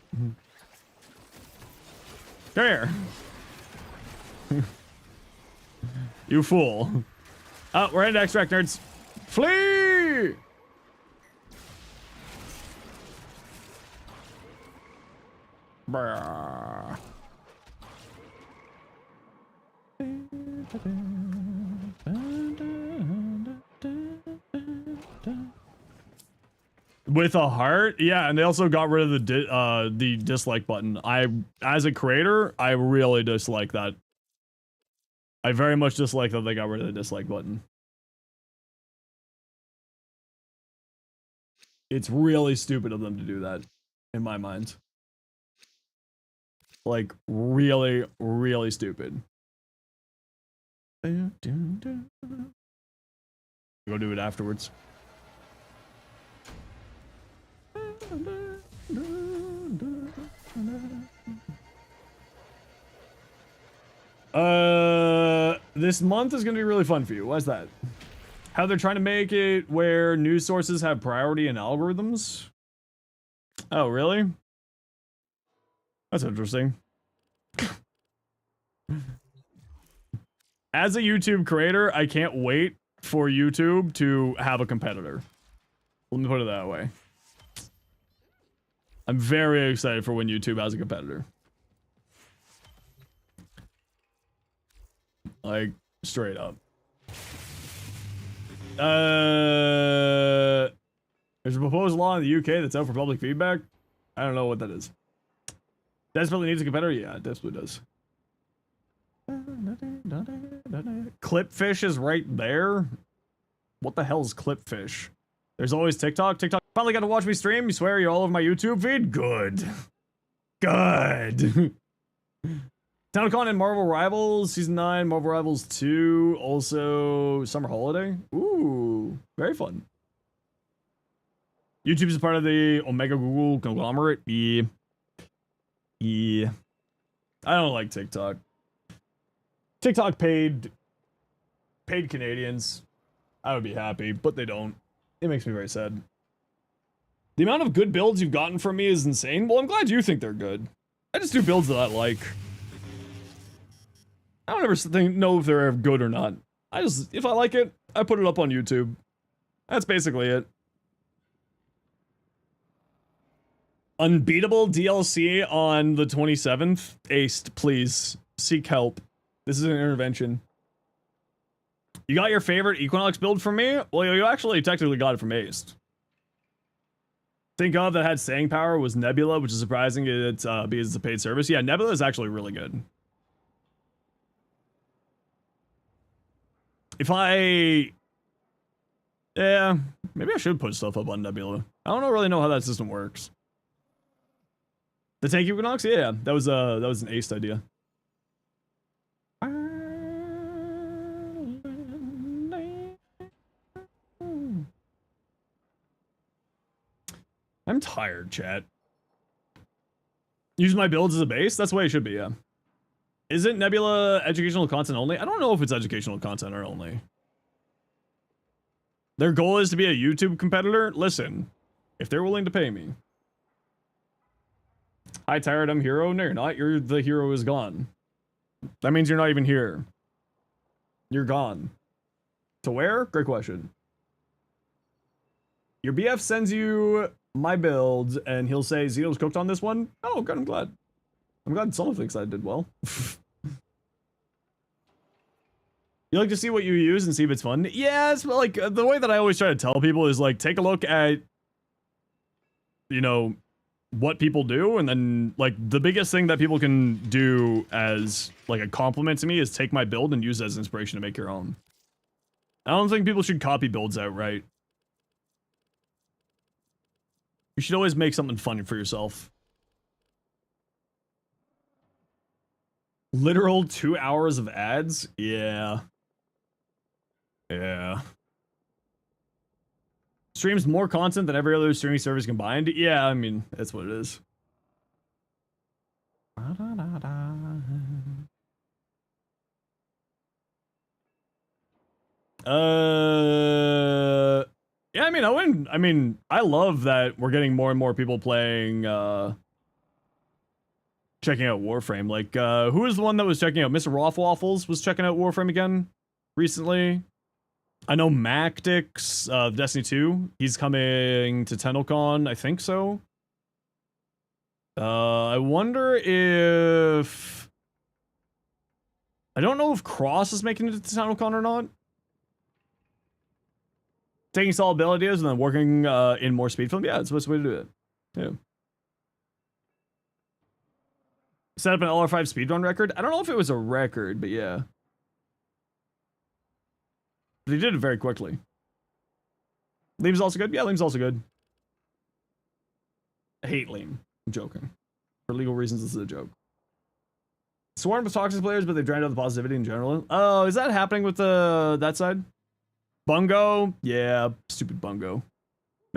Come here. You fool. Oh, we're into extract nerds. Flee! Brrr. With a heart? Yeah, and they also got rid of the dislike button. As a creator, I really dislike that. I very much dislike that they got rid of the dislike button. It's really stupid of them to do that, in my mind. Like, really, really stupid. Go do it afterwards. This month is gonna be really fun for you. Why's that? How they're trying to make it where news sources have priority in algorithms? Oh, really? That's interesting. As a YouTube creator, I can't wait for YouTube to have a competitor. Let me put it that way. I'm very excited for when YouTube has a competitor. Like, straight up. There's a proposed law in the UK that's out for public feedback. I don't know what that is. Desperately needs a competitor? Yeah, it desperately does. Clipfish is right there? What the hell is Clipfish? There's always TikTok. TikTok finally got to watch me stream. You swear you're all over my YouTube feed? Good. Good. TENNOCON and Marvel Rivals, Season 9, Marvel Rivals 2, also Summer Holiday. Ooh, very fun. YouTube is a part of the Omega Google conglomerate. Yeah. Yeah. I don't like TikTok. TikTok paid Canadians. I would be happy, but they don't. It makes me very sad. The amount of good builds you've gotten from me is insane. Well, I'm glad you think they're good. I just do builds that I like. I don't ever know if they're good or not. If I like it, I put it up on YouTube. That's basically it. Unbeatable DLC on the 27th. Aced, please. Seek help. This is an intervention. You got your favorite Equinox build from me? Well, you actually technically got it from Aced. Think of that had staying power was Nebula, which is surprising because it's a paid service. Yeah, Nebula is actually really good. Yeah, maybe I should put stuff up on Nebula. I don't really know how that system works. The tank Equinox? Yeah, that was an Aced idea. I'm tired, chat. Use my builds as a base? That's the way it should be, yeah. Isn't Nebula educational content only? I don't know if it's educational content or only. Their goal is to be a YouTube competitor? Listen, if they're willing to pay me. Hi, tired, I'm hero. No, you're not. The hero is gone. That means you're not even here. You're gone. To where? Great question. Your BF sends you my builds, and he'll say, Zeno's cooked on this one? Oh, good, I'm glad. I'm glad someone thinks I did well. You like to see what you use and see if it's fun? Yeah, it's like, the way that I always try to tell people is, like, take a look at, you know, what people do, and then, like, the biggest thing that people can do as, like, a compliment to me is take my build and use it as inspiration to make your own. I don't think people should copy builds outright. You should always make something funny for yourself. Literal 2 hours of ads? Yeah. Yeah. Streams more content than every other streaming service combined? Yeah, I mean, that's what it is. Yeah, I mean, I love that we're getting more and more people playing, checking out Warframe. Like, who was the one that was checking out? Mr. Waffles was checking out Warframe again recently. I know Mactix, Destiny 2, he's coming to TENNOCON, I think so. I wonder if... I don't know if Cross is making it to TENNOCON or not. Taking solid build ideas and then working in more speed film. Yeah, it's the best way to do it. Yeah. Set up an LR5 speedrun record. I don't know if it was a record, but yeah. But he did it very quickly. Liam's also good? Yeah, Liam's also good. I hate Liam. I'm joking. For legal reasons, this is a joke. Swarm with toxic players, but they drained out the positivity in general. Oh, is that happening with that side? Bungo? Yeah, stupid Bungo.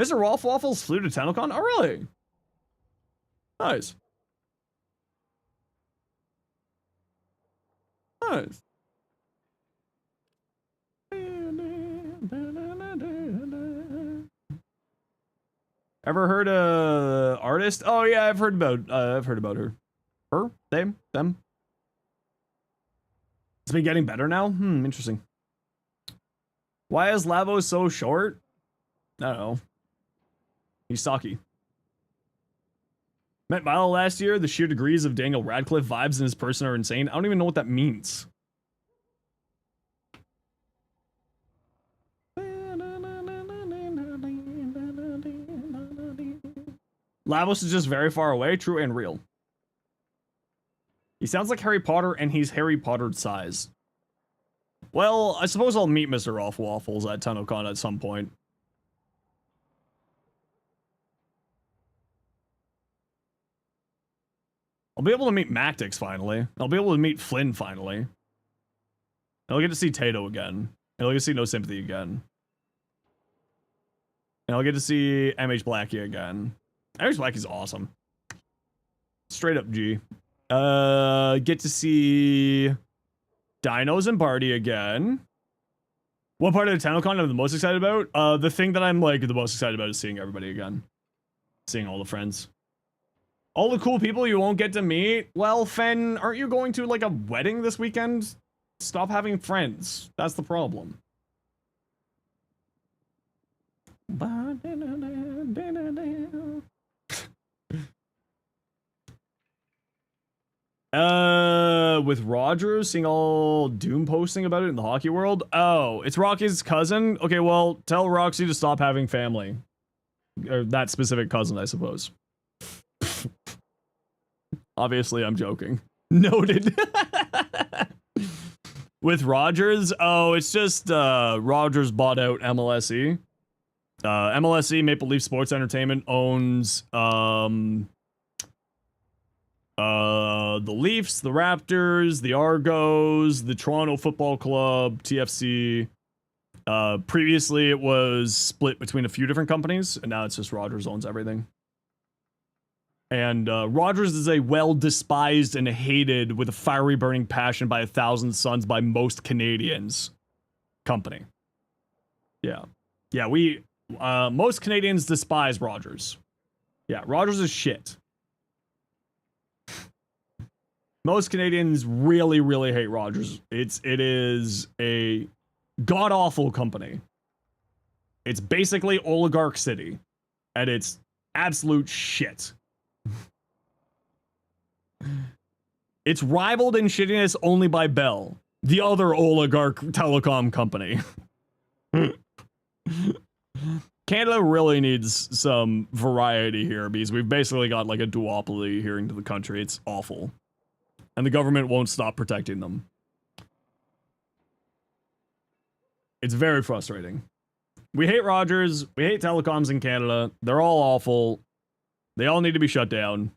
Mr. Waffles flew to TENNOCON? Oh, really? Nice. Nice. Ever heard of artist? Oh yeah, I've heard about her. Her? Them? It's been getting better now? Interesting. Why is Lavo so short? I don't know. He's stocky. Met Milo last year. The sheer degrees of Daniel Radcliffe vibes in his person are insane. I don't even know what that means. Lavos is just very far away, true and real. He sounds like Harry Potter, and he's Harry Potter's size. Well, I suppose I'll meet Mr. Off Waffles at TENNOCON at some point. I'll be able to meet Mactix finally. I'll be able to meet Flynn finally. And I'll get to see Tato again. And I'll get to see No Sympathy again. And I'll get to see MH Blackie again. MH Blackie's awesome. Straight up G. Get to see Dinos and Barty again. What part of the TENNOCON I'm the most excited about? The thing that I'm like the most excited about is seeing everybody again. Seeing all the friends. All the cool people you won't get to meet? Well, Fen, aren't you going to like a wedding this weekend? Stop having friends. That's the problem. With Rogers seeing all Doom posting about it in the hockey world. Oh, it's Rocky's cousin? Okay, well, tell Roxy to stop having family. Or that specific cousin, I suppose. Obviously, I'm joking. Noted. With Rogers, oh, it's just Rogers bought out MLSE. MLSE, Maple Leaf Sports Entertainment, owns the Leafs, the Raptors, the Argos, the Toronto Football Club, TFC. Previously, it was split between a few different companies, and now it's just Rogers owns everything. And Rogers is a well-despised and hated with a fiery burning passion by 1,000 suns by most Canadians company. Yeah. Yeah, most Canadians despise Rogers. Yeah, Rogers is shit. Most Canadians really, really hate Rogers. It is a god-awful company. It's basically Oligarch City. And it's absolute shit. It's rivaled in shittiness only by Bell, the other oligarch telecom company. Canada really needs some variety here because we've basically got like a duopoly here into the country. It's awful. And the government won't stop protecting them. It's very frustrating. We hate Rogers. We hate telecoms in Canada. They're all awful. They all need to be shut down.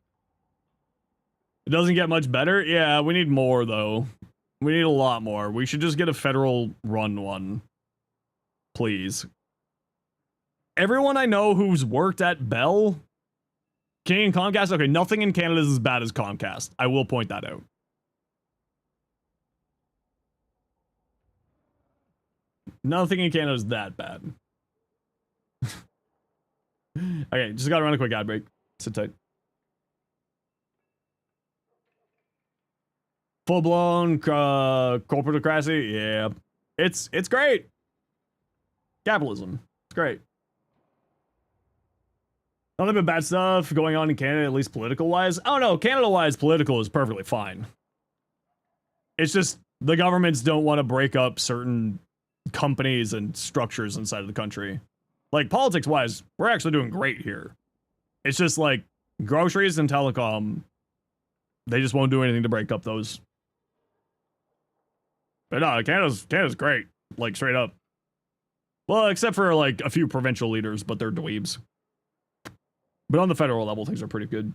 It doesn't get much better. Yeah, we need more, though. We need a lot more. We should just get a federal-run one. Please. Everyone I know who's worked at Bell... Canadian Comcast? Okay, nothing in Canada is as bad as Comcast. I will point that out. Nothing in Canada is that bad. Okay, just gotta run a quick ad break. Sit tight. Full-blown corporatocracy? Yeah. It's great. Capitalism. It's great. Nothing but bad stuff going on in Canada, at least political-wise. Oh no, Canada-wise, political is perfectly fine. It's just the governments don't want to break up certain companies and structures inside of the country. Like, politics-wise, we're actually doing great here. It's just like groceries and telecom, they just won't do anything to break up those. But no, Canada's great. Like, straight up. Well, except for, like, a few provincial leaders, but they're dweebs. But on the federal level, things are pretty good.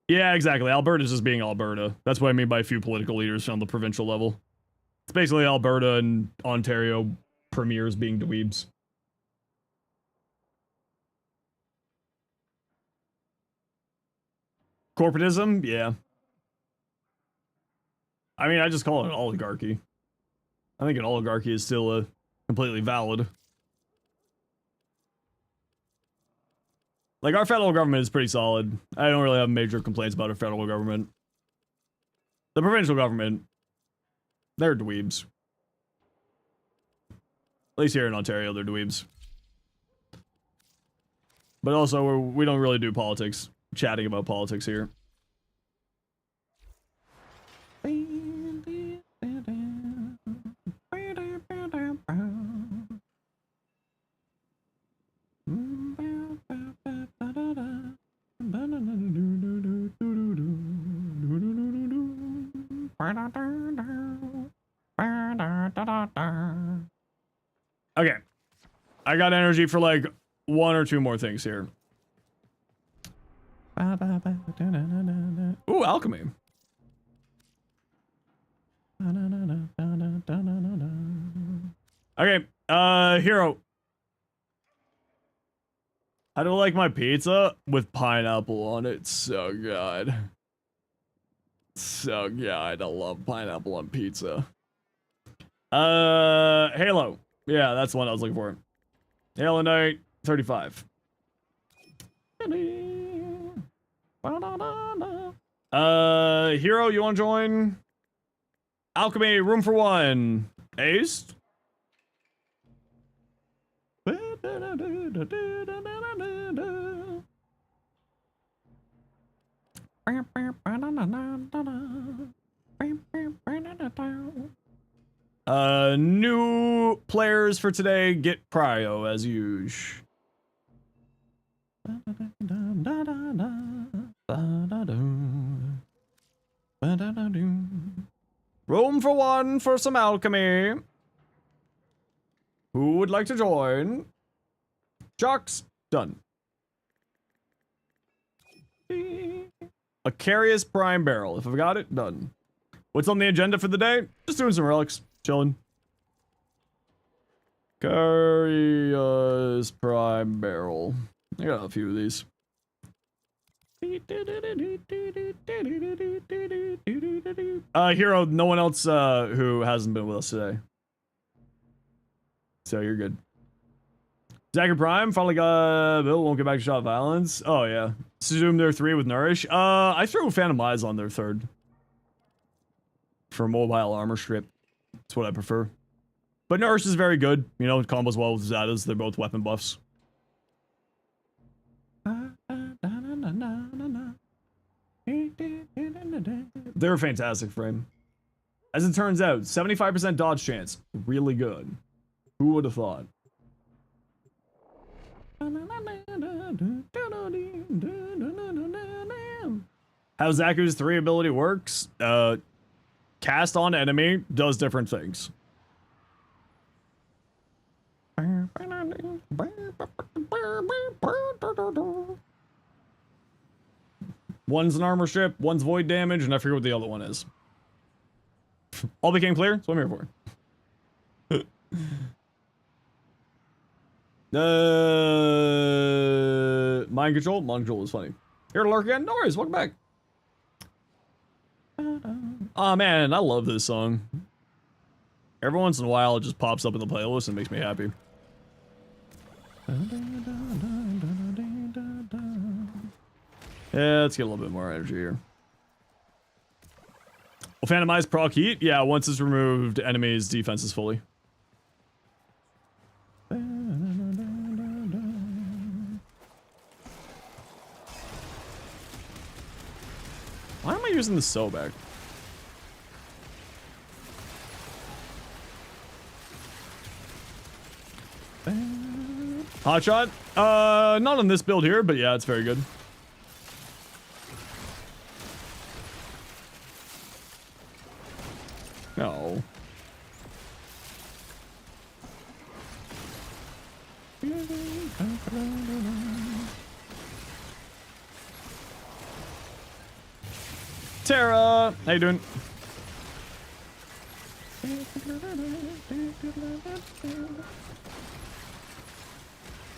Yeah, exactly. Alberta's just being Alberta. That's what I mean by a few political leaders on the provincial level. It's basically Alberta and Ontario premiers being dweebs. Corporatism? Yeah. I mean, I just call it an oligarchy. I think an oligarchy is still completely valid. Like, our federal government is pretty solid. I don't really have major complaints about our federal government. The provincial government, they're dweebs. least here in Ontario, they're dweebs. But also, we don't really do politics, chatting about politics here. Okay. I got energy for like 1 or 2 more things here. Ooh, alchemy. Okay, Hero. I don't like my pizza with pineapple on it. So good. So good. I love pineapple on pizza. Halo. Yeah, that's the one I was looking for. Halo Knight 35. Hero, you want to join? Alchemy, room for 1. Ace? New players for today get prio as usual. Room for 1 for some alchemy. Who would like to join? Jocks, done. A Carius Prime Barrel. If I've got it, done. What's on the agenda for the day? Just doing some relics. Chilling. Carius Prime Barrel. I got a few of these. Hero, no one else who hasn't been with us today. So you're good. Zachary Prime, finally got Bill, won't get back to shot violence. Oh yeah. Zoom their 3 with Nourish. I threw Phantom Eyes on their 3rd. For mobile armor strip. That's what I prefer. But Nourish is very good. You know, it combos well with Zatas. They're both weapon buffs. They're a fantastic frame. As it turns out, 75% dodge chance. Really good. Who would have thought? How Zaku's 3 ability works? Cast on enemy does different things. One's an armor strip, one's void damage, and I forget what the other one is. All became clear? That's what I'm here for. Mind control? Mind control was funny. Here to lurk again? No worries, welcome back. Oh man, I love this song. Every once in a while it just pops up in the playlist and makes me happy. Yeah, let's get a little bit more energy here. Will Phantom Eyes proc heat? Yeah, once it's removed, enemies' defense is fully. Why am I using the Sobek? Hotshot? Not on this build here, but yeah, it's very good. No. Tara, how you doing?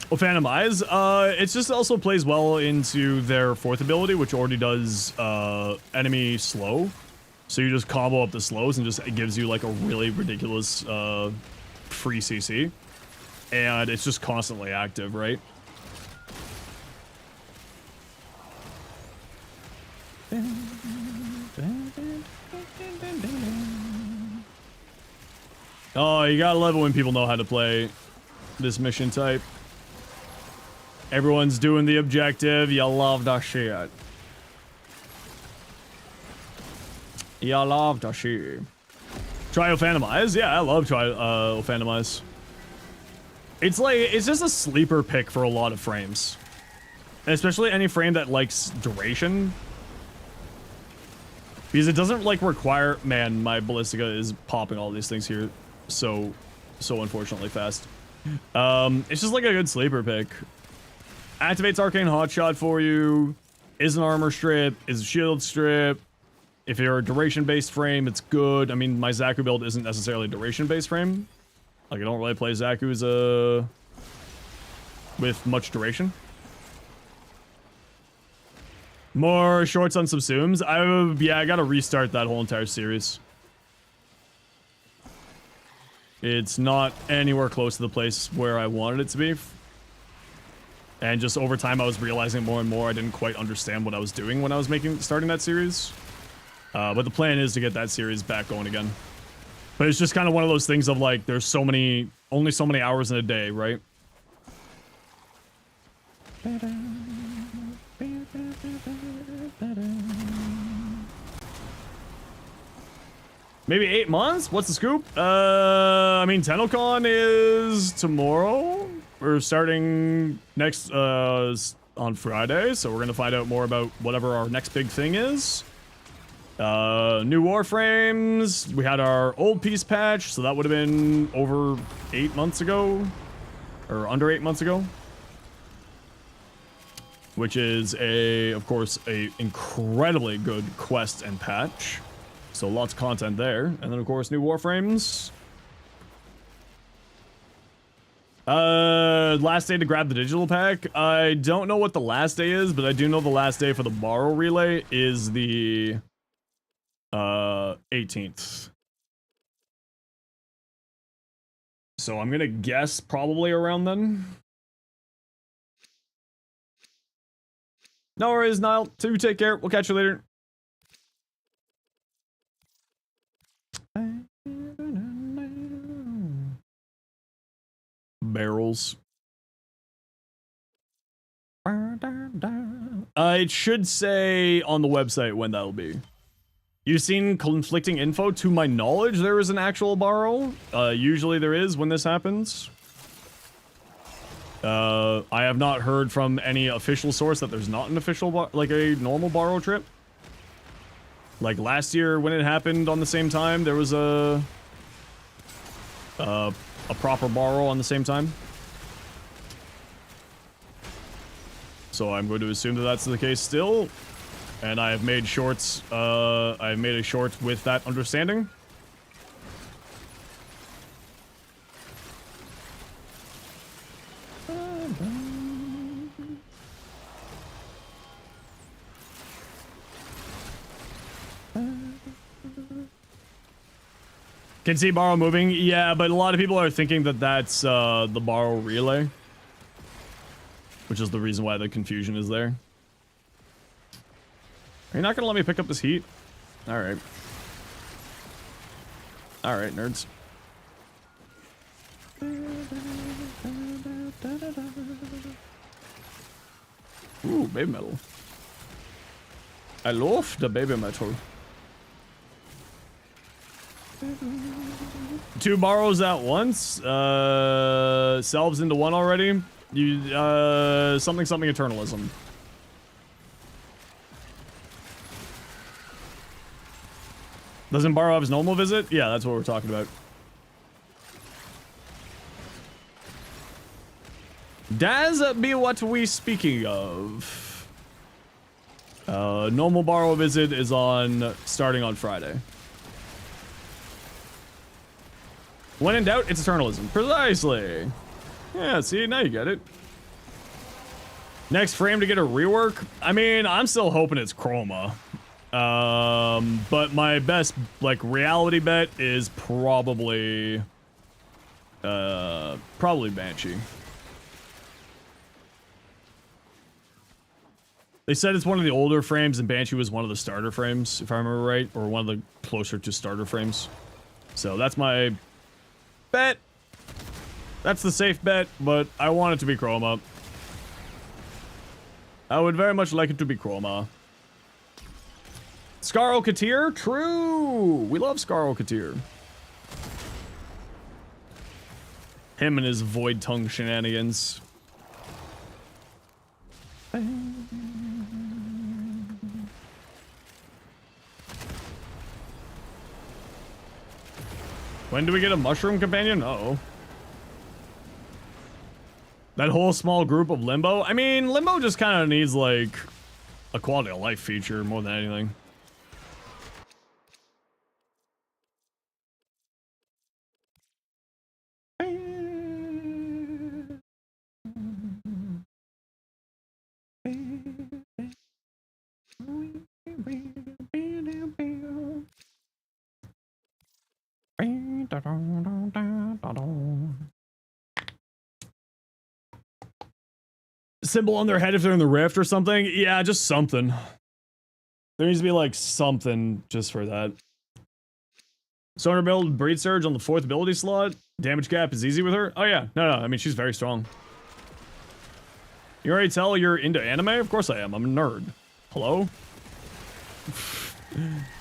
Well, Phantom Eyes, it just also plays well into their 4th ability, which already does enemy slow. So you just combo up the slows and just it gives you like a really ridiculous free CC. And it's just constantly active, right? Oh, you gotta love it when people know how to play this mission type. Everyone's doing the objective. You love that shit. You love that shit. Try-O-Phantomize? Yeah, I love Try-O-Phantomize. It's like, it's just a sleeper pick for a lot of frames. And especially any frame that likes duration. Because it doesn't like require, man, my Ballistica is popping all these things here so unfortunately fast. It's just like a good sleeper pick. Activates Arcane Hotshot for you, is an armor strip, is a shield strip. If you're a duration-based frame, it's good. I mean, my Zaku build isn't necessarily a duration-based frame. Like, I don't really play Zaku's, with much duration. More shorts on subsumes. I gotta restart that whole entire series. It's not anywhere close to the place where I wanted it to be. And just over time, I was realizing more and more I didn't quite understand what I was doing when I was starting that series. But the plan is to get that series back going again. But it's just kind of one of those things of like, there's only so many hours in a day, right? Maybe 8 months? What's the scoop? I mean, TENNOCON is tomorrow. We're starting next, on Friday, so we're gonna find out more about whatever our next big thing is. New Warframes. We had our old piece patch, so that would have been over 8 months ago. Or under 8 months ago. Which is of course, a incredibly good quest and patch. So lots of content there. And then, of course, new Warframes. Last day to grab the digital pack. I don't know what the last day is, but I do know the last day for the borrow relay is the 18th. So I'm gonna guess probably around then. No worries, Niall. Two, take care. We'll catch you later. Barrels. It should say on the website when that'll be. You've seen conflicting info. To my knowledge, there is an actual borrow. Usually there is when this happens. I have not heard from any official source that there's not an official, like a normal borrow trip. Like last year when it happened on the same time, there was a proper borrow on the same time. So I'm going to assume that that's the case still. And I have made shorts, I've made a short with that understanding. Can see borrow moving? Yeah, but a lot of people are thinking that that's the borrow relay. Which is the reason why the confusion is there. Are you not gonna let me pick up this heat? Alright. Alright, nerds. Ooh, baby metal. I love the baby metal. 2 borrows at once. Selves into one already. You something eternalism. Doesn't borrow have his normal visit? Yeah, that's what we're talking about. Does be what we speaking of. Normal borrow visit is starting on Friday. When in doubt, it's eternalism. Precisely. Yeah, see, now you get it. Next frame to get a rework? I mean, I'm still hoping it's Chroma. But my best, like, reality bet is probably Banshee. They said it's one of the older frames and Banshee was one of the starter frames, if I remember right, or one of the closer to starter frames. So that's my bet. That's the safe bet, but I want it to be Chroma. I would very much like it to be Chroma. Scarl Katir? True! We love Scarl Katir. Him and his void tongue shenanigans. When do we get a mushroom companion? Uh-oh. That whole small group of Limbo? I mean, Limbo just kind of needs, like, a quality of life feature more than anything. Symbol on their head if they're in the rift or something? Yeah, just something. There needs to be like something just for that. Sonar build Breed Surge on the 4th ability slot. Damage cap is easy with her. Oh yeah, no, I mean she's very strong. You already tell you're into anime? Of course I am. I'm a nerd. Hello?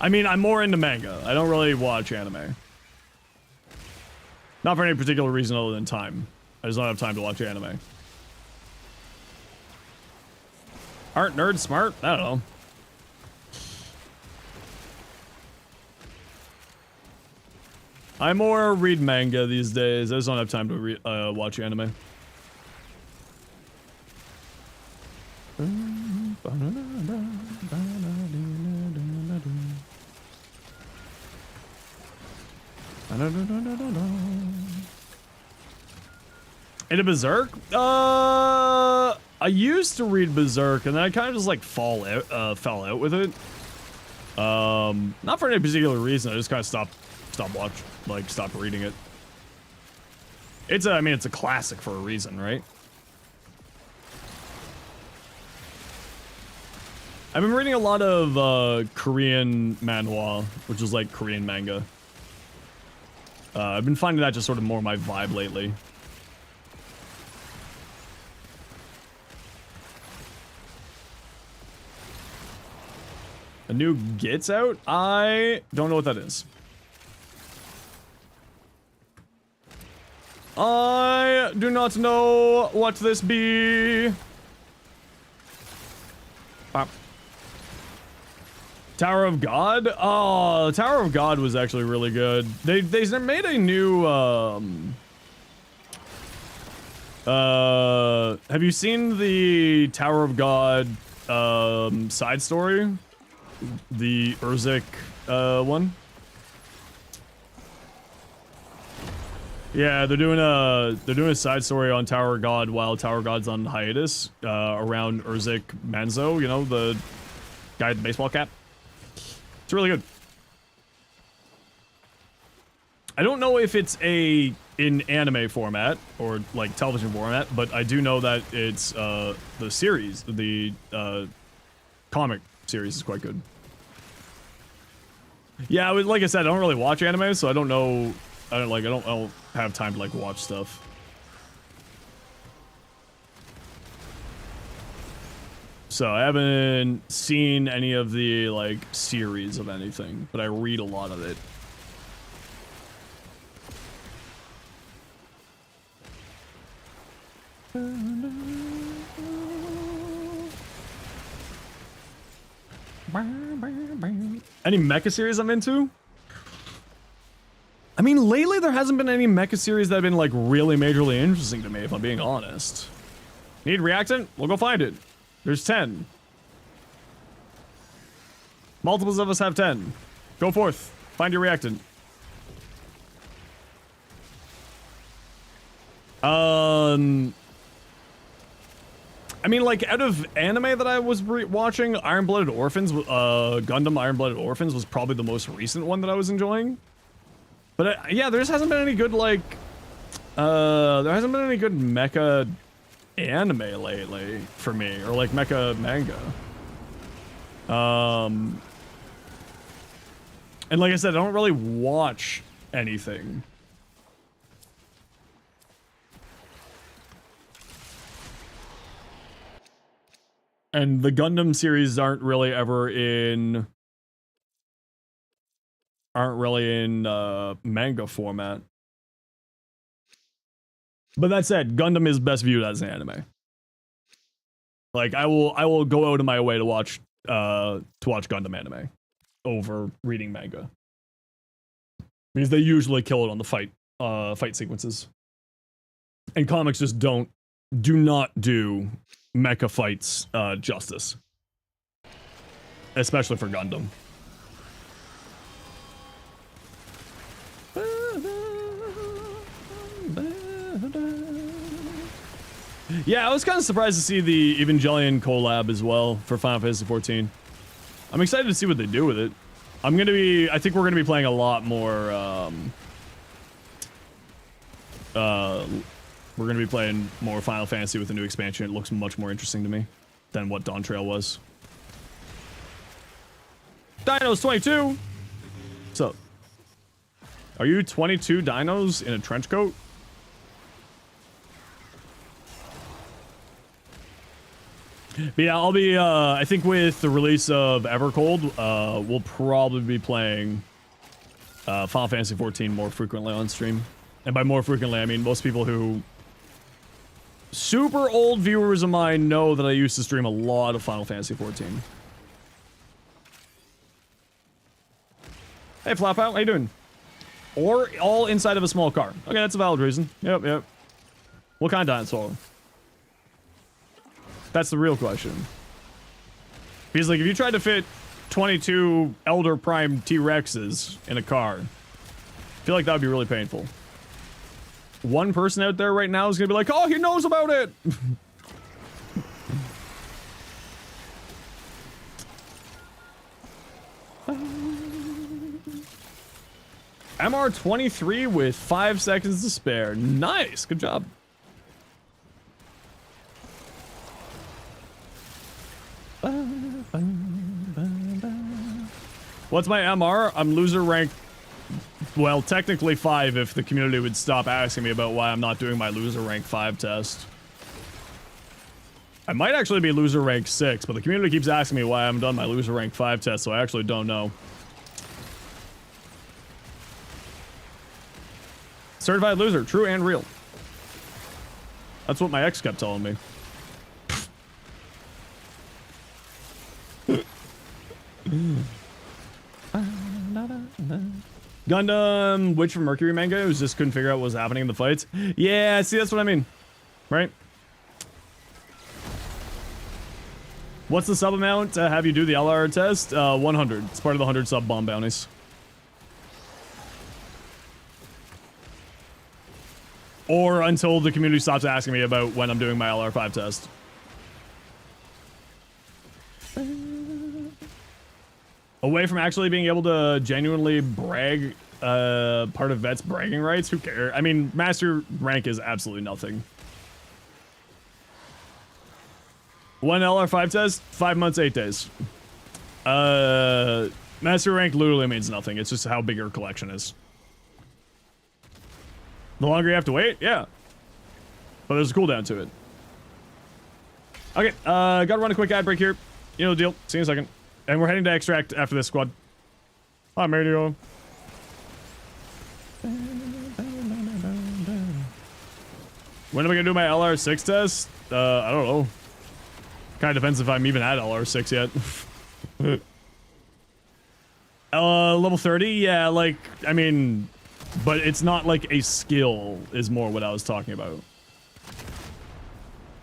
I mean, I'm more into manga. I don't really watch anime. Not for any particular reason other than time. I just don't have time to watch anime. Aren't nerds smart? I don't know. I more read manga these days. I just don't have time to watch anime. Into Berserk? I used to read Berserk, and then I kind of just like fell out with it. Not for any particular reason. I just kind of stopped reading it. I mean, it's a classic for a reason, right? I've been reading a lot of Korean manhwa, which is like Korean manga. I've been finding that just sort of more my vibe lately. A new Git's out? I don't know what that is. I do not know what this be. Bop. Tower of God? Oh, Tower of God was actually really good. They made a new, have you seen the Tower of God, side story? The Urzik, one? Yeah, they're doing a side story on Tower of God while Tower of God's on hiatus, around Urzik Manzo, you know, the guy with the baseball cap. It's really good. I don't know if it's in anime format or like television format, but I do know that it's the series, the comic series is quite good. Yeah, like I said, I don't really watch anime, so I don't know. I don't have time to like watch stuff. So I haven't seen any of the like series of anything, but I read a lot of it. Any mecha series I'm into? I mean, lately there hasn't been any mecha series that have been like really majorly interesting to me, if I'm being honest. Need reactant? We'll go find it. There's 10. Multiples of us have 10. Go forth. Find your reactant. I mean, like, out of anime that I was watching, Iron-Blooded Orphans, Gundam Iron-Blooded Orphans was probably the most recent one that I was enjoying. But, yeah, there just hasn't been any good, like, there hasn't been any good mecha anime lately for me, or, like, mecha manga. And like I said, I don't really watch anything. And the Gundam series aren't really in manga format. But that said, Gundam is best viewed as an anime. Like I will go out of my way to watch Gundam anime over reading manga. Because they usually kill it on the fight sequences. And comics just do not do mecha fights justice. Especially for Gundam. Yeah, I was kind of surprised to see the Evangelion collab as well for Final Fantasy XIV. I'm excited to see what they do with it. I think we're gonna be playing a lot more, we're gonna be playing more Final Fantasy with the new expansion. It looks much more interesting to me than what Dawn Trail was. Dinos 22! What's up? Are you 22 dinos in a trench coat? But yeah, I'll be, I think with the release of Evercold, we'll probably be playing Final Fantasy XIV more frequently on stream. And by more frequently, I mean most people who... Super old viewers of mine know that I used to stream a lot of Final Fantasy XIV. Hey, Flap Out, how you doing? Or all inside of a small car. Okay, that's a valid reason. Yep. What kind of dinosaur? That's the real question. Because, like, if you tried to fit 22 Elder Prime T-Rexes in a car, I feel like that would be really painful. One person out there right now is going to be like, oh, he knows about it! MR23 with 5 seconds to spare. Nice, good job. What's my MR? I'm loser rank. Well, technically 5 if the community would stop asking me about why I'm not doing my loser rank 5 test. I might actually be loser rank 6, but the community keeps asking me why I haven't done my loser rank 5 test, so I actually don't know. Certified loser, true and real. That's what my ex kept telling me. Gundam Witch from Mercury manga who just couldn't figure out what was happening in the fights. Yeah, see, that's what I mean. Right? What's the sub amount to have you do the LR test? 100. It's part of the 100 sub bomb bounties. Or until the community stops asking me about when I'm doing my LR5 test. Away from actually being able to genuinely brag, part of Vet's bragging rights, who cares? I mean, master rank is absolutely nothing. 1 LR5 test, 5 months, 8 days. Master rank literally means nothing. It's just how big your collection is. The longer you have to wait, yeah. But there's a cooldown to it. Okay, gotta run a quick ad break here. You know the deal. See you in a second. And we're heading to extract after this squad. Hi, Mario. When am I gonna do my LR6 test? I don't know. Kind of depends if I'm even at LR6 yet. Level 30? Yeah, like, I mean, but it's not like a skill is more what I was talking about.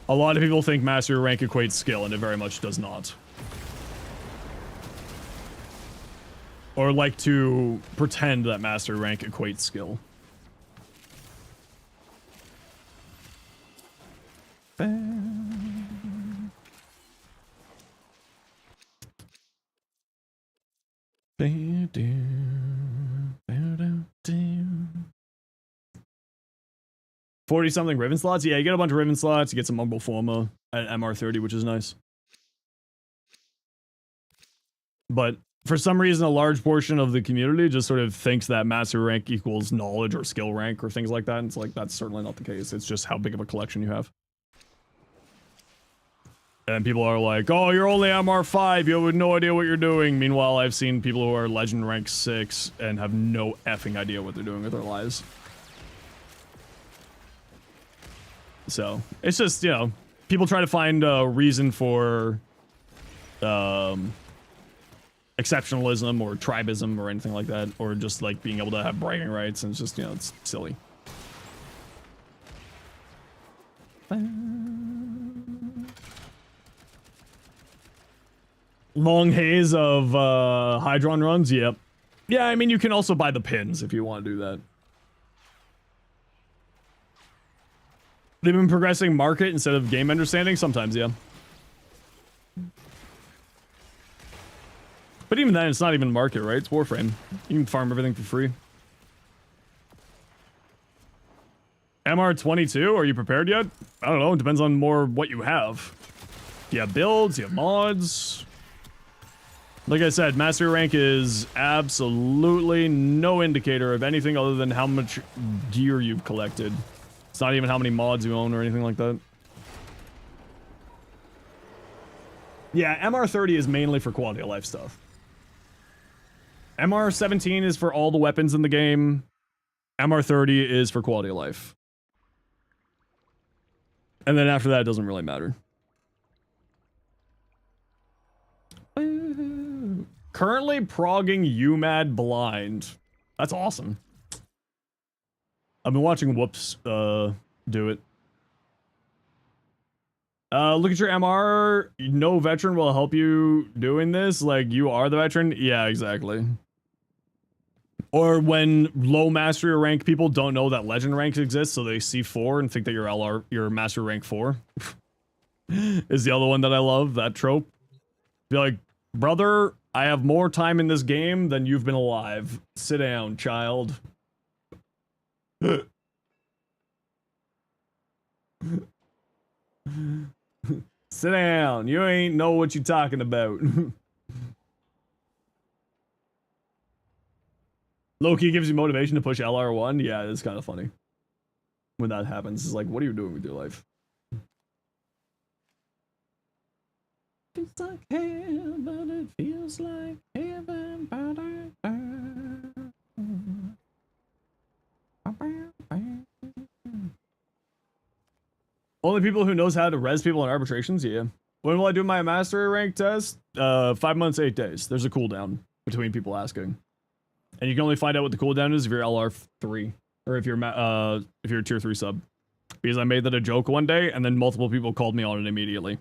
A lot of people think master rank equates skill, and it very much does not. Or like to pretend that master rank equates skill. $40-something Riven slots? Yeah, you get a bunch of Riven slots, you get some Mumble Forma at MR30, which is nice. But for some reason, a large portion of the community just sort of thinks that master rank equals knowledge or skill rank or things like that. And it's like, that's certainly not the case. It's just how big of a collection you have. And people are like, oh, you're only MR5, you have no idea what you're doing. Meanwhile, I've seen people who are legend rank 6 and have no effing idea what they're doing with their lives. So, it's just, you know, people try to find a reason for exceptionalism or tribism or anything like that, or just like being able to have bragging rights, and it's just, you know, it's silly. Long haze of Hydron runs, yep. Yeah, I mean, you can also buy the pins if you want to do that. They've been progressing market instead of game understanding? Sometimes, yeah. But even then, it's not even market, right? It's Warframe. You can farm everything for free. MR22, are you prepared yet? I don't know, it depends on more what you have. You have builds, you have mods. Like I said, mastery rank is absolutely no indicator of anything other than how much gear you've collected. It's not even how many mods you own or anything like that. Yeah, MR30 is mainly for quality of life stuff. MR17 is for all the weapons in the game. MR30 is for quality of life. And then after that, it doesn't really matter. Currently progging UMAD blind. That's awesome. I've been watching Whoops do it. Look at your MR. No veteran will help you doing this. Like, you are the veteran. Yeah, exactly. Or when low mastery rank people don't know that legend ranks exist, so they see 4 and think that you're mastery rank 4. Is the other one that I love, that trope. Be like, brother, I have more time in this game than you've been alive. Sit down, child. Sit down. You ain't know what you talking about. Loki gives you motivation to push LR1. Yeah, it's kind of funny when that happens. It's like, what are you doing with your life? It's like hell, but it feels like heaven. Only people who knows how to res people in arbitrations, yeah. When will I do my mastery rank test? 5 months, 8 days. There's a cooldown between people asking. And you can only find out what the cooldown is if you're LR3. Or if you're tier 3 sub. Because I made that a joke one day, and then multiple people called me on it immediately.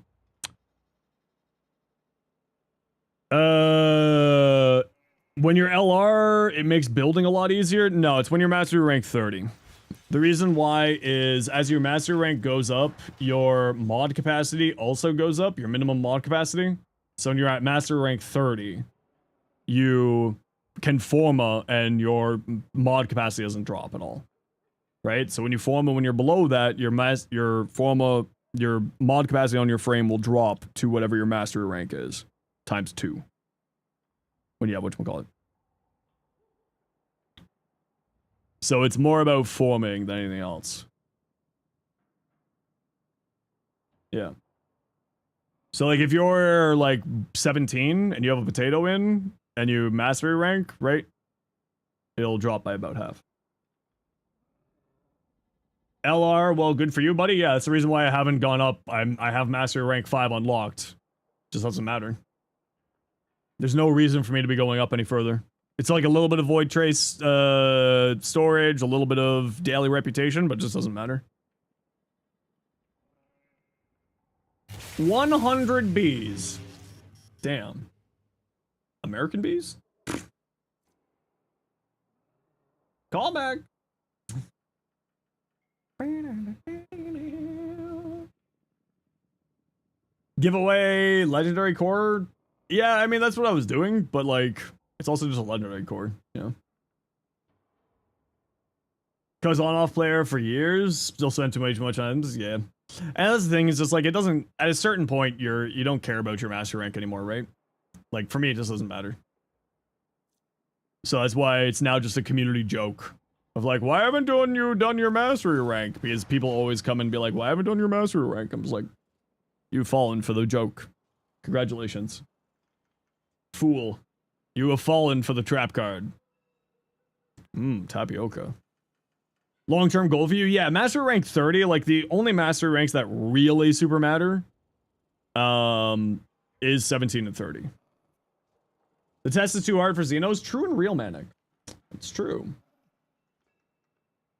When you're LR, it makes building a lot easier. No, it's when you're mastery rank 30. The reason why is as your mastery rank goes up, your mod capacity also goes up, your minimum mod capacity. So when you're at mastery rank 30, you can forma and your mod capacity doesn't drop at all. Right? So when you forma, when you're below that, your mod capacity on your frame will drop to whatever your mastery rank is. Times 2. When you have whatchamacallit. So it's more about forming than anything else. Yeah. So like if you're like 17 and you have a potato in and you mastery rank, right? It'll drop by about half. LR, well, good for you, buddy. Yeah, that's the reason why I haven't gone up. I have mastery rank 5 unlocked. Just doesn't matter. There's no reason for me to be going up any further. It's like a little bit of void trace storage, a little bit of daily reputation, but it just doesn't matter. 100 bees. Damn. American bees? Call back. Giveaway legendary core. Yeah, I mean that's what I was doing, but like it's also just a legendary core, you know. Cause on-off player for years, still spent too much time. Yeah, and that's the thing. Is just like it doesn't. At a certain point, you don't care about your master rank anymore, right? Like for me, it just doesn't matter. So that's why it's now just a community joke of like, why haven't you done your mastery rank? Because people always come and be like, why haven't you done your mastery rank? I'm just like, You've fallen for the joke. Congratulations. Fool. You have fallen for the trap card. Tapioca. Long-term goal for you? Yeah, master rank 30, like the only master ranks that really super matter is 17 and 30. The test is too hard for Zenos. True and real, Manic. It's true.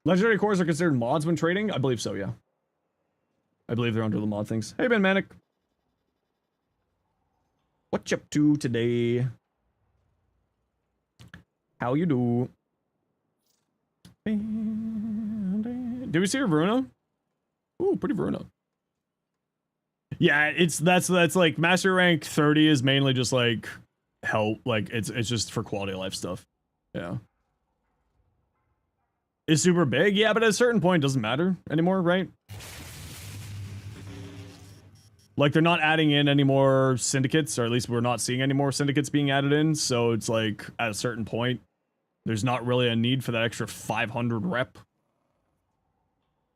Legendary cores are considered mods when trading? I believe so, yeah. I believe they're under the mod things. Hey, Ben Manic. What you up to today? How you do? Did we see her Verona? Ooh, pretty Verona. Yeah, that's like master rank 30 is mainly just like help, like it's just for quality of life stuff. Yeah. Is super big? Yeah, but at a certain point it doesn't matter anymore, right? Like they're not adding in any more syndicates, or at least we're not seeing any more syndicates being added in, so it's like at a certain point there's not really a need for that extra 500 rep.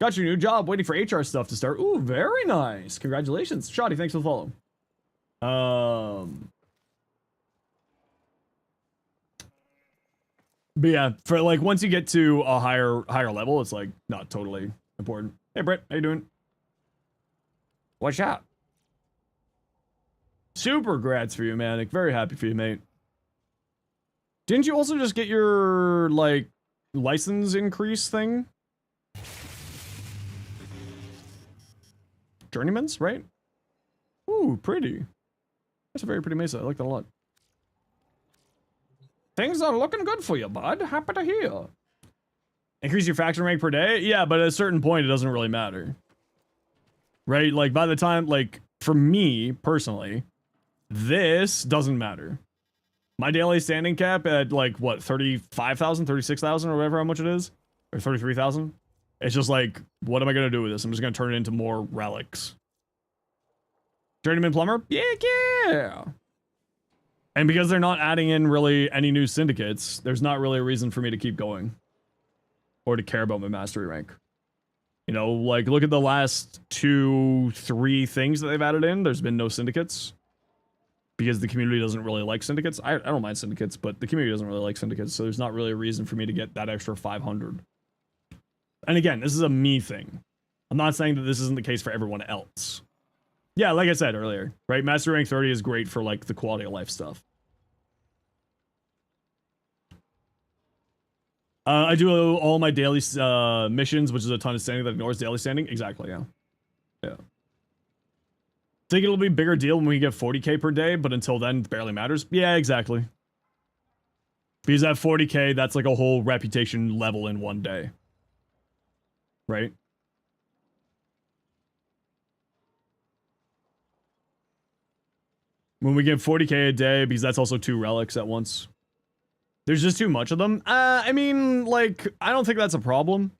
Got your new job, waiting for HR stuff to start. Ooh, very nice. Congratulations. Shoddy, thanks for the follow. But yeah, for like once you get to a higher level, it's like not totally important. Hey Brett, how you doing? What's up? Super grats for you, man. Like, very happy for you, mate. Didn't you also just get your like license increase thing? Journeyman's, right? Ooh, pretty. That's a very pretty mesa. I like that a lot. Things are looking good for you, bud. Happy to hear. Increase your faction rank per day? Yeah, but at a certain point, it doesn't really matter. Right? Like, by the time, like, for me, personally, this doesn't matter. My daily standing cap at, like, what, 35,000, 36,000, or whatever how much it is? Or 33,000? It's just like, what am I going to do with this? I'm just going to turn it into more relics. Journeyman Plumber? Yeah. And because they're not adding in really any new syndicates, there's not really a reason for me to keep going. Or to care about my mastery rank. You know, like, look at the last 2-3 things that they've added in. There's been no syndicates. Because the community doesn't really like syndicates. I don't mind syndicates, but the community doesn't really like syndicates, so there's not really a reason for me to get that extra 500. And again, this is a me thing. I'm not saying that this isn't the case for everyone else. Yeah, like I said earlier, right? Master rank 30 is great for, like, the quality of life stuff. I do all my daily missions, which is a ton of standing that ignores daily standing. Exactly, yeah. Yeah. Think it'll be a bigger deal when we get 40k per day, but until then, it barely matters. Yeah, exactly. Because at 40k, that's like a whole reputation level in one day. Right? When we get 40k a day, because that's also 2 relics at once. There's just too much of them. I mean, like, I don't think that's a problem.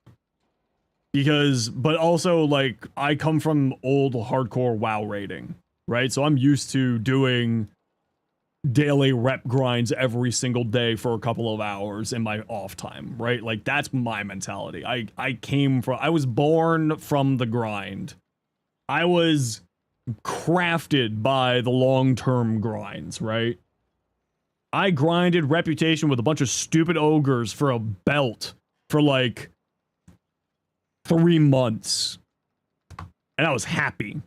Because, but also, like, I come from old hardcore WoW raiding, right? So I'm used to doing daily rep grinds every single day for a couple of hours in my off time, right? Like, that's my mentality. I was born from the grind. I was crafted by the long-term grinds, right? I grinded reputation with a bunch of stupid ogres for a belt for, like, 3 months. And I was happy.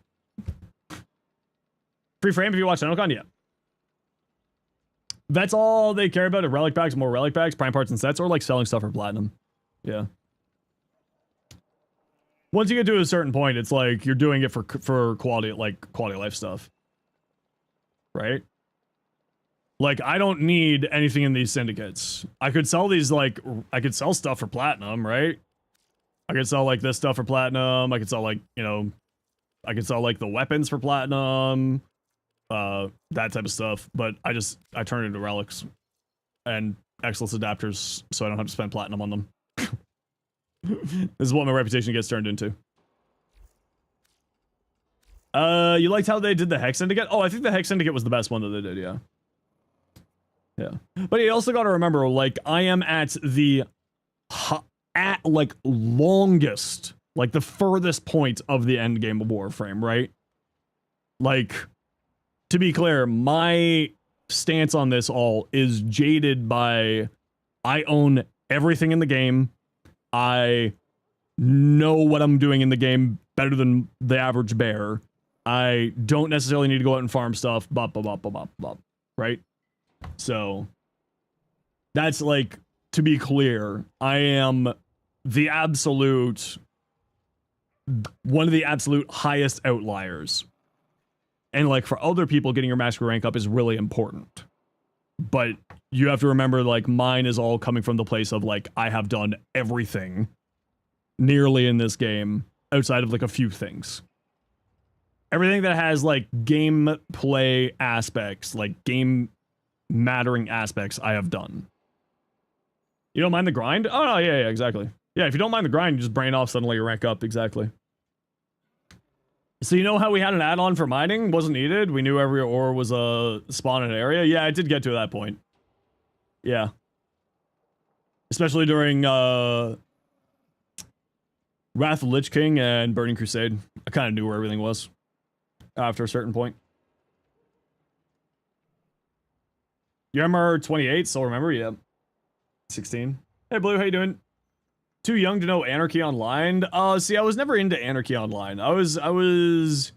Free frame if you watch TENNOCON? Yeah. That's all they care about, are relic packs, more relic packs, prime parts and sets, or like selling stuff for platinum. Yeah. Once you get to a certain point, it's like you're doing it for quality, like quality of life stuff. Right? Like, I don't need anything in these syndicates. I could sell these, like, I could sell stuff for platinum, right? I could sell, like, this stuff for platinum. I could sell, like, you know, I could sell, like, the weapons for platinum. That type of stuff. But I turn it into relics. And Excellence adapters, so I don't have to spend platinum on them. This is what my reputation gets turned into. You liked how they did the Hex Syndicate? Oh, I think the Hex Syndicate was the best one that they did, yeah. Yeah. But you also got to remember, like, I am at the like longest, like the furthest point of the end game of Warframe, right? Like, to be clear, my stance on this all is jaded by I own everything in the game. I know what I'm doing in the game better than the average bear. I don't necessarily need to go out and farm stuff, right? So that's like, to be clear, I am the absolute, one of the absolute highest outliers. And like for other people, getting your mastery rank up is really important. But you have to remember, like, mine is all coming from the place of like, I have done everything nearly in this game outside of like a few things. Everything that has like gameplay aspects, like game mattering aspects, I have done. You don't mind the grind? Oh, no, yeah, exactly. Yeah, if you don't mind the grind, you just brain off, suddenly you rank up, exactly. So you know how we had an add-on for mining? Wasn't needed. We knew every ore was a spawn in an area. Yeah, I did get to that point. Yeah. Especially during Wrath of the Lich King and Burning Crusade. I kind of knew where everything was after a certain point. You remember 28? Still remember? Yeah. 16. Hey, Blue, how you doing? Too young to know Anarchy Online? See, I was never into Anarchy Online. I was...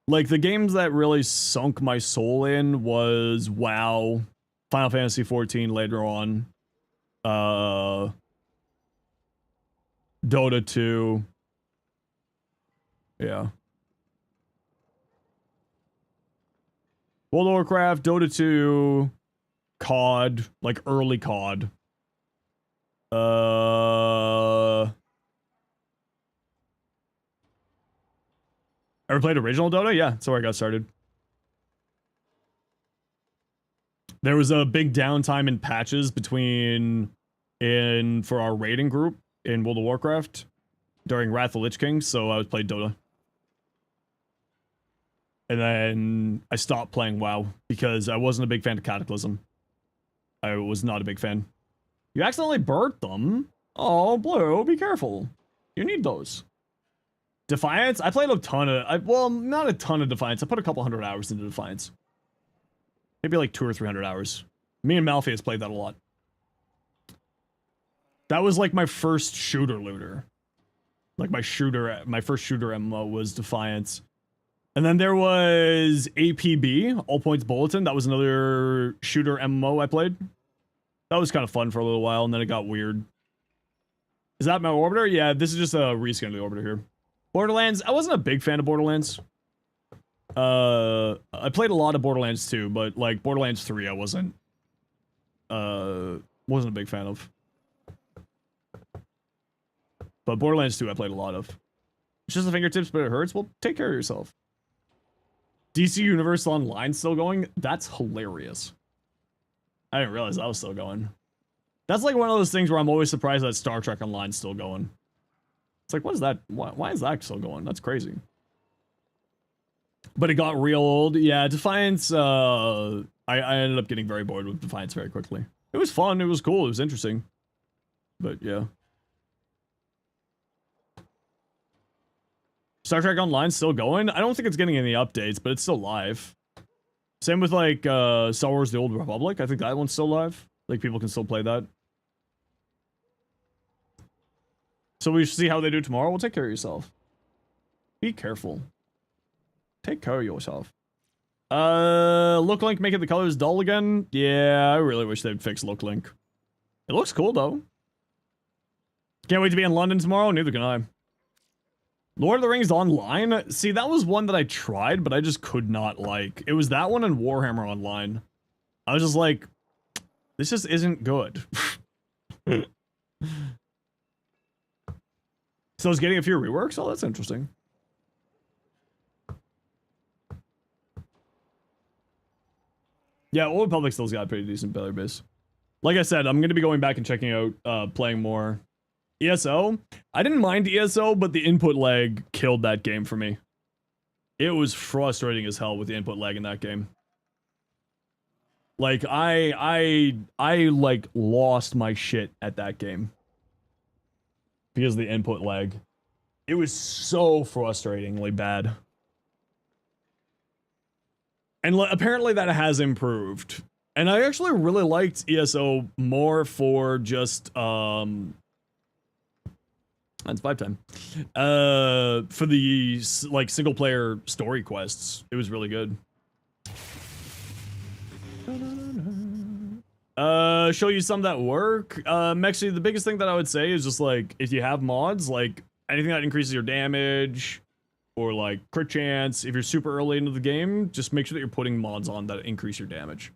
Like, the games that really sunk my soul in was WoW, Final Fantasy XIV later on, Dota 2. Yeah. World of Warcraft, Dota 2, COD, like early COD. Ever played original Dota? Yeah, that's where I got started. There was a big downtime in patches for our raiding group in World of Warcraft during Wrath of the Lich King, so I played Dota. And then I stopped playing WoW because I wasn't a big fan of Cataclysm. I was not a big fan. You accidentally burnt them? Oh, Blue, be careful. You need those. Defiance? I played a ton of... well, not a ton of Defiance. I put a couple hundred hours into Defiance. Maybe like 200 or 300 hours. Me and Malpheus played that a lot. That was like my first shooter looter. Like my first shooter MMO was Defiance. And then there was APB, All Points Bulletin. That was another shooter MMO I played. That was kind of fun for a little while, and then it got weird. Is that my Orbiter? Yeah, this is just a reskin of the Orbiter here. Borderlands, I wasn't a big fan of Borderlands. I played a lot of Borderlands 2, but like Borderlands 3 I wasn't a big fan of. But Borderlands 2 I played a lot of. It's just the fingertips, but it hurts. Well, take care of yourself. DC Universe Online still going? That's hilarious. I didn't realize that was still going. That's like one of those things where I'm always surprised that Star Trek Online's still going. It's like, what is that? Why is that still going? That's crazy. But it got real old. Yeah, Defiance, I ended up getting very bored with Defiance very quickly. It was fun, it was cool, it was interesting. But yeah. Star Trek Online's still going? I don't think it's getting any updates, but it's still live. Same with like Star Wars The Old Republic. I think that one's still live. Like people can still play that. So we should see how they do tomorrow. Well, take care of yourself. Be careful. Take care of yourself. Look Link making the colors dull again? Yeah, I really wish they'd fix Look Link. It looks cool though. Can't wait to be in London tomorrow. Neither can I. Lord of the Rings Online? See, that was one that I tried, but I just could not like. It was that one and Warhammer Online. I was just like, this just isn't good. So it's getting a few reworks? Oh, that's interesting. Yeah, Old Republic still's got a pretty decent player base. Like I said, I'm going to be going back and checking out, playing more. ESO? I didn't mind ESO, but the input lag killed that game for me. It was frustrating as hell with the input lag in that game. Like, I like, lost my shit at that game. Because of the input lag. It was so frustratingly bad. And apparently that has improved. And I actually really liked ESO more for just, that's 5 time. For the, like, single-player story quests. It was really good. Show you some that work. Actually, the biggest thing that I would say is just, like, if you have mods, like, anything that increases your damage, or, like, crit chance, if you're super early into the game, just make sure that you're putting mods on that increase your damage.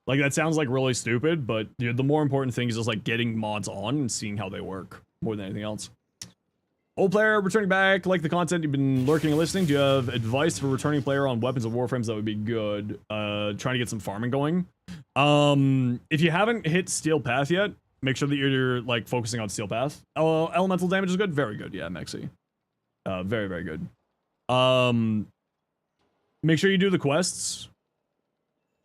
Like, that sounds, like, really stupid, but the more important thing is just, like, getting mods on and seeing how they work, more than anything else. Old player, returning back, like the content you've been lurking and listening. Do you have advice for returning player on weapons and warframes? That would be good. Trying to get some farming going. If you haven't hit Steel Path yet, make sure that you're, like, focusing on Steel Path. Elemental damage is good? Very good, yeah, Mexi. Very, very good. Make sure you do the quests.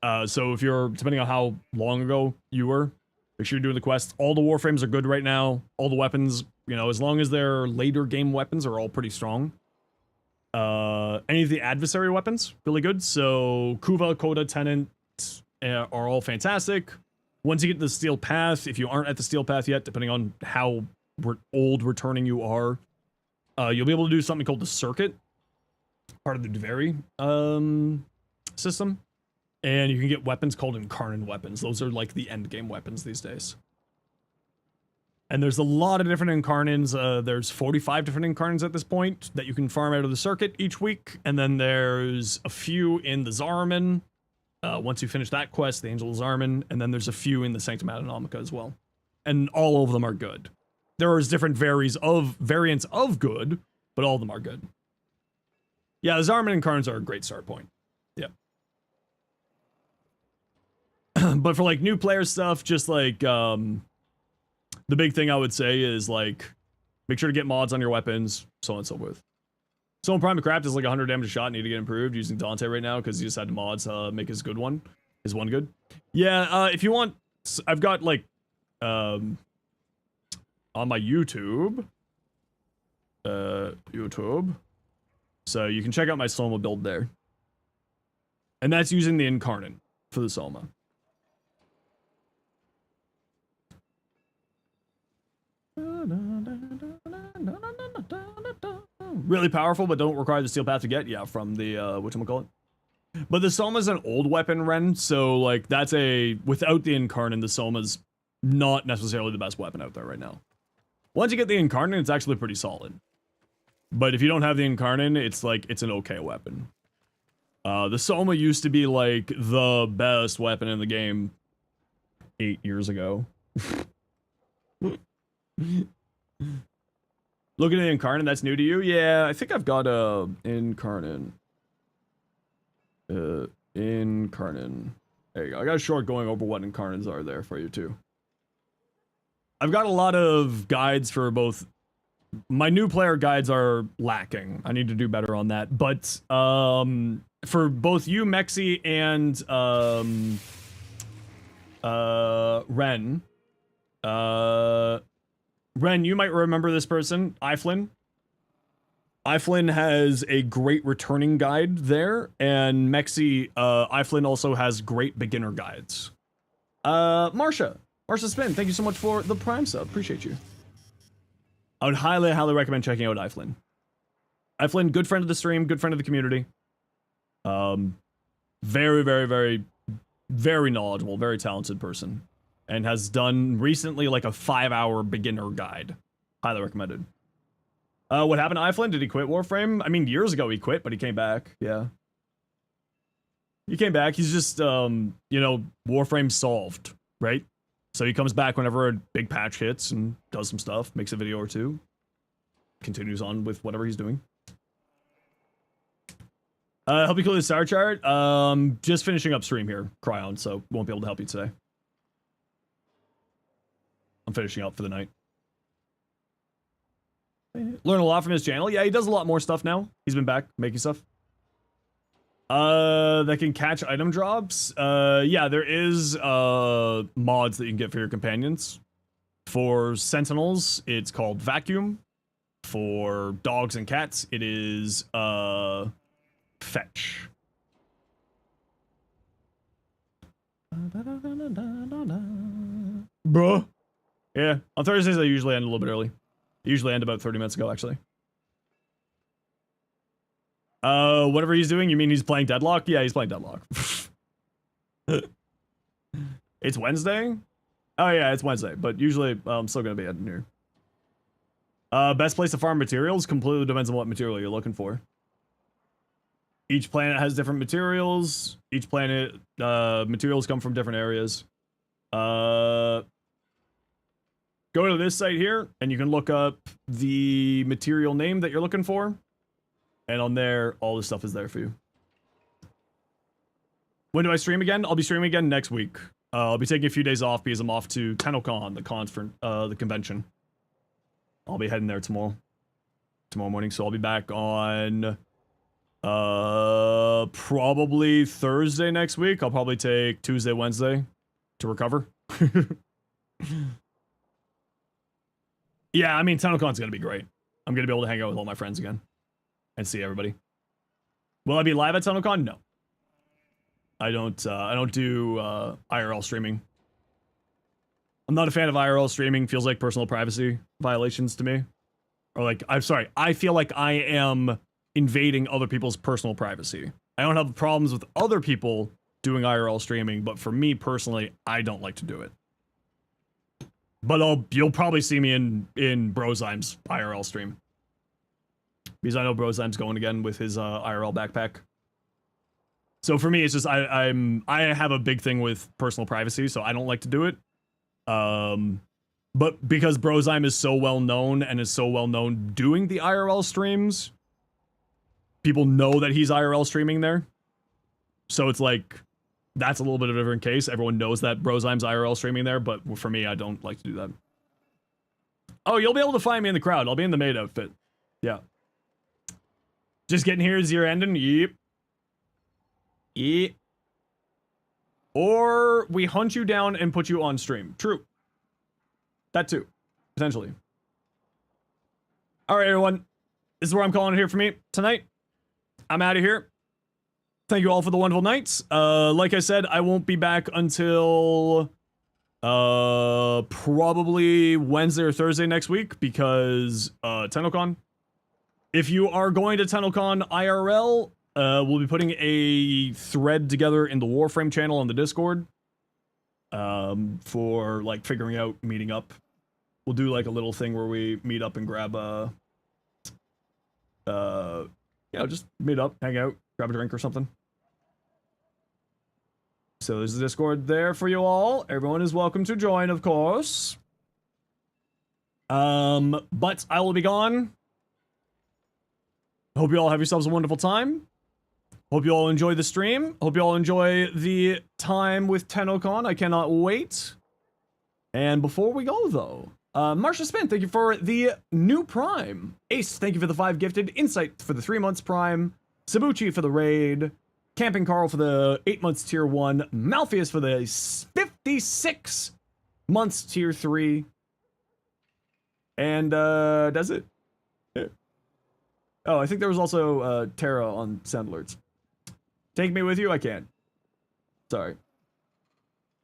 So if you're, depending on how long ago you were, make sure you're doing the quests. All the warframes are good right now. All the weapons, you know, as long as they're later game weapons, are all pretty strong. Any of the adversary weapons, really good. So Kuva, Coda, Tenant are all fantastic. Once you get to the Steel Path, if you aren't at the Steel Path yet, depending on how old returning you are, you'll be able to do something called the Circuit, part of the Duveri system. And you can get weapons called Incarnate weapons. Those are like the end game weapons these days. And there's a lot of different Incarnates. There's 45 different Incarnates at this point that you can farm out of the circuit each week. And then there's a few in the Zarman. Once you finish that quest, the Angel of Zarman. And then there's a few in the Sanctum Adonomica as well. And all of them are good. There is different variants of good, but all of them are good. Yeah, the Zarman Incarnates are a great start point. Yeah. But for, like, new player stuff, just, like, the big thing I would say is, like, make sure to get mods on your weapons, so on and so forth. Someone Prime Craft is, like, 100 damage a shot, need to get improved using Dante right now, because he just had mods make his good one. His one good. Yeah, if you want, I've got, like, on my YouTube, so you can check out my Soma build there. And that's using the Incarnate for the Soma. Really powerful, but don't require the Steel Path to get. Yeah, from the, whatchamacallit. But the Soma's an old weapon, Ren, so, like, that's a, without the Incarnate, the Soma's not necessarily the best weapon out there right now. Once you get the Incarnate, it's actually pretty solid. But if you don't have the Incarnate, it's, like, it's an okay weapon. The Soma used to be, like, the best weapon in the game 8 years ago. Looking at the Incarnate, that's new to you? Yeah, I think I've got a Incarnate. Incarnate. There you go. I got a short going over what Incarnates are there for you too. I've got a lot of guides for both. My new player guides are lacking. I need to do better on that. But for both you, Mexi, and Ren. Ren, you might remember this person, Iflin. Iflin has a great returning guide there, and Mexi, Iflin also has great beginner guides. Marsha Spin, thank you so much for the Prime sub. Appreciate you. I would highly, highly recommend checking out Iflin. Iflin, good friend of the stream, good friend of the community. Very, very, very, very knowledgeable, very talented person. And has done recently like a 5-hour beginner guide. Highly recommended. What happened to Iflin? Did he quit Warframe? I mean, years ago he quit, but he came back. Yeah. He came back. He's just, you know, Warframe solved, right? So he comes back whenever a big patch hits and does some stuff, makes a video or two. Continues on with whatever he's doing. Help you clear the star chart? Just finishing up stream here, Cryon, so won't be able to help you today. I'm finishing up for the night. Learn a lot from his channel. Yeah, he does a lot more stuff now. He's been back making stuff. That can catch item drops. Yeah, there is mods that you can get for your companions. For sentinels, it's called vacuum. For dogs and cats, it is fetch. Bruh. Yeah, on Thursdays I usually end a little bit early. I usually end about 30 minutes ago, actually. Whatever he's doing, you mean he's playing Deadlock? Yeah, he's playing Deadlock. It's Wednesday? Oh yeah, it's Wednesday, but usually I'm still gonna be ending here. Best place to farm materials completely depends on what material you're looking for. Each planet has different materials. Each planet, materials come from different areas. Go to this site here, and you can look up the material name that you're looking for. And on there, all the stuff is there for you. When do I stream again? I'll be streaming again next week. I'll be taking a few days off because I'm off to TENNOCON, the convention. I'll be heading there tomorrow morning, so I'll be back on probably Thursday next week. I'll probably take Tuesday, Wednesday to recover. Yeah, I mean, TENNOCON's gonna be great. I'm gonna be able to hang out with all my friends again and see everybody. Will I be live at TENNOCON? No. I don't do IRL streaming. I'm not a fan of IRL streaming. Feels like personal privacy violations to me. Or like, I'm sorry, I feel like I am invading other people's personal privacy. I don't have problems with other people doing IRL streaming, but for me personally, I don't like to do it. But you'll probably see me in Brozyme's IRL stream. Because I know Brozyme's going again with his IRL backpack. So for me, it's just I have a big thing with personal privacy, so I don't like to do it. But because Brozyme is so well known and is so well known doing the IRL streams, people know that he's IRL streaming there. So it's like, that's a little bit of a different case. Everyone knows that Brozyme's IRL streaming there, but for me, I don't like to do that. Oh, you'll be able to find me in the crowd. I'll be in the maid outfit. Yeah. Just getting here is your ending? Yep. Yep. Or we hunt you down and put you on stream. True. That too. Potentially. Alright, everyone. This is where I'm calling it here for me tonight. I'm out of here. Thank you all for the wonderful nights. Like I said, I won't be back until probably Wednesday or Thursday next week because TENNOCON. If you are going to TENNOCON IRL, we'll be putting a thread together in the Warframe channel on the Discord for like figuring out meeting up. We'll do like a little thing where we meet up and grab just meet up, hang out, grab a drink or something. So there's the Discord there for you all. Everyone is welcome to join, of course. But I will be gone. Hope you all have yourselves a wonderful time. Hope you all enjoy the stream. Hope you all enjoy the time with TENNOCON. I cannot wait. And before we go, though, Marsha Spin, thank you for the new Prime. Ace, thank you for the 5 gifted. Insight for the 3 months Prime. Sabuchi for the raid. Camping Carl for the 8 months tier 1. Malpheus for the 56 months tier 3. And that's it. Yeah. Oh, I think there was also Terra on sound alerts. Take me with you? I can't. Sorry.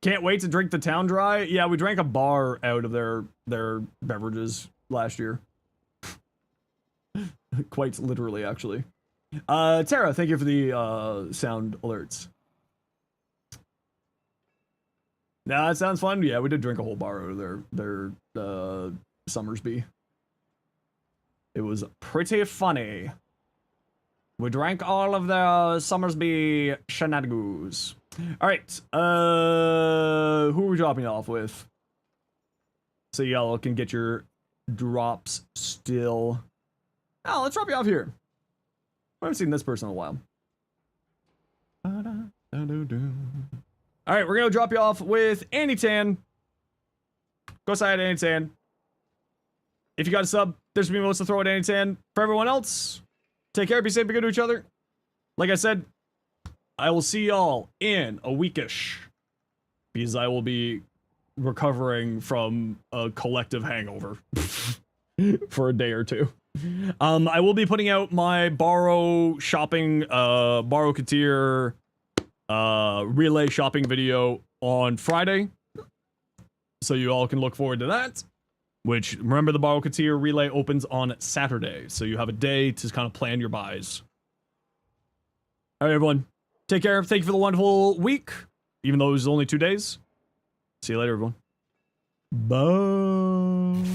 Can't wait to drink the town dry. Yeah, we drank a bar out of their beverages last year. Quite literally, actually. Tara, thank you for the sound alerts. Nah, that sounds fun. Yeah, we did drink a whole bar out of their Summersby. It was pretty funny. We drank all of the Summersby shenanigans. Alright, who are we dropping off with? So y'all can get your drops still. Oh, let's drop you off here. I haven't seen this person in a while. Alright, we're gonna drop you off with Andy Tan. Go side Andy Tan. If you got a sub, there's gonna be most to throw at Andy Tan. For everyone else, take care, be safe, be good to each other. Like I said, I will see y'all in a weekish. Because I will be recovering from a collective hangover. For a day or two. I will be putting out my borrow shopping, borrow Katir relay shopping video on Friday. So you all can look forward to that. Which, remember, the Borrow Katir relay opens on Saturday. So you have a day to kind of plan your buys. All right, everyone. Take care. Thank you for the wonderful week. Even though it was only 2 days. See you later, everyone. Bye.